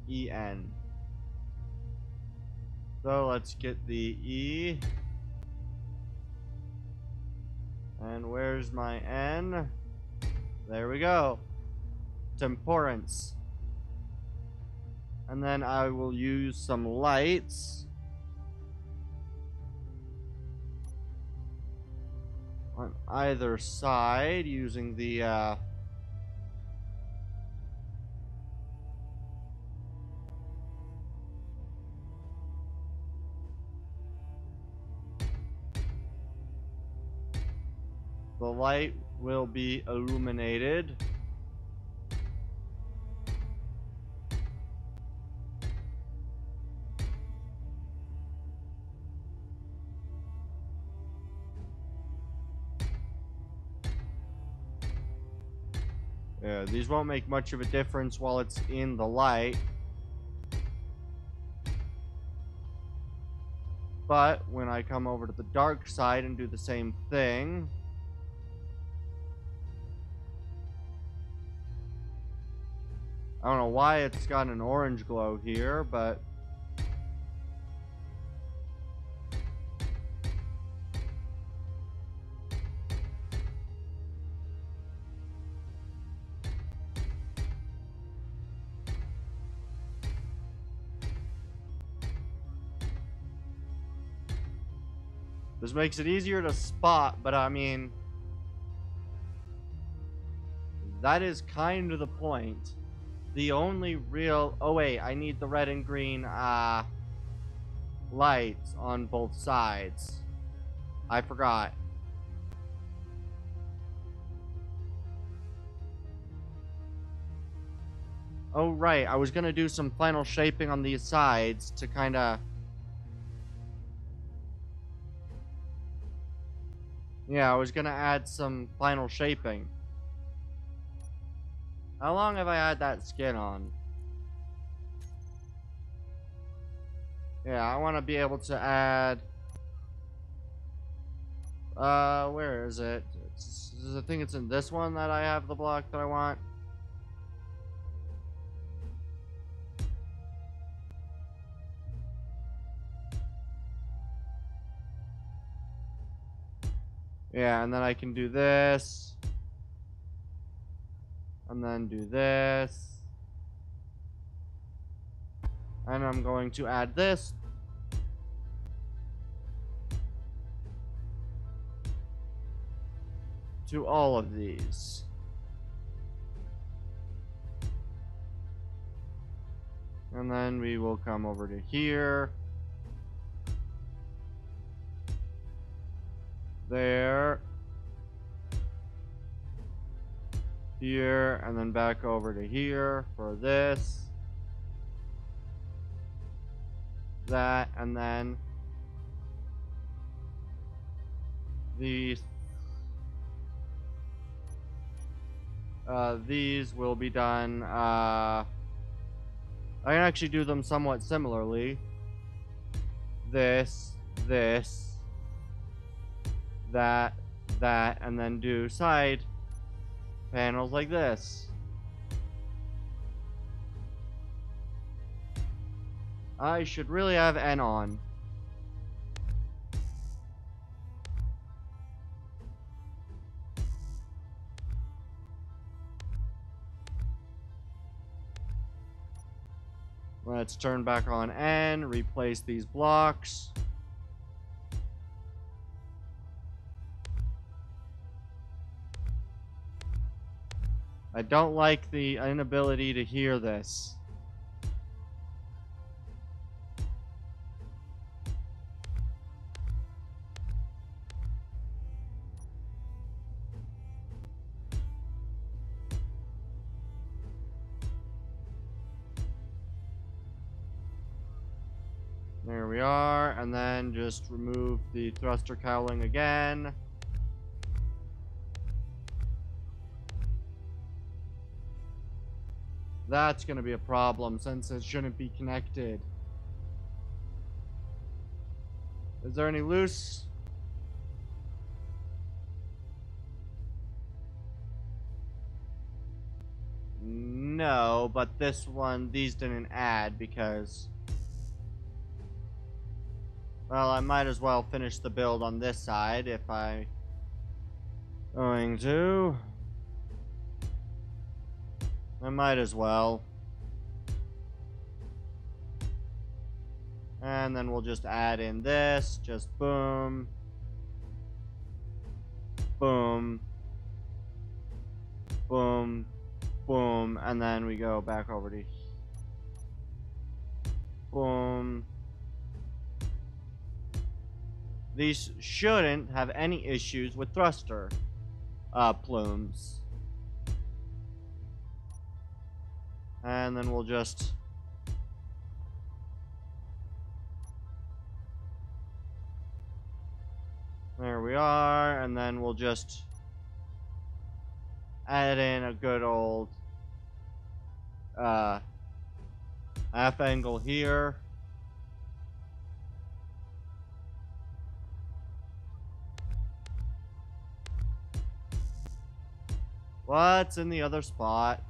E-N. So let's get the E. And where's my N? There we go. Temperance. And then I will use some lights on either side using the light will be illuminated. Yeah, these won't make much of a difference while it's in the light. But when I come over to the dark side and do the same thing, I don't know why it's got an orange glow here, but this makes it easier to spot, but I mean, that is kind of the point. The only real... Oh, wait, I need the red and green. lights on both sides. I forgot. Oh, right. I was gonna do some final shaping on these sides to kinda... Yeah, I was gonna add some final shaping. How long have I had that skin on? Yeah, I want to be able to add... where is it? I think it's in this one that I have the block that I want. Yeah, and then I can do this. And then do this. And I'm going to add this. To all of these. And then we will come over to here. There. Here. And then back over to here for this. That. And then these will be done. I can actually do them somewhat similarly. This, that, and then do side panels like this. I should really have N on. Let's turn back on N, replace these blocks. I don't like the inability to hear this. There we are, and then just remove the thruster cowling again. That's going to be a problem since it shouldn't be connected. Is there any loose? No, but this one, these didn't add because... Well, I might as well finish the build on this side if I'm going to. I might as well. And then we'll just add in this. Just boom. Boom. Boom. Boom. And then we go back over to... Boom. These shouldn't have any issues with thruster plumes. And then we'll just... There we are, and then we'll just add in a good old half angle here. What's in the other spot?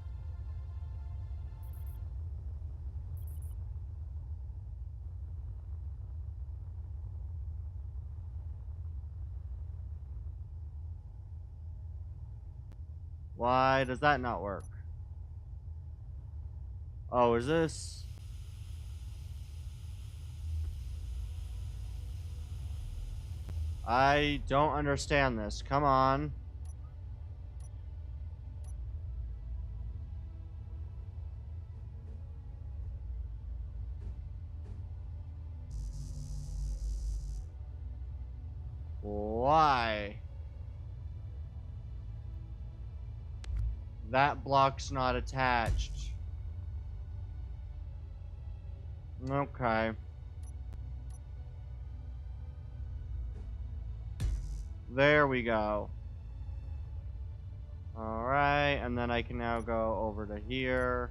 Why does that not work? Oh, is this? I don't understand this. Come on. Why? That block's not attached. Okay. There we go. Alright, and then I can now go over to here.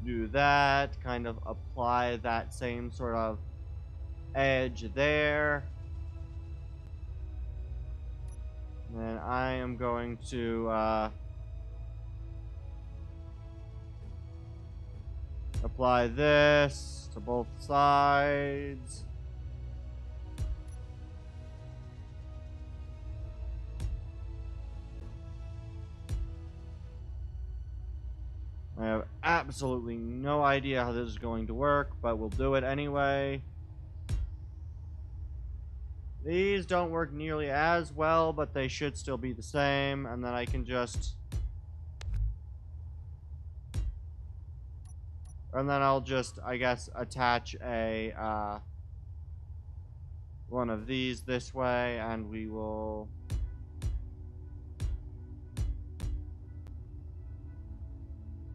Do that, kind of apply that same sort of edge there. And I am going to apply this to both sides. I have absolutely no idea how this is going to work, but we'll do it anyway. These don't work nearly as well, but they should still be the same, and then I can just... And then I'll just, I guess, attach a, one of these this way, and we will...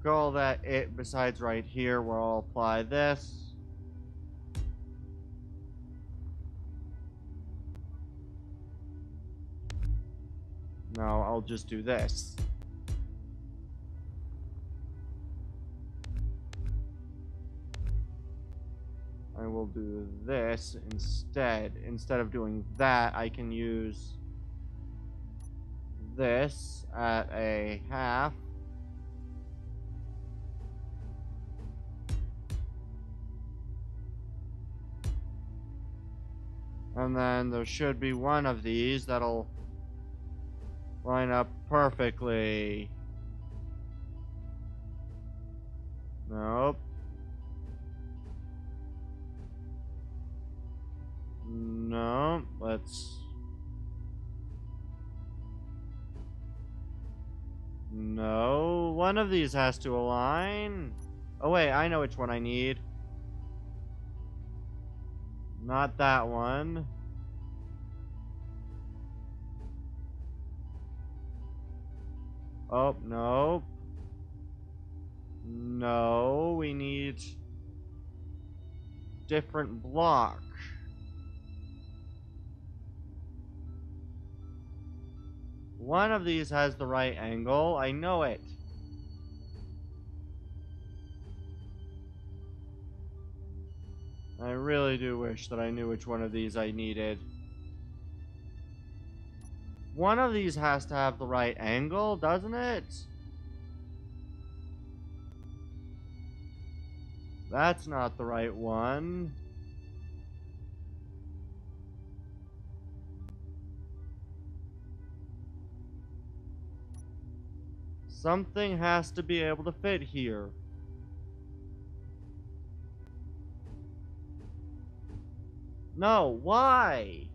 call that it. Besides right here where I'll apply this. No, I'll just do this. I will do this instead. Instead of doing that, I can use this at a half. And then there should be one of these that'll line up perfectly. Nope. No, let's... No, one of these has to align. Oh wait, I know which one I need. Not that one. Oh, no. No, we need different block. One of these has the right angle. I know it. I really do wish that I knew which one of these I needed. One of these has to have the right angle, doesn't it? That's not the right one. Something has to be able to fit here. No, why?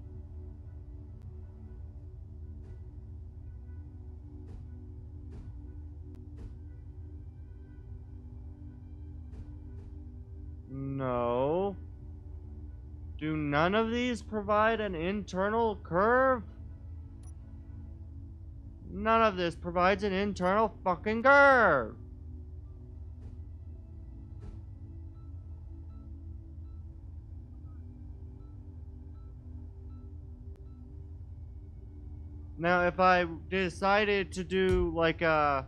No. Do none of these provide an internal curve? None of this provides an internal fucking curve. Now, if I decided to do like a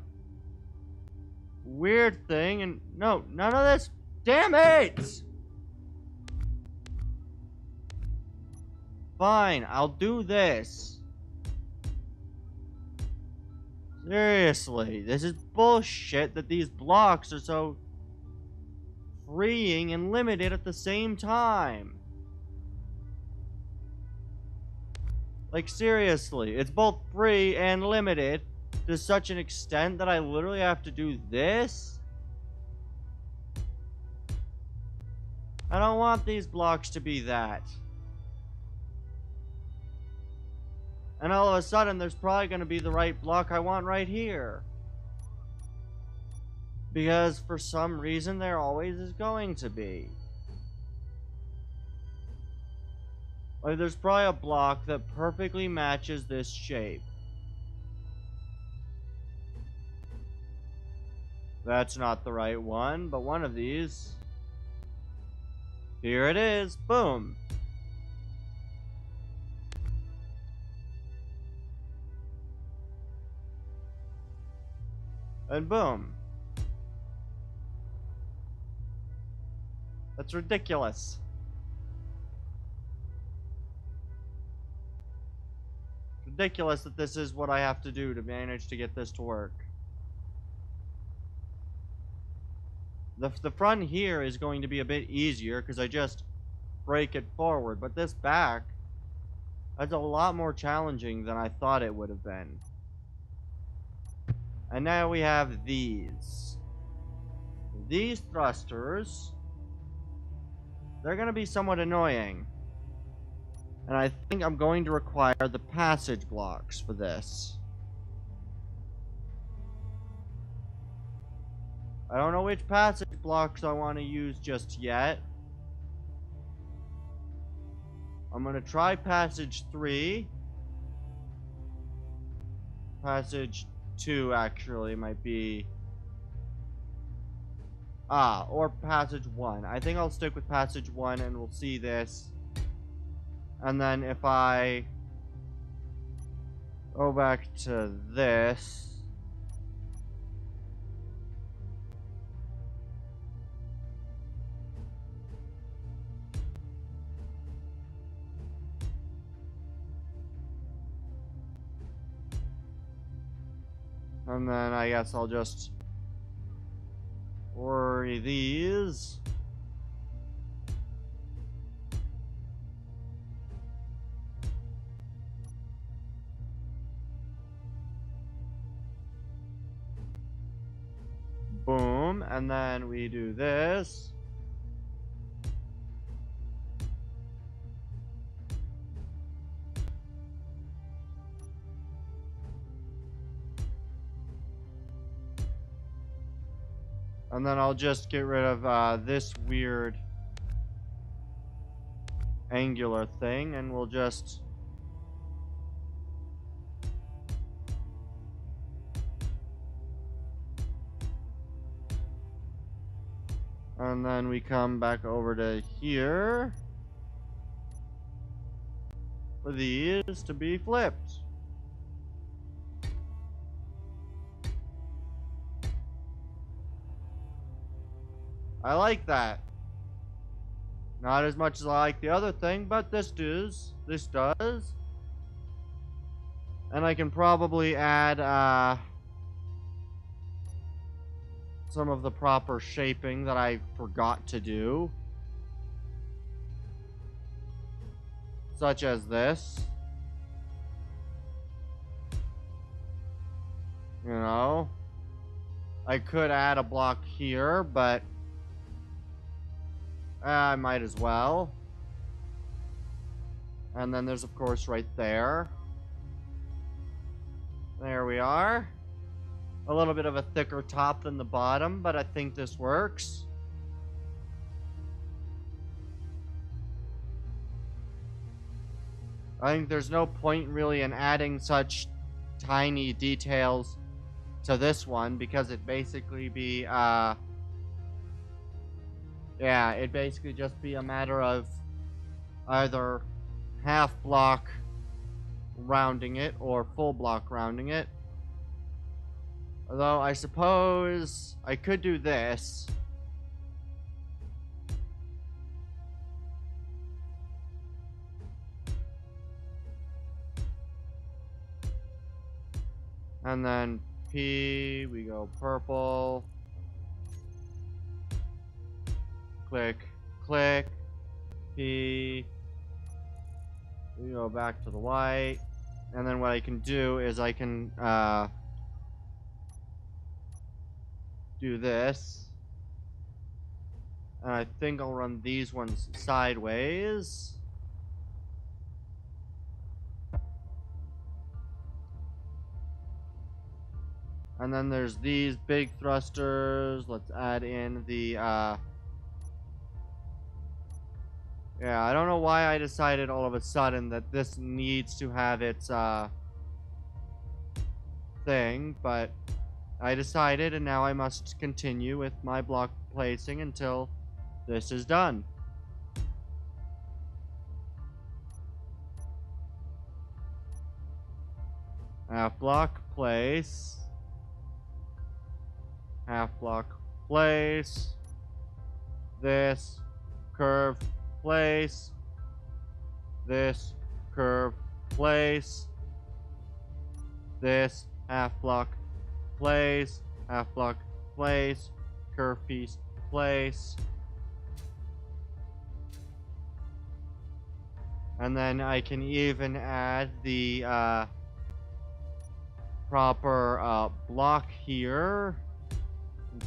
weird thing and no, none of this, damn it! Fine, I'll do this. Seriously, this is bullshit that these blocks are so freeing and limited at the same time. Like, seriously, it's both free and limited to such an extent that I literally have to do this? I don't want these blocks to be that. And all of a sudden, there's probably going to be the right block I want right here. Because for some reason there always is going to be. Like, there's probably a block that perfectly matches this shape. That's not the right one, but one of these. Here it is. Boom. And boom. That's ridiculous. It's ridiculous that this is what I have to do to manage to get this to work. The front here is going to be a bit easier because I just break it forward, but this back, that's a lot more challenging than I thought it would have been. And now we have these. These thrusters, they're going to be somewhat annoying. And I think I'm going to require the passage blocks for this. I don't know which passage blocks I want to use just yet. I'm going to try passage 3. Passage 2 actually might be... or passage 1. I think I'll stick with passage 1 and we'll see this. And then if I go back to this... And then I guess I'll just worry these. Boom. And then we do this. And then I'll just get rid of this weird angular thing, and we'll just... And then we come back over to here for these to be flipped. I like that. Not as much as I like the other thing, but this does. This does. And I can probably add some of the proper shaping that I forgot to do. Such as this. You know. I could add a block here, but I might as well. And then there's, of course, right there. There we are. A little bit of a thicker top than the bottom, but I think this works. I think there's no point really in adding such tiny details to this one because it basically be, yeah, it'd basically just be a matter of either half block rounding it or full block rounding it. Although I suppose I could do this. And then P, we go purple. Click, click, P. We go back to the white. And then what I can do is I can do this. And I think I'll run these ones sideways. And then there's these big thrusters. Let's add in the, yeah, I don't know why I decided all of a sudden that this needs to have its, thing, but I decided, and now I must continue with my block placing until this is done. Half block place. Half block place. This curve place. This curve place. This half block place. Half block place. Curve piece place. And then I can even add the proper block here,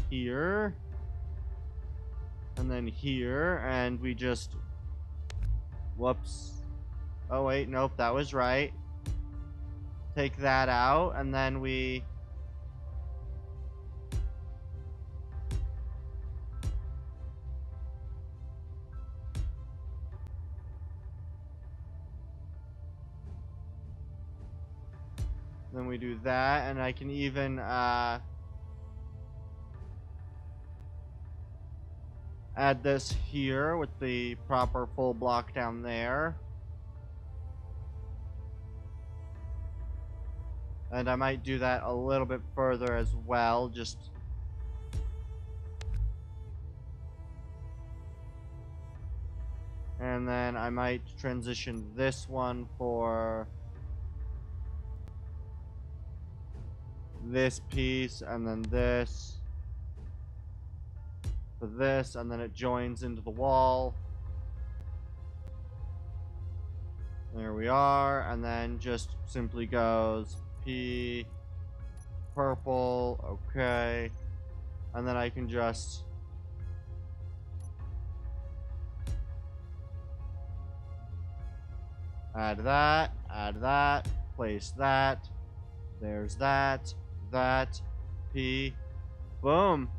here, and then here, and we just, whoops. Oh wait, nope, that was right. Take that out, and then we do that, and I can even add this here with the proper full block down there. And I might do that a little bit further as well, just and then I might transition this one for this piece, and then this for this, and then it joins into the wall. There we are, and then just simply goes P purple, okay, and then I can just add that, place that, there's that, P, boom.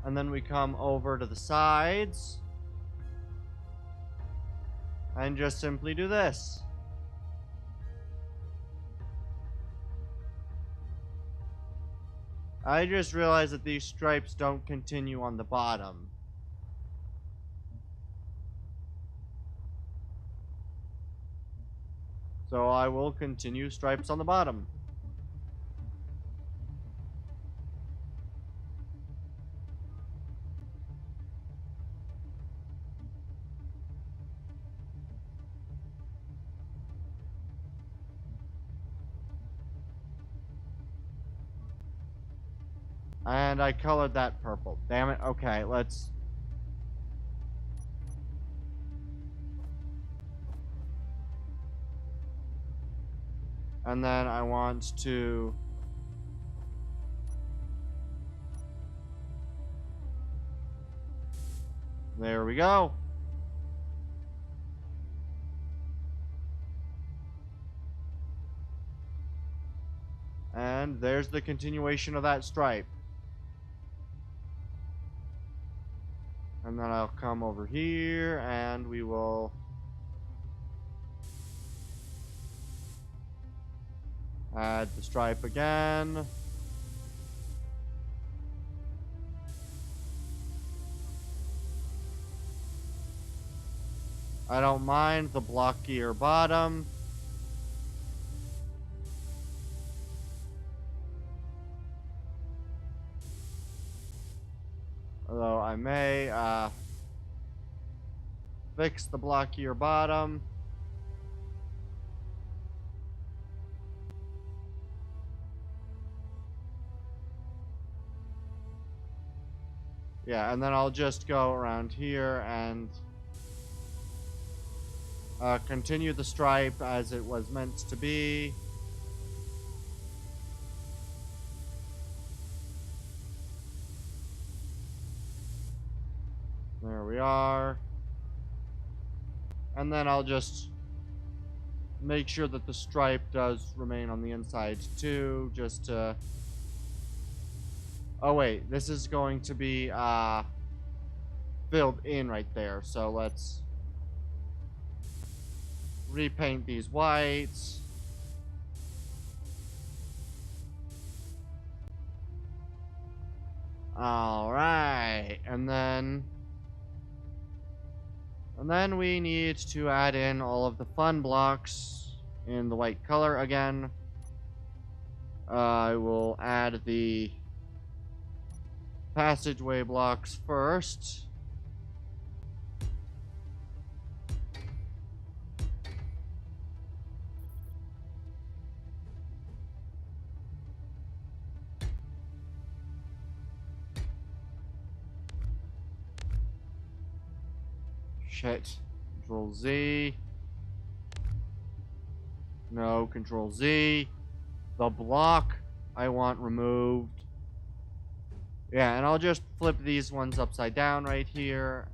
And then we come over to the sides and just simply do this. I just realized that these stripes don't continue on the bottom. So I will continue stripes on the bottom. And I colored that purple. Damn it. Okay, let's... And then I want to... There we go. And there's the continuation of that stripe. And then I'll come over here and we will add the stripe again. I don't mind the blockier bottom. Although I may fix the blockier bottom. Yeah, and then I'll just go around here and continue the stripe as it was meant to be. There we are. And then I'll just make sure that the stripe does remain on the inside too, just to... Oh wait, this is going to be filled in right there, so let's repaint these whites. Alright, and then we need to add in all of the fun blocks in the white color again. I will add the passageway blocks first. Shit. Control Z. No, Control Z. The block I want removed. Yeah, and I'll just flip these ones upside down right here.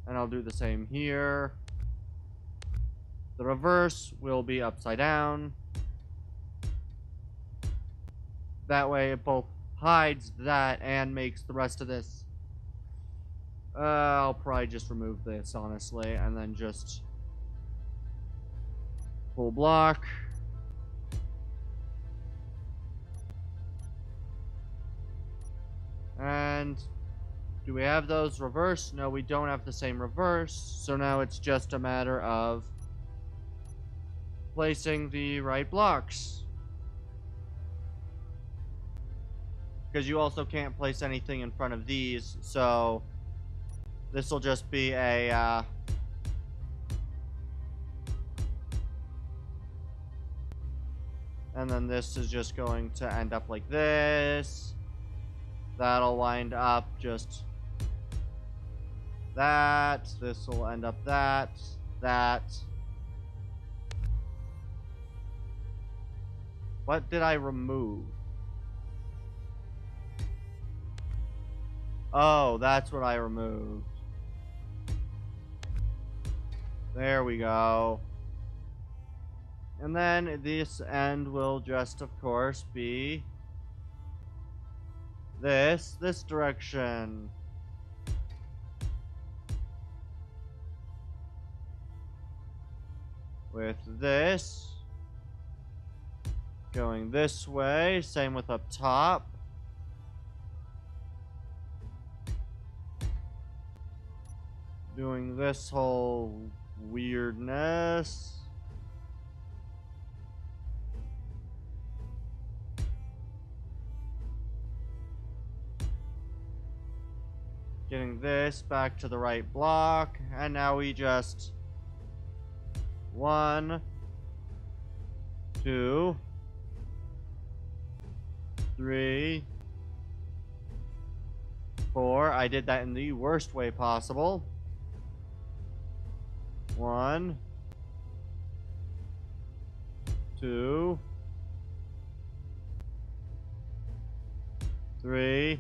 And I'll do the same here. The reverse will be upside down. That way it both hides that and makes the rest of this. I'll probably just remove this, honestly, and then just full block. And do we have those reverse? No, we don't have the same reverse. So now it's just a matter of placing the right blocks. Because you also can't place anything in front of these, so this will just be a and then this is just going to end up like this. That'll wind up just that. This will end up that. What did I remove? Oh, that's what I removed. There we go. And then this end will just, of course, be this direction. With this going this way, same with up top. Doing this whole weirdness. Getting this back to the right block, and now we just 1, 2, 3, 4. I did that in the worst way possible. 1, 2, 3,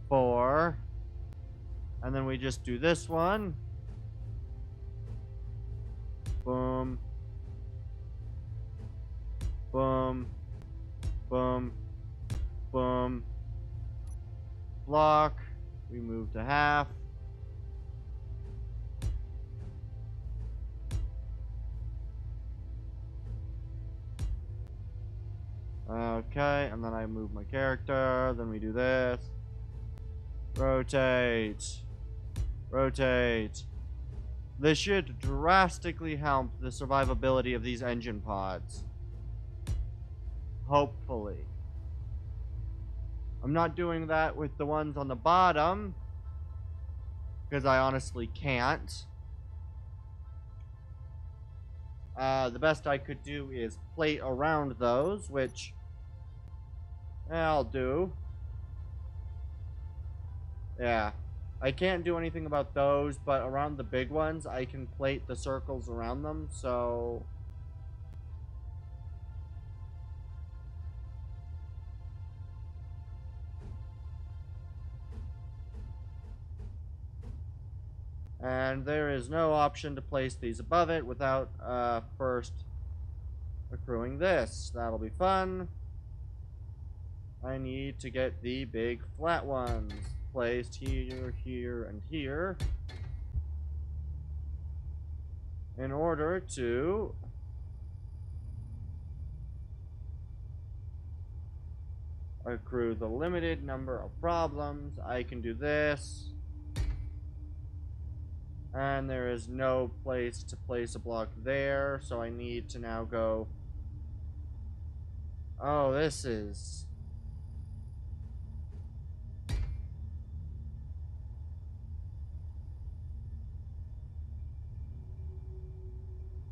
4. And then we just do this one. Boom. Boom. Boom. Boom. Block. We move to half. Okay, and then I move my character. Then we do this. Rotate. Rotate. This should drastically help the survivability of these engine pods. Hopefully. I'm not doing that with the ones on the bottom, because I honestly can't. The best I could do is plate around those, which I'll do. Yeah. I can't do anything about those, but around the big ones, I can plate the circles around them, so... And there is no option to place these above it without first accruing this. That'll be fun. I need to get the big flat ones placed here, here, and here in order to accrue the limited number of problems. I can do this. And there is no place to place a block there, so I need to now go... Oh, this is...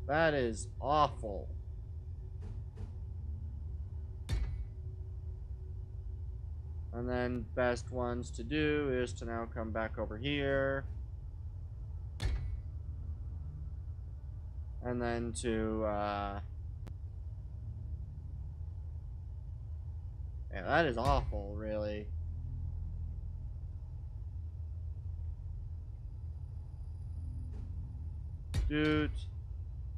That is awful. And then best ones to do is to now come back over here. And then to, yeah, that is awful, really. Dude.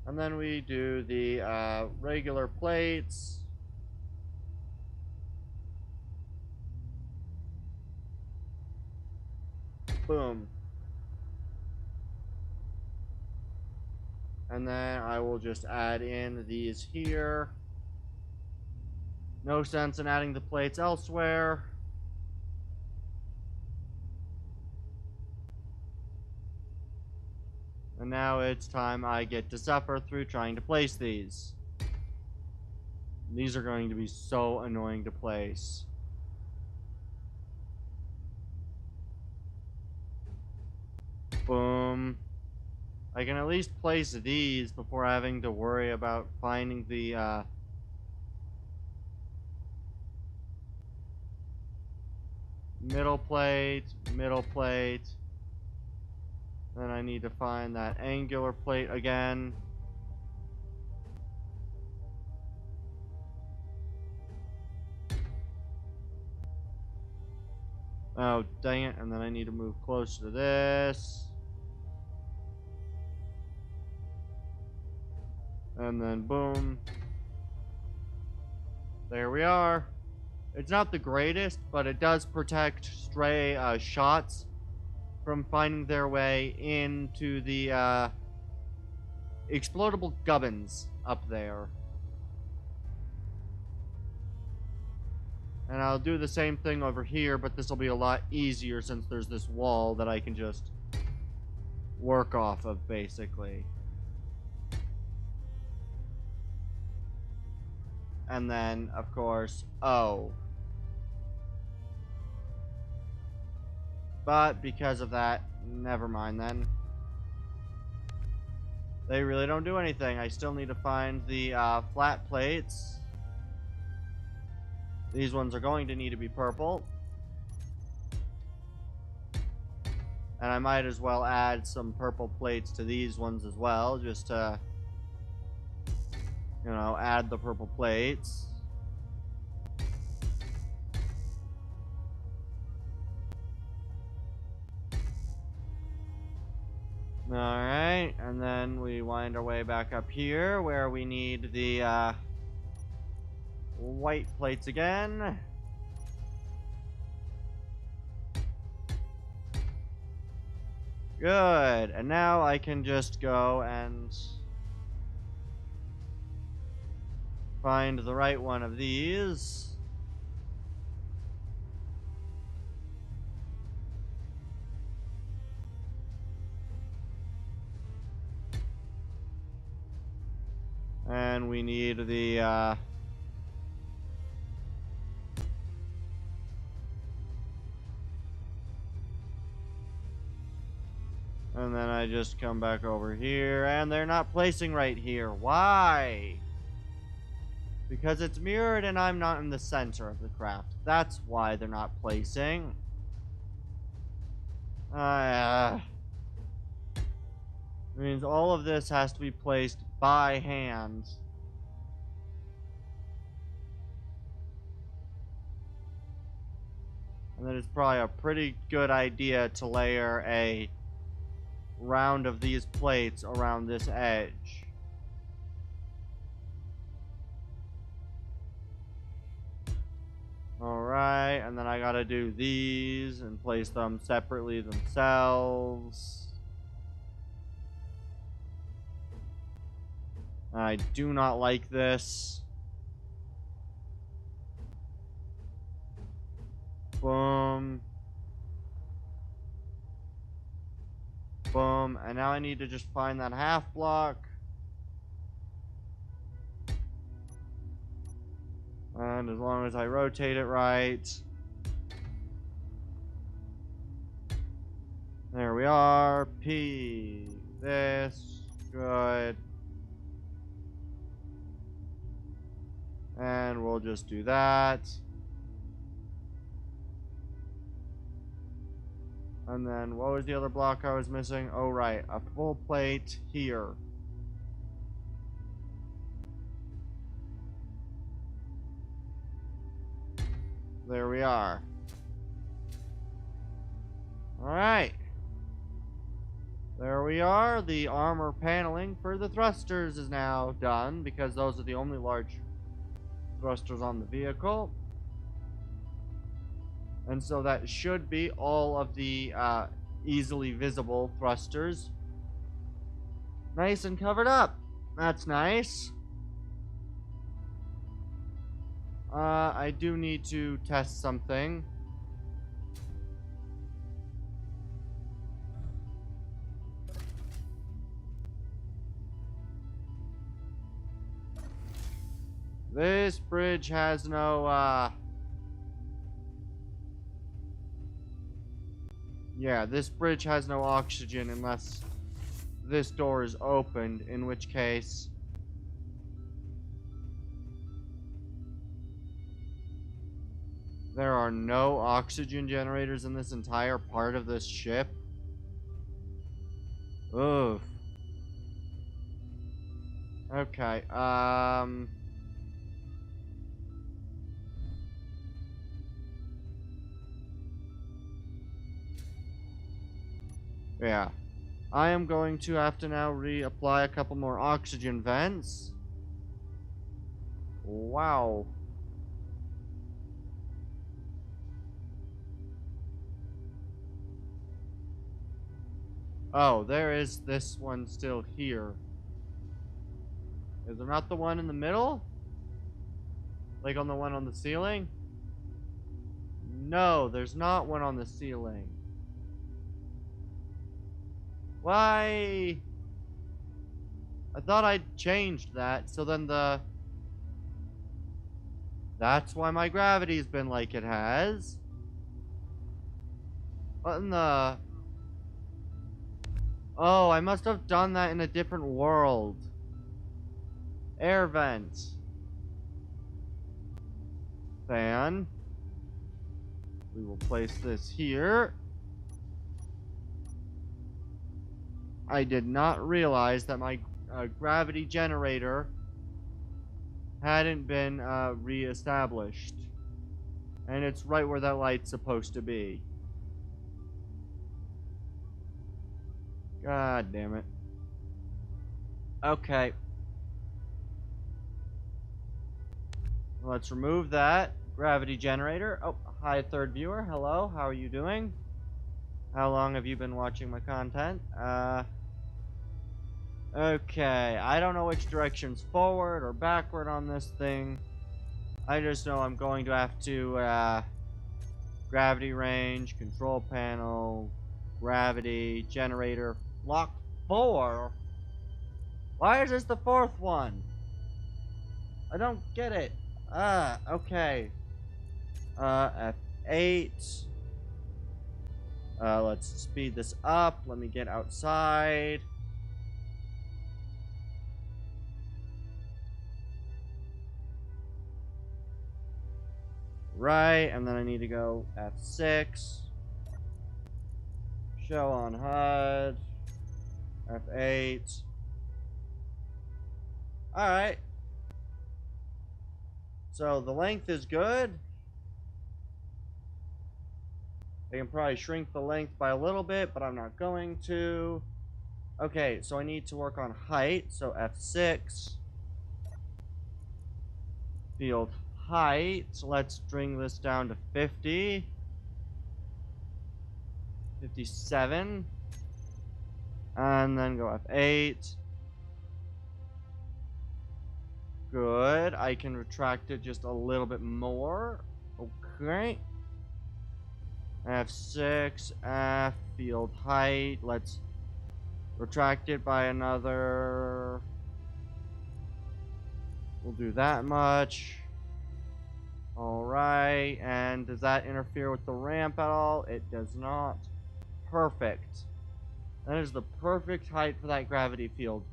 And then we do the, regular plates. Boom. And then I will just add in these here. No sense in adding the plates elsewhere. And now it's time I get to suffer through trying to place these. These are going to be so annoying to place. Boom. I can at least place these before having to worry about finding the, middle plate, middle plate. Then I need to find that angular plate again. Oh, dang it. And then I need to move closer to this. And then boom. There we are. It's not the greatest, but it does protect stray shots from finding their way into the explodable gubbins up there. And I'll do the same thing over here, but this will be a lot easier since there's this wall that I can just work off of, basically. And then, of course, oh. But because of that, never mind then. They really don't do anything. I still need to find the flat plates. These ones are going to need to be purple. And I might as well add some purple plates to these ones as well, just to, you know, add the purple plates. Alright, and then we wind our way back up here where we need the white plates again. Good, and now I can just go and find the right one of these. And we need the, and then I just come back over here, and they're not placing right here. Why? Because it's mirrored and I'm not in the center of the craft. That's why they're not placing. Means all of this has to be placed by hand. And then it's probably a pretty good idea to layer a round of these plates around this edge. Alright, and then I gotta do these and place them separately themselves. I do not like this. Boom. Boom. And now I need to just find that half block. And as long as I rotate it right. There we are. P. This. Good. And we'll just do that. And then, what was the other block I was missing? Oh, right. A full plate here. There we are. Alright. There we are. The armor paneling for the thrusters is now done, because those are the only large thrusters on the vehicle. And so that should be all of the easily visible thrusters. Nice and covered up. That's nice. I do need to test something. This bridge has no, yeah, this bridge has no oxygen unless this door is opened, in which case there are no oxygen generators in this entire part of this ship. Oof. Okay, yeah. I am going to have to now reapply a couple more oxygen vents. Wow. Oh, there is this one still here. Is there not the one in the middle? Like on the one on the ceiling? No, there's not one on the ceiling. Why? I thought I'd changed that, so then the... That's why my gravity's been like it has. What in the... Oh, I must have done that in a different world. Air vent. Fan. We will place this here. I did not realize that my gravity generator hadn't been re-established. And it's right where that light's supposed to be. God damn it. Okay. Let's remove that gravity generator. Oh, hi, third viewer. Hello, how are you doing? How long have you been watching my content? Okay, I don't know which direction's forward or backward on this thing. I just know I'm going to have to, gravity range, control panel, gravity, generator, lock 4? Why is this the 4th one? I don't get it. Okay. F8. Let's speed this up. Let me get outside. Right, and then I need to go F6. Show on HUD. F8. Alright. So the length is good. I can probably shrink the length by a little bit, but I'm not going to. Okay, so I need to work on height. So F6. Field height. Let's bring this down to 50. 57. And then go F8. Good. I can retract it just a little bit more. Okay. F6, F, field height. Let's retract it by another. We'll do that much. Alright. And does that interfere with the ramp at all? It does not. Perfect. That is the perfect height for that gravity field.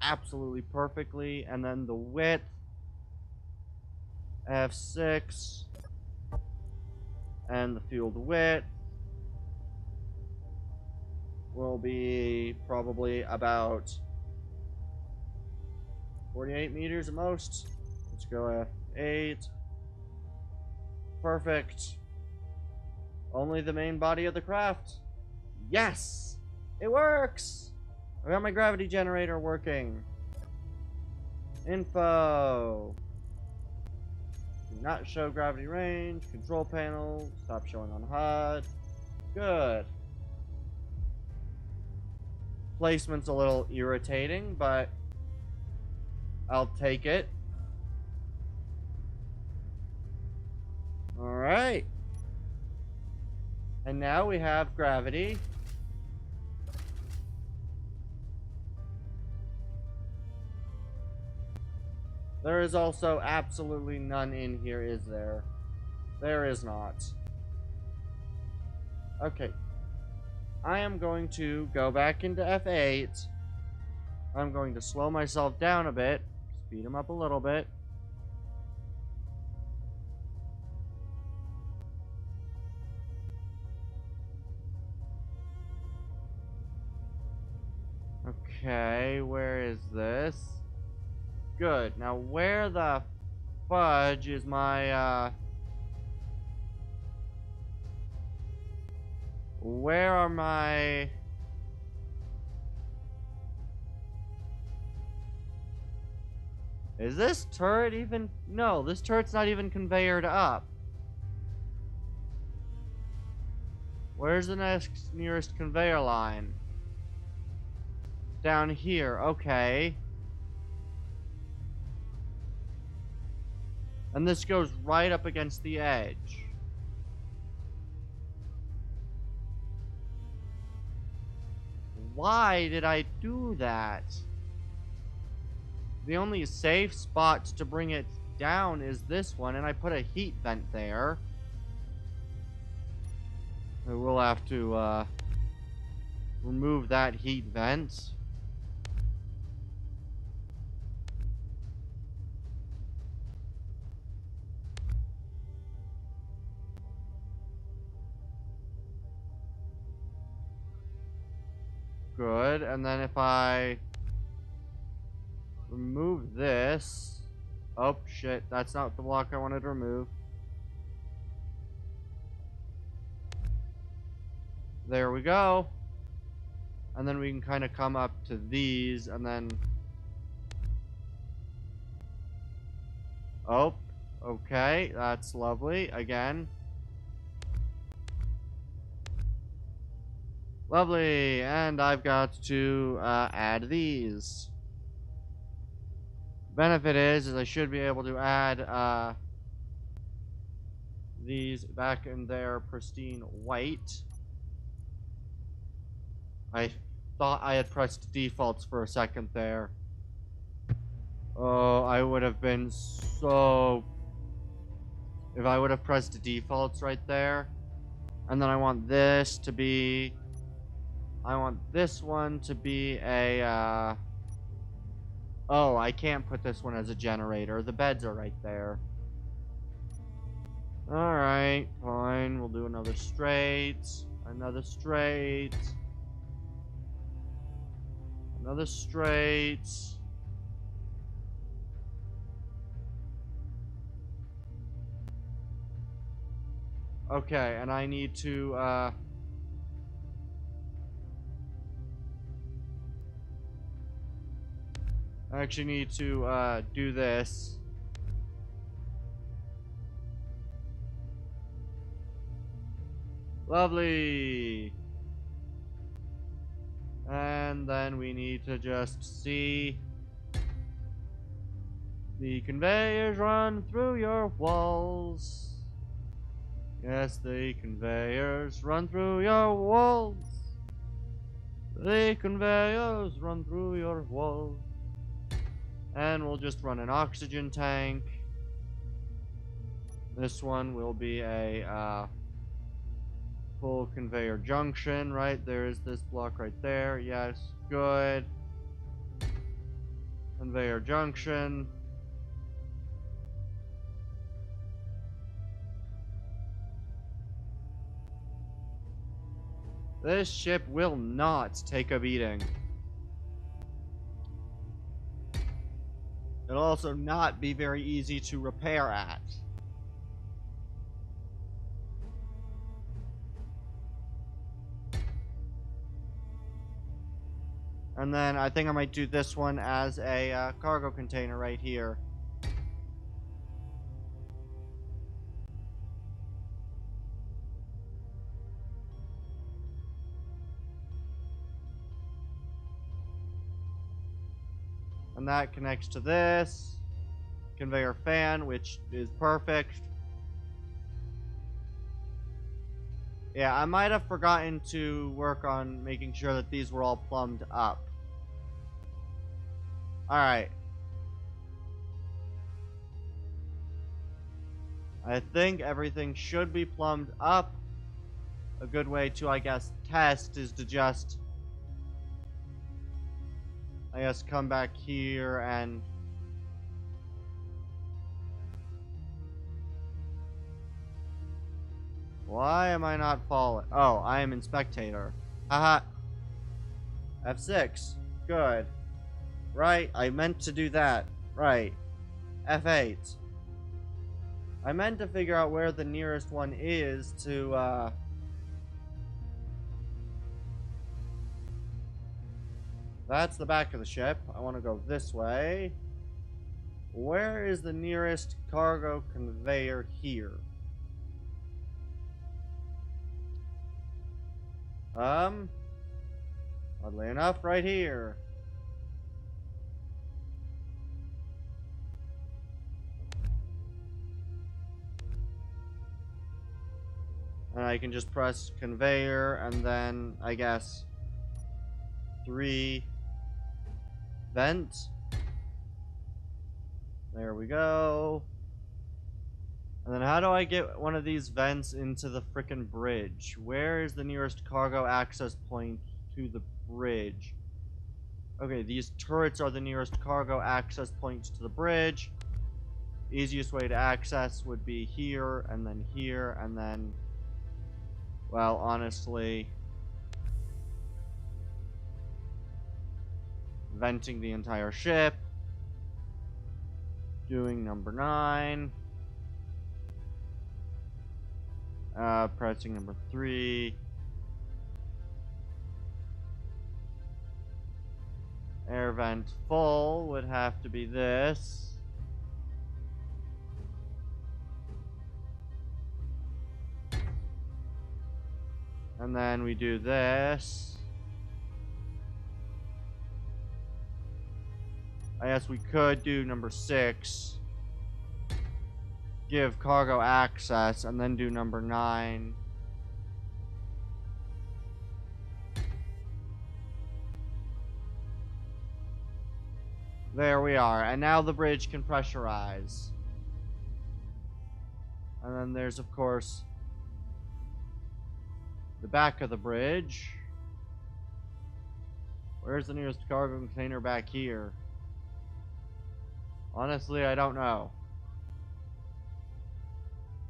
Absolutely perfectly. And then the width. F6. And the field width will be probably about 48 meters at most. Let's go F8. Perfect. Only the main body of the craft. Yes! It works! I got my gravity generator working. Info. Do not show gravity range. Control panel. Stop showing on HUD. Good. Placement's a little irritating, but I'll take it. Alright. And now we have gravity. There is also absolutely none in here, is there? There is not. Okay. I am going to go back into F8. I'm going to slow myself down a bit. Speed him up a little bit. Okay, where is this? Good. Now, where the fudge is my, where are my... Is this turret even... No, this turret's not even conveyored up. Where's the nearest conveyor line? Down here, okay. And this goes right up against the edge. Why did I do that? The only safe spot to bring it down is this one, and I put a heat vent there. We'll have to remove that heat vent. Good, and then if I remove this... Oh, shit, that's not the block I wanted to remove. There we go. And then we can kind of come up to these, and then... Oh, okay, that's lovely. Again. Lovely, and I've got to add these. Benefit is I should be able to add these back in their pristine white. I thought I had pressed defaults for a second there. Oh, I would have been so... If I would have pressed defaults right there. And then I want this to be... I want this one to be a, Oh, I can't put this one as a generator. The beds are right there. Alright, fine. We'll do another straight. Another straight. Another straight. Okay, and I need to, I actually need to do this. Lovely. And then we need to just see the conveyors run through your walls. Yes, the conveyors run through your walls. The conveyors run through your walls. And we'll just run an oxygen tank. This one will be a full conveyor junction, right? There is this block right there. Yes, good. Conveyor junction. This ship will not take a beating. It'll also not be very easy to repair at. And then I think I might do this one as a cargo container right here. And that connects to this conveyor fan, which is perfect. Yeah, I might have forgotten to work on making sure that these were all plumbed up. Alright. I think everything should be plumbed up. A good way to, I guess, test is to just, I guess, come back here and why am I not falling? Oh, I am in spectator. Haha. F6. Good. Right, I meant to do that. Right. F8. I meant to figure out where the nearest one is to, That's the back of the ship. I want to go this way. Where is the nearest cargo conveyor here? Oddly enough, right here. And I can just press conveyor and then, I guess, 3 vent. There we go. And then how do I get one of these vents into the frickin' bridge? Where is the nearest cargo access point to the bridge? Okay, these turrets are the nearest cargo access points to the bridge. Easiest way to access would be here, and then, well, honestly, venting the entire ship. Doing number 9. Pressing number 3. Air vent full would have to be this. And then we do this. I guess we could do number 6. Give cargo access, and then do number 9. There we are, and now the bridge can pressurize. And then there's, of course, the back of the bridge. Where's the nearest cargo container back here? Honestly, I don't know.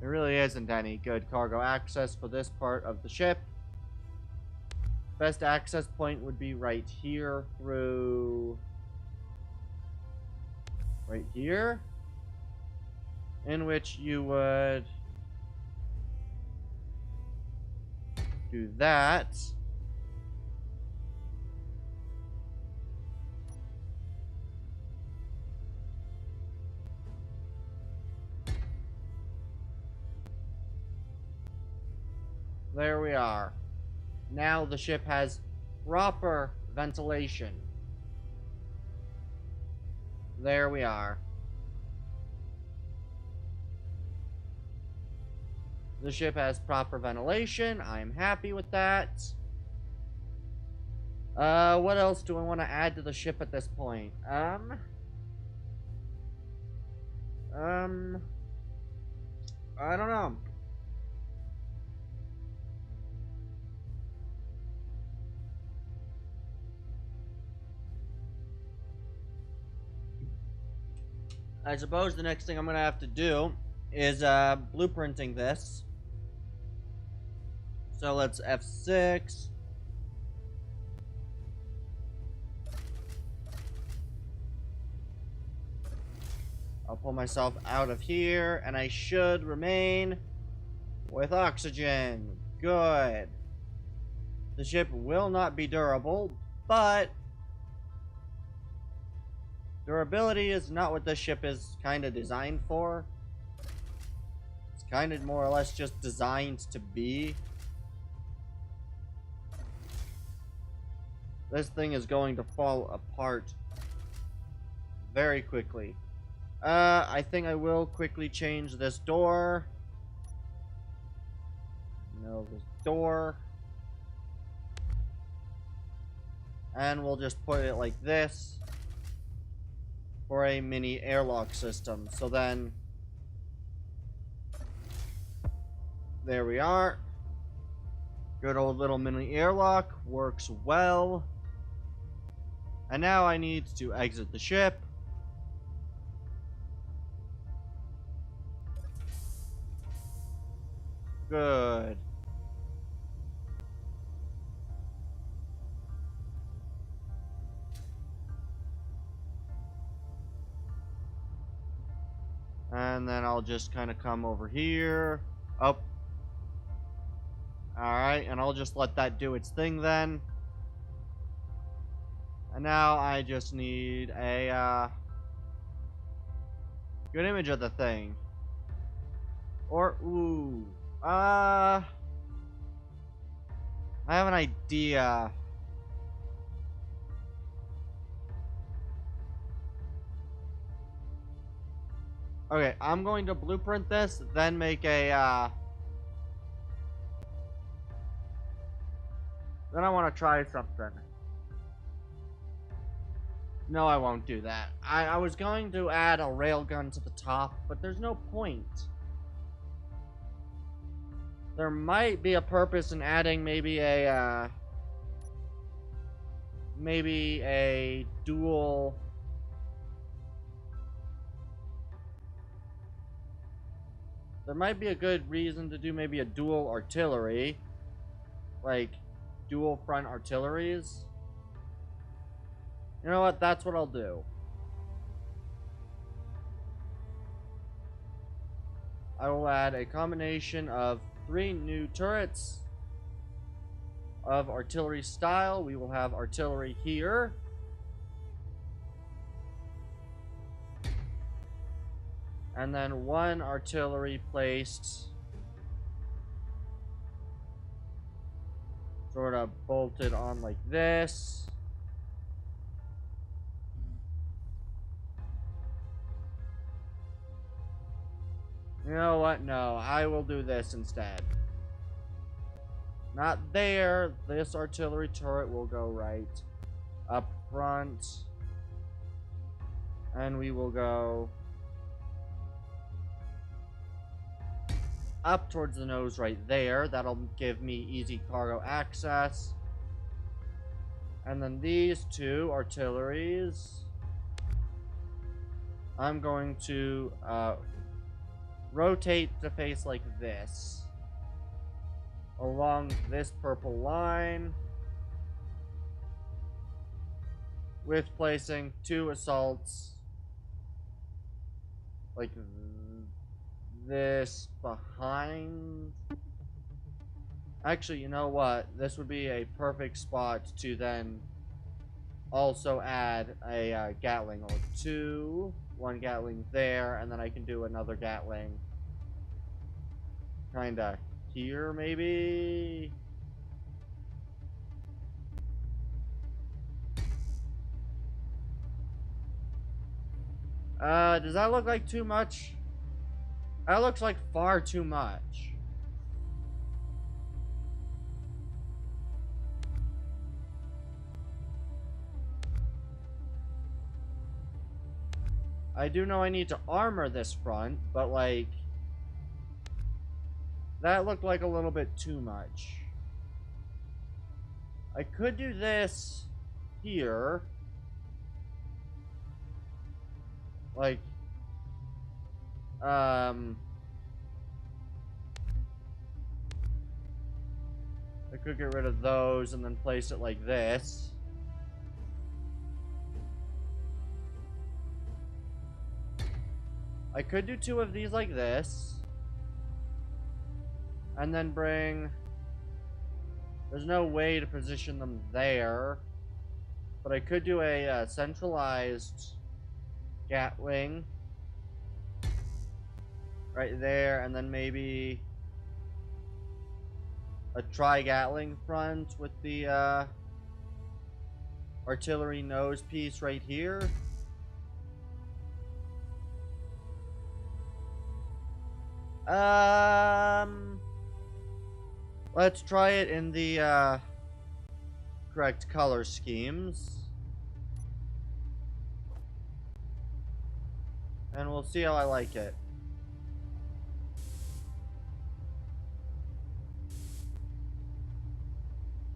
There really isn't any good cargo access for this part of the ship. Best access point would be right here through... right here. In which you would... do that. There we are. Now the ship has proper ventilation. There we are. The ship has proper ventilation. I'm happy with that. What else do I want to add to the ship at this point? I don't know. I suppose the next thing I'm gonna have to do is blueprinting this. So let's F6. I'll pull myself out of here, and I should remain with oxygen. Good. The ship will not be durable, but durability is not what this ship is kind of designed for. It's kind of more or less just designed to be. This thing is going to fall apart very quickly. I think I will quickly change this door. No, this door. And we'll just put it like this for a mini airlock system. So then, there we are. Good old little mini airlock, works well. And now I need to exit the ship. Good. And then I'll just kind of come over here. Up. Alright, and I'll just let that do its thing then. And now I just need a good image of the thing. Or, ooh. I have an idea. Okay, I'm going to blueprint this, then make a, then I want to try something. No, I won't do that. I was going to add a railgun to the top, but there's no point. There might be a purpose in adding maybe a dual. There might be a good reason to do maybe a dual artillery, like dual front artilleries. You know what? That's what I'll do. I will add a combination of 3 new turrets of artillery style. We will have artillery here. And then 1 artillery placed sort of bolted on like this. You know what? No, I will do this instead. Not there. This artillery turret will go right up front. And we will go up towards the nose right there. That'll give me easy cargo access. And then these 2 artilleries, I'm going to rotate the face like this along this purple line, with placing 2 assaults like this behind. Actually, you know what? This would be a perfect spot to then also add a Gatling or 2. 1 Gatling there, and then I can do another Gatling kinda here, maybe? Does that look like too much? That looks like far too much. I do know I need to armor this front, but like, that looked like a little bit too much. I could do this here. Like, I could get rid of those and then place it like this. I could do two of these like this. And then bring... There's no way to position them there. But I could do a centralized Gatling. Right there, and then maybe a tri-Gatling front with the artillery nose piece right here. Let's try it in the correct color schemes. And we'll see how I like it.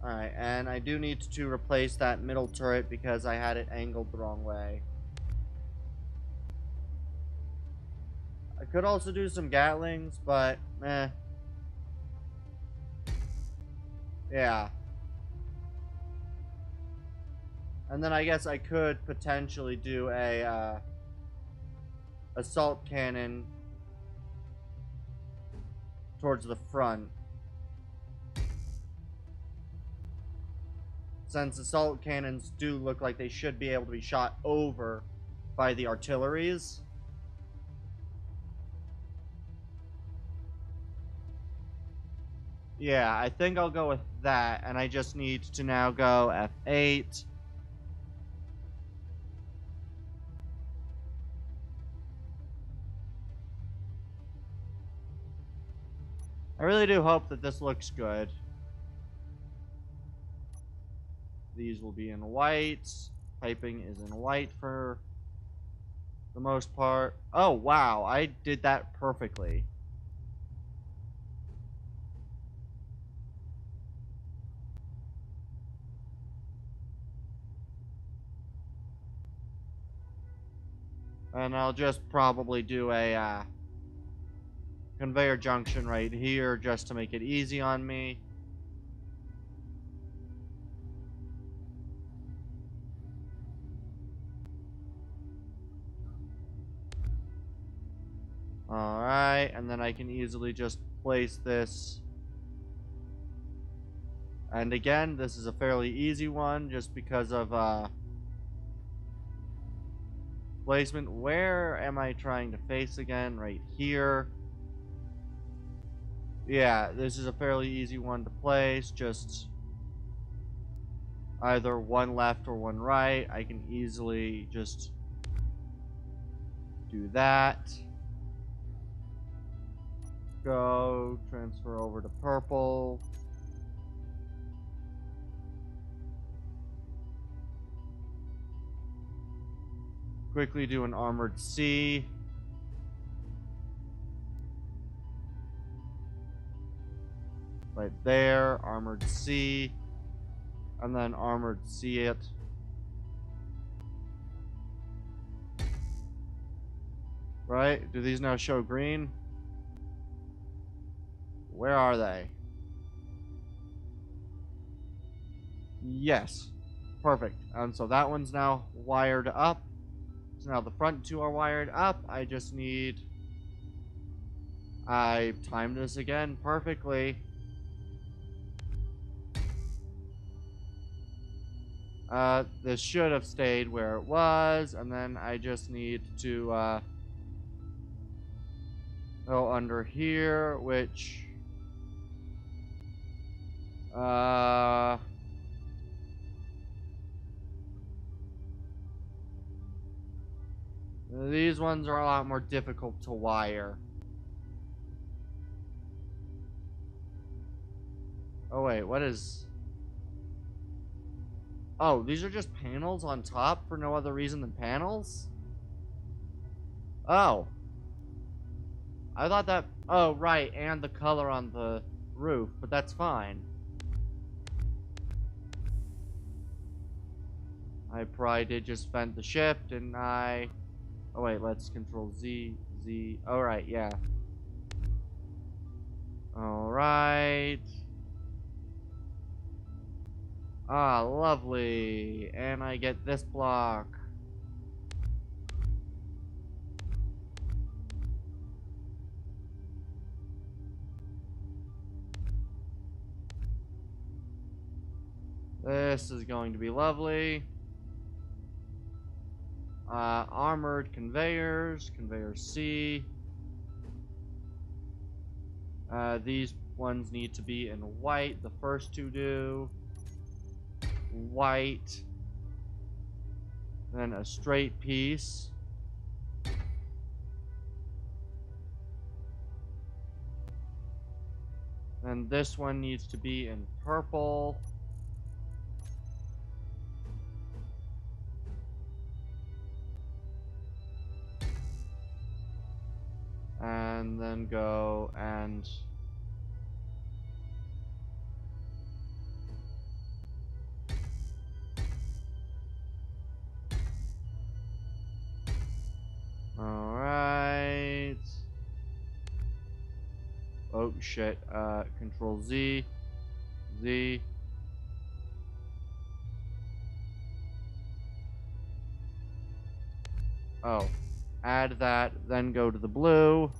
Alright, and I do need to replace that middle turret because I had it angled the wrong way. I could also do some Gatlings, but meh. Yeah. And then I guess I could potentially do a assault cannon towards the front. Since assault cannons do look like they should be able to be shot over by the artilleries. Yeah, I think I'll go with that, and I just need to now go F8. I really do hope that this looks good. These will be in white. Piping is in white for the most part. Oh, wow. I did that perfectly. And I'll just probably do a conveyor junction right here just to make it easy on me. Alright, and then I can easily just place this. And again, this is a fairly easy one just because of placement. Where am I trying to face again? Right here. Yeah, this is a fairly easy one to place. Just either one left or one right. I can easily just do that. Go, transfer over to purple. Quickly do an armored C. Right there, armored C. And then armored C it. Right? Do these now show green? Where are they? Yes. Perfect. And so that one's now wired up. So now the front two are wired up. I just need... I timed this again perfectly. This should have stayed where it was. And then I just need to go under here, which... Uh... These ones are a lot more difficult to wire. Oh wait, what is... Oh, these are just panels on top for no other reason than panels? Oh. I thought that... Oh, right, and the color on the roof, but that's fine. I probably did just vent the ship, didn't I? Oh wait, let's control Z, Z. Alright, yeah. Alright. Ah, lovely. And I get this block. This is going to be lovely. Armored conveyors, conveyor C. These ones need to be in white. The first two do. White. Then a straight piece. And this one needs to be in purple. And then go and... Alright. Oh shit, control Z. Z. Oh. Add that, then go to the blue.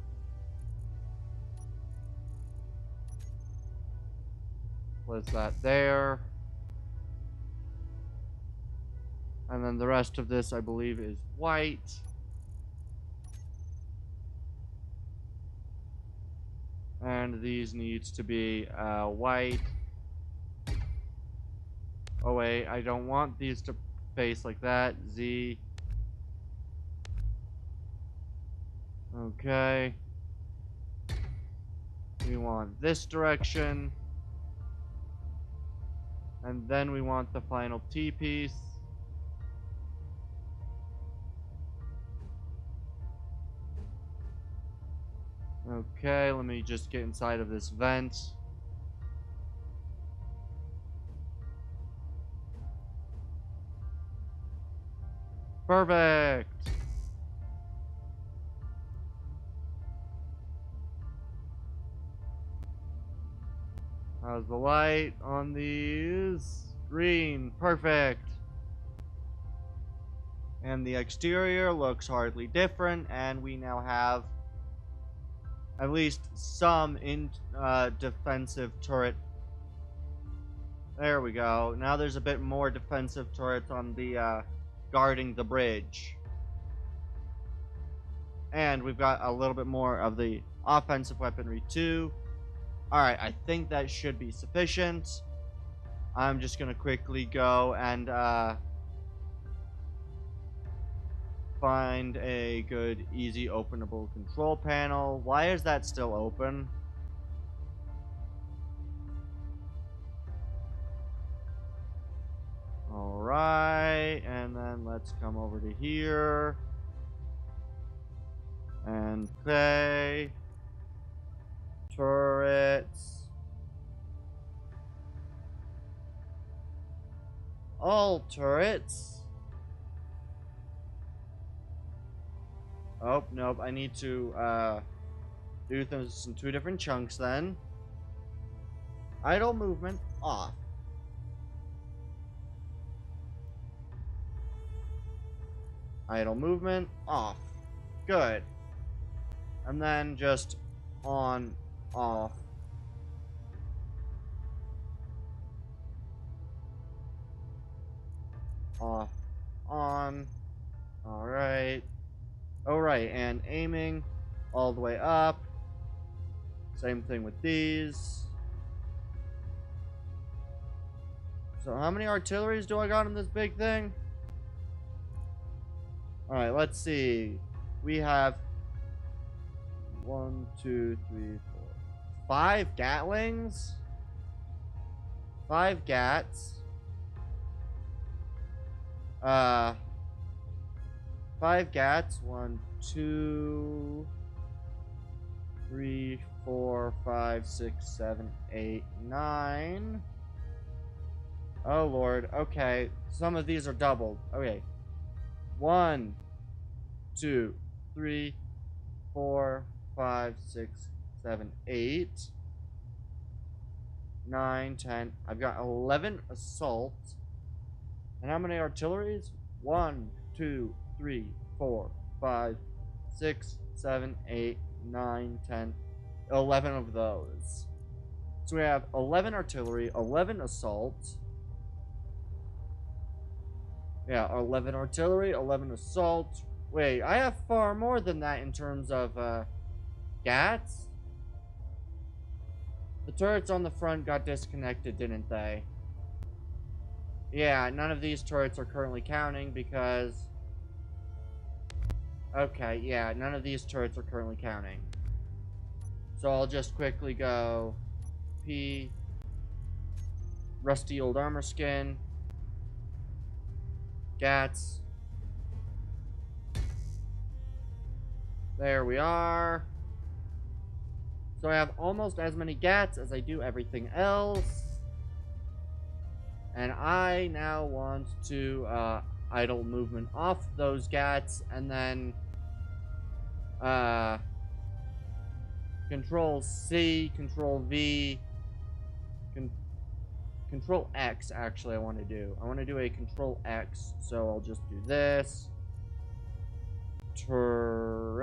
Place that there. And then the rest of this, I believe, is white. And these needs to be white. Oh wait, I don't want these to face like that. Z. Okay. We want this direction. And then we want the final T piece. Okay, let me just get inside of this vent. Perfect! How's the light on these? Green, perfect! And the exterior looks hardly different, and we now have at least some defensive turret. There we go. Now there's a bit more defensive turrets on the guarding the bridge. And we've got a little bit more of the offensive weaponry too. Alright, I think that should be sufficient. I'm just gonna quickly go and find a good, easy, openable control panel. Why is that still open? Alright, and then let's come over to here. And play. Turrets. All turrets. Oh, nope, I need to do things in two different chunks then. Idle movement off. Idle movement off. Good. And then just on, off. Off, on. Alright. Alright, and aiming all the way up. Same thing with these. So how many artilleries do I got in this big thing? Alright, let's see. We have 1, 2, 3, 4, 5 Gatlings. 5 Gats. 5 Gats. 1, 2, 3, 4, 5, 6, 7, 8, 9. Oh lord. Okay. Some of these are doubled. Okay. 1, 2, 3, 4, 5, 6, 7, 8, 9, 10. I've got 11 assaults. And how many artilleries? 1, 2, 3, 4, 5, 6, 7, 8, 9, 10. 11 of those. So we have 11 artillery, 11 assaults. Yeah, 11 artillery, 11 assault. Wait, I have far more than that in terms of, Gats? The turrets on the front got disconnected, didn't they? Yeah, none of these turrets are currently counting because... Okay, yeah, none of these turrets are currently counting. So I'll just quickly go... P... Rusty old armor skin... Gats. There we are. So I have almost as many Gats as I do everything else. And I now want to idle movement off those Gats and then Control C, Control V, Control X, actually, I want to do. I want to do a Control X, so I'll just do this. Turrets.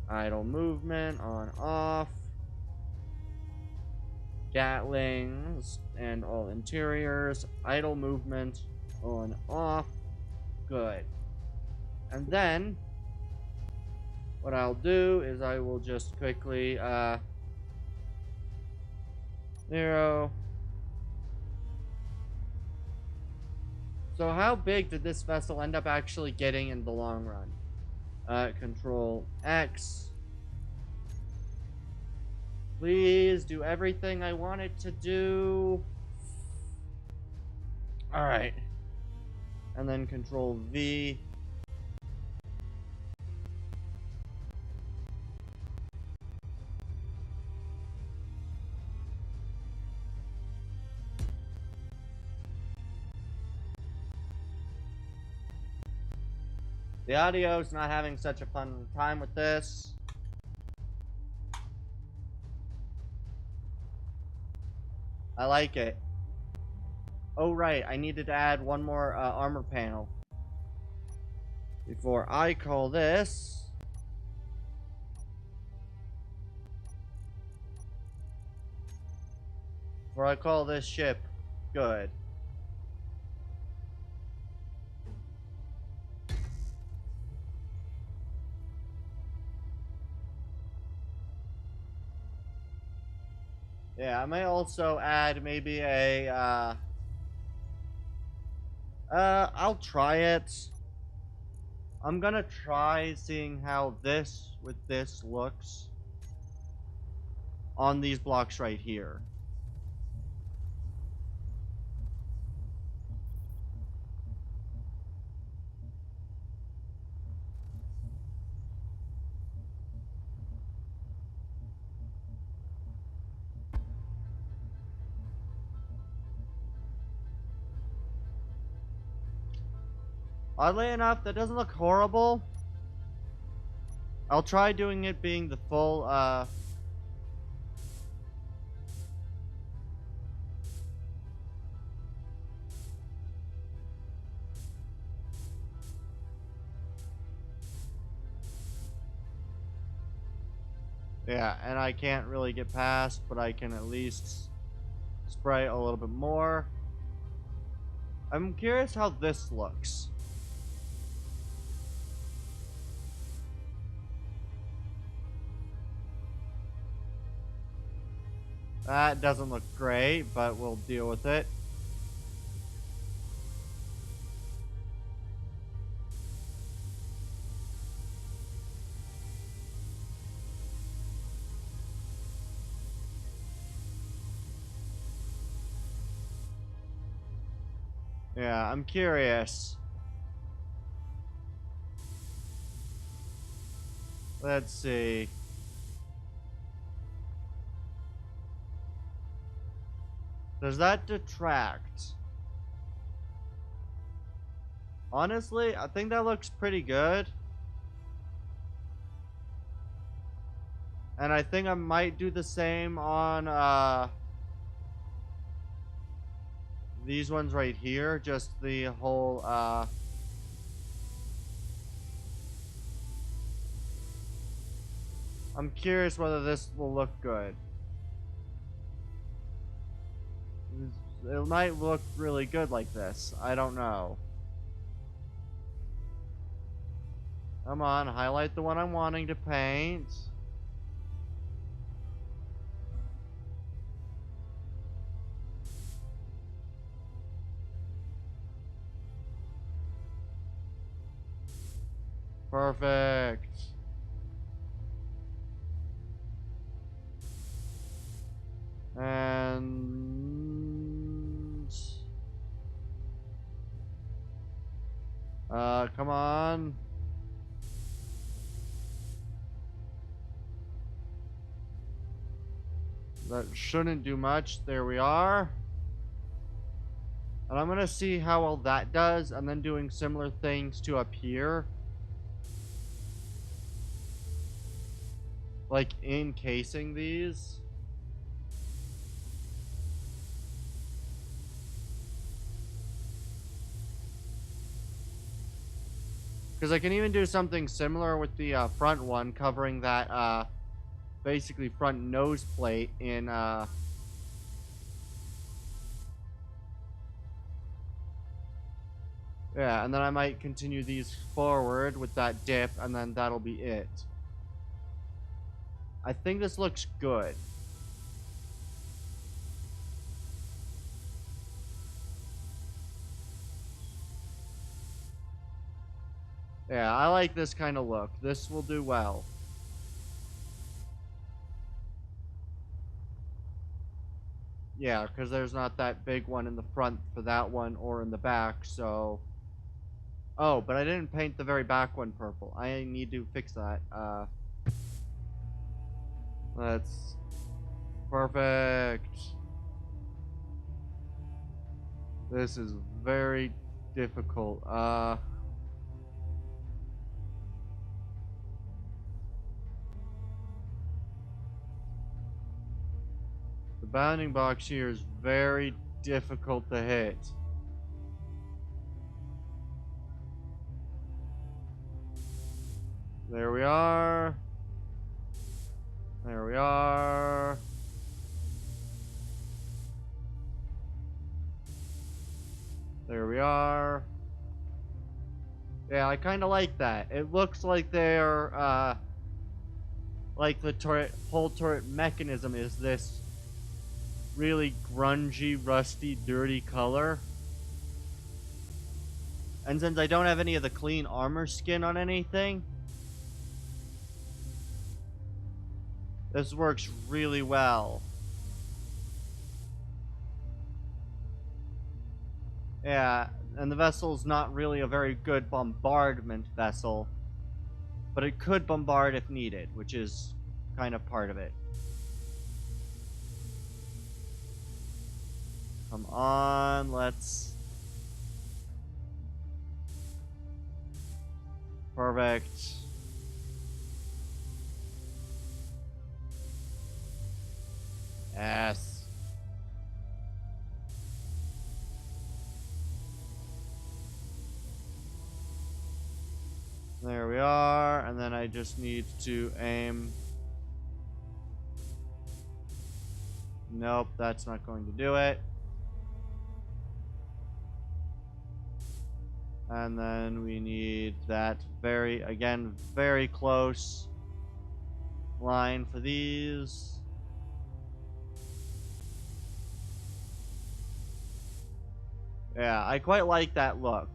Idle movement on off. Gatlings and all interiors. Idle movement on off. Good. And then... what I'll do is I will just quickly, 0. So how big did this vessel end up actually getting in the long run? Control X. Please do everything I want it to do. Alright. And then Control V. The audio's not having such a fun time with this. I like it. Oh, right. I needed to add one more armor panel. Before I call this... before I call this ship good. Yeah, I may also add maybe a, I'll try it. I'm gonna try seeing how this with this looks on these blocks right here. Oddly enough, that doesn't look horrible. I'll try doing it being the full, yeah, and I can't really get past, but I can at least spray a little bit more. I'm curious how this looks. That doesn't look great, but we'll deal with it. Yeah, I'm curious. Let's see. Does that detract? Honestly, I think that looks pretty good. And I think I might do the same on these ones right here. Just the whole I'm curious whether this will look good. It might look really good like this. I don't know. Come on, highlight the one I'm wanting to paint. Perfect. And come on. That shouldn't do much. There we are. And I'm gonna see how well that does, and then doing similar things to up here. Like encasing these. Because I can even do something similar with the front one, covering that basically front nose plate in yeah, and then I might continue these forward with that dip, and then that'll be it. I think this looks good. Yeah, I like this kind of look. This will do well. Yeah, because there's not that big one in the front for that one or in the back, so... Oh, but I didn't paint the very back one purple. I need to fix that. That's... Perfect. This is very difficult. The bounding box here is very difficult to hit. There we are. There we are. There we are. Yeah, I kind of like that. It looks like they're, like the whole turret mechanism is this really grungy, rusty, dirty color. And since I don't have any of the clean armor skin on anything, this works really well. Yeah, and the vessel's not really a very good bombardment vessel, but it could bombard if needed, which is kind of part of it. Come on, let's... Perfect. Yes. There we are, and then I just need to aim. Nope, that's not going to do it. And then we need that again, very close line for these. Yeah, I quite like that look.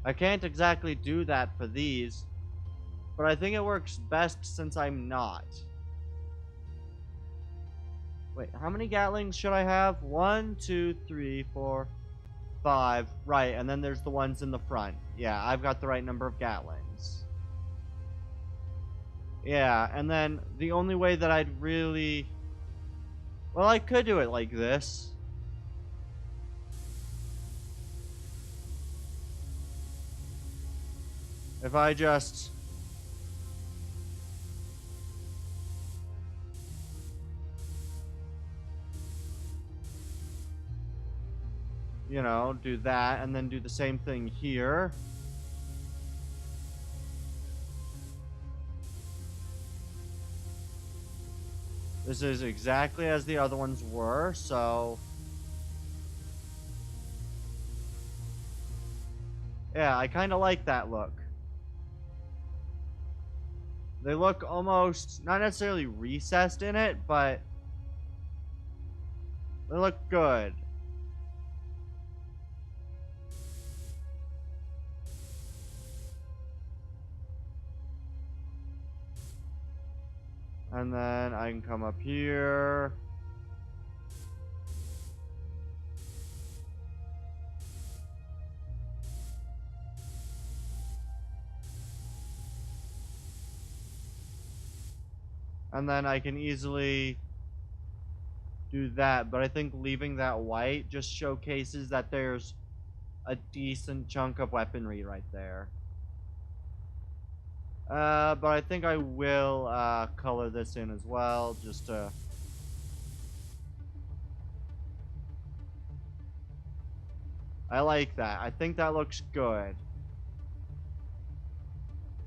I can't exactly do that for these, but I think it works best since I'm not. Wait, how many Gatlings should I have? 1, 2, 3, 4, 5. Right, and then there's the ones in the front. Yeah, I've got the right number of Gatlings. Yeah, and then the only way that I'd really... Well, I could do it like this. If I just... You know, do that, and then do the same thing here. This is exactly as the other ones were, so... Yeah, I kind of like that look. They look almost, not necessarily recessed in it, but they look good. And then I can come up here. And then I can easily do that, but I think leaving that white just showcases that there's a decent chunk of weaponry right there. But I think I will color this in as well, just to... I like that. I think that looks good.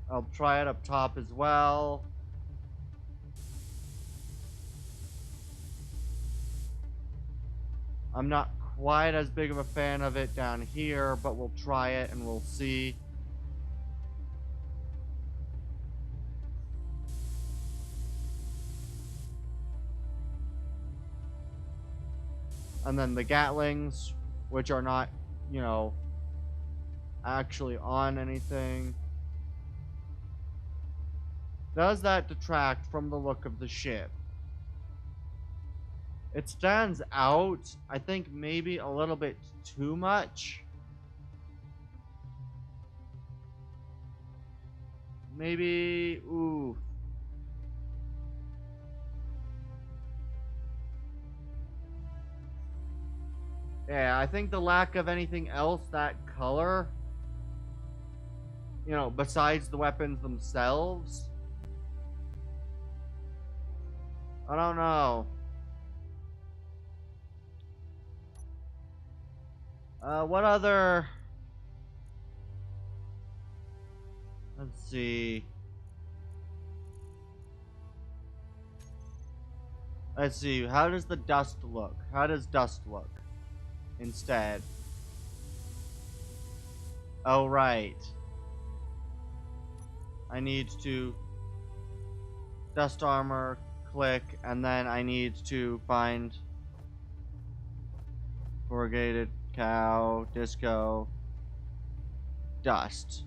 I'll try it up top as well. I'm not quite as big of a fan of it down here, but we'll try it and we'll see. And then the Gatlings, which are not, you know, actually on anything. Does that detract from the look of the ship? It stands out, I think maybe a little bit too much. Maybe, ooh. Yeah, I think the lack of anything else that color, you know, besides the weapons themselves. I don't know. What other... Let's see. Let's see. How does the dust look? How does dust look instead? Oh, right. I need to dust armor, click, and then I need to find corrugated cow, disco, dust.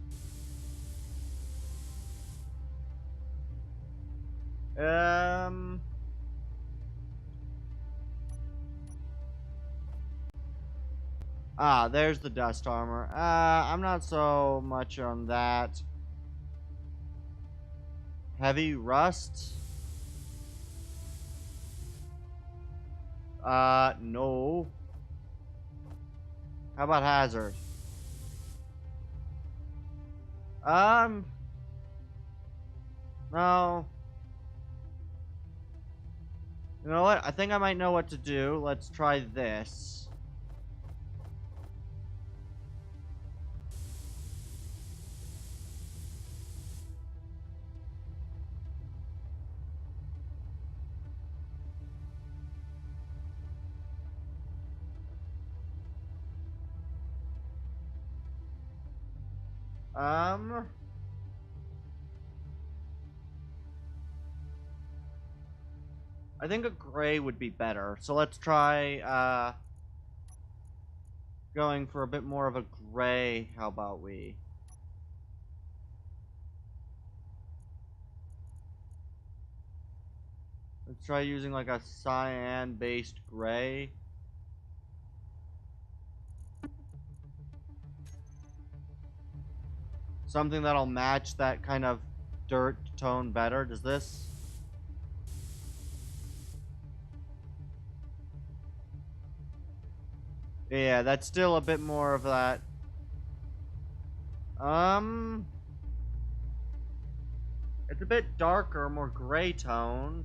There's the dust armor. I'm not so much on that. Heavy rust? No. How about hazard? No. You know what? I think I might know what to do. Let's try this. I think a gray would be better. So let's try, going for a bit more of a gray. How about we? Let's try using like a cyan-based gray. Something that'll match that kind of dirt tone better. Does this? Yeah, that's still a bit more of that. It's a bit darker, more gray toned.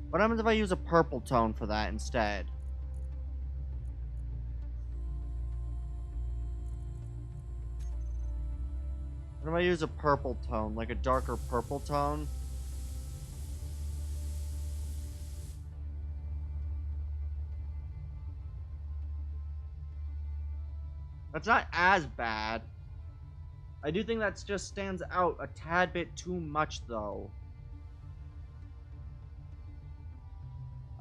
What happens if I use a purple tone for that instead? What if I use a purple tone, like a darker purple tone? That's not as bad. I do think that just stands out a tad bit too much, though.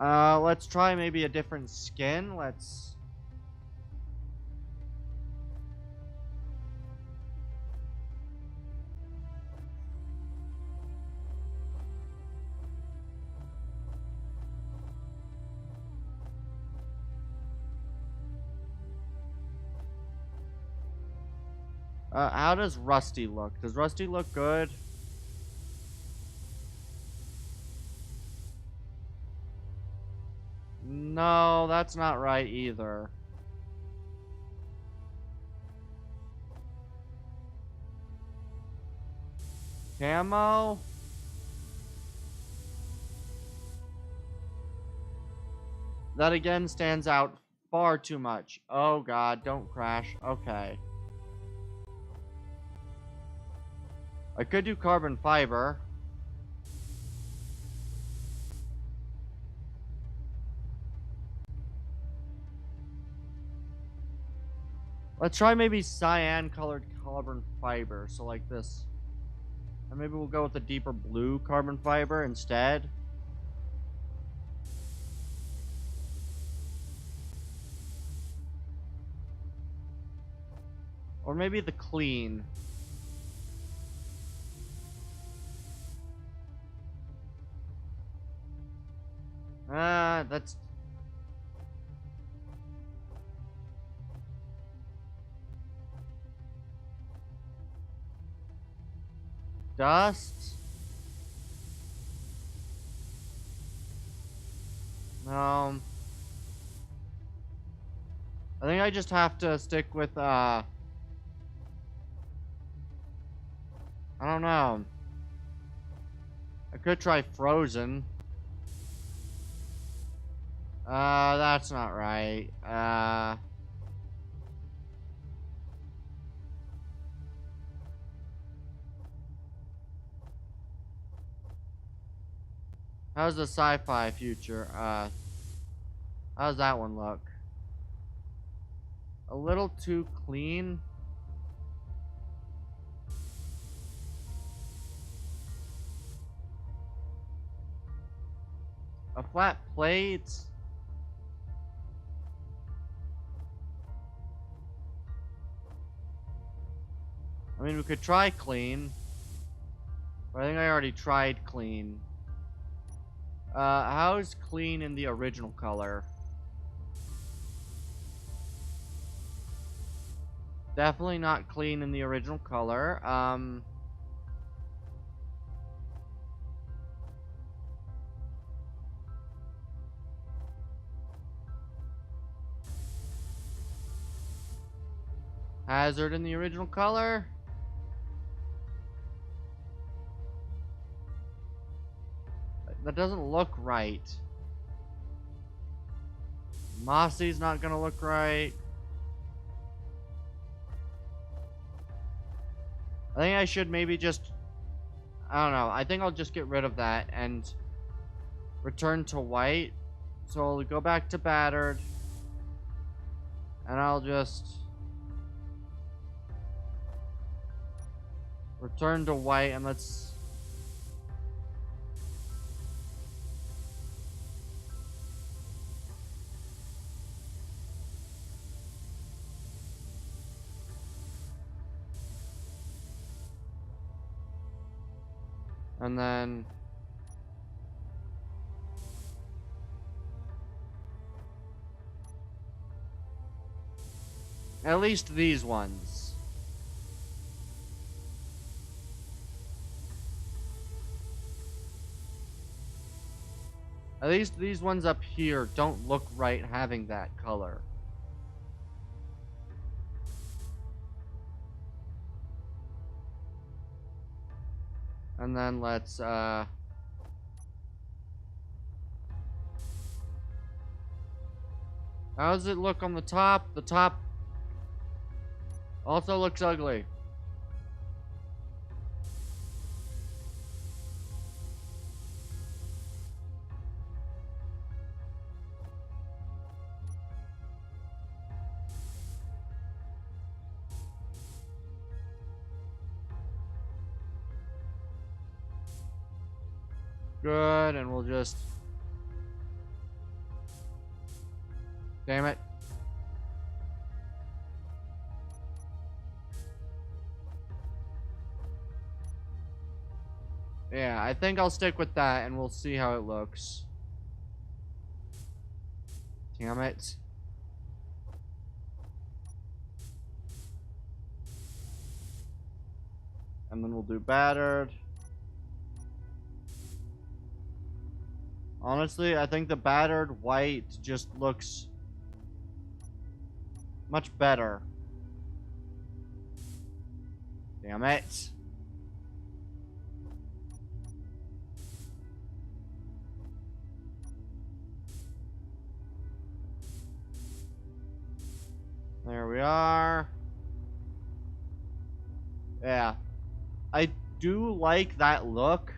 Let's try maybe a different skin. Let's... how does Rusty look? Does Rusty look good? No, that's not right either. Camo? That again stands out far too much. Oh god, don't crash. Okay. I could do carbon fiber. Let's try maybe cyan colored carbon fiber. So like this. And maybe we'll go with the deeper blue carbon fiber instead. Or maybe the clean. That's... Dust? No. I think I just have to stick with, I don't know. I could try frozen. That's not right. How's the sci-fi future? How's that one look? A little too clean. A flat plate. I mean, we could try clean. But I think I already tried clean. How's clean in the original color? Definitely not clean in the original color. Hazard in the original color. That doesn't look right. Mossy's not gonna look right. I think I should maybe just... I don't know. I think I'll just get rid of that and return to white. So I'll go back to battered. And I'll just... return to white and let's... And then at least these ones. At least these ones up here don't look right having that color. And then let's, how does it look on the top? The top also looks ugly. Good, and we'll just... Damn it. Yeah, I think I'll stick with that, and we'll see how it looks. Damn it. And then we'll do battered. Honestly, I think the battered white just looks much better. Damn it. There we are. Yeah. I do like that look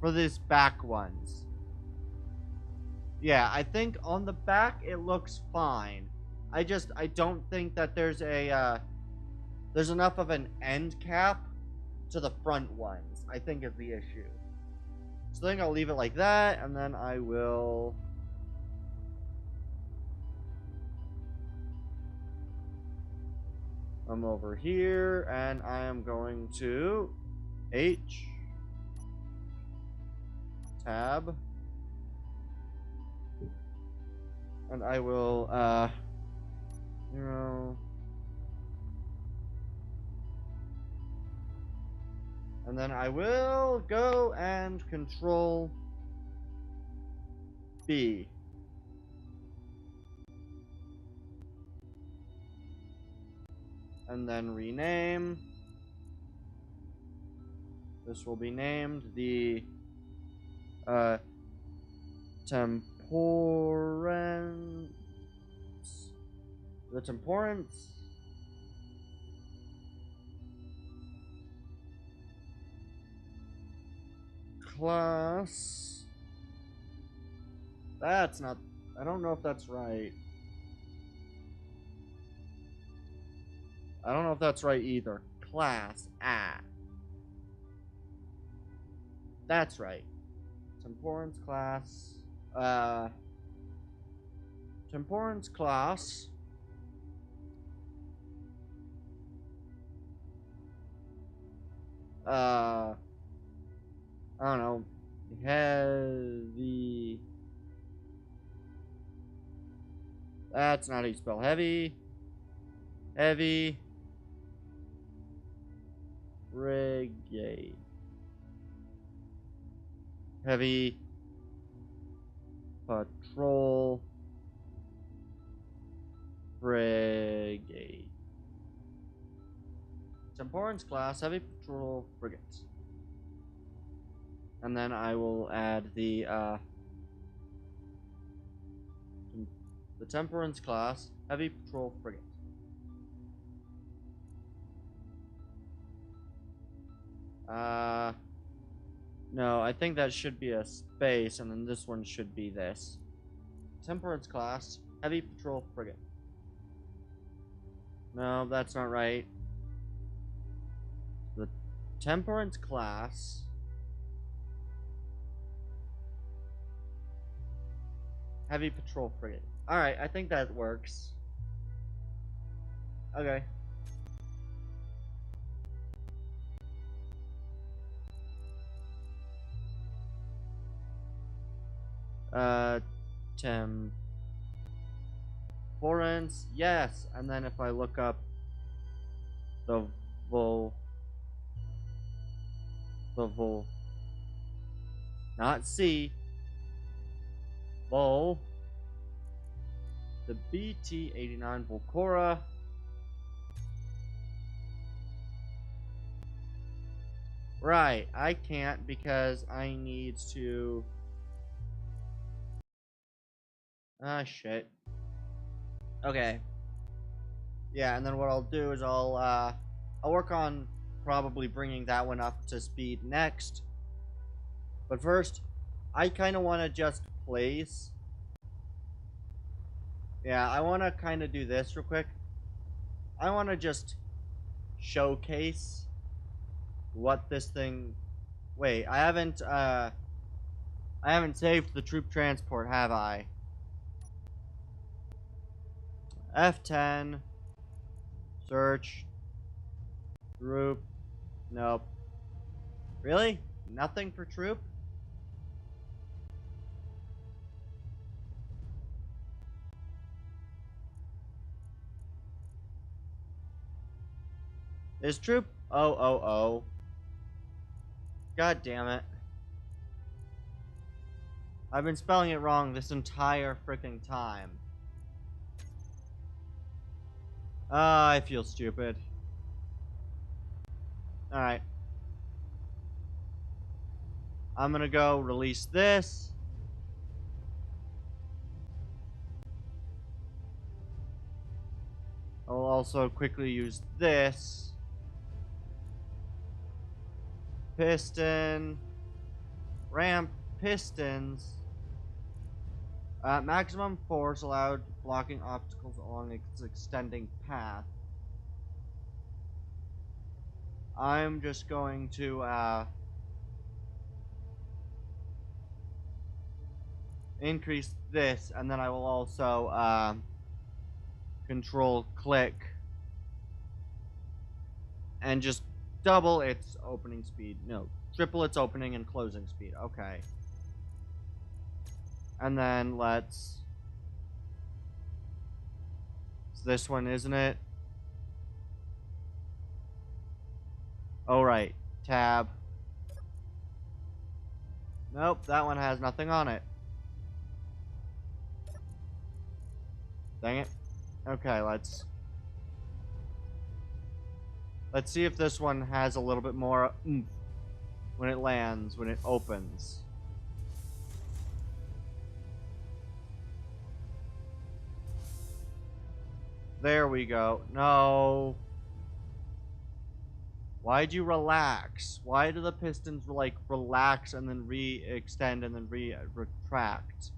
for these back ones. Yeah, I think on the back it looks fine. I don't think that there's enough of an end cap to the front ones, I think is the issue. So I think I'll leave it like that, and then I will... I'm over here, and I am going to H, tab, and I will, 0, and then I will go and control B. And then rename. This will be named the temporance. The temporance class. That's not. I don't know if that's right. I don't know if that's right either. Class at. That's right. Temporance class. Temporance class. I don't know. Heavy. That's not how you spell heavy. Heavy. Brigade. Heavy Patrol Brigade. Temporance class, Heavy Patrol Frigates. And then I will add the Temperance class, Heavy Patrol Frigate. No, I think that should be a space, and then this one should be this. Temperance class, Heavy Patrol Frigate. No, that's not right. The Temperance class. Heavy Patrol Frigate. Alright, I think that works. Okay. Uh, Tim Florence, yes. And then if I look up the vol, the vol, not C, vol, the BT89 Volcora. Right, I can't because I need to. Ah, shit. Okay. Yeah, and then what I'll do is I'll work on probably bringing that one up to speed next. But first, I kind of want to just place. Yeah, I want to kind of do this real quick. I want to just showcase what this thing. Wait, I haven't saved the troop transport, have I? F10. Search. Troop. Nope. Really? Nothing for troop? Is troop? Oh. God damn it. I've been spelling it wrong this entire freaking time. Ah, I feel stupid. Alright. I'm gonna go release this. I'll also quickly use this. Piston. Ramp pistons. Maximum force allowed blocking obstacles along its extending path. I'm just going to increase this, and then I will also control click and just double its opening speed. No, triple its opening and closing speed. Okay. And then let's. It's this one, isn't it? Oh, right. Tab. Nope, that one has nothing on it. Dang it. Okay, let's see if this one has a little bit more oomph when it lands, when it opens. There we go. No. Why'd you relax? Why do the pistons like relax and then re-extend and then retract?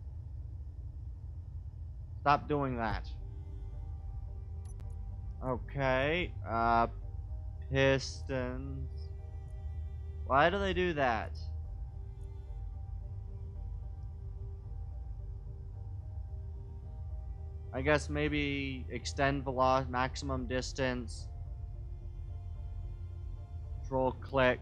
Stop doing that. Okay. Pistons. Why do they do that? I guess maybe extend velocity, maximum distance. Control click.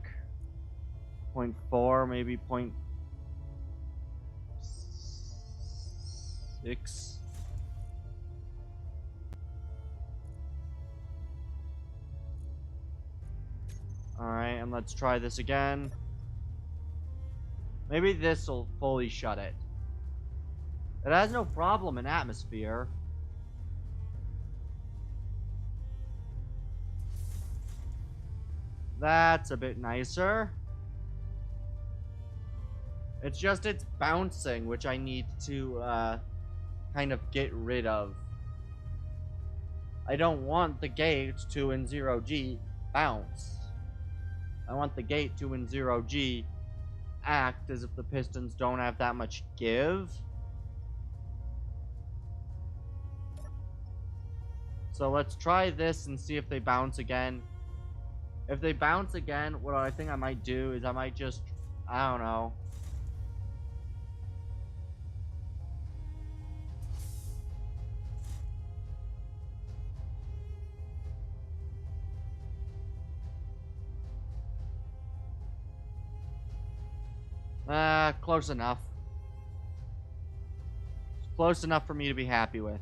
0.4, maybe 0.6. Alright, and let's try this again. Maybe this will fully shut it. It has no problem in atmosphere. That's a bit nicer. It's just it's bouncing, which I need to kind of get rid of. I don't want the gate to in 0G bounce. I want the gate to in 0G act as if the pistons don't have that much give. So let's try this and see if they bounce again. If they bounce again, what I think I might do is I might just, I don't know. Close enough. close enough for me to be happy with.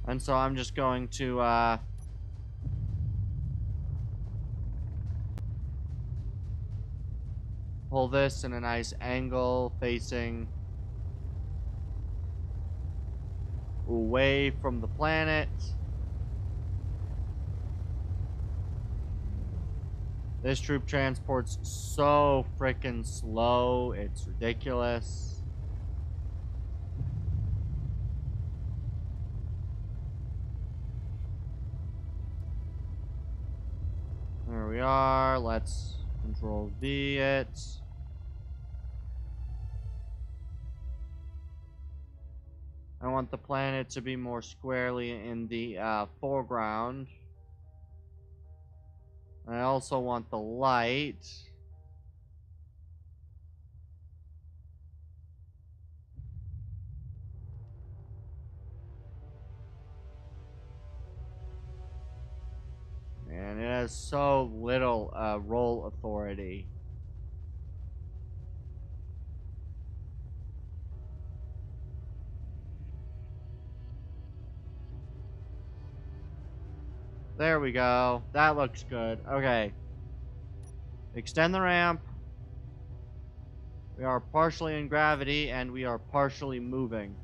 And so I'm just going to, pull this in a nice angle facing away from the planet. This troop transport's so freaking slow, it's ridiculous. There we are. Let's Control V it. I want the planet to be more squarely in the foreground. I also want the light. And it has so little role authority. There we go. That looks good. Okay. Extend the ramp. We are partially in gravity, and we are partially moving.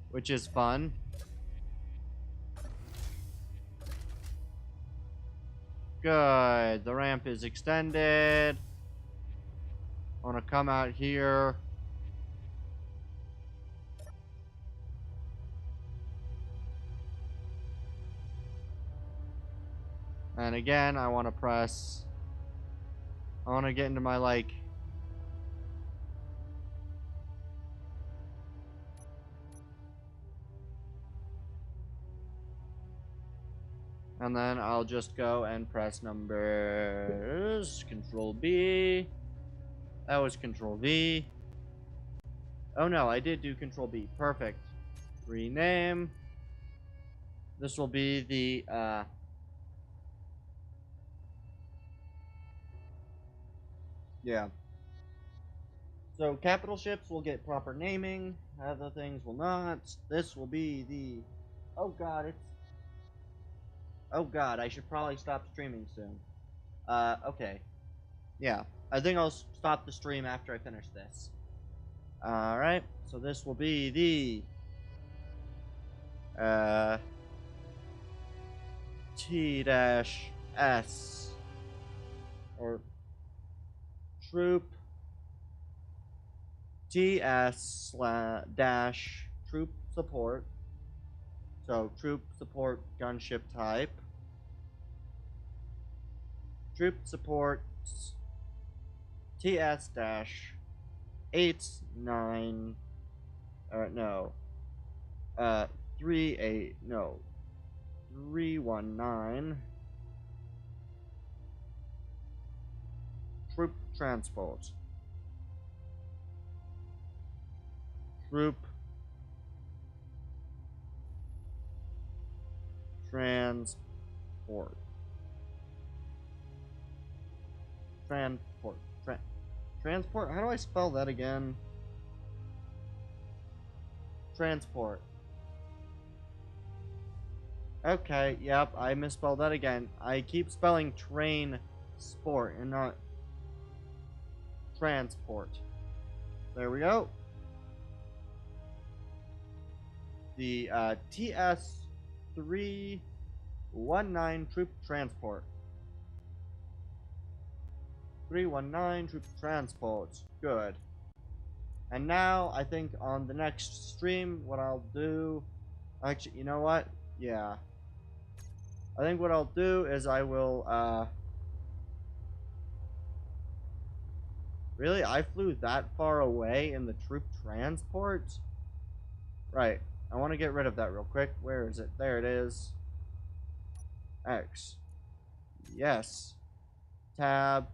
Which is fun. Good. The ramp is extended. I want to come out here. And again, I want to press. I want to get into my, like. And then I'll just go and press numbers. Control B. That was Control V. Oh no, I did do Control B. Perfect. Rename. This will be the, yeah. So capital ships will get proper naming. Other things will not. This will be the... Oh god, it's... Oh god, I should probably stop streaming soon. Okay. Yeah. I think I'll stop the stream after I finish this. Alright, so this will be the... T-S... Or... Troop... TS troop support. So troop support gunship type. Troop support TS 89 no 319 troop transport. Troop transport. Transport? How do I spell that again? Transport. Okay, yep, I misspelled that again. I keep spelling train sport and not transport. There we go. The TS 319 troop transport. 319 troop transport. Good. And now, I think on the next stream, what I'll do... Actually, you know what? Yeah. I think what I'll do is I will, really? I flew that far away in the troop transport? Right. I want to get rid of that real quick. Where is it? There it is. X. Yes. Tab.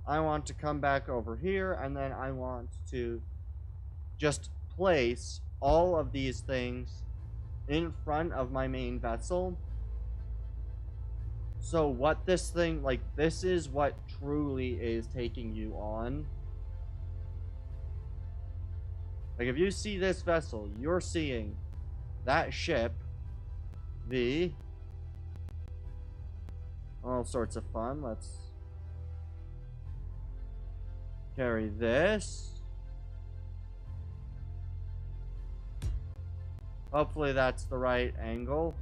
I want to come back over here, and then I want to just place all of these things in front of my main vessel. So what this thing, like, this is what truly is taking you on. Like, if you see this vessel, you're seeing that ship, the all sorts of fun. Let's carry this. Hopefully that's the right angle.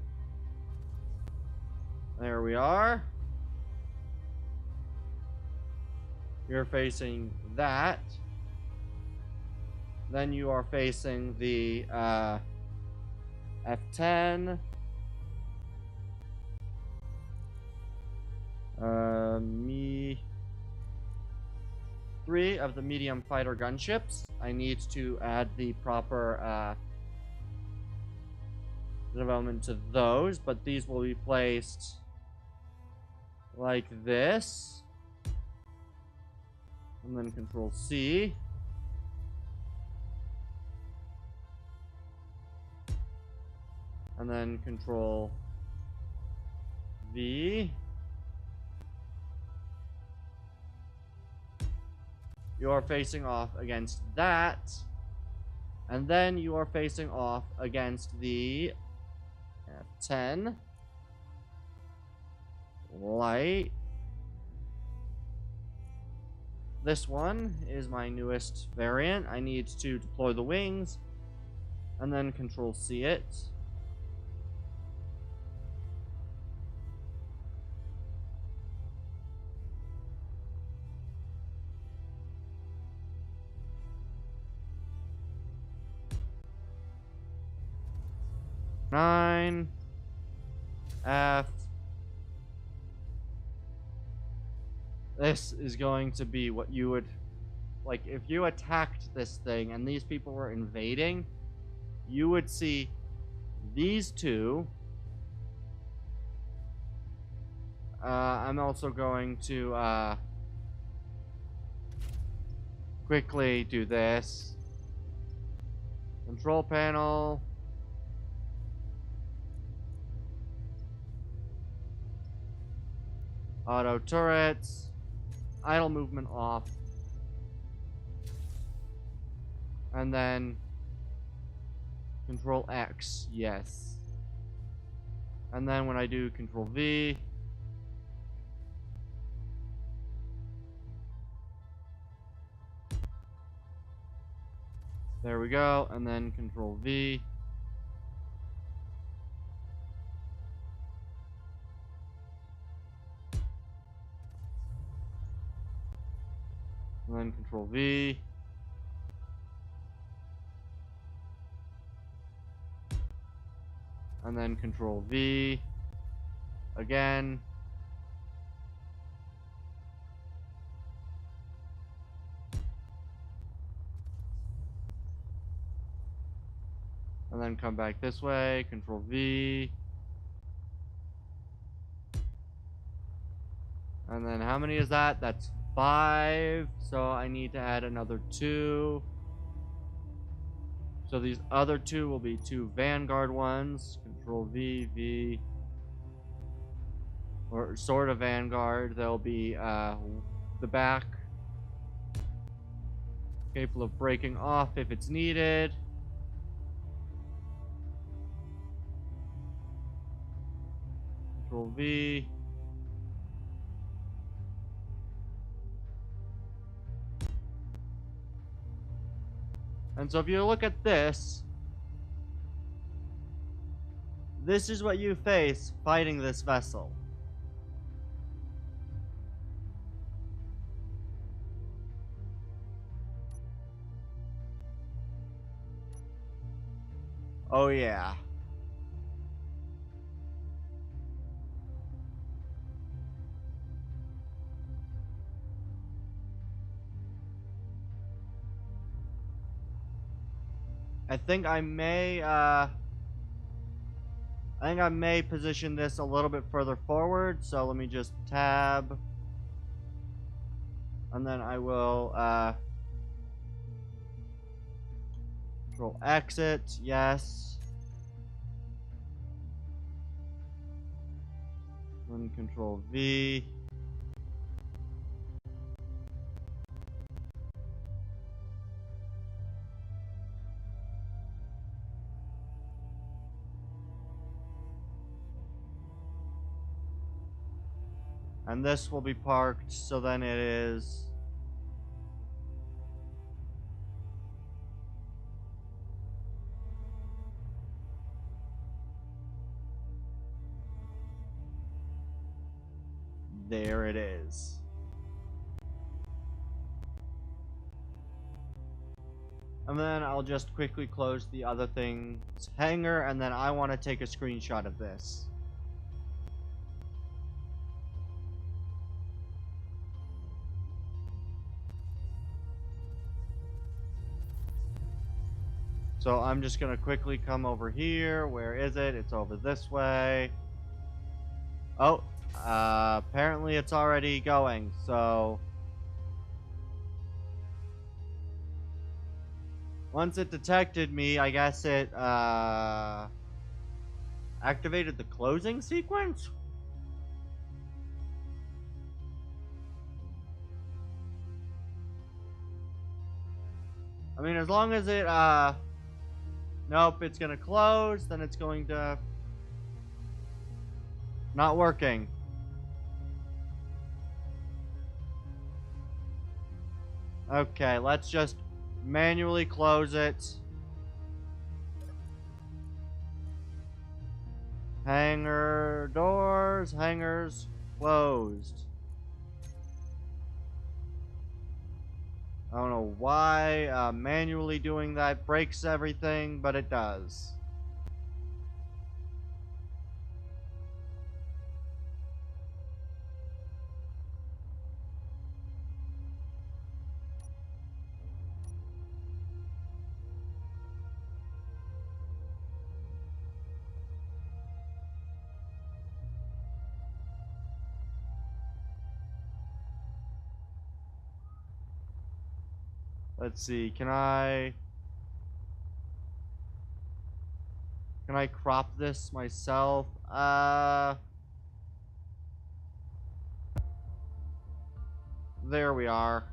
There we are. You're facing that. Then you are facing the F-10. Me 3 of the medium fighter gunships. I need to add the proper development to those, but these will be placed like this. And then Control C. And then Control V. You are facing off against that. And then you are facing off against the F-10. Light. This one is my newest variant. I need to deploy the wings. And then Control C it. Nine. F. This is going to be what you would... Like, if you attacked this thing and these people were invading, you would see these two. I'm also going to quickly do this. Control panel. Auto turrets. Idle movement off. And then Control X, yes. And then when I do Control V, there we go, and then Control V. And then Control V. And then Control V. Again. And then come back this way. Control V. And then how many is that? That's 5. So I need to add another 2. So these other 2 will be 2 Vanguard ones. Control V, V. Or sort of Vanguard. They'll be the back. Capable of breaking off if it's needed. Control V. And so if you look at this, this is what you face fighting this vessel. Oh yeah. I think I may, position this a little bit further forward, so let me just tab, and then I will, control exit, yes, then control V, and this will be parked, so then it is... There it is. And then I'll just quickly close the other thing's hanger, and then I want to take a screenshot of this. So I'm just going to quickly come over here. Where is it? It's over this way. Oh, apparently it's already going, so... Once it detected me, I guess it, activated the closing sequence? I mean, as long as it, nope, it's gonna close, then it's going to... Not working. Okay, let's just manually close it. Hanger doors, hangers closed. I don't know why manually doing that breaks everything, but it does. Let's see, can I crop this myself? There we are.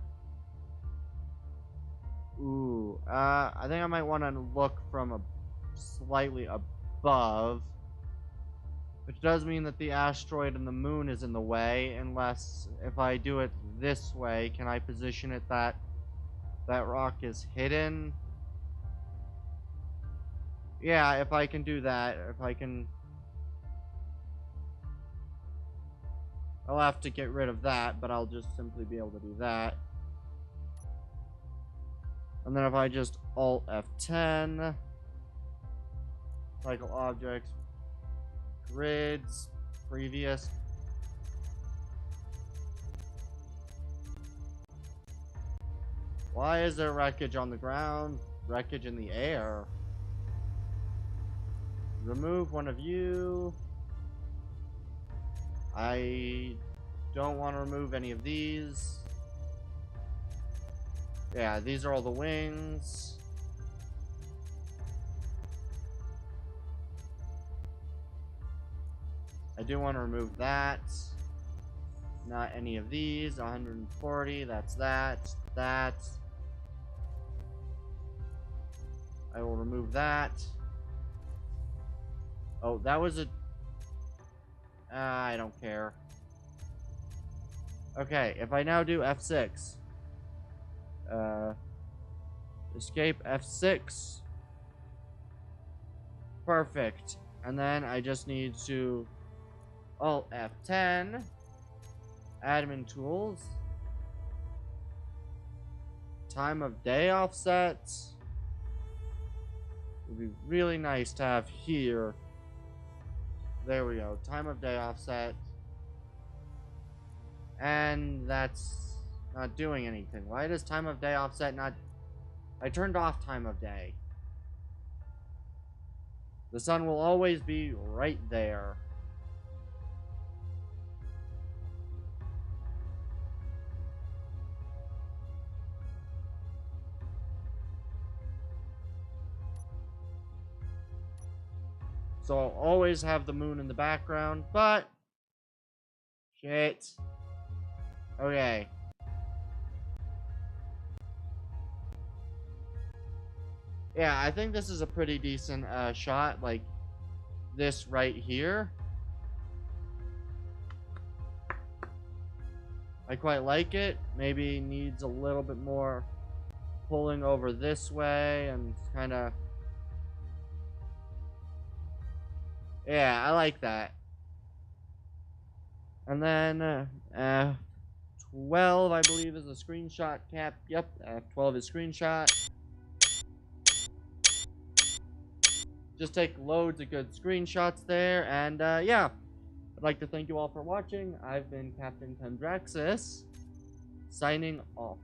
Ooh, I think I might want to look from slightly above. Which does mean that the asteroid and the moon is in the way, unless if I do it this way, can I position it that rock is hidden? Yeah, if I can do that, if I can... I'll have to get rid of that, but I'll just simply be able to do that. And then if I just Alt F10, cycle objects, grids, previous. Why is there wreckage on the ground? Wreckage in the air. Remove one of you. I don't want to remove any of these. Yeah, these are all the wings. I do want to remove that. Not any of these. 140, that's that. That. I will remove that. Oh, that was a... I don't care. Okay, if I now do F6. Escape F6. Perfect. And then I just need to Alt F10. Admin tools. Time of day offset. Would be really nice to have here. There we go. Time of day offset. And that's not doing anything. Why does time of day offset not... I turned off time of day. The sun will always be right there. So I'll always have the moon in the background, but... Shit. Okay. Yeah, I think this is a pretty decent shot, like this right here. I quite like it. Maybe needs a little bit more pulling over this way and kind of... Yeah, I like that. And then 12, I believe, is the screenshot cap. Yep, 12 is screenshot. Just take loads of good screenshots there. And yeah, I'd like to thank you all for watching. I've been Captain Condraxis, signing off.